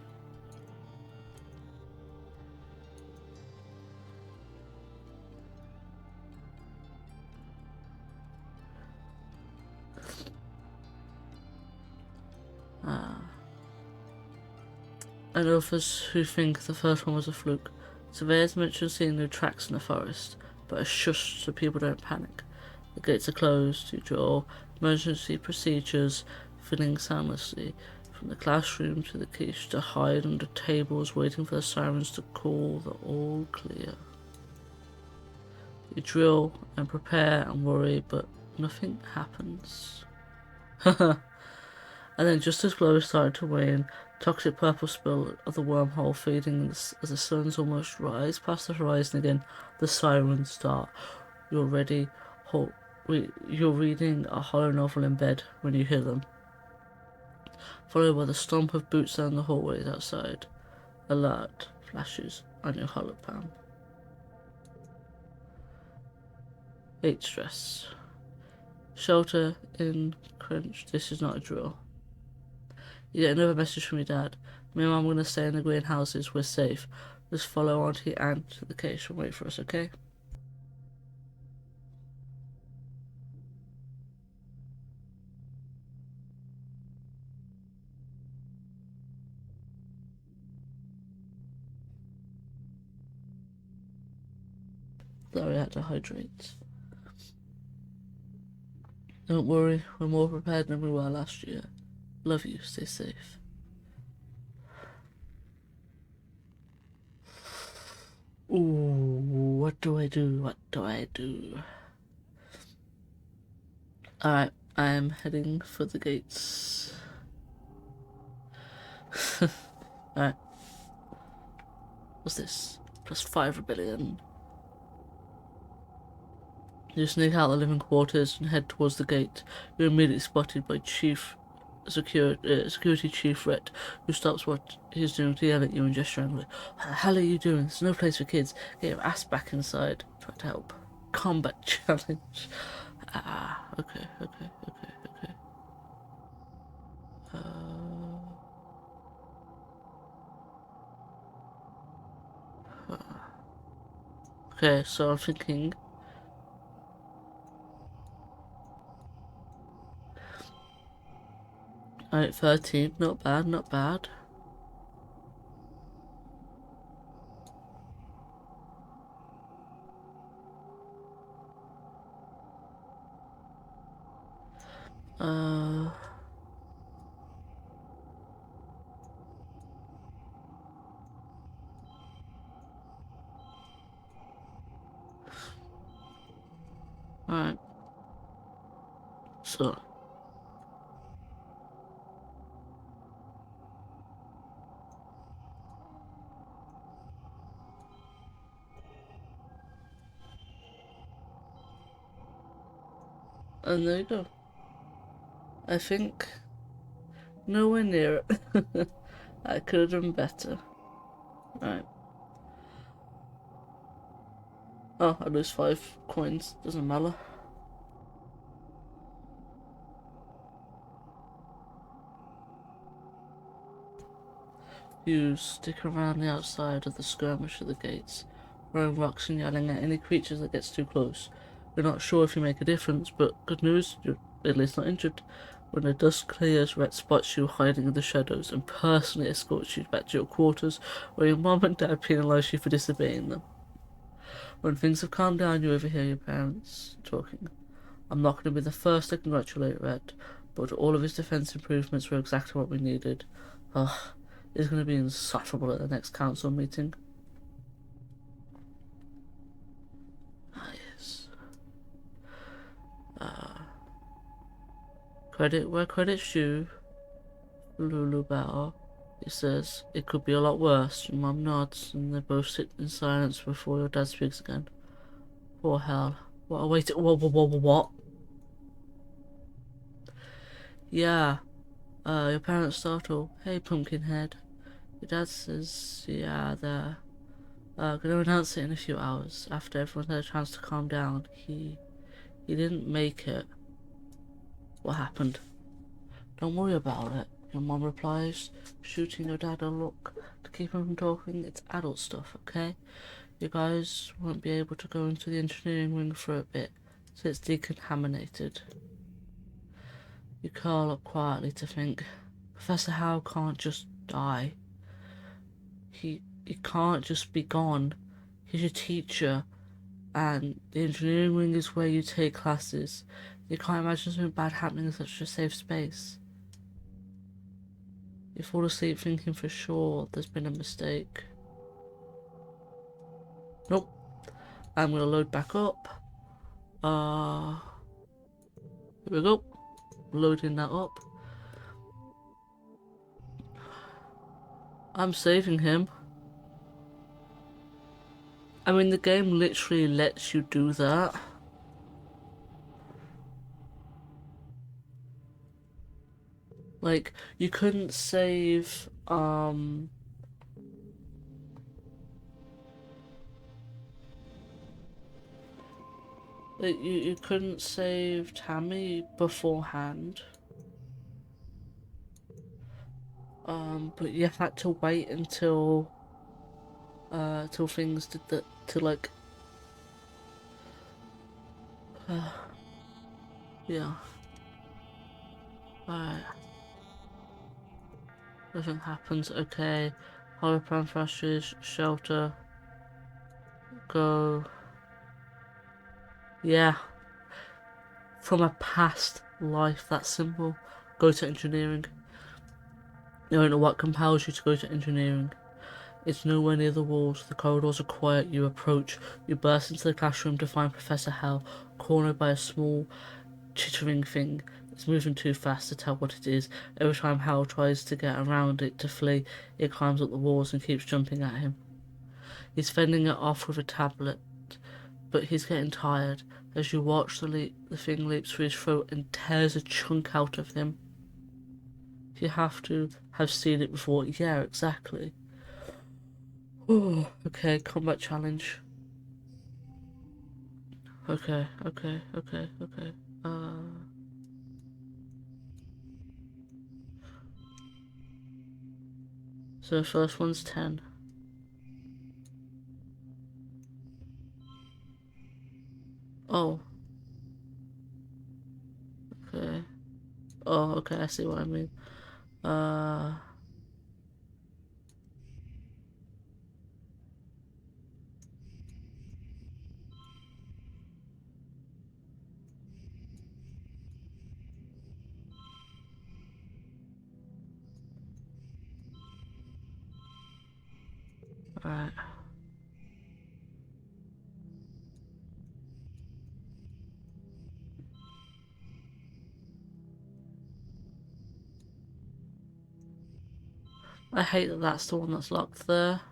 And others who think the first one was a fluke. Surveyors mention seeing no tracks in the forest, but are shushed so people don't panic. The gates are closed, you draw emergency procedures, filling soundlessly, from the classroom to the quiche to hide under tables waiting for the sirens to call the all clear. You drill and prepare and worry, but nothing happens. And then just as glow is starting to wane, toxic purple spill of the wormhole fading as the suns almost rise past the horizon again, the sirens start. You're reading a horror novel in bed when you hear them, followed by the stomp of boots down the hallways outside. Alert flashes on your holopalm. 8 stress. Shelter in crunch. This is not a drill. You get another message from your dad. Me and Mum are going to stay in the greenhouses. We're safe. Just follow Auntie Anne to the cage and wait for us, okay? Sorry, I had to hydrate. Don't worry, we're more prepared than we were last year. Love you, stay safe. Ooh, what do I do? What do I do? Alright, I am heading for the gates. Alright. What's this? +5 rebellion. You sneak out the living quarters and head towards the gate. You're immediately spotted by Security Chief Rhett, who stops what he's doing to yell at you and gesture angrily. What the hell are you doing? There's no place for kids. Get your ass back inside. Try to help. Combat challenge. Okay. Okay, so I'm thinking. Alright, 13. Not bad, not bad. Alright. So. And there you go. I think nowhere near it. I could have done better. Alright. Oh, I lose 5 coins. Doesn't matter. You stick around the outside of the skirmish at the gates, throwing rocks and yelling at any creatures that gets too close. You're not sure if you make a difference, but good news, you're at least not injured. When the dust clears, Red spots you hiding in the shadows and personally escorts you back to your quarters, where your mom and dad penalise you for disobeying them. When things have calmed down, you overhear your parents talking. I'm not going to be the first to congratulate Red, but all of his defence improvements were exactly what we needed. Ugh, he's going to be insufferable at the next council meeting. Ah, yes. Credit where credit's due. Lulu Battle. He says, it could be a lot worse. Your mum nods, and they both sit in silence before your dad speaks again. Poor hell. What? Wait, what? Yeah. Your parents startle. Hey, Pumpkinhead. Your dad says, yeah, they're gonna announce it in a few hours. After everyone's had a chance to calm down. He didn't make it. What happened? Don't worry about it, your mom replies, shooting your dad a look to keep him from talking. It's adult stuff, okay? You guys won't be able to go into the engineering wing for a bit, so it's decontaminated. You curl up quietly to think. Professor Howe can't just die. He can't just be gone. He's your teacher, and the engineering wing is where you take classes. You can't imagine something bad happening in such a safe space. You fall asleep thinking for sure there's been a mistake. Nope. I'm gonna load back up. Here we go. Loading that up. I'm saving him. I mean, the game literally lets you do that. Like, you couldn't save, like, you couldn't save Tammy beforehand. But you had to wait until, till things did that, to like, yeah. Alright. Nothing happens, okay. Hologram flashes, shelter. Go. Yeah. From a past life, that simple. Go to engineering. You don't know what compels you to go to engineering. It's nowhere near the walls. The corridors are quiet. You approach. You burst into the classroom to find Professor Hell cornered by a small, chittering thing. It's moving too fast to tell what it is. Every time Hal tries to get around it to flee, it climbs up the walls and keeps jumping at him. He's fending it off with a tablet, but he's getting tired. As you watch, the thing leaps through his throat and tears a chunk out of him. You have to have seen it before. Yeah, exactly. Oh, okay, combat challenge. Okay. So the first one's 10. Oh. Okay. Oh, okay, I see what I mean. Uh... Right. I hate that that's the one that's locked there.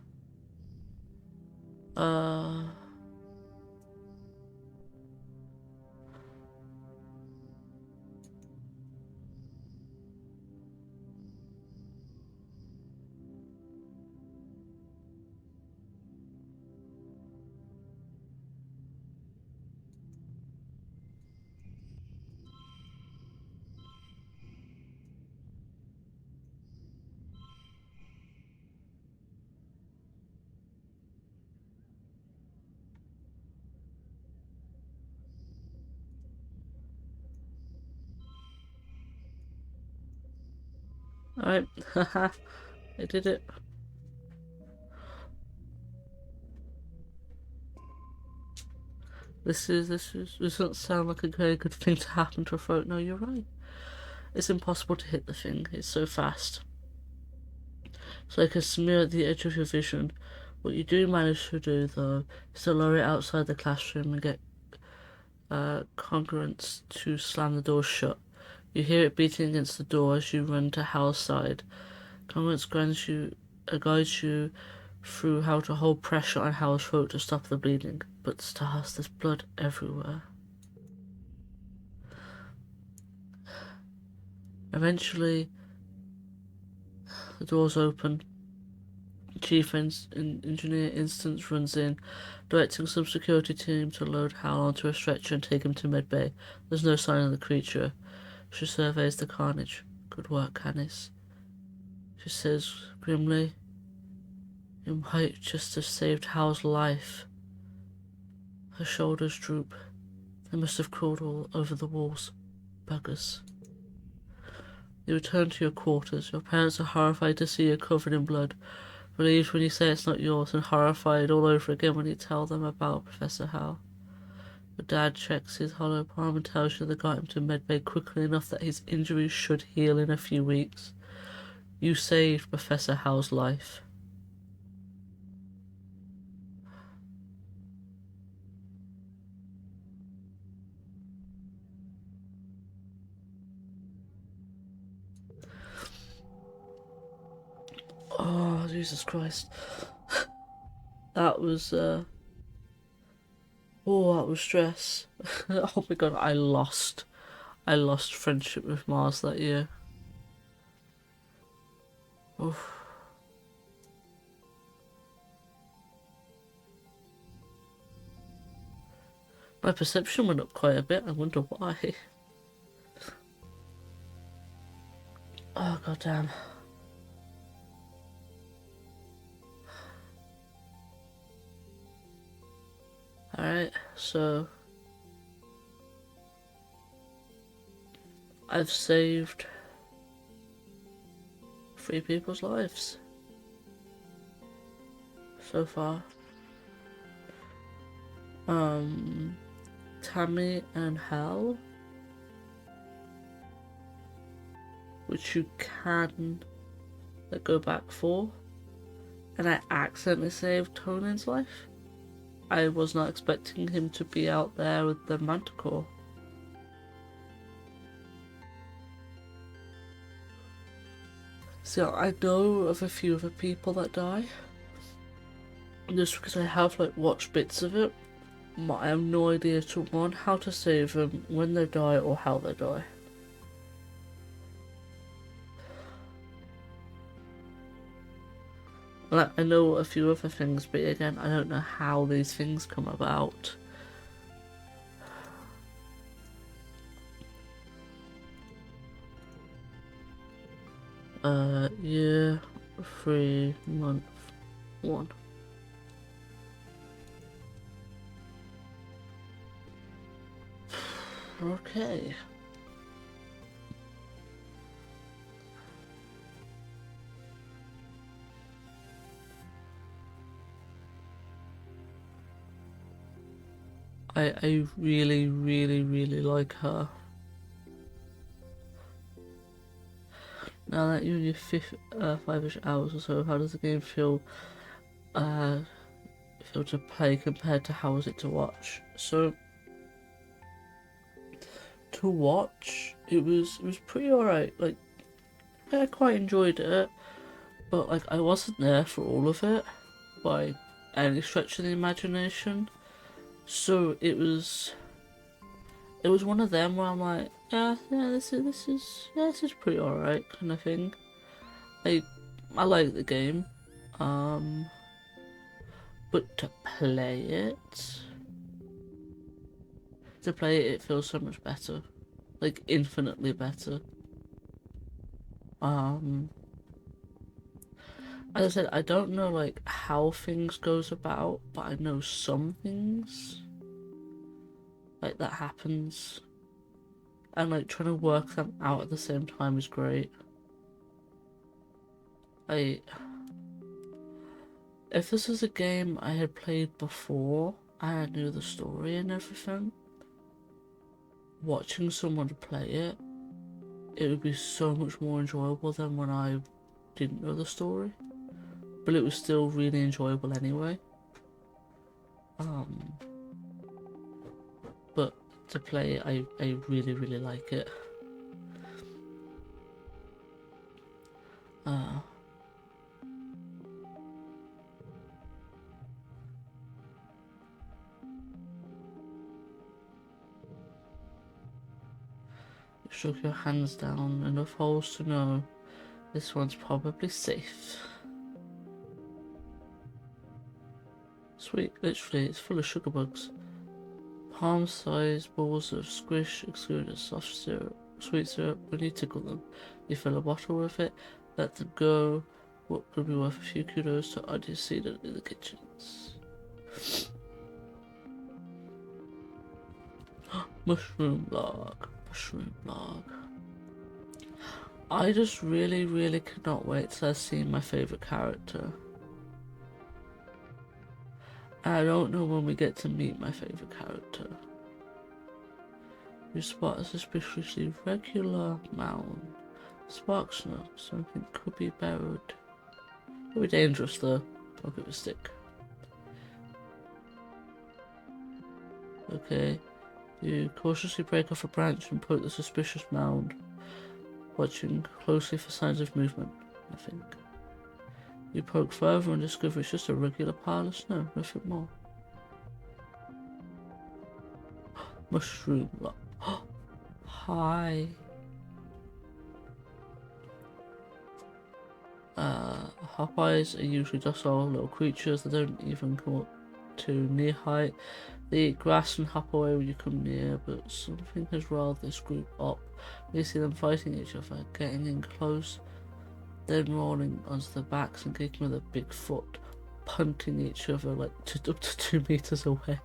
Uh... Alright, haha, I did it. This doesn't sound like a very good thing to happen to a throat. No, you're right. It's impossible to hit the thing, it's so fast. It's like a smear at the edge of your vision. What you do manage to do, though, is to lower it outside the classroom and get congruence to slam the door shut. You hear it beating against the door as you run to Hal's side. Congruence guides you through how to hold pressure on Hal's throat to stop the bleeding. But stars, there's blood everywhere. Eventually, the doors open. Chief Engineer Instance runs in, directing some security team to load Hal onto a stretcher and take him to medbay. There's no sign of the creature. She surveys the carnage. Good work, Canis. She says grimly, you might just have saved Hal's life. Her shoulders droop. They must have crawled all over the walls. Buggers. You return to your quarters. Your parents are horrified to see you covered in blood. Relieved when you say it's not yours, and horrified all over again when you tell them about Professor Hal. Your dad checks his hollow palm and tells you they got him to medbay quickly enough that his injuries should heal in a few weeks. You saved Professor Hal's life. Oh, Jesus Christ. That was, that was stress. Oh my god, I lost friendship with Mars that year. Oof. My perception went up quite a bit, I wonder why. Oh, goddamn. Alright, so I've saved 3 people's lives so far. Tammy and Hal, which you can go back for, and I accidentally saved Conan's life. I was not expecting him to be out there with the manticore. So I know of a few other people that die, just because I have watched bits of it, but I have no idea to one, how to save them, when they die, or how they die. I know a few other things, but again, I don't know how these things come about. Year 3, month 1. Okay. I really, really, really like her. Now that you're in your 5-ish hours or so, how does the game feel to play compared to how was it to watch? So to watch, it was pretty alright. I quite enjoyed it, but I wasn't there for all of it by any stretch of the imagination. So it was one of them where I'm like, yeah, this is pretty alright kind of thing. I like the game, but to play it, it feels so much better, infinitely better. As I said, I don't know how things goes about, but I know some things that happens, and trying to work them out at the same time is great. if this is a game I had played before and I knew the story and everything, watching someone play it, it would be so much more enjoyable than when I didn't know the story. But it was still really enjoyable anyway. But to play it, I really, really like it. Shook your hands down enough holes to know this one's probably safe. Sweet, literally, it's full of sugar bugs. Palm-sized balls of squish exuded soft syrup, sweet syrup. When you tickle them, you fill a bottle with it, let them go. What could be worth a few kudos to ideas seated in the kitchens. Mushroom log. Mushroom log. I just really, really cannot wait till I see my favourite character. I don't know when we get to meet my favourite character. You spot a suspiciously regular mound. Sparks no, something could be buried. It'll be dangerous though. I'll give it a stick. Okay. You cautiously break off a branch and poke the suspicious mound, watching closely for signs of movement, I think. You poke further and discover it's just a regular pile of snow, nothing more. Mushroom log. Hi. Hopeyes are usually docile little creatures that don't even come up to knee height. They eat grass and hop away when you come near, but something has riled this group up. You see them fighting each other, getting in close, then rolling onto their backs and kicking with a big foot, punting each other like up to 2 meters away.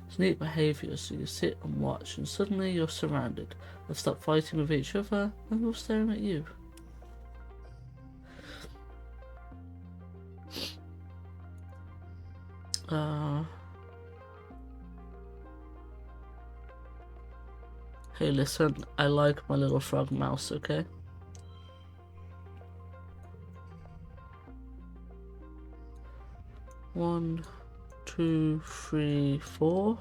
It's neat behaviour, so you sit and watch, and suddenly you're surrounded. They stop fighting with each other, and they're staring at you. Hey, listen, I like my little frog mouse, okay? One, two, three, four.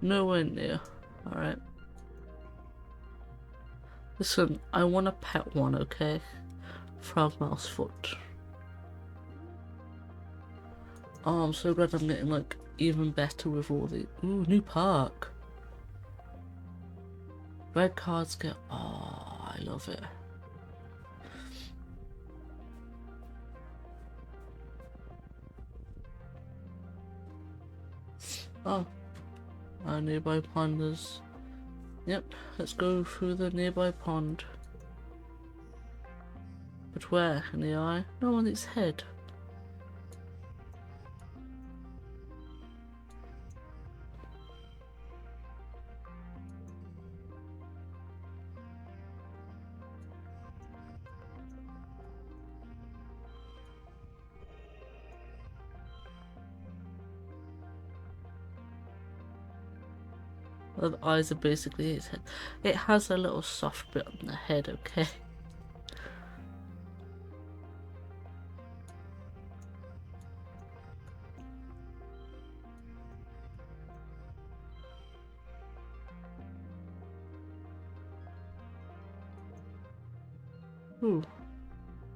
Nowhere near. Alright. Listen, I want to pet one, okay? Frog mouse foot. Oh, I'm so glad I'm getting like even better with all the... Ooh, new park. Red cards get... Oh, I love it. Oh. Our nearby pond is... Yep, let's go through the nearby pond. But where? In the eye? No, on its head. The eyes are basically its head. It has a little soft bit on the head, okay? Ooh.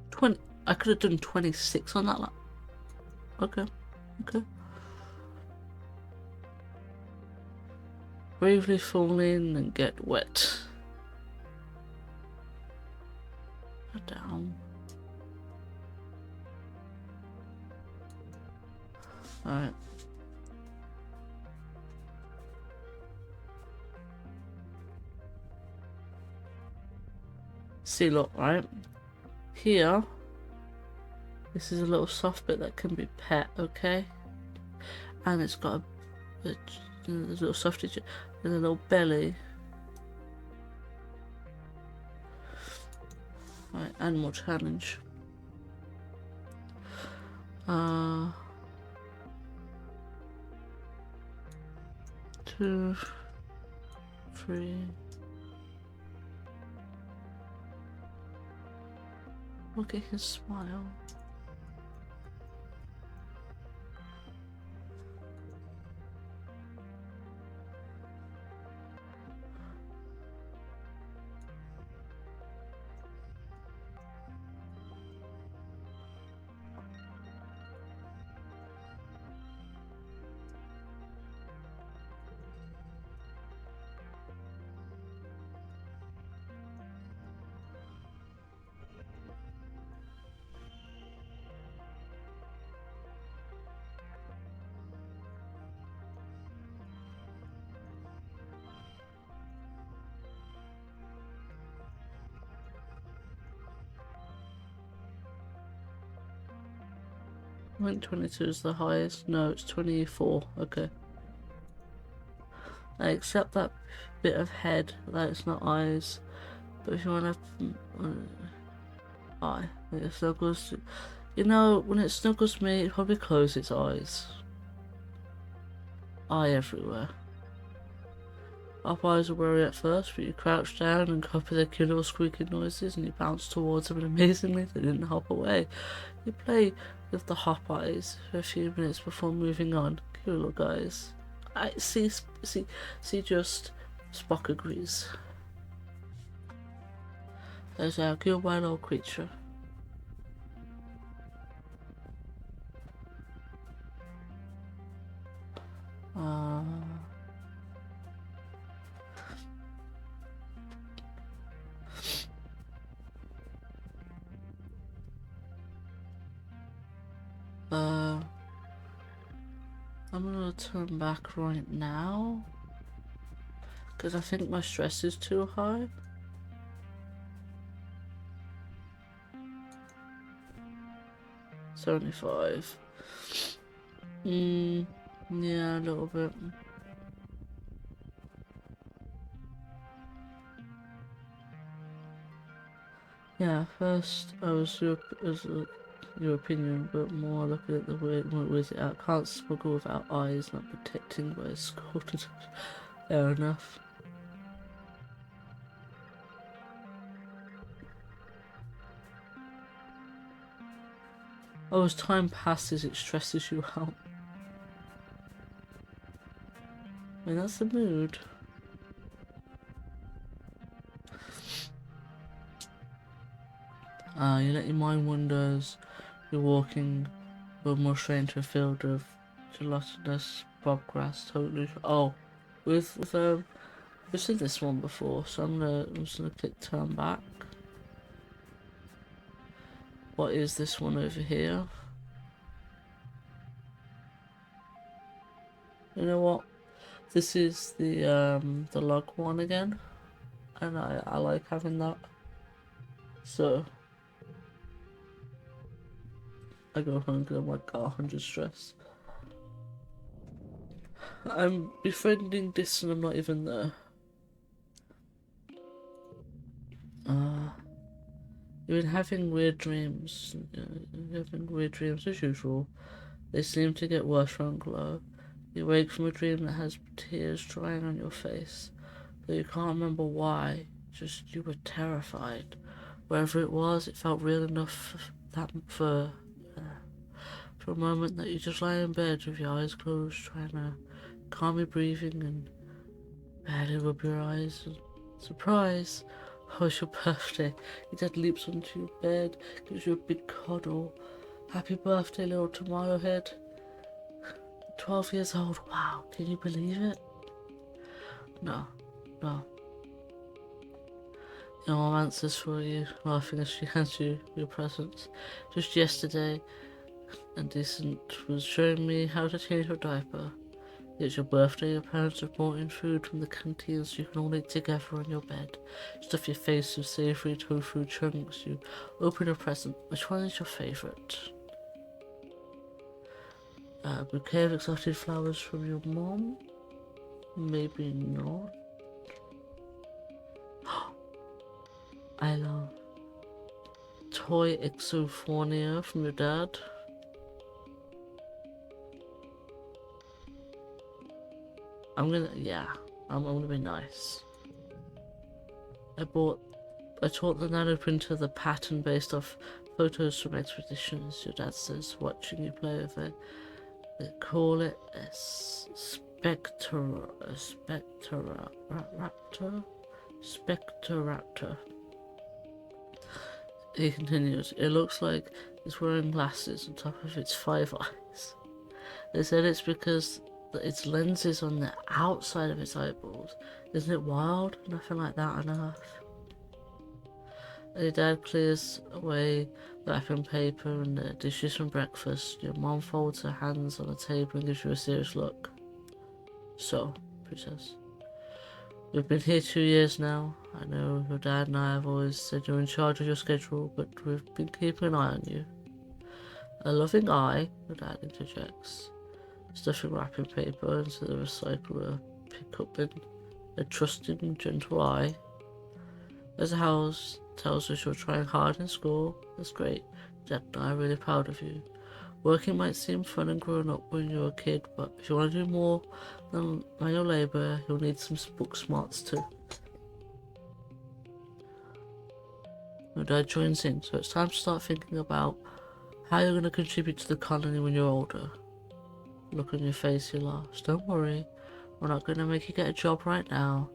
20. I could have done 26 on that lap. Okay. Okay. Bravely fall in and get wet. Down. Alright. See, look, right? Here, this is a little soft bit that can be pet, okay? And it's got a little softy and a little belly. Right, animal challenge. 2, 3. Look at his smile. I think 22 is the highest. No, it's 24. Okay. I accept that bit of head, that it's not eyes. But if you want to eye, it snuggles. You know, when it snuggles me, it probably closes its eyes. Eye everywhere. Up eyes are worry at first, but you crouch down and copy their cute little squeaking noises, and you bounce towards them, and amazingly, they didn't hop away. You play with the hop eyes for a few minutes before moving on. Cute little guys. I see. Just Spock agrees. There's our cute white old creature. I'm gonna turn back right now because I think my stress is too high. $75. Yeah, a little bit. Yeah, first I was your opinion, but more looking at the weird was it out. Can't smuggle without eyes, not protecting by escorted. Fair enough. Oh, as time passes, it stresses you out. I mean, that's the mood. You let your mind wanders. You're walking, but more straight into a field of gelatinous bobgrass. Totally. Oh, we've seen this one before, so I'm just gonna click turn back. What is this one over here? You know what? This is the log one again, and I like having that. So I go home because I'm like got 100 stress. I'm befriending this and I'm not even there. You've been having weird dreams. You're having weird dreams as usual. They seem to get worse from glow. You wake from a dream that has tears drying on your face, though you can't remember why. Just you were terrified. Wherever it was, it felt real enough for a moment that you just lie in bed with your eyes closed, trying to calm your breathing and barely rub your eyes. And surprise! Oh, it's your birthday. Your dad leaps onto your bed, gives you a big cuddle. Happy birthday, little tomato head. 12 years old. Wow, can you believe it? No. Your mom answers for you, laughing as she hands you your presents. Just yesterday, and Decent was showing me how to change her diaper. It's your birthday, your parents have brought in food from the canteen so you can all eat together on your bed. Stuff your face with savoury tofu chunks. You open a present. Which one is your favourite? A bouquet of exotic flowers from your mom? Maybe not. I love toy Exocolonist from your dad. I'm gonna be nice. I taught the nano printer the pattern based off photos from expeditions, your dad says, watching you play with it. They call it a Spectroraptor. He continues, it looks like it's wearing glasses on top of its 5 eyes. They said it's because its lenses on the outside of its eyeballs. Isn't it wild? Nothing like that on Earth. Your dad clears away the wrapping paper and the dishes from breakfast. Your mom folds her hands on the table and gives you a serious look. So, Princess, we've been here 2 years now. I know your dad and I have always said you're in charge of your schedule, but we've been keeping an eye on you. A loving eye, your dad interjects, stuffing wrapping paper into the recycler pickup bin. A trusting, gentle eye. As the house tells us you're trying hard in school. That's great. Dad and I are really proud of you. Working might seem fun and growing up when you're a kid, but if you want to do more than manual labour, you'll need some book smarts too. Your dad joins in, so it's time to start thinking about how you're going to contribute to the colony when you're older. Look on your face, he laughs. Don't worry, we're not going to make you get a job right now.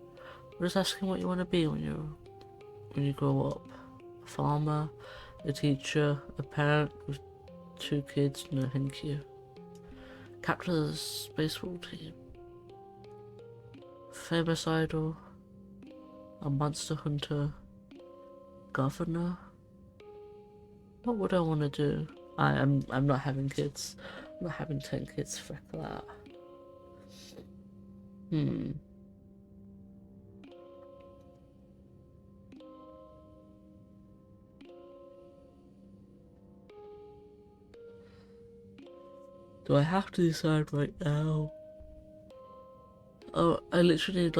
We're just asking what you want to be when you grow up. A farmer, a teacher, a parent with 2 kids, no thank you. Captain of the baseball team. Famous idol. A monster hunter. Governor. What would I want to do? I'm not having kids. I'm not having 10 kids, frick that. Do I have to decide right now? Oh, I literally need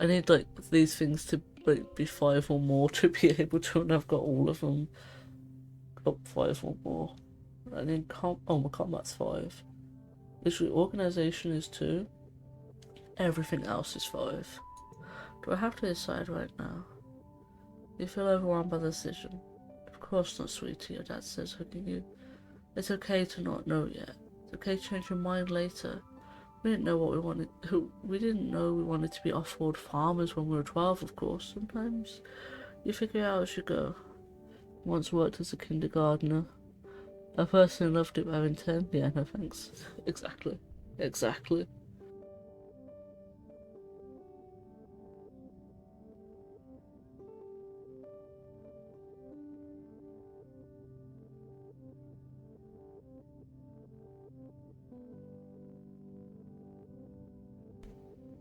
I need these things to be 5 or more to be able to, and I've got all of them. Got 5 or more. I need my combat's 5. Literally, organisation is 2. Everything else is 5. Do I have to decide right now? You feel overwhelmed by the decision? Of course not, sweetie, your dad says, hugging you. It's okay to not know yet. It's okay to change your mind later. We didn't know what we wanted. We didn't know we wanted to be off-world farmers when we were 12, of course. Sometimes you figure it out as you go. Once worked as a kindergartner. I personally loved it by having 10. Yeah, no thanks. Exactly.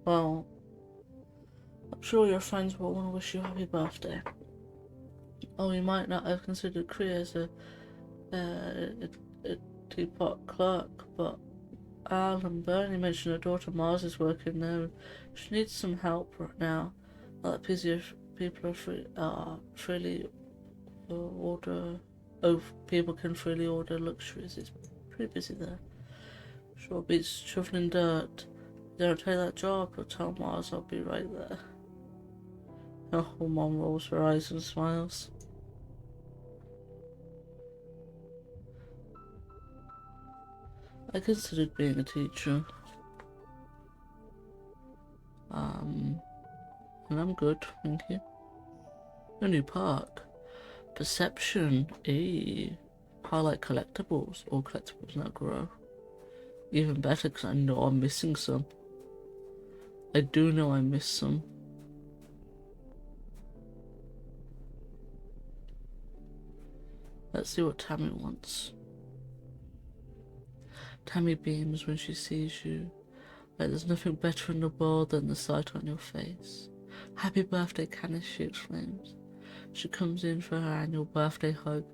Well, I'm sure your friends will want to wish you a happy birthday. Oh, you might not have considered career as a teapot clerk, but Al and Bernie mentioned her daughter Mars is working there. She needs some help right now. Not that people are freely order. Oh, people can freely order luxuries. It's pretty busy there. Sure beats shoveling dirt. Don't take that job, but tell Mars I'll be right there. Oh, Mom rolls her eyes and smiles. I considered being a teacher. And I'm good, thank you. A new park. Perception. Highlight collectibles. All collectibles now grow. Even better because I know I'm missing some. I do know I missed some. Let's see what Tammy wants. Tammy beams when she sees you. Like, there's nothing better in the world than the sight on your face. Happy birthday, Canis, she exclaims. She comes in for her annual birthday hug,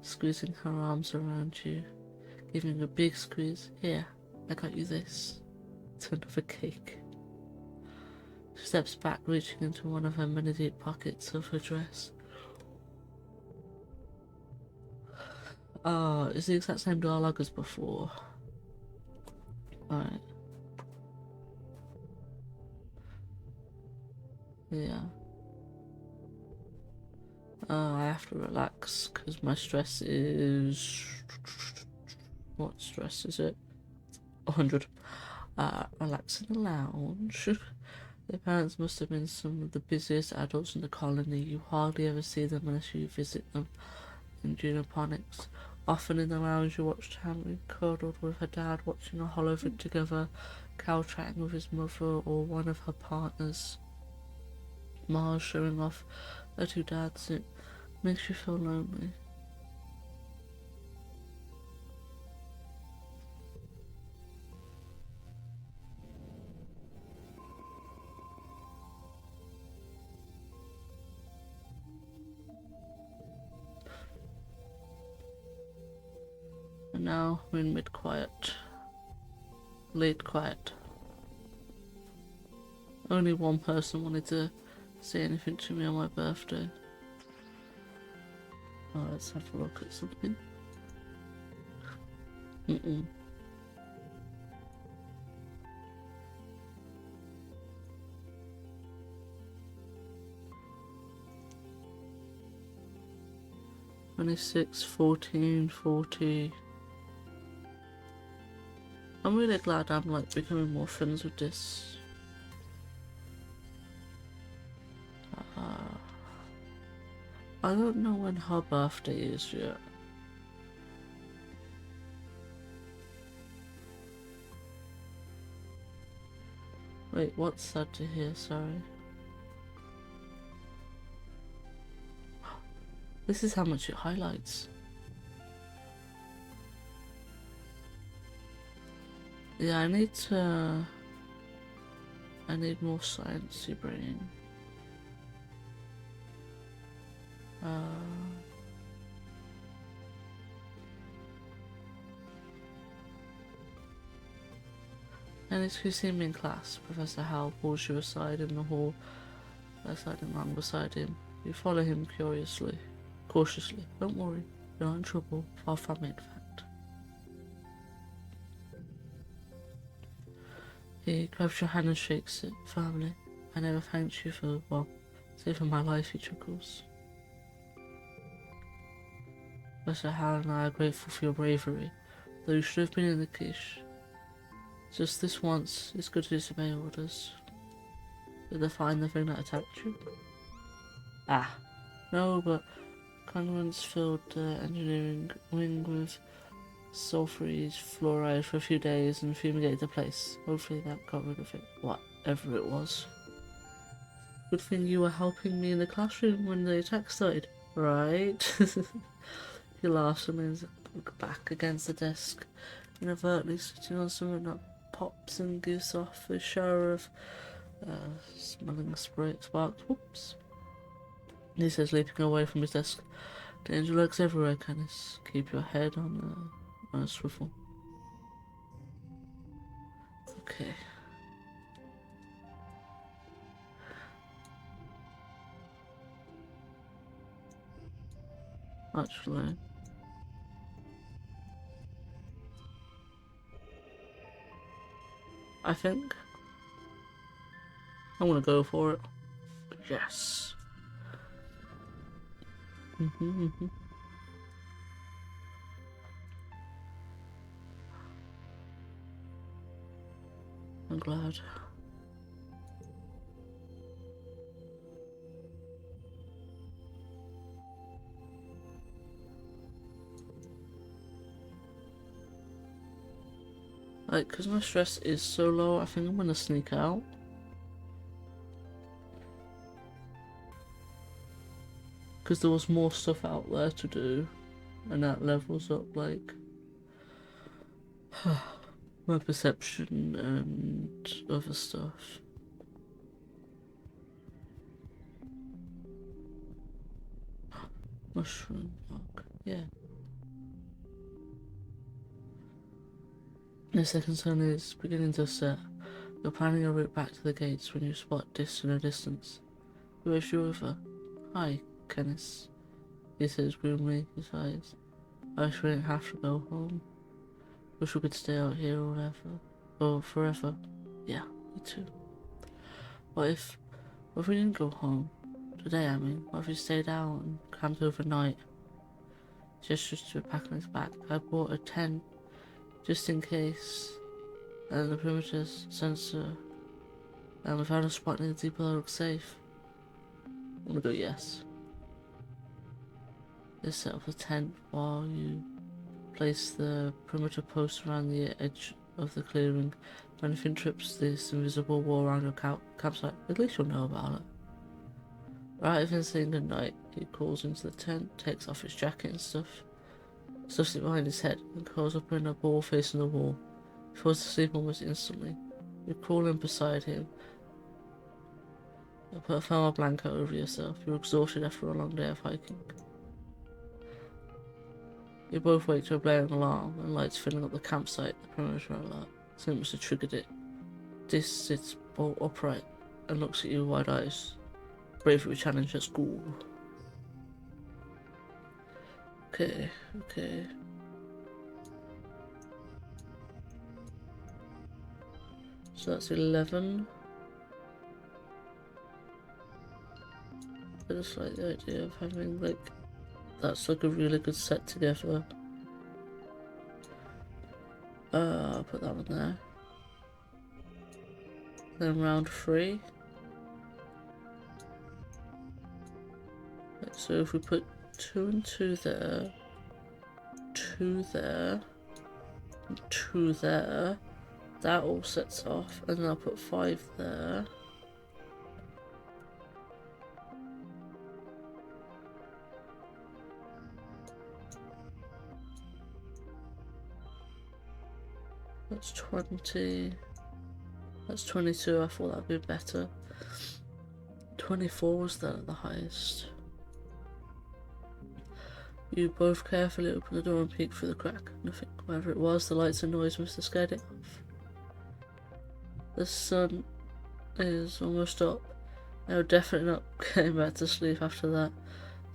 squeezing her arms around you, giving a big squeeze. Here, I got you this. It's another cake. She steps back, reaching into one of her many deep pockets of her dress. Ah, it's the exact same dialogue as before. Alright. Yeah. I have to relax because my stress is... What stress is it? 100. Relax in the lounge. Their parents must have been some of the busiest adults in the colony. You hardly ever see them unless you visit them in Juniponics. Often in the lounge you watch Tammy cuddled with her dad, watching a hollow vid together, Cal chatting with his mother or one of her partners. Mars showing off her two dads. It makes you feel lonely. And now we're in mid-quiet. Late quiet. Only one person wanted to say anything to me on my birthday. Oh, let's have a look at something. Mm-mm. 26, 14, 40. I'm really glad I'm like becoming more friends with this. I don't know when her birthday is yet. Wait, what's sad to hear? Sorry. This is how much it highlights. Yeah, I need more sciencey brain. And it's who seen me in class. Professor Howell pulls you aside in the hall. They're sliding along beside him. You follow him cautiously. Don't worry, you're not in trouble. Far from it, in fact. He grabs your hand and shakes it firmly. I never thanked you for, well, saving my life, he chuckles. Professor Howell and I are grateful for your bravery, though you should have been in the quiche. Just this once, it's good to disobey orders. Did they find the thing that attacked you? Ah, no, but Conway's filled the engineering wing with sulfurized fluoride for a few days and fumigated the place. Hopefully that got rid of it, whatever it was. Good thing you were helping me in the classroom when the attack started, right? He laughs and leans back against the desk, inadvertently sitting on something that pops and gives off a shower of smelling sparks. Whoops. He says, leaping away from his desk. Danger lurks everywhere, Canis. Keep your head on a swivel. Okay. Actually, I think I'm gonna go for it. Yes. I'm glad. Like, because my stress is so low, I think I'm gonna sneak out. Because there was more stuff out there to do, and that levels up, like... my perception and other stuff. Mushroom rock, yeah. The second sun is beginning to set. You're planning a route back to the gates when you spot Dis in a distance. He waves you over. Hi, Kenneth, he says grimly, his eyes. I wish we didn't have to go home. Wish we could stay out here or whatever. Or forever. Yeah, me too. What if we didn't go home? Today, I mean. What if we stayed out and camped overnight? Gestures to a pack on his back. I bought a tent, just in case. And the perimeter sensor. And we found a spot near the depot that looks safe. I'm gonna go yes. They set up a tent while you place the perimeter post around the edge of the clearing. If anything trips this invisible wall around your campsite, at least you'll know about it. Right after saying goodnight, he crawls into the tent, takes off his jacket and stuffs it behind his head, and curls up in a ball facing the wall. He falls asleep almost instantly. You crawl in beside him. You put a thermal blanket over yourself. You're exhausted after a long day of hiking. You both wake to a blaring alarm and lights filling up the campsite. The perimeter alert. Something must have triggered it. Dis sits bolt upright and looks at you with wide eyes. Bravery challenge at school. Okay. So that's 11. I just like the idea of having that's like a really good set together. I'll put that one there. Then round 3. So if we put 2 and 2 there, 2 there, and 2 there, that all sets off, and then I'll put 5 there. That's 20. That's 22. I thought that'd be better. 24 was that at the highest. You both carefully open the door and peek through the crack. Nothing. Whatever it was, the lights and noise must have scared it off. The sun is almost up. You're definitely not getting back to sleep after that.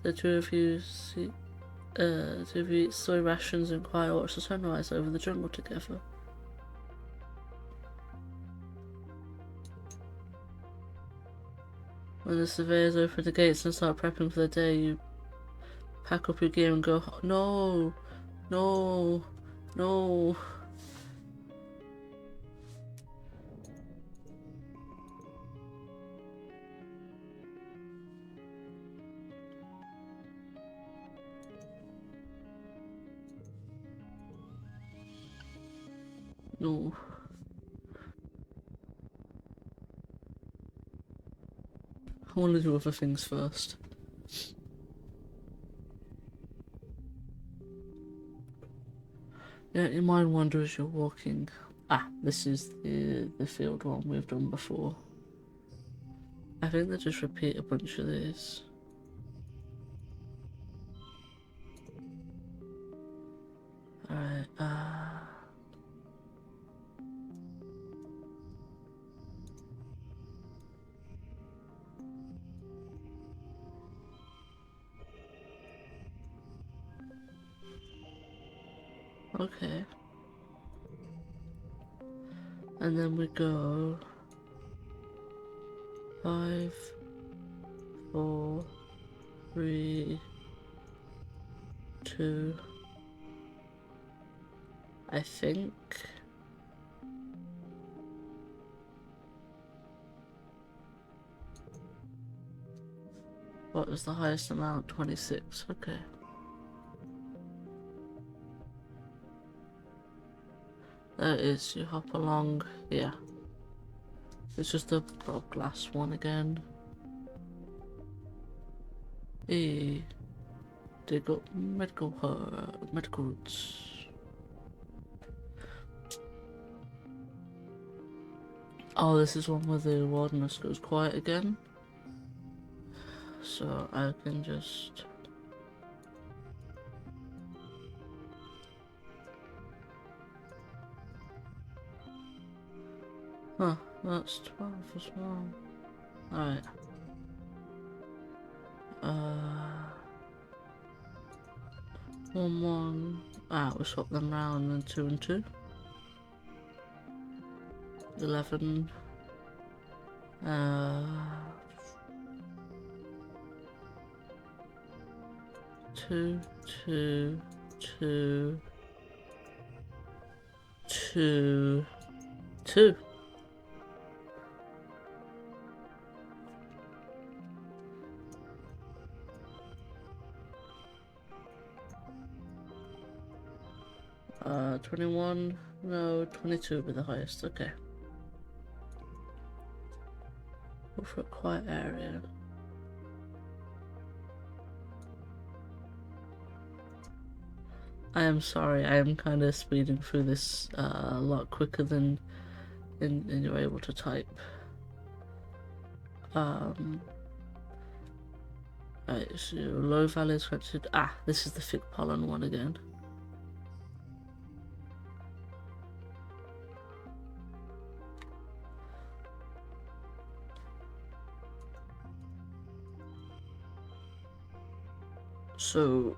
The two of you eat soy rations and quiet watch the sunrise over the jungle together. When the surveyors open the gates and start prepping for the day, you pack up your gear and go. No. No. I want to do other things first. Yeah, your mind wander as you're walking. This is the field one we've done before. I think they just repeat a bunch of these. Alright, okay. And then we go 5, 4, 3, 2. I think. What was the highest amount? 26. Okay. There it is. You hop along. Yeah. It's just a glass one again. Dig up medical roots. Oh, this is one where the wilderness goes quiet again. So I can just... Huh, that's 12 as well. Alright. One, one. Ah, we swap them round, then 2 and 2. 11. 2, 2, 2, 2, 2. Uh, 21. No, 22 would be the highest. Okay. Go for a quiet area. I am sorry, I am kind of speeding through this a lot quicker than you're able to type. Right, so low valley is granted. Ah, this is the thick pollen one again. So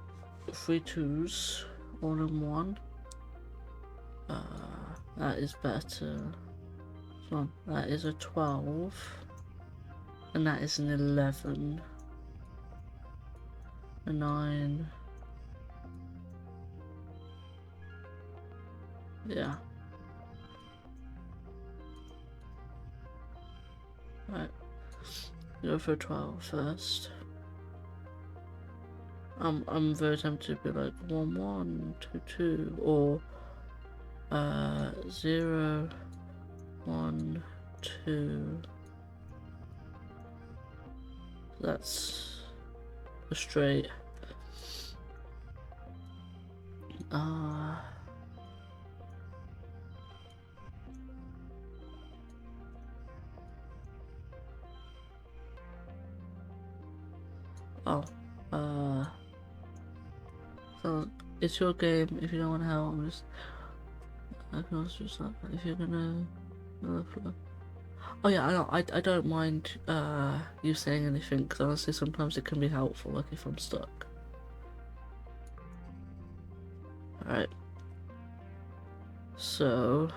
3 2s, all in one. That is better. So that is a 12, and that is an 11, a 9. Yeah. Right. Go for a 12 first. I'm very tempted to be like 1 1 2 2 or 0 1 2. That's a straight. So it's your game. If you don't want to help, I can also just like, if you're gonna oh yeah, I know, I don't mind you saying anything, because honestly sometimes it can be helpful, like if I'm stuck. Alright, so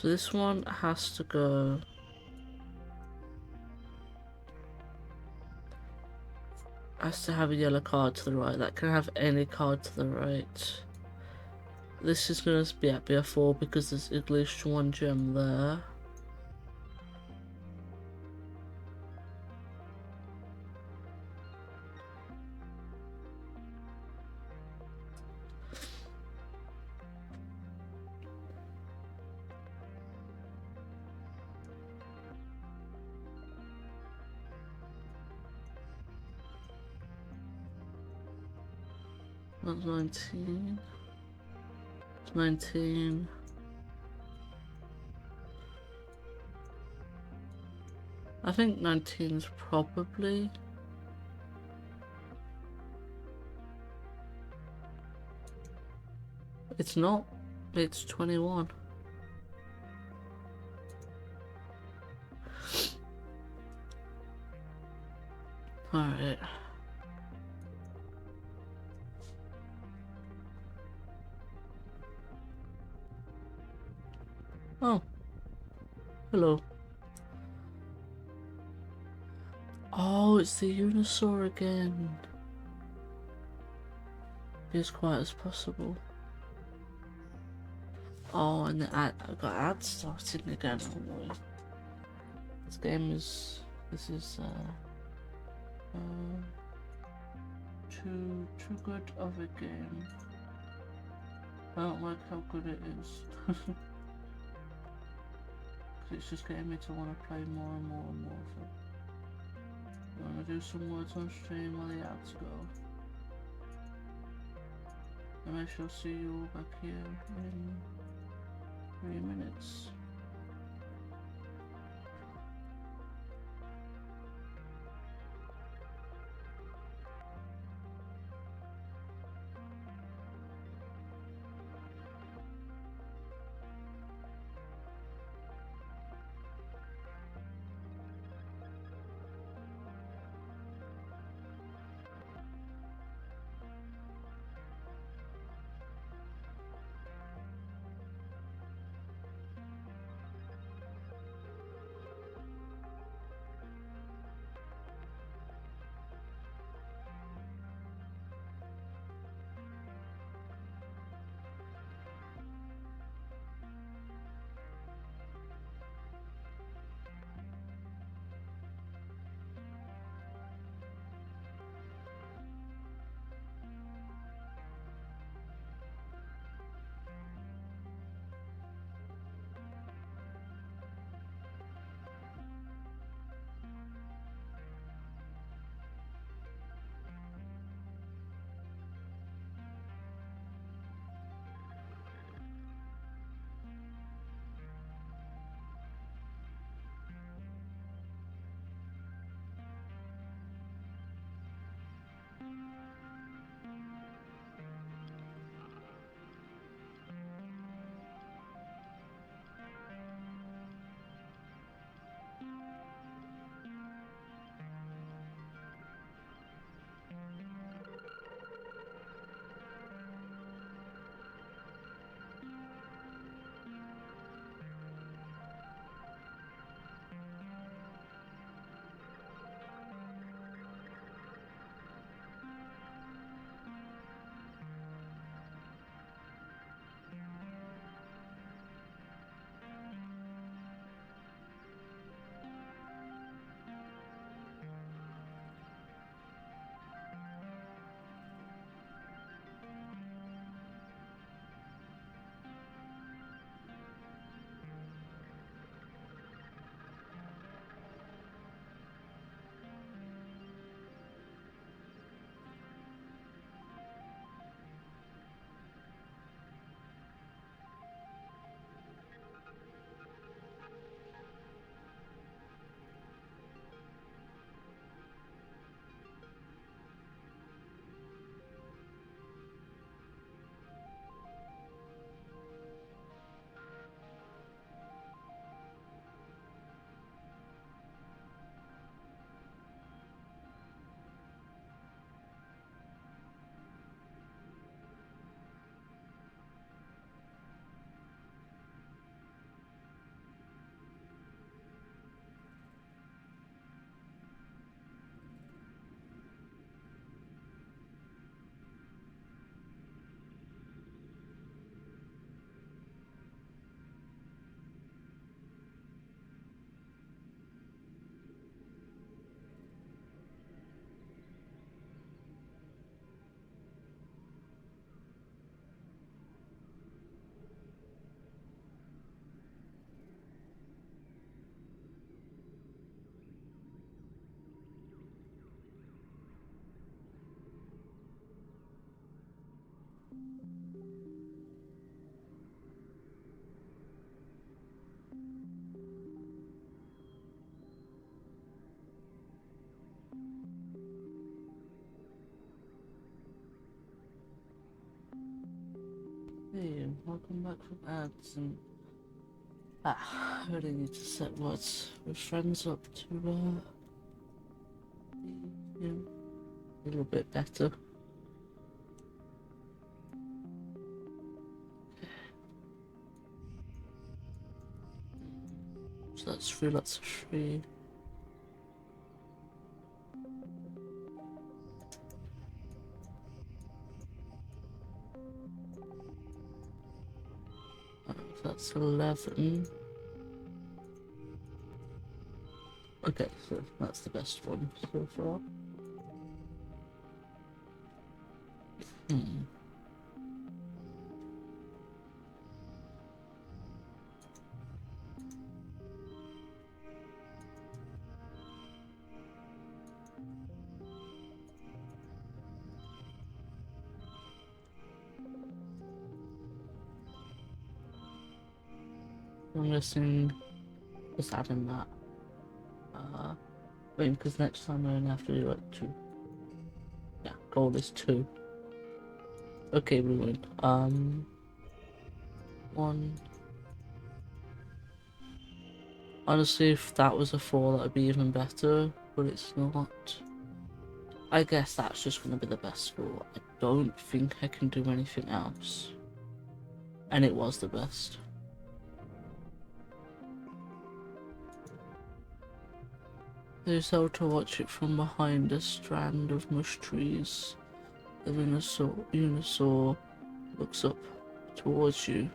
this one has to go to have a yellow card to the right. That can have any card to the right. This is going to be a 4 because there's at least 1 gem there. That's 19. 19. I think 19 is probably... It's not. It's 21. Alright. Oh. Hello. Oh, it's the Unisaur again. Be as quiet as possible. Oh, and the ad, I got ads starting again. Oh no. This game is... This is too good of a game. I don't like how good it is. It's just getting me to want to play more and more and more of it. I'm gonna do some words on stream while the ads go. and I shall see you all back here in 3 minutes. Hey, welcome back from ads and I really need to set words with friends up to be a little bit better. So that's 3 lots of 3. That's 11. Okay, so that's the best one so far. I'm guessing just adding that. Wait, because next time I only have to do like 2. Yeah, gold is 2. Okay, we win. 1. Honestly, if that was a 4, that would be even better, but it's not. I guess that's just going to be the best score. I don't think I can do anything else. And it was the best. There's how to watch it from behind a strand of mush trees. The Venusaur looks up towards you,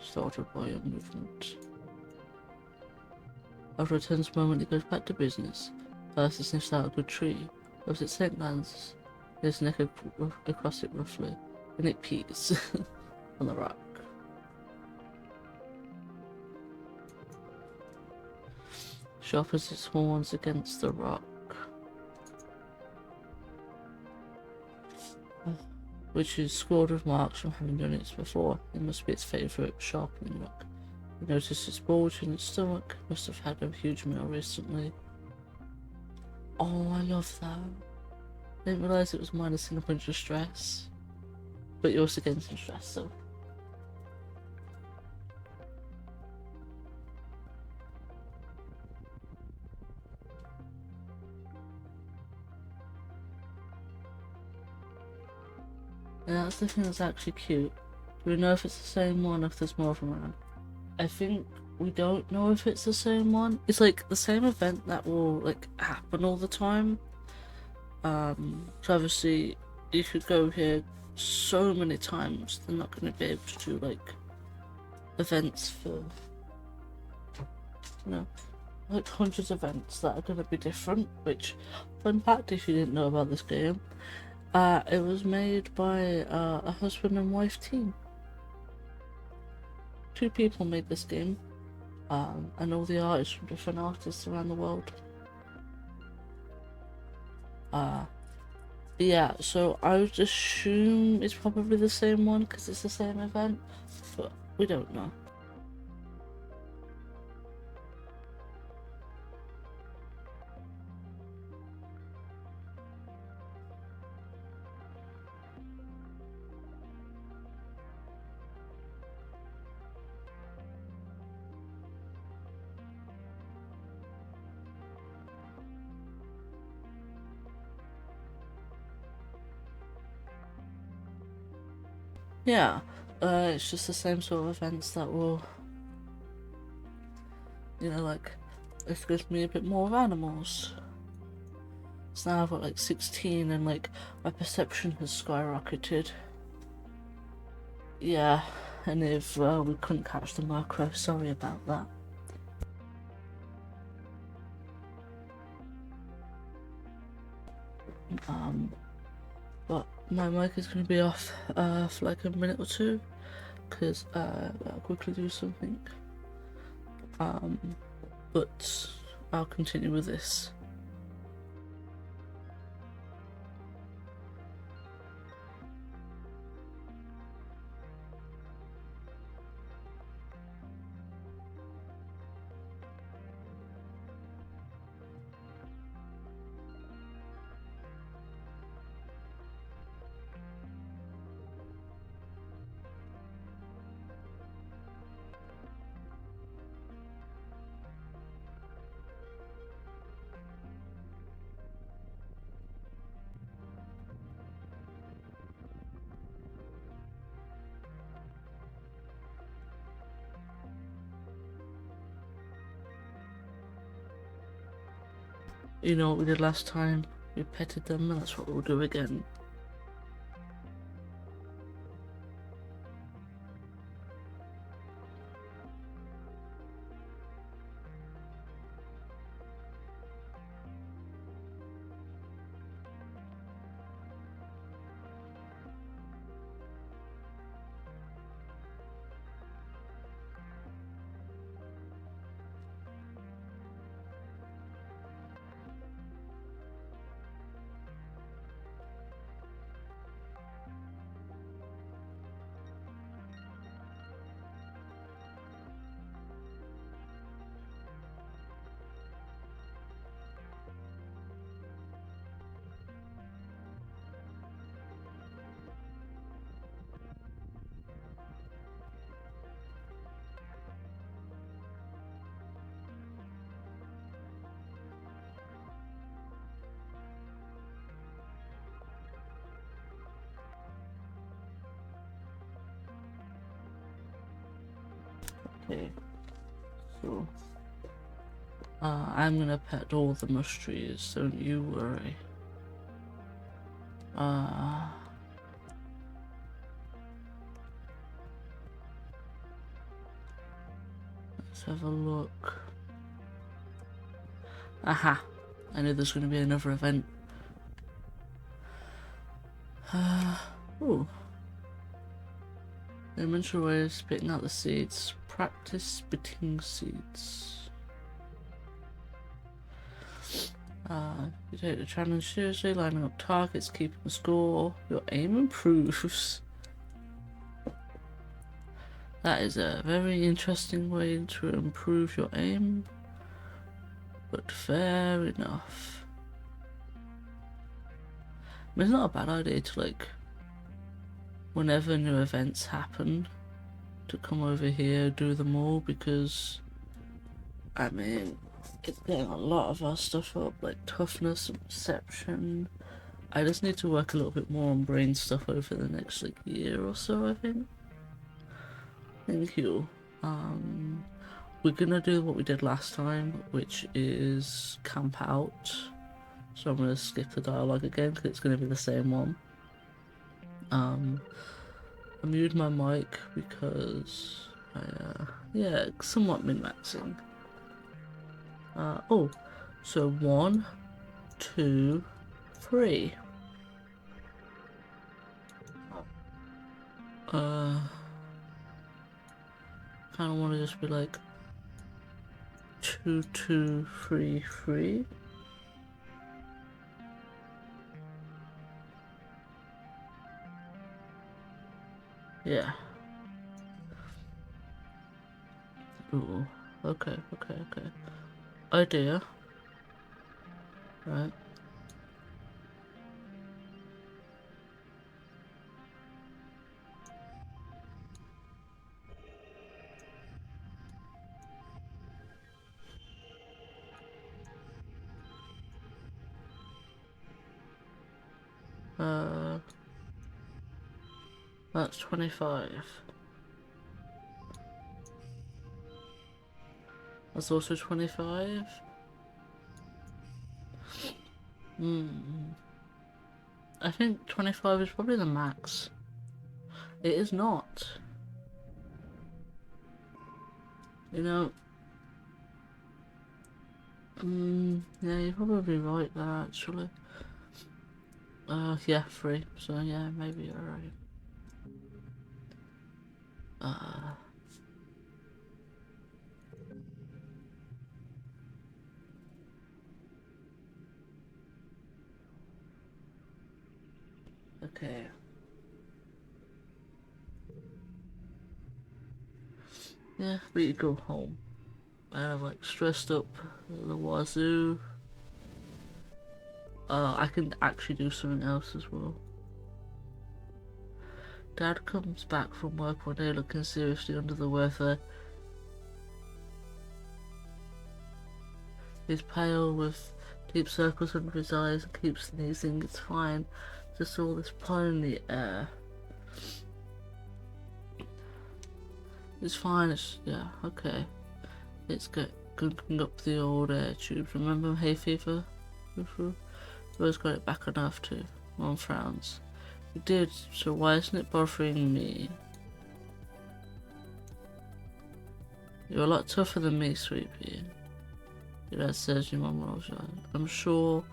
startled by your movement. After a tense moment, it goes back to business. First, it sniffs out a good tree, rubs its scent glands, its neck across it roughly, and it pees on the rock. Sharpens its horns against the rock, which is scored with marks from having done it before. It must be its favourite sharpening rock. You notice its bulge in its stomach. Must have had a huge meal recently. Oh, I love that. I didn't realise it was minusing a bunch of stress. But you're also getting some stress, so. Yeah, that's the thing that's actually cute. Do we know if it's the same one or if there's more of them around? I think we don't know if it's the same one. It's like the same event that will like happen all the time. So obviously you could go here so many times, they're not going to be able to do like events for, you know, like hundreds of events that are going to be different. Which, fun fact if you didn't know about this game, it was made by a husband and wife team. 2 people made this game, and all the art is from different artists around the world. Yeah, so I would assume it's probably the same one because it's the same event, but we don't know. Yeah, it's just the same sort of events that will, you know, like, this gives me a bit more of animals. So now I've got like 16 and like my perception has skyrocketed. Yeah, and if we couldn't catch the macro, sorry about that. But my mic is going to be off for like a minute or 2 because I'll quickly do something. But I'll continue with this. You know what we did last time? We petted them, and that's what we'll do again. Okay. So, I'm gonna pet all the mushrooms, don't you worry. Let's have a look. Aha! I knew there's gonna be another event. Ooh. The elementary way of spitting out the seeds. Practice spitting seeds. You take the challenge seriously, lining up targets, keeping score. Your aim improves. That is a very interesting way to improve your aim, but fair enough. I mean, it's not a bad idea to, like, whenever new events happen, to come over here, do them all, because, I mean, it's getting a lot of our stuff up, like toughness and perception. I just need to work a little bit more on brain stuff over the next, like, year or so, I think. Thank you. We're gonna do what we did last time, which is camp out. So I'm gonna skip the dialogue again because it's gonna be the same one. I muted my mic because yeah, somewhat min-maxing. Oh, so 1, 2, 3. Kind of want to just be like 2, 2, 3, 3. Yeah. Ooh. Okay. Idea. Right. That's 25. That's also 25. I think 25 is probably the max. It is not. You know. Yeah, you're probably right there, actually. Yeah, 3. So yeah, maybe you're right. Okay. Yeah, we could go home. I'm like stressed up at the wazoo. I can actually do something else as well. Dad comes back from work one day looking seriously under the weather. He's pale with deep circles under his eyes and keeps sneezing. It's fine. Just all this pollen in the air. It's fine. It's yeah, okay. It's going up the old air tubes. Remember hay fever? Rose got it back enough to. Mom frowns. You did, so why isn't it bothering me? You're a lot tougher than me, sweet pea. Your dad says your mom rolls your eyes. I'm sure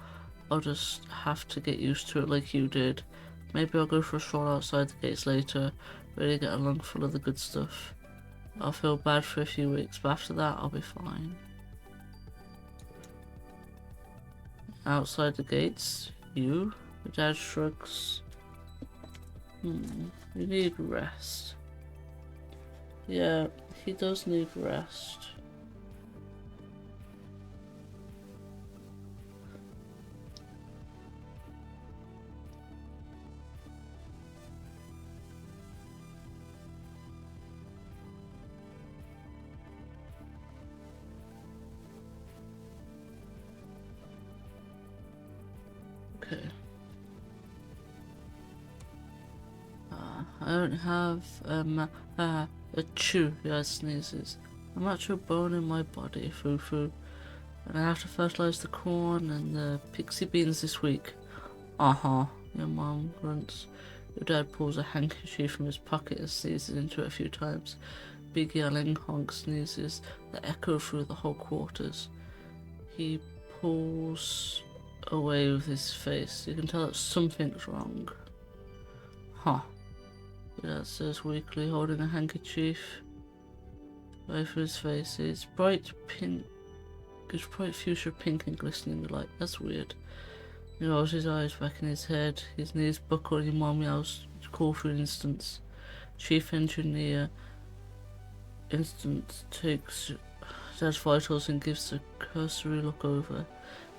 I'll just have to get used to it like you did. Maybe I'll go for a stroll outside the gates later, really get a lung full of the good stuff. I'll feel bad for a few weeks, but after that I'll be fine. Outside the gates, you? Your dad shrugs. You need rest. Yeah, he does need rest. Okay. I don't have Achoo, Dad sneezes. I'm actually bone in my body, foo-foo. And I have to fertilize the corn and the pixie beans this week. Uh-huh, your mom grunts. Your dad pulls a handkerchief from his pocket and sneezes into it a few times. Big yelling honk sneezes that echo through the whole quarters. He pulls away with his face. You can tell that something's wrong. Huh, your dad says weakly, holding a handkerchief away from his face. It's bright pink. It's bright fuchsia pink and glistening in the light. That's weird. He rolls his eyes back in his head. His knees buckle and your mom yells to call for an instance. Chief engineer takes Dad's vitals and gives a cursory look over.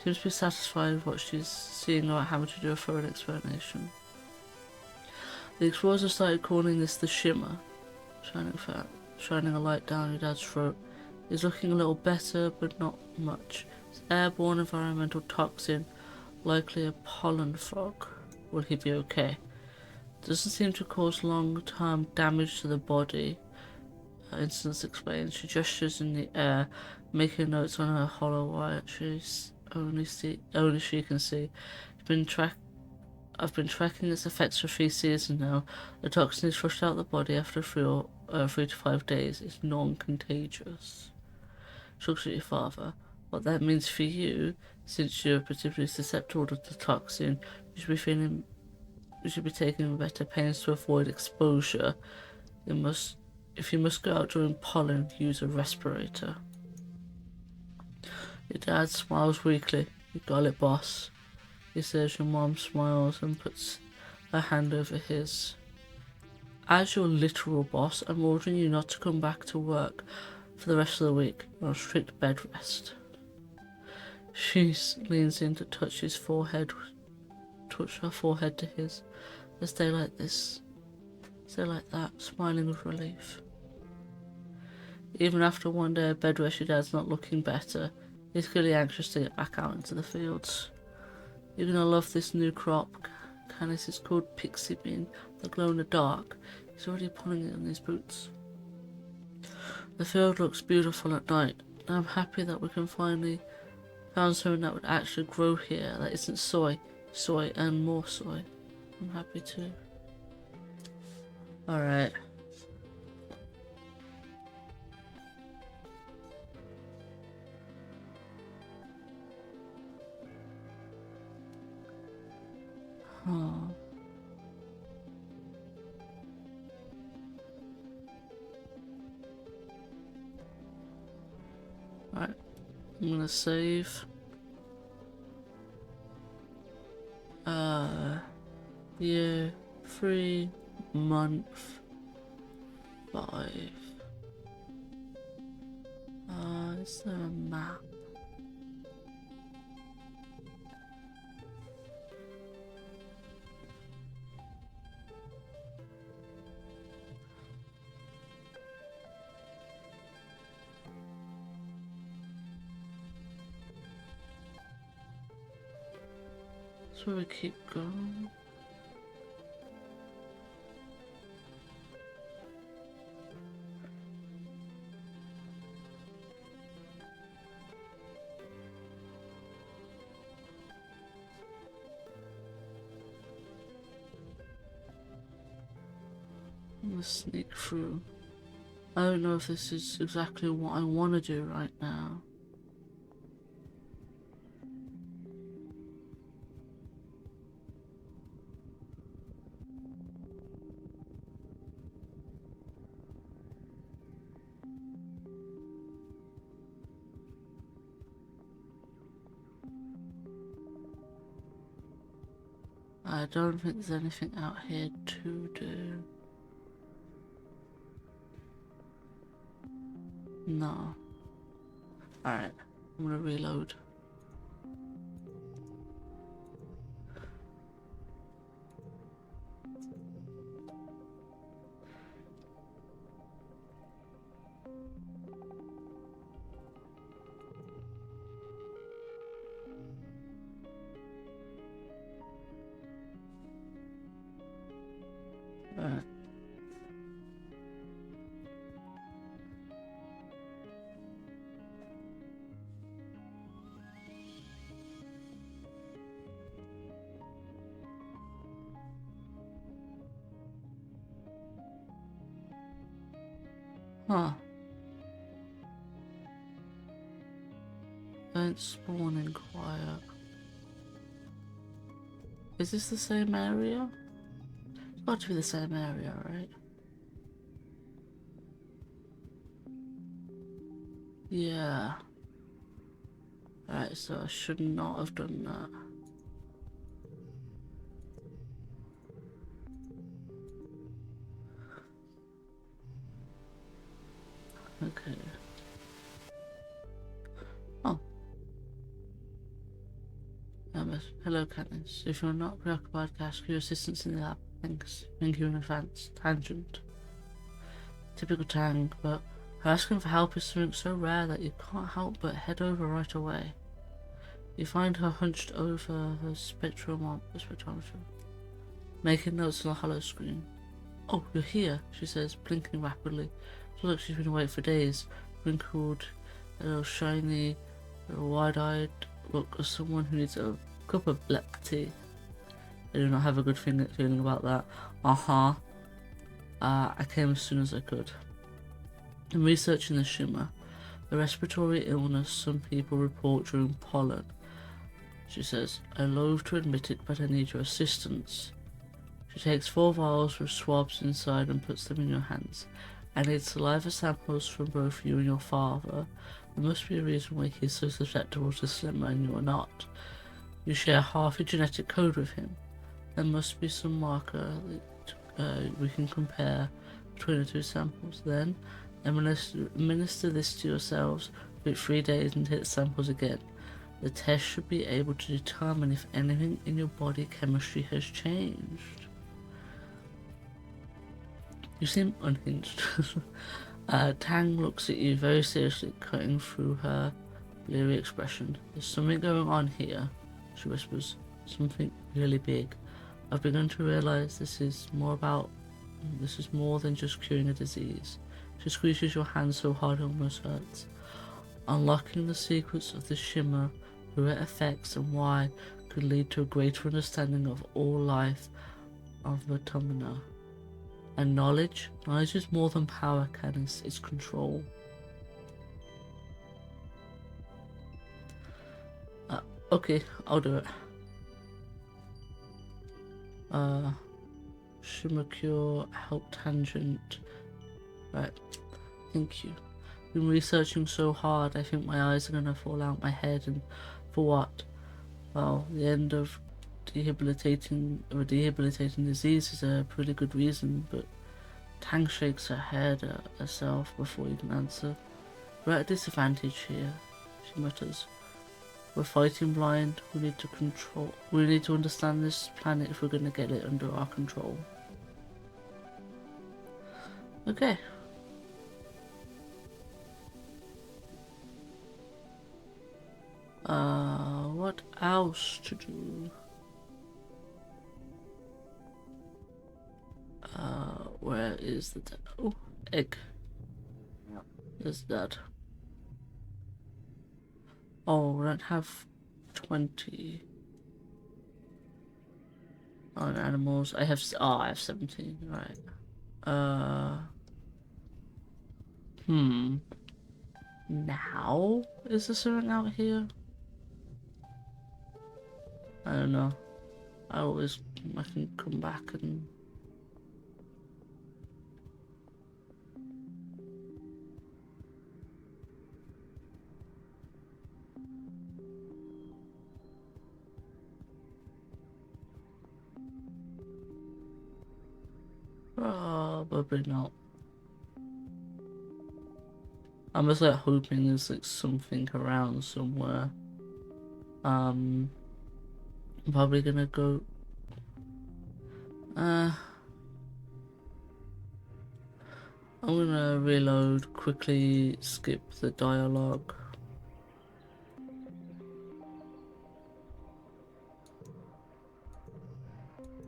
Seems to be satisfied with what she's seeing without having to do a thorough explanation. The explorers have started calling this the shimmer, shining a light down your dad's throat. He's looking a little better, but not much. It's airborne environmental toxin, likely a pollen fog. Will he be okay? Doesn't seem to cause long-term damage to the body. Instance explains. She gestures in the air, making notes on her hollow wire. Only she can see. I've been tracking its effects for 3 seasons now. The toxin is flushed out the body after 3 to 5 days. It's non-contagious. She looks at your father. What that means for you, since you're particularly susceptible to the toxin, you should be taking better pains to avoid exposure. If you must go out during pollen, use a respirator. Your dad smiles weakly. You got it, boss. He says. Your mom smiles and puts her hand over his. As your literal boss, I'm ordering you not to come back to work for the rest of the week. You're on strict bed rest. She leans in to touch her forehead to his. They stay like this. Stay like that, smiling with relief. Even after one day of bed rest, your dad's not looking better. He's clearly anxious to get back out into the fields. You're gonna love this new crop. Canis is called Pixie Bean. They glow in the dark. He's already pulling it on his boots. The field looks beautiful at night. I'm happy that we can finally found something that would actually grow here that isn't soy and more soy. I'm happy too. Alright. Oh. Alright. I'm gonna save. Year 3, month 5. Is there a map? So we keep going. I'm gonna sneak through. I don't know if this is exactly what I want to do right now. I don't think there's anything out here to do. No. Alright, I'm gonna reload. Alright. Huh. Don't spawn in quiet. Is this the same area? It's got to be the same area, right? Yeah. Alright, so I should not have done that. Okay. Oh. Hello, Katniss. If you're not preoccupied, ask for your assistance in the lab. Thanks. Thank you in advance. Tangent. Typical Tang, but asking for help is something so rare that you can't help but head over right away. You find her hunched over her spectrometer, making notes on the hollow screen. Oh, you're here, she says, blinking rapidly. Looks like she's been awake for days, wrinkled, a little shiny, a little wide-eyed look of someone who needs a cup of black tea. I do not have a good feeling about that. I came as soon as I could. In researching the shimmer, the respiratory illness some people report during pollen, she says, I loathe to admit it, but I need your assistance. She takes 4 vials with swabs inside and puts them in your hands. I need saliva samples from both you and your father. There must be a reason why he is so susceptible to Slimmer and you are not. You share half your genetic code with him. There must be some marker that we can compare between the 2 samples. Then, administer this to yourselves, wait 3 days and take the samples again. The test should be able to determine if anything in your body chemistry has changed. You seem unhinged. Tang looks at you very seriously, cutting through her leery expression. There's something going on here, she whispers. Something really big. I've begun to realize this is more than just curing a disease. She squeezes your hand so hard it almost hurts. Unlocking the secrets of the shimmer, who it affects and why, could lead to a greater understanding of all life of the Tumina. And knowledge is more than power, Katniss, it's control. Okay, I'll do it. Shimmer cure, help tangent. Right, thank you. Been researching so hard, I think my eyes are gonna fall out my head, and for what? Well, the end of a debilitating disease is a pretty good reason, but Tang shakes her head at herself before you can answer. We're at a disadvantage here, she mutters. We're fighting blind, we need to understand this planet if we're gonna get it under our control. Okay. What else to do? Where is the egg? There's that. Oh, we don't have 20 on animals. I have 17, right. Now? Is there something out here? I don't know. I can come back and... Probably not. I'm just like hoping there's like something around somewhere. I'm probably gonna go. I'm gonna reload, quickly skip the dialogue.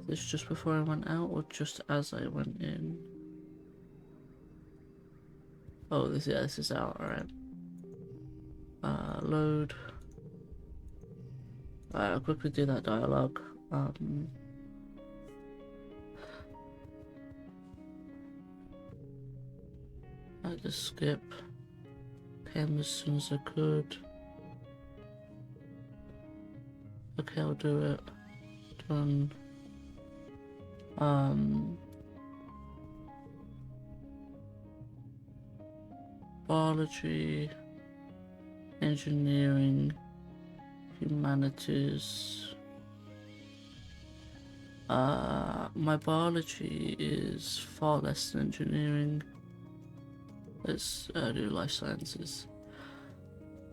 This just before I went out or just as I went in? Oh, this is out, alright. Load. Alright, I'll quickly do that dialogue. I just skip. Came as soon as I could. Okay, I'll do it. Done. Biology, engineering, humanities. My biology is far less than engineering. Let's do life sciences.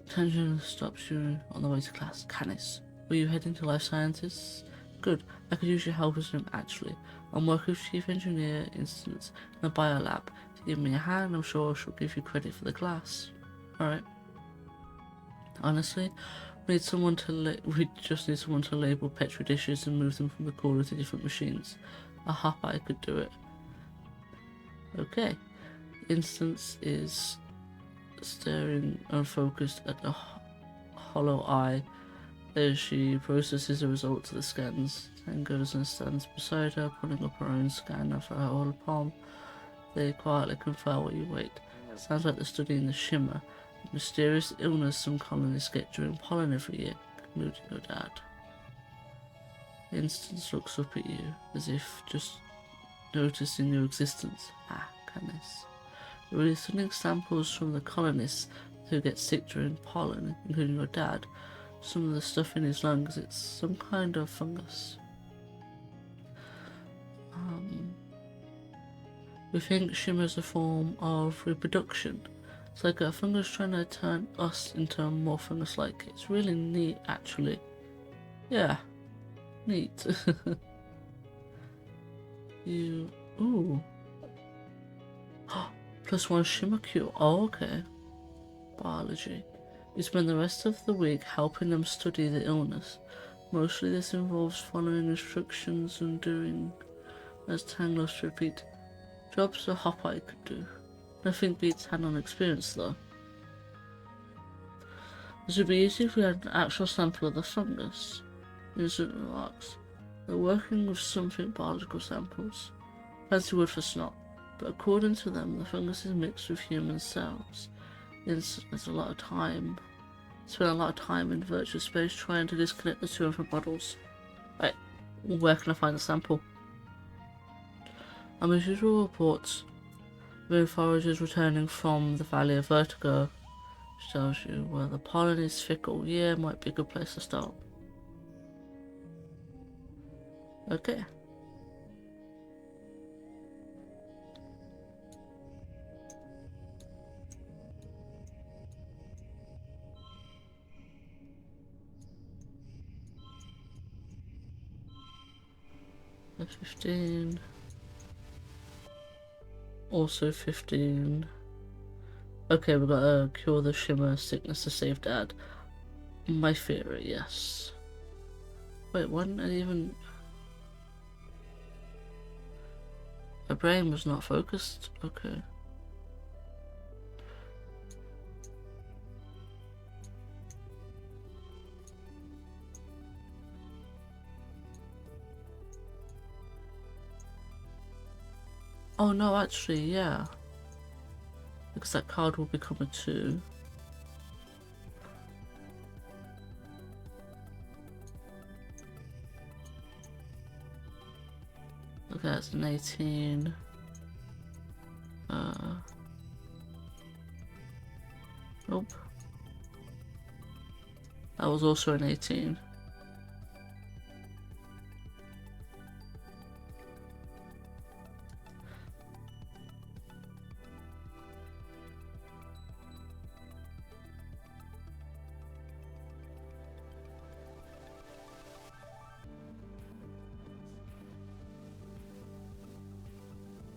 Attention stops you on the way to class. Canis, were you heading to life sciences? Good, I could use your help with them actually. I'm working with Chief Engineer Instance in the biolab. If you give me a hand, I'm sure she'll give you credit for the class. Alright. Honestly, we just need someone to label petri dishes and move them from the cooler to different machines. I could do it. Okay. Instance is staring unfocused at the hollow eye as she processes the results of the scans. Then goes and stands beside her, pulling up her own scanner for her whole palm. They quietly confer while you wait. Sounds like they're studying the shimmer, a mysterious illness some colonists get during pollen every year, concluded your dad. Instance looks up at you, as if just noticing your existence. Canis. Really sending samples from the colonists who get sick during pollen, including your dad. Some of the stuff in his lungs, it's some kind of fungus. We think shimmer's a form of reproduction. It's like a fungus trying to turn us into more fungus-like. It's really neat, actually. Yeah, neat. Ooh. +1 shimmer cure. Oh, okay. Biology. You spend the rest of the week helping them study the illness. Mostly this involves following instructions and doing, as Tanglos repeat, jobs a Hopeye could do. Nothing beats hand-on experience though. This would be easy if we had an actual sample of the fungus. Vincent remarks. They're working with something biological samples. Fancy word for snot. But according to them, the fungus is mixed with human cells. There's a lot of time. Spend a lot of time in virtual space trying to disconnect the two different models. Right, where can I find the sample? As usual reports, with foragers returning from the Valley of Vertigo, which tells you where the pollen is fickle. Yeah, might be a good place to start. Okay. That's 15. Also 15. Okay, we've got to cure the shimmer sickness to save Dad. My theory, yes. Wait, why didn't I even... My brain was not focused? Okay. Oh no, actually, yeah. Because that card will become a 2. Okay, that's an 18. Nope. That was also an 18.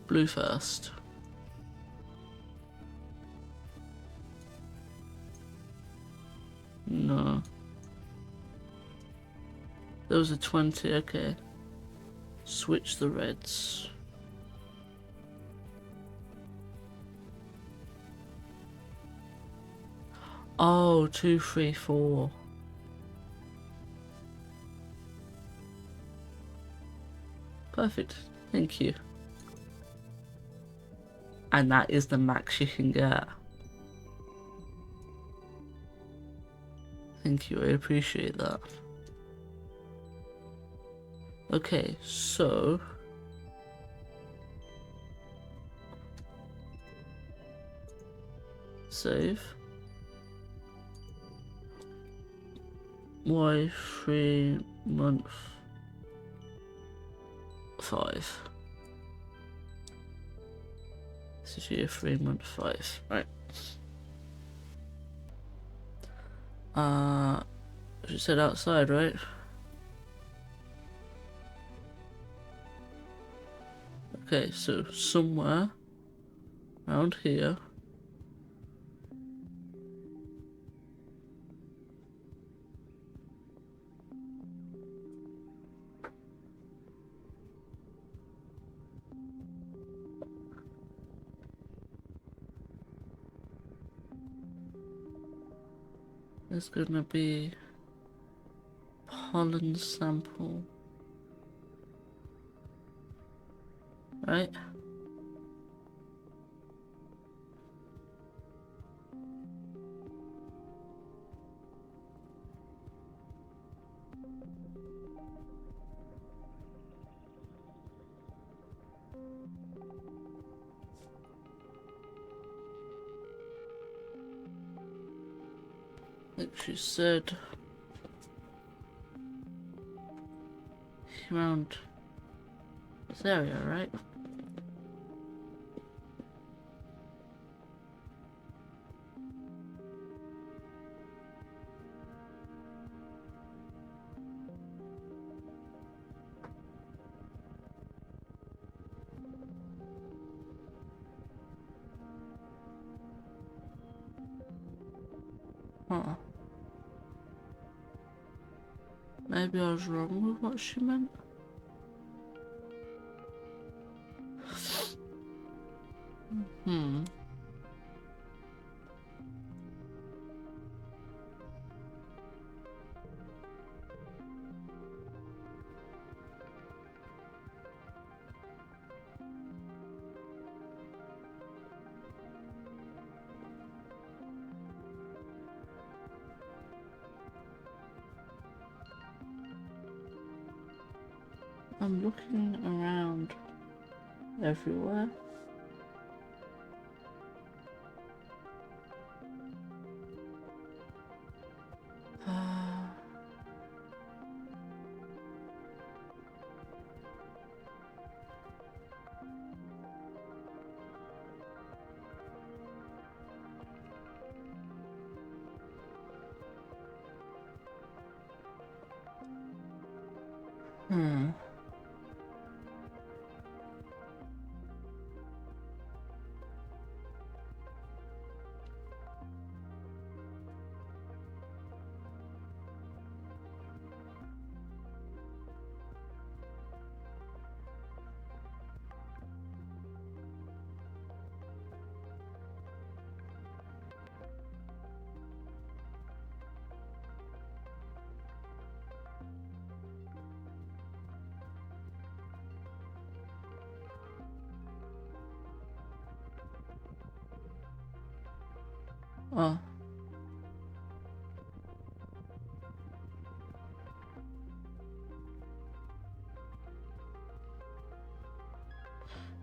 Blue first. No. There was a 20, okay. Switch the reds. Oh, 2, 3, 4. Perfect, thank you. and that is the max you can get. Thank you, I appreciate that. Okay, so save. Y 3 month 5. This is year 3 month 5. Right. She said outside, right? Okay, so somewhere around here. There's gonna be pollen sample, right? Like she said, around this area, right? Huh. Maybe I was wrong with what she meant. Hmm. I'm looking around everywhere. Hmm. Oh.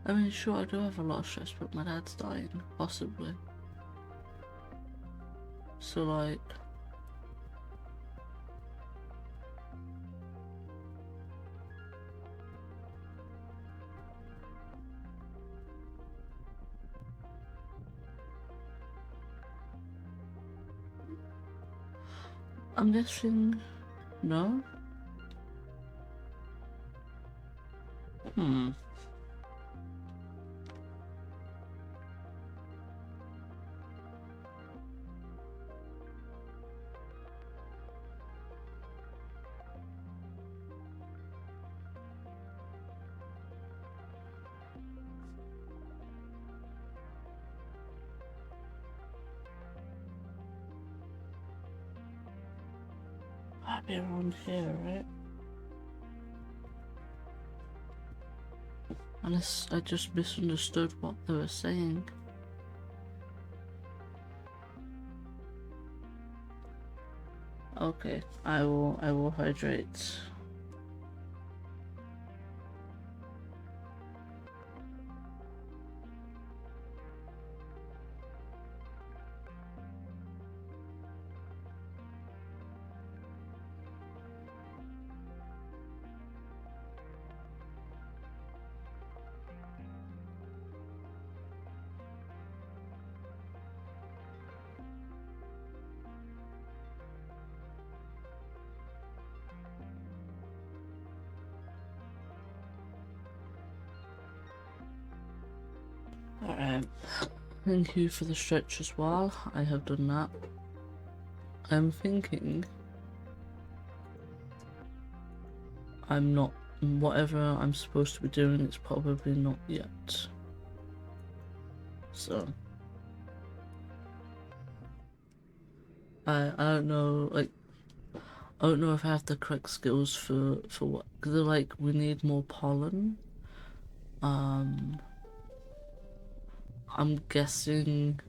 I mean, sure, I do have a lot of stress, but my dad's dying, possibly. So, like, I'm guessing no. Hmm. Might be around here, right? Unless I just misunderstood what they were saying. Okay, I will hydrate. Alright, thank you for the stretch as well. I have done that. I'm thinking I'm not, whatever I'm supposed to be doing, it's probably not yet. So I don't know, like, I don't know if I have the correct skills for what, because they're like, we need more pollen. I'm guessing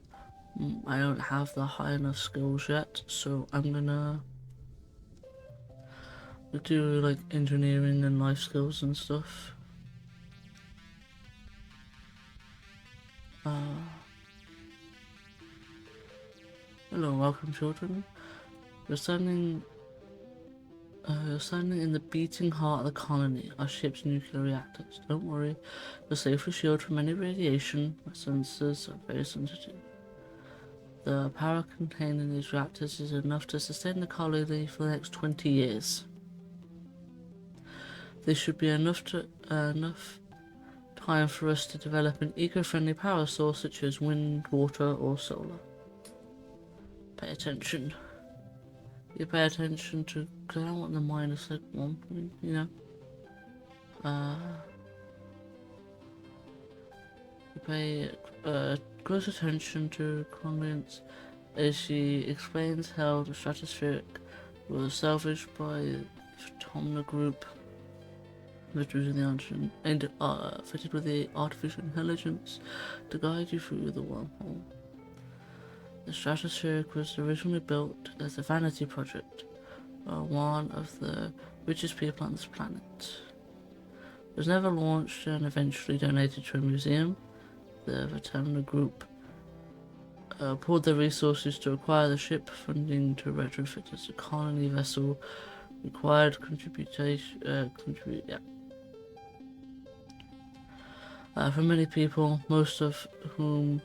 I don't have the high enough skills yet, so I'm gonna do like engineering and life skills and stuff. Hello, welcome children. You're standing in the beating heart of the colony, our ship's nuclear reactors. Don't worry, you're safely shielded from any radiation. My sensors are very sensitive. The power contained in these reactors is enough to sustain the colony for the next 20 years. This should be enough time for us to develop an eco-friendly power source such as wind, water, or solar. Pay attention. You pay attention to, because I don't want the minus like one, you know. You pay close attention to Convents as she explains how the stratospheric was salvaged by the Phenomena Group, which was in the ocean, and fitted with the artificial intelligence to guide you through the wormhole. The stratospheric was originally built as a vanity project by one of the richest people on this planet. It was never launched and eventually donated to a museum. The Phenomena Group poured their resources to acquire the ship, funding to retrofit as a colony vessel required for many people, most of whom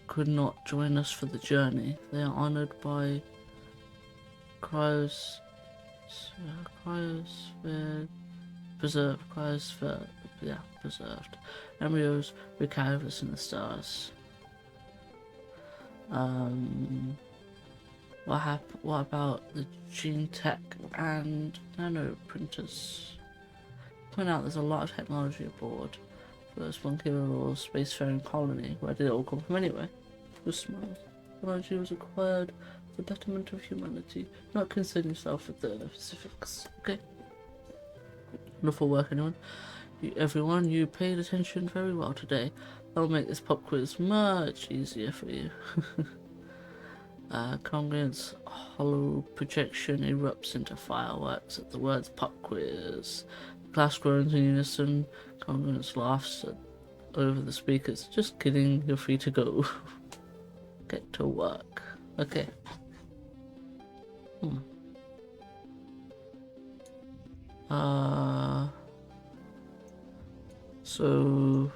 could not join us for the journey. They are honored by cryosphere preserved embryos we carry with us in the stars. What about the gene tech and nano printers? Point out there's a lot of technology aboard for this monkey little spacefaring colony. Where did it all come from anyway? Just smile. Technology was acquired for the betterment of humanity. Not concern yourself with the specifics, okay? Enough work, anyone? Everyone, you paid attention very well today. That'll make this pop quiz much easier for you. Congruence hollow projection erupts into fireworks at the words pop quiz. The class groans in unison. Congruence laughs over the speakers. Just kidding, you're free to go. Get to work. Okay. So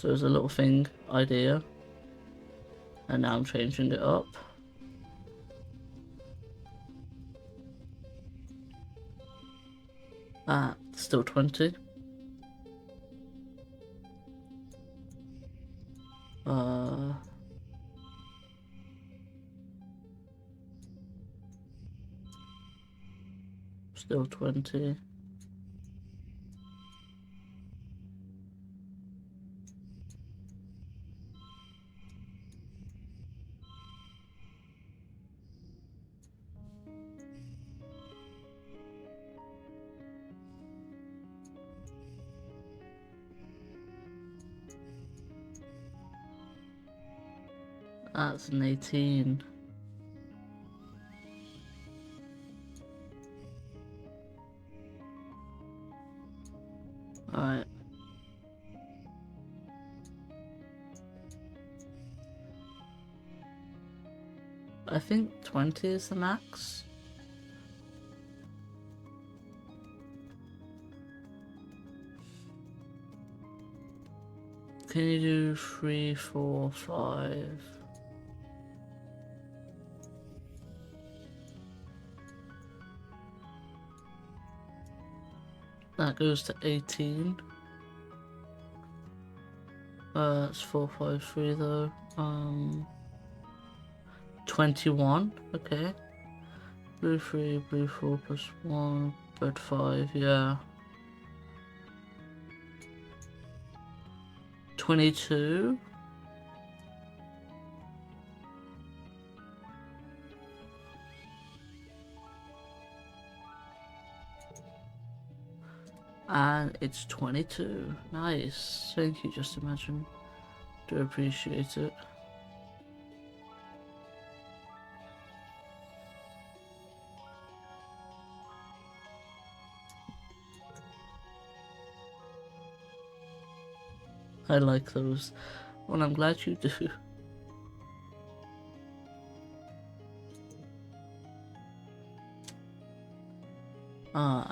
there's a little thing, idea, and now I'm changing it up. Still 20. Still 20. That's an 18. Alright. I think 20 is the max. Can you do 3, 4, 5? That goes to 18. That's 4, 5, 3 though. 21. Okay. Blue 3, blue 4 plus 1, red 5. Yeah. 22. And it's 22. Nice. Thank you, Just Imagine. Do appreciate it. I like those. Well, I'm glad you do.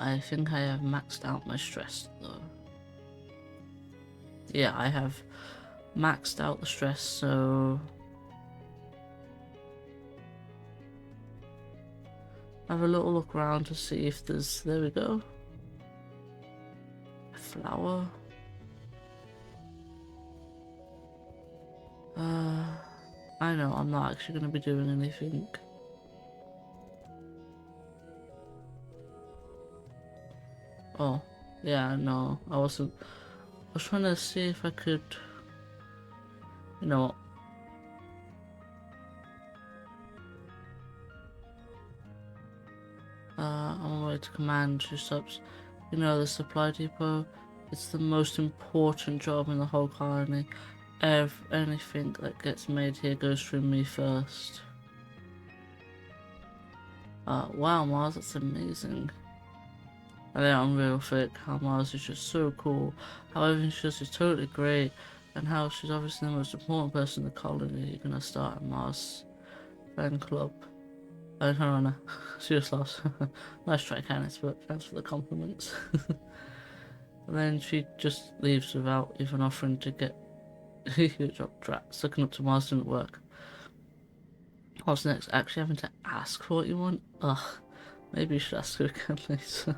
I think I have maxed out my stress though. Yeah, I have maxed out the stress, so have a little look around to see if there's, there we go, a flower. I know I'm not actually going to be doing anything. Oh, yeah, no, I wasn't. I was trying to see if I could, you know, on my way to command, she stops. You know, the supply depot, it's the most important job in the whole colony. Anything that gets made here goes through me first. Wow, Mars, that's amazing. And they're unreal thick, how Mars is just so cool, how everything she does is totally great, and how she's obviously the most important person in the colony. You're gonna start a Mars fan club. Oh, no, she just laughs. Nice try, Candice, but thanks for the compliments. And then she just leaves without even offering to get drop tracks. Looking up to Mars didn't work. What's next? Actually having to ask for what you want? Ugh, maybe you should ask her again later.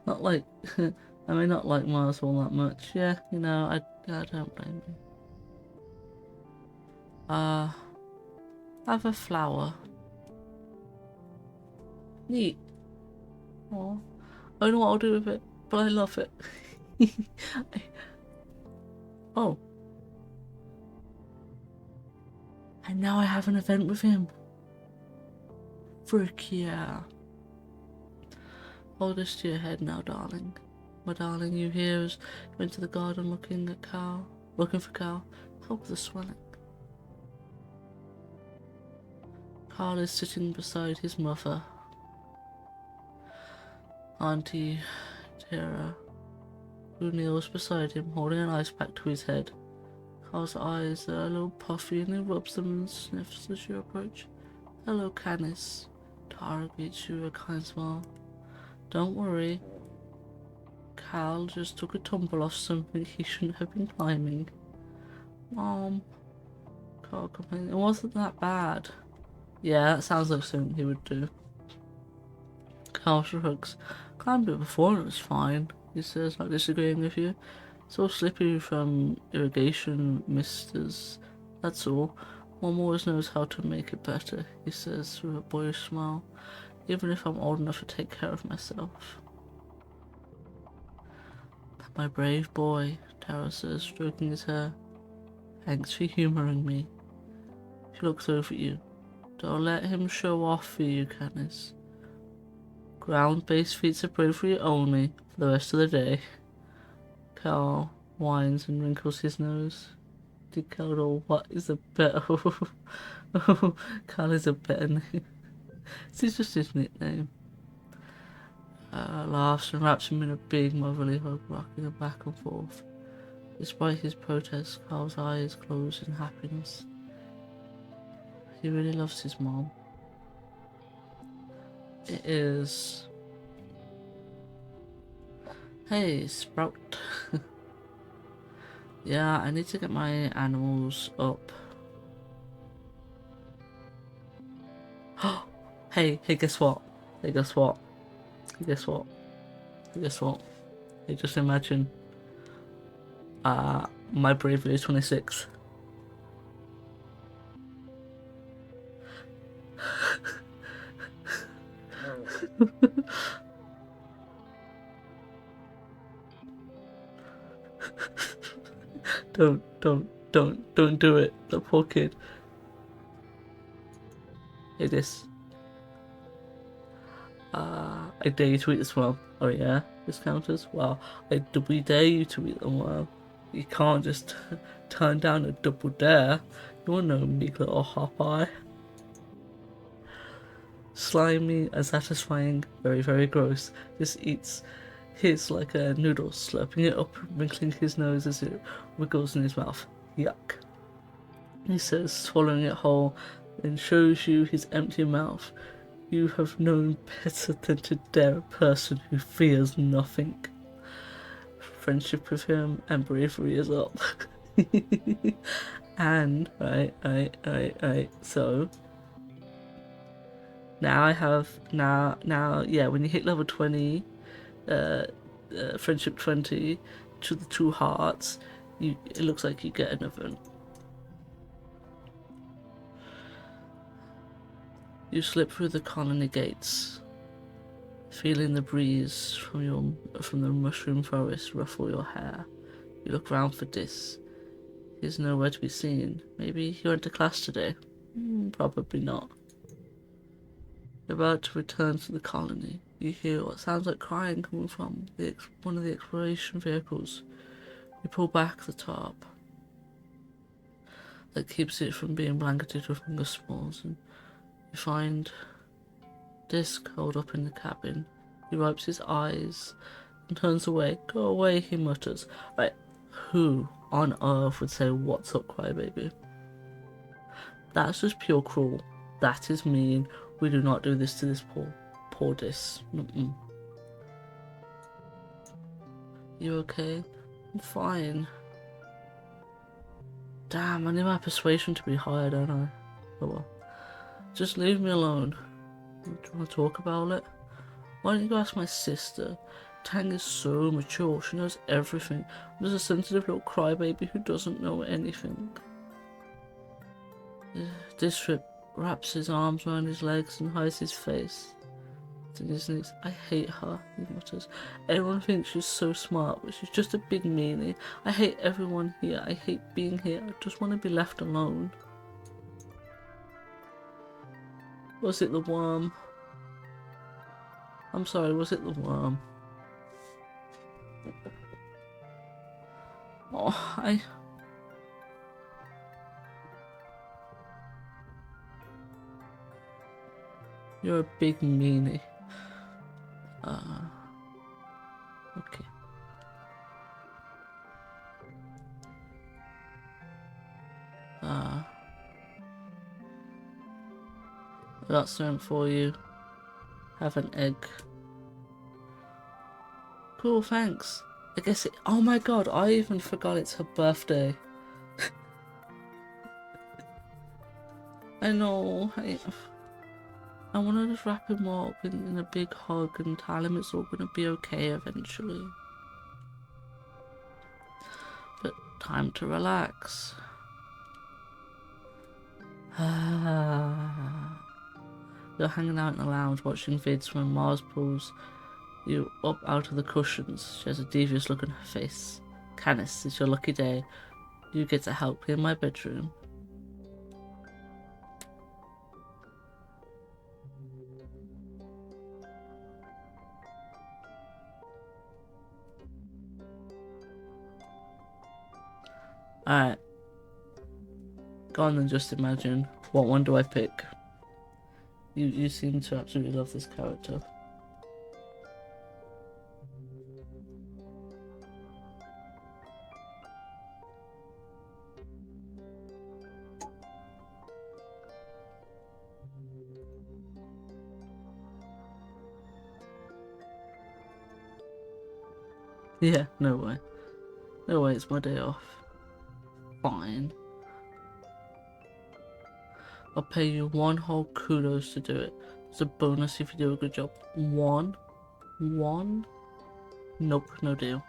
Not like, I may not like Mars all that much. Yeah, you know, I don't blame you. Have a flower. Neat. Aw. I don't know what I'll do with it, but I love it. Oh. And now I have an event with him. Frick yeah. Hold this to your head now, darling. My darling, you hear us went to the garden looking for Cal. Help the swelling. Carl is sitting beside his mother, Auntie Tara, who kneels beside him, holding an ice pack to his head. Carl's eyes are a little puffy and he rubs them and sniffs as you approach. Hello, Canis. Tara greets you with a kind smile. Don't worry. Cal just took a tumble off something he shouldn't have been climbing. Mom. Carl complained. It wasn't that bad. Yeah, that sounds like something he would do. Carl shrugs. Climbed it before and it was fine, he says, not disagreeing with you. It's all slippery from irrigation misters, that's all. Mom always knows how to make it better, he says with a boyish smile, even if I'm old enough to take care of myself. My brave boy, Tara says, stroking his hair. Thanks for humouring me. She looks over at you. Don't let him show off for you, Canis. Ground-based feats are prayed for you only for the rest of the day. Decal whines and wrinkles his nose. Decal, what is a better? Cal is a better name. This is just his nickname. Laughs and wraps him in a big motherly hug, rocking him back and forth. Despite his protests, Carl's eyes close in happiness. He really loves his mom. It is... Hey, Sprout. Yeah, I need to get my animals up. Hey, guess what? Hey, guess what? Guess what? Guess what? Hey, just imagine. My bravery is 26. Don't do it. The poor kid. Hey, this. I dare you to eat this one. Oh yeah, this counters? Well, we dare you to eat them well. You can't just turn down a double dare. You're no meek little hop eye. Slimy and satisfying, very, very gross. This eats his like a noodle, slurping it up, wrinkling his nose as it wiggles in his mouth. Yuck. He says, swallowing it whole, then shows you his empty mouth. You have known better than to dare a person who fears nothing. Friendship with him and bravery is up. And, right, so... Now I have, yeah, when you hit level 20, friendship 20, to the 2 hearts, it looks like you get an event. You slip through the colony gates, feeling the breeze from the mushroom forest ruffle your hair. You look round for Dis. He's nowhere to be seen. Maybe he went to class today? Probably not. You're about to return to the colony. You hear what sounds like crying coming from one of the exploration vehicles. You pull back the tarp that keeps it from being blanketed with fungus spores, and you find Dis curled up in the cabin. He wipes his eyes and turns away. Go away, he mutters. Right, who on earth would say, "What's up, crybaby"? That's just pure cruel. That is mean. We do not do this to this poor Dis. You okay? I'm fine. Damn, I need my persuasion to be higher, don't I? Oh well. Just leave me alone. Do you want to talk about it? Why don't you go ask my sister? Tang is so mature, she knows everything. I'm just a sensitive little crybaby who doesn't know anything. This trip wraps his arms around his legs and hides his face. In his knees. I hate her, he mutters. Everyone thinks she's so smart, but she's just a big meanie. I hate everyone here. I hate being here. I just want to be left alone. Was it the worm? I'm sorry, was it the worm? Oh, You're a big meanie. Okay. I got something for you. Have an egg. Cool, thanks. I guess oh my god, I even forgot it's her birthday. I know, I want to just wrap him up in a big hug and tell him it's all going to be okay eventually. But time to relax. You're hanging out in the lounge watching vids when Mars pulls you up out of the cushions. She has a devious look on her face. Canis, it's your lucky day. You get to help clean my bedroom. Alright. Go on then, just imagine. What one do I pick? You seem to absolutely love this character. Yeah, no way. No way, it's my day off. Fine. I'll pay you 1 whole kudos to do it. It's a bonus if you do a good job. 1? 1? Nope, no deal.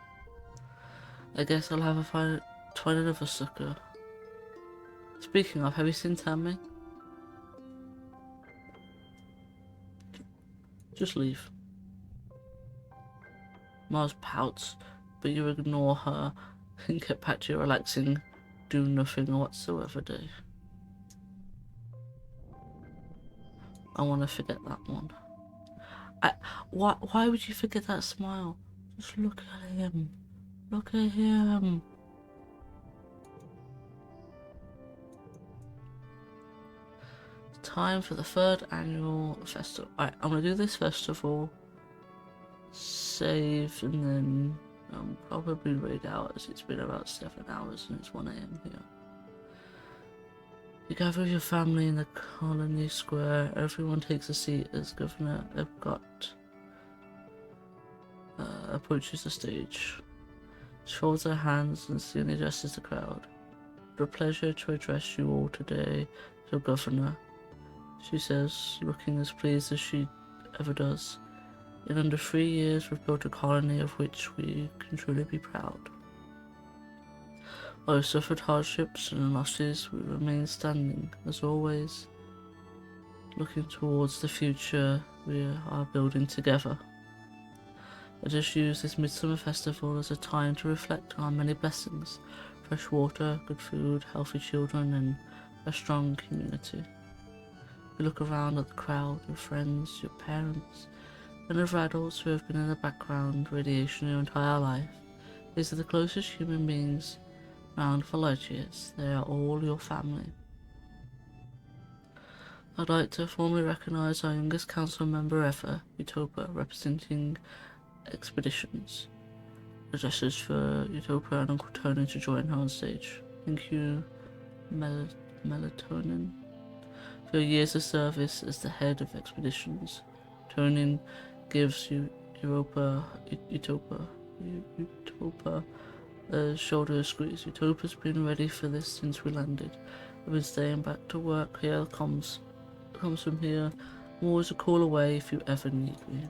I guess I'll have a find another sucker. Speaking of, have you seen Tammy? Just leave. Mars pouts, but you ignore her and get back to your relaxing, do nothing whatsoever day. I want to forget that one. Why would you forget that smile? Just look at him. Look at him. Time for the 3rd annual festival. Alright, I'm gonna do this festival, save, and then probably raid out, as it's been about 7 hours and it's 1 AM here. You gather with your family in the colony square. Everyone takes a seat as Governor Epcot approaches the stage. She folds her hands and slowly addresses the crowd. "It's a pleasure to address you all today, so Governor," she says, looking as pleased as she ever does. "In under 3 years, we've built a colony of which we can truly be proud. While we've suffered hardships and losses, we remain standing, as always, looking towards the future we are building together. Let us use this Midsummer Festival as a time to reflect on our many blessings: fresh water, good food, healthy children, and a strong community." You look around at the crowd, your friends, your parents, and other adults who have been in the background radiation your entire life. These are the closest human beings around for light years. They are all your family. I'd like to formally recognise our youngest council member ever, Utopia, representing Expeditions. Addresses for Utopia and Uncle Tony to join her on stage. Thank you, Melatonin, for your years of service as the head of Expeditions. Tonin gives Utopia a shoulder squeeze. Utopia's been ready for this since we landed. I've been staying back to work. Here comes from here. I'm always a call away if you ever need me.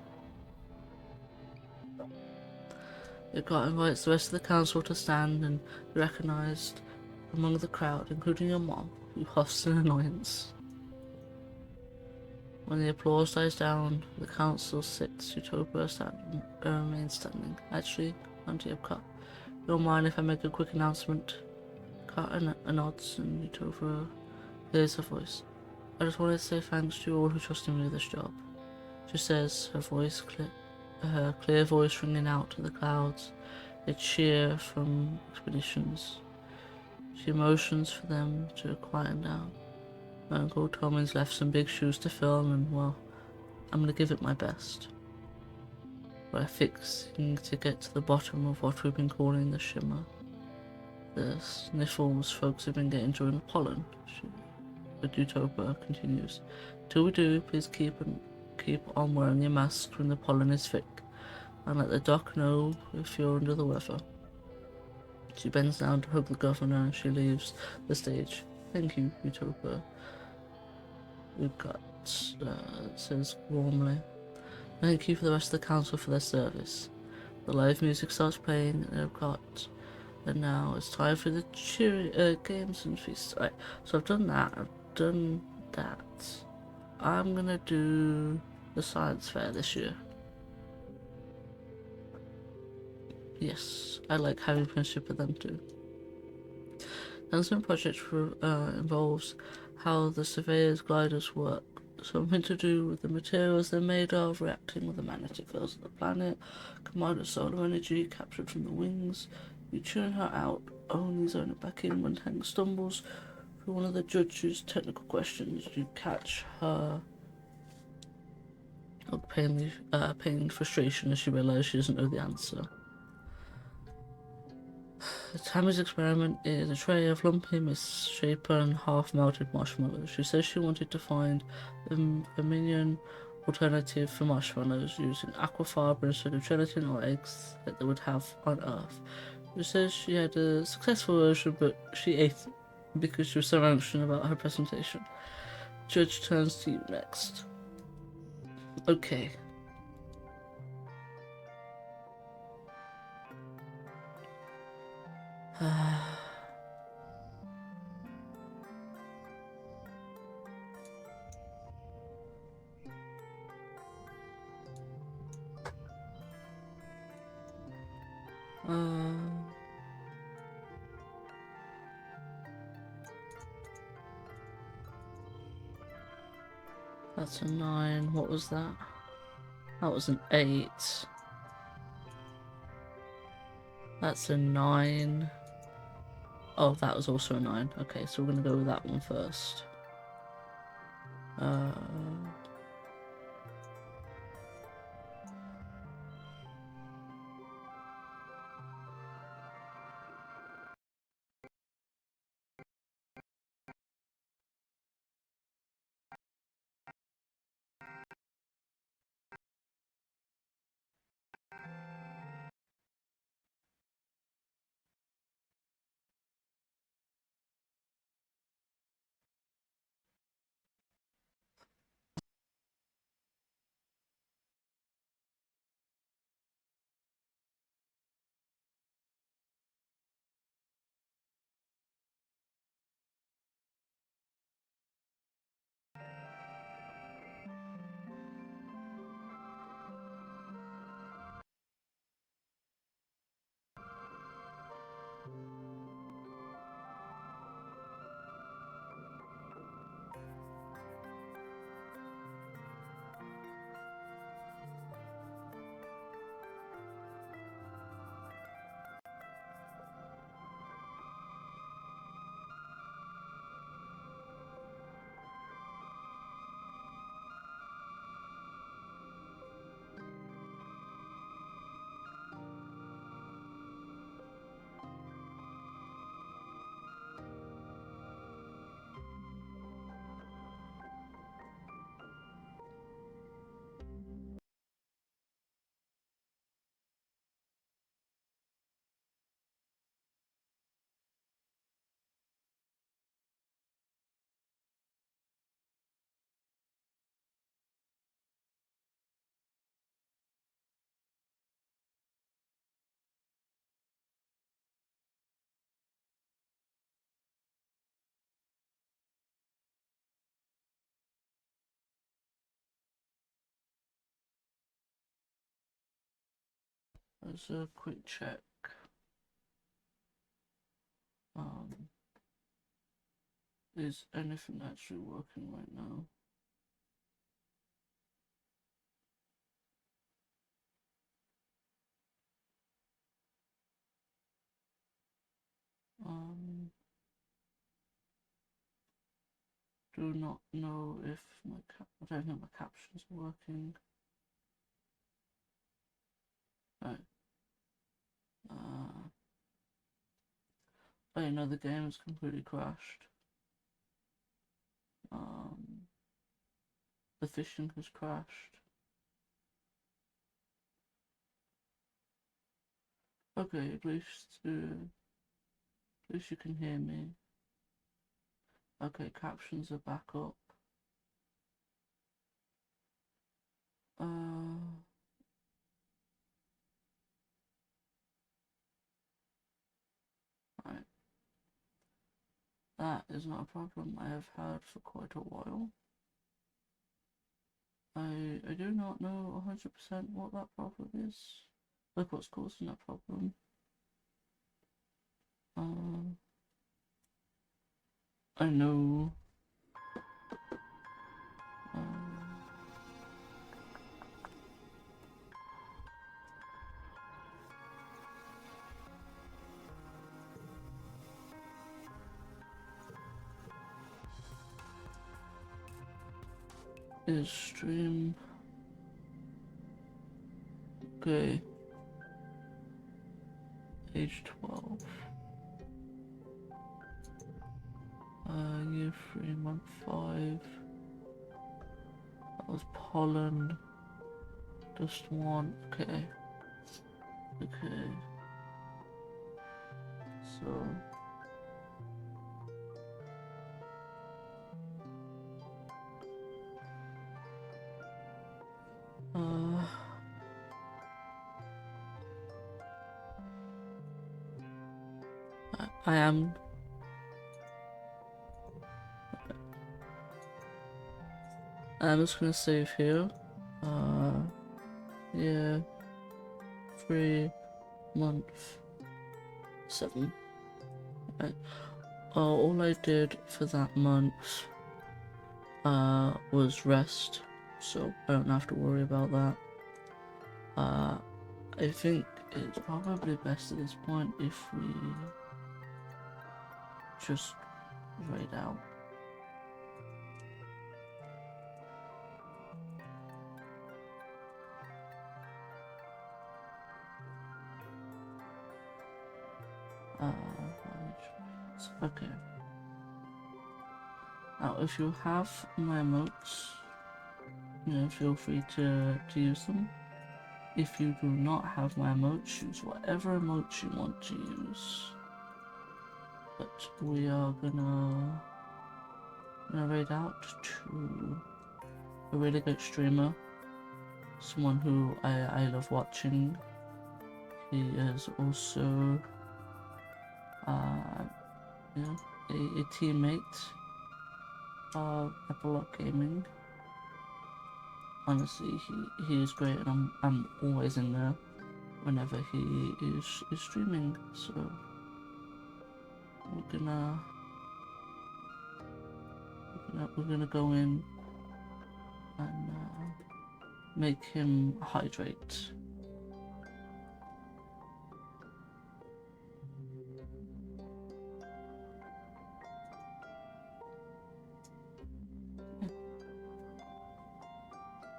Epcot invites the rest of the council to stand and be recognised among the crowd, including your mom, who huffs in annoyance. When the applause dies down, the council sits. Utopia remains standing. Actually, Auntie Epcot, you don't mind if I make a quick announcement? Kat nods, and Utopia hears her voice. "I just wanted to say thanks to you all who trusted me with this job," she says, her clear voice ringing out to the clouds. A cheer from Expeditions. She motions for them to quieten down. My Uncle Tommy's left some big shoes to fill, and well, I'm gonna give it my best. We're fixing to get to the bottom of what we've been calling the shimmer. The sniffles folks have been getting during the pollen. But Utopia continues. "Till we do, please keep on wearing your mask when the pollen is thick, and let the doc know if you're under the weather." She bends down to hug the governor and she leaves the stage. "Thank you, Utopia," Epcot says warmly. "Thank you for the rest of the council for their service." The live music starts playing in Epcot, and now it's time for the cheery games and feasts. Right, so I've done that. I'm gonna do the science fair this year. Yes, I like having friendship with them too. The Ansem project involves how the surveyor's gliders work. Something to do with the materials they're made of, reacting with the magnetic fields of the planet, combined with solar energy captured from the wings. You tune her out only zone it back in when Tang stumbles through one of the judge's technical questions. You catch her pain frustration as she realizes she doesn't know the answer. Tammy's experiment is a tray of lumpy, misshapen, half-melted marshmallows. She says she wanted to find a minion alternative for marshmallows using aquafaba instead of gelatin or eggs that they would have on Earth. She says she had a successful version, but she ate it because she was so anxious about her presentation. Judge turns to you next. Okay. That's a 9. What was that? That was an 8. That's a 9. Oh, that was also a 9. Okay, so we're gonna go with that one first. Let's a quick check. Is anything actually working right now? Do not know if I don't think my captions are working. Right. Oh no, the game has completely crashed. The fishing has crashed. Okay, at least you can hear me. Okay, captions are back up. Right. That is not a problem I have had for quite a while. I do not know 100% what that problem is. Like what's causing that problem. I know. is stream. Okay. Age 12. Year 3, month 5. That was pollen. Just one. Okay. Okay. So. I am. I'm just gonna save here. Yeah. 3 month 7. Right. All I did for that month was rest, so I don't have to worry about that. I think it's probably best at this point if we just raid out. Okay. Now, if you have my emotes, feel free to use them. If you do not have my emotes, use whatever emotes you want to use. But we are gonna raid out to a really good streamer, someone who I love watching. He is also a teammate of Epilogue Gaming. Honestly, he is great, and I'm always in there whenever he is streaming. So we're gonna go in and make him hydrate.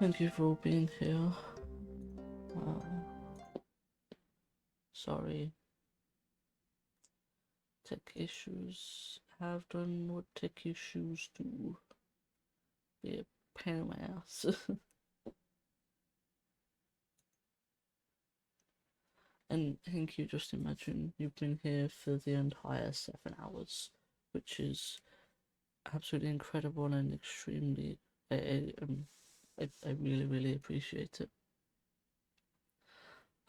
Thank you for being here. Sorry. Tech issues have done what tech issues do. Be a pain in my ass. And thank you, just imagine you've been here for the entire 7 hours, which is absolutely incredible and extremely, I really, really appreciate it.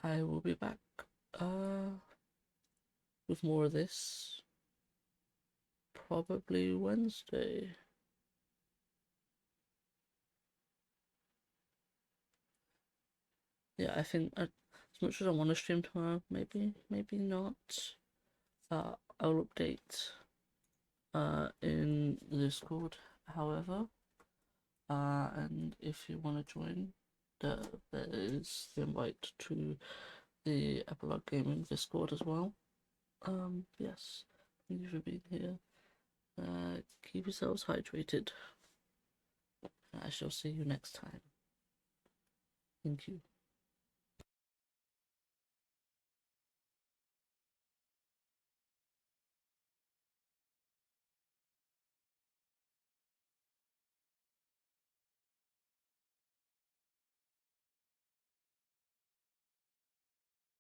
I will be back with more of this probably Wednesday. Yeah, I think as much as I want to stream tomorrow, maybe not. I'll update in the Discord, however. And if you want to join, there is the invite to the Epilogue Gaming Discord as well. Yes, thank you for being here. Keep yourselves hydrated. I shall see you next time. Thank you.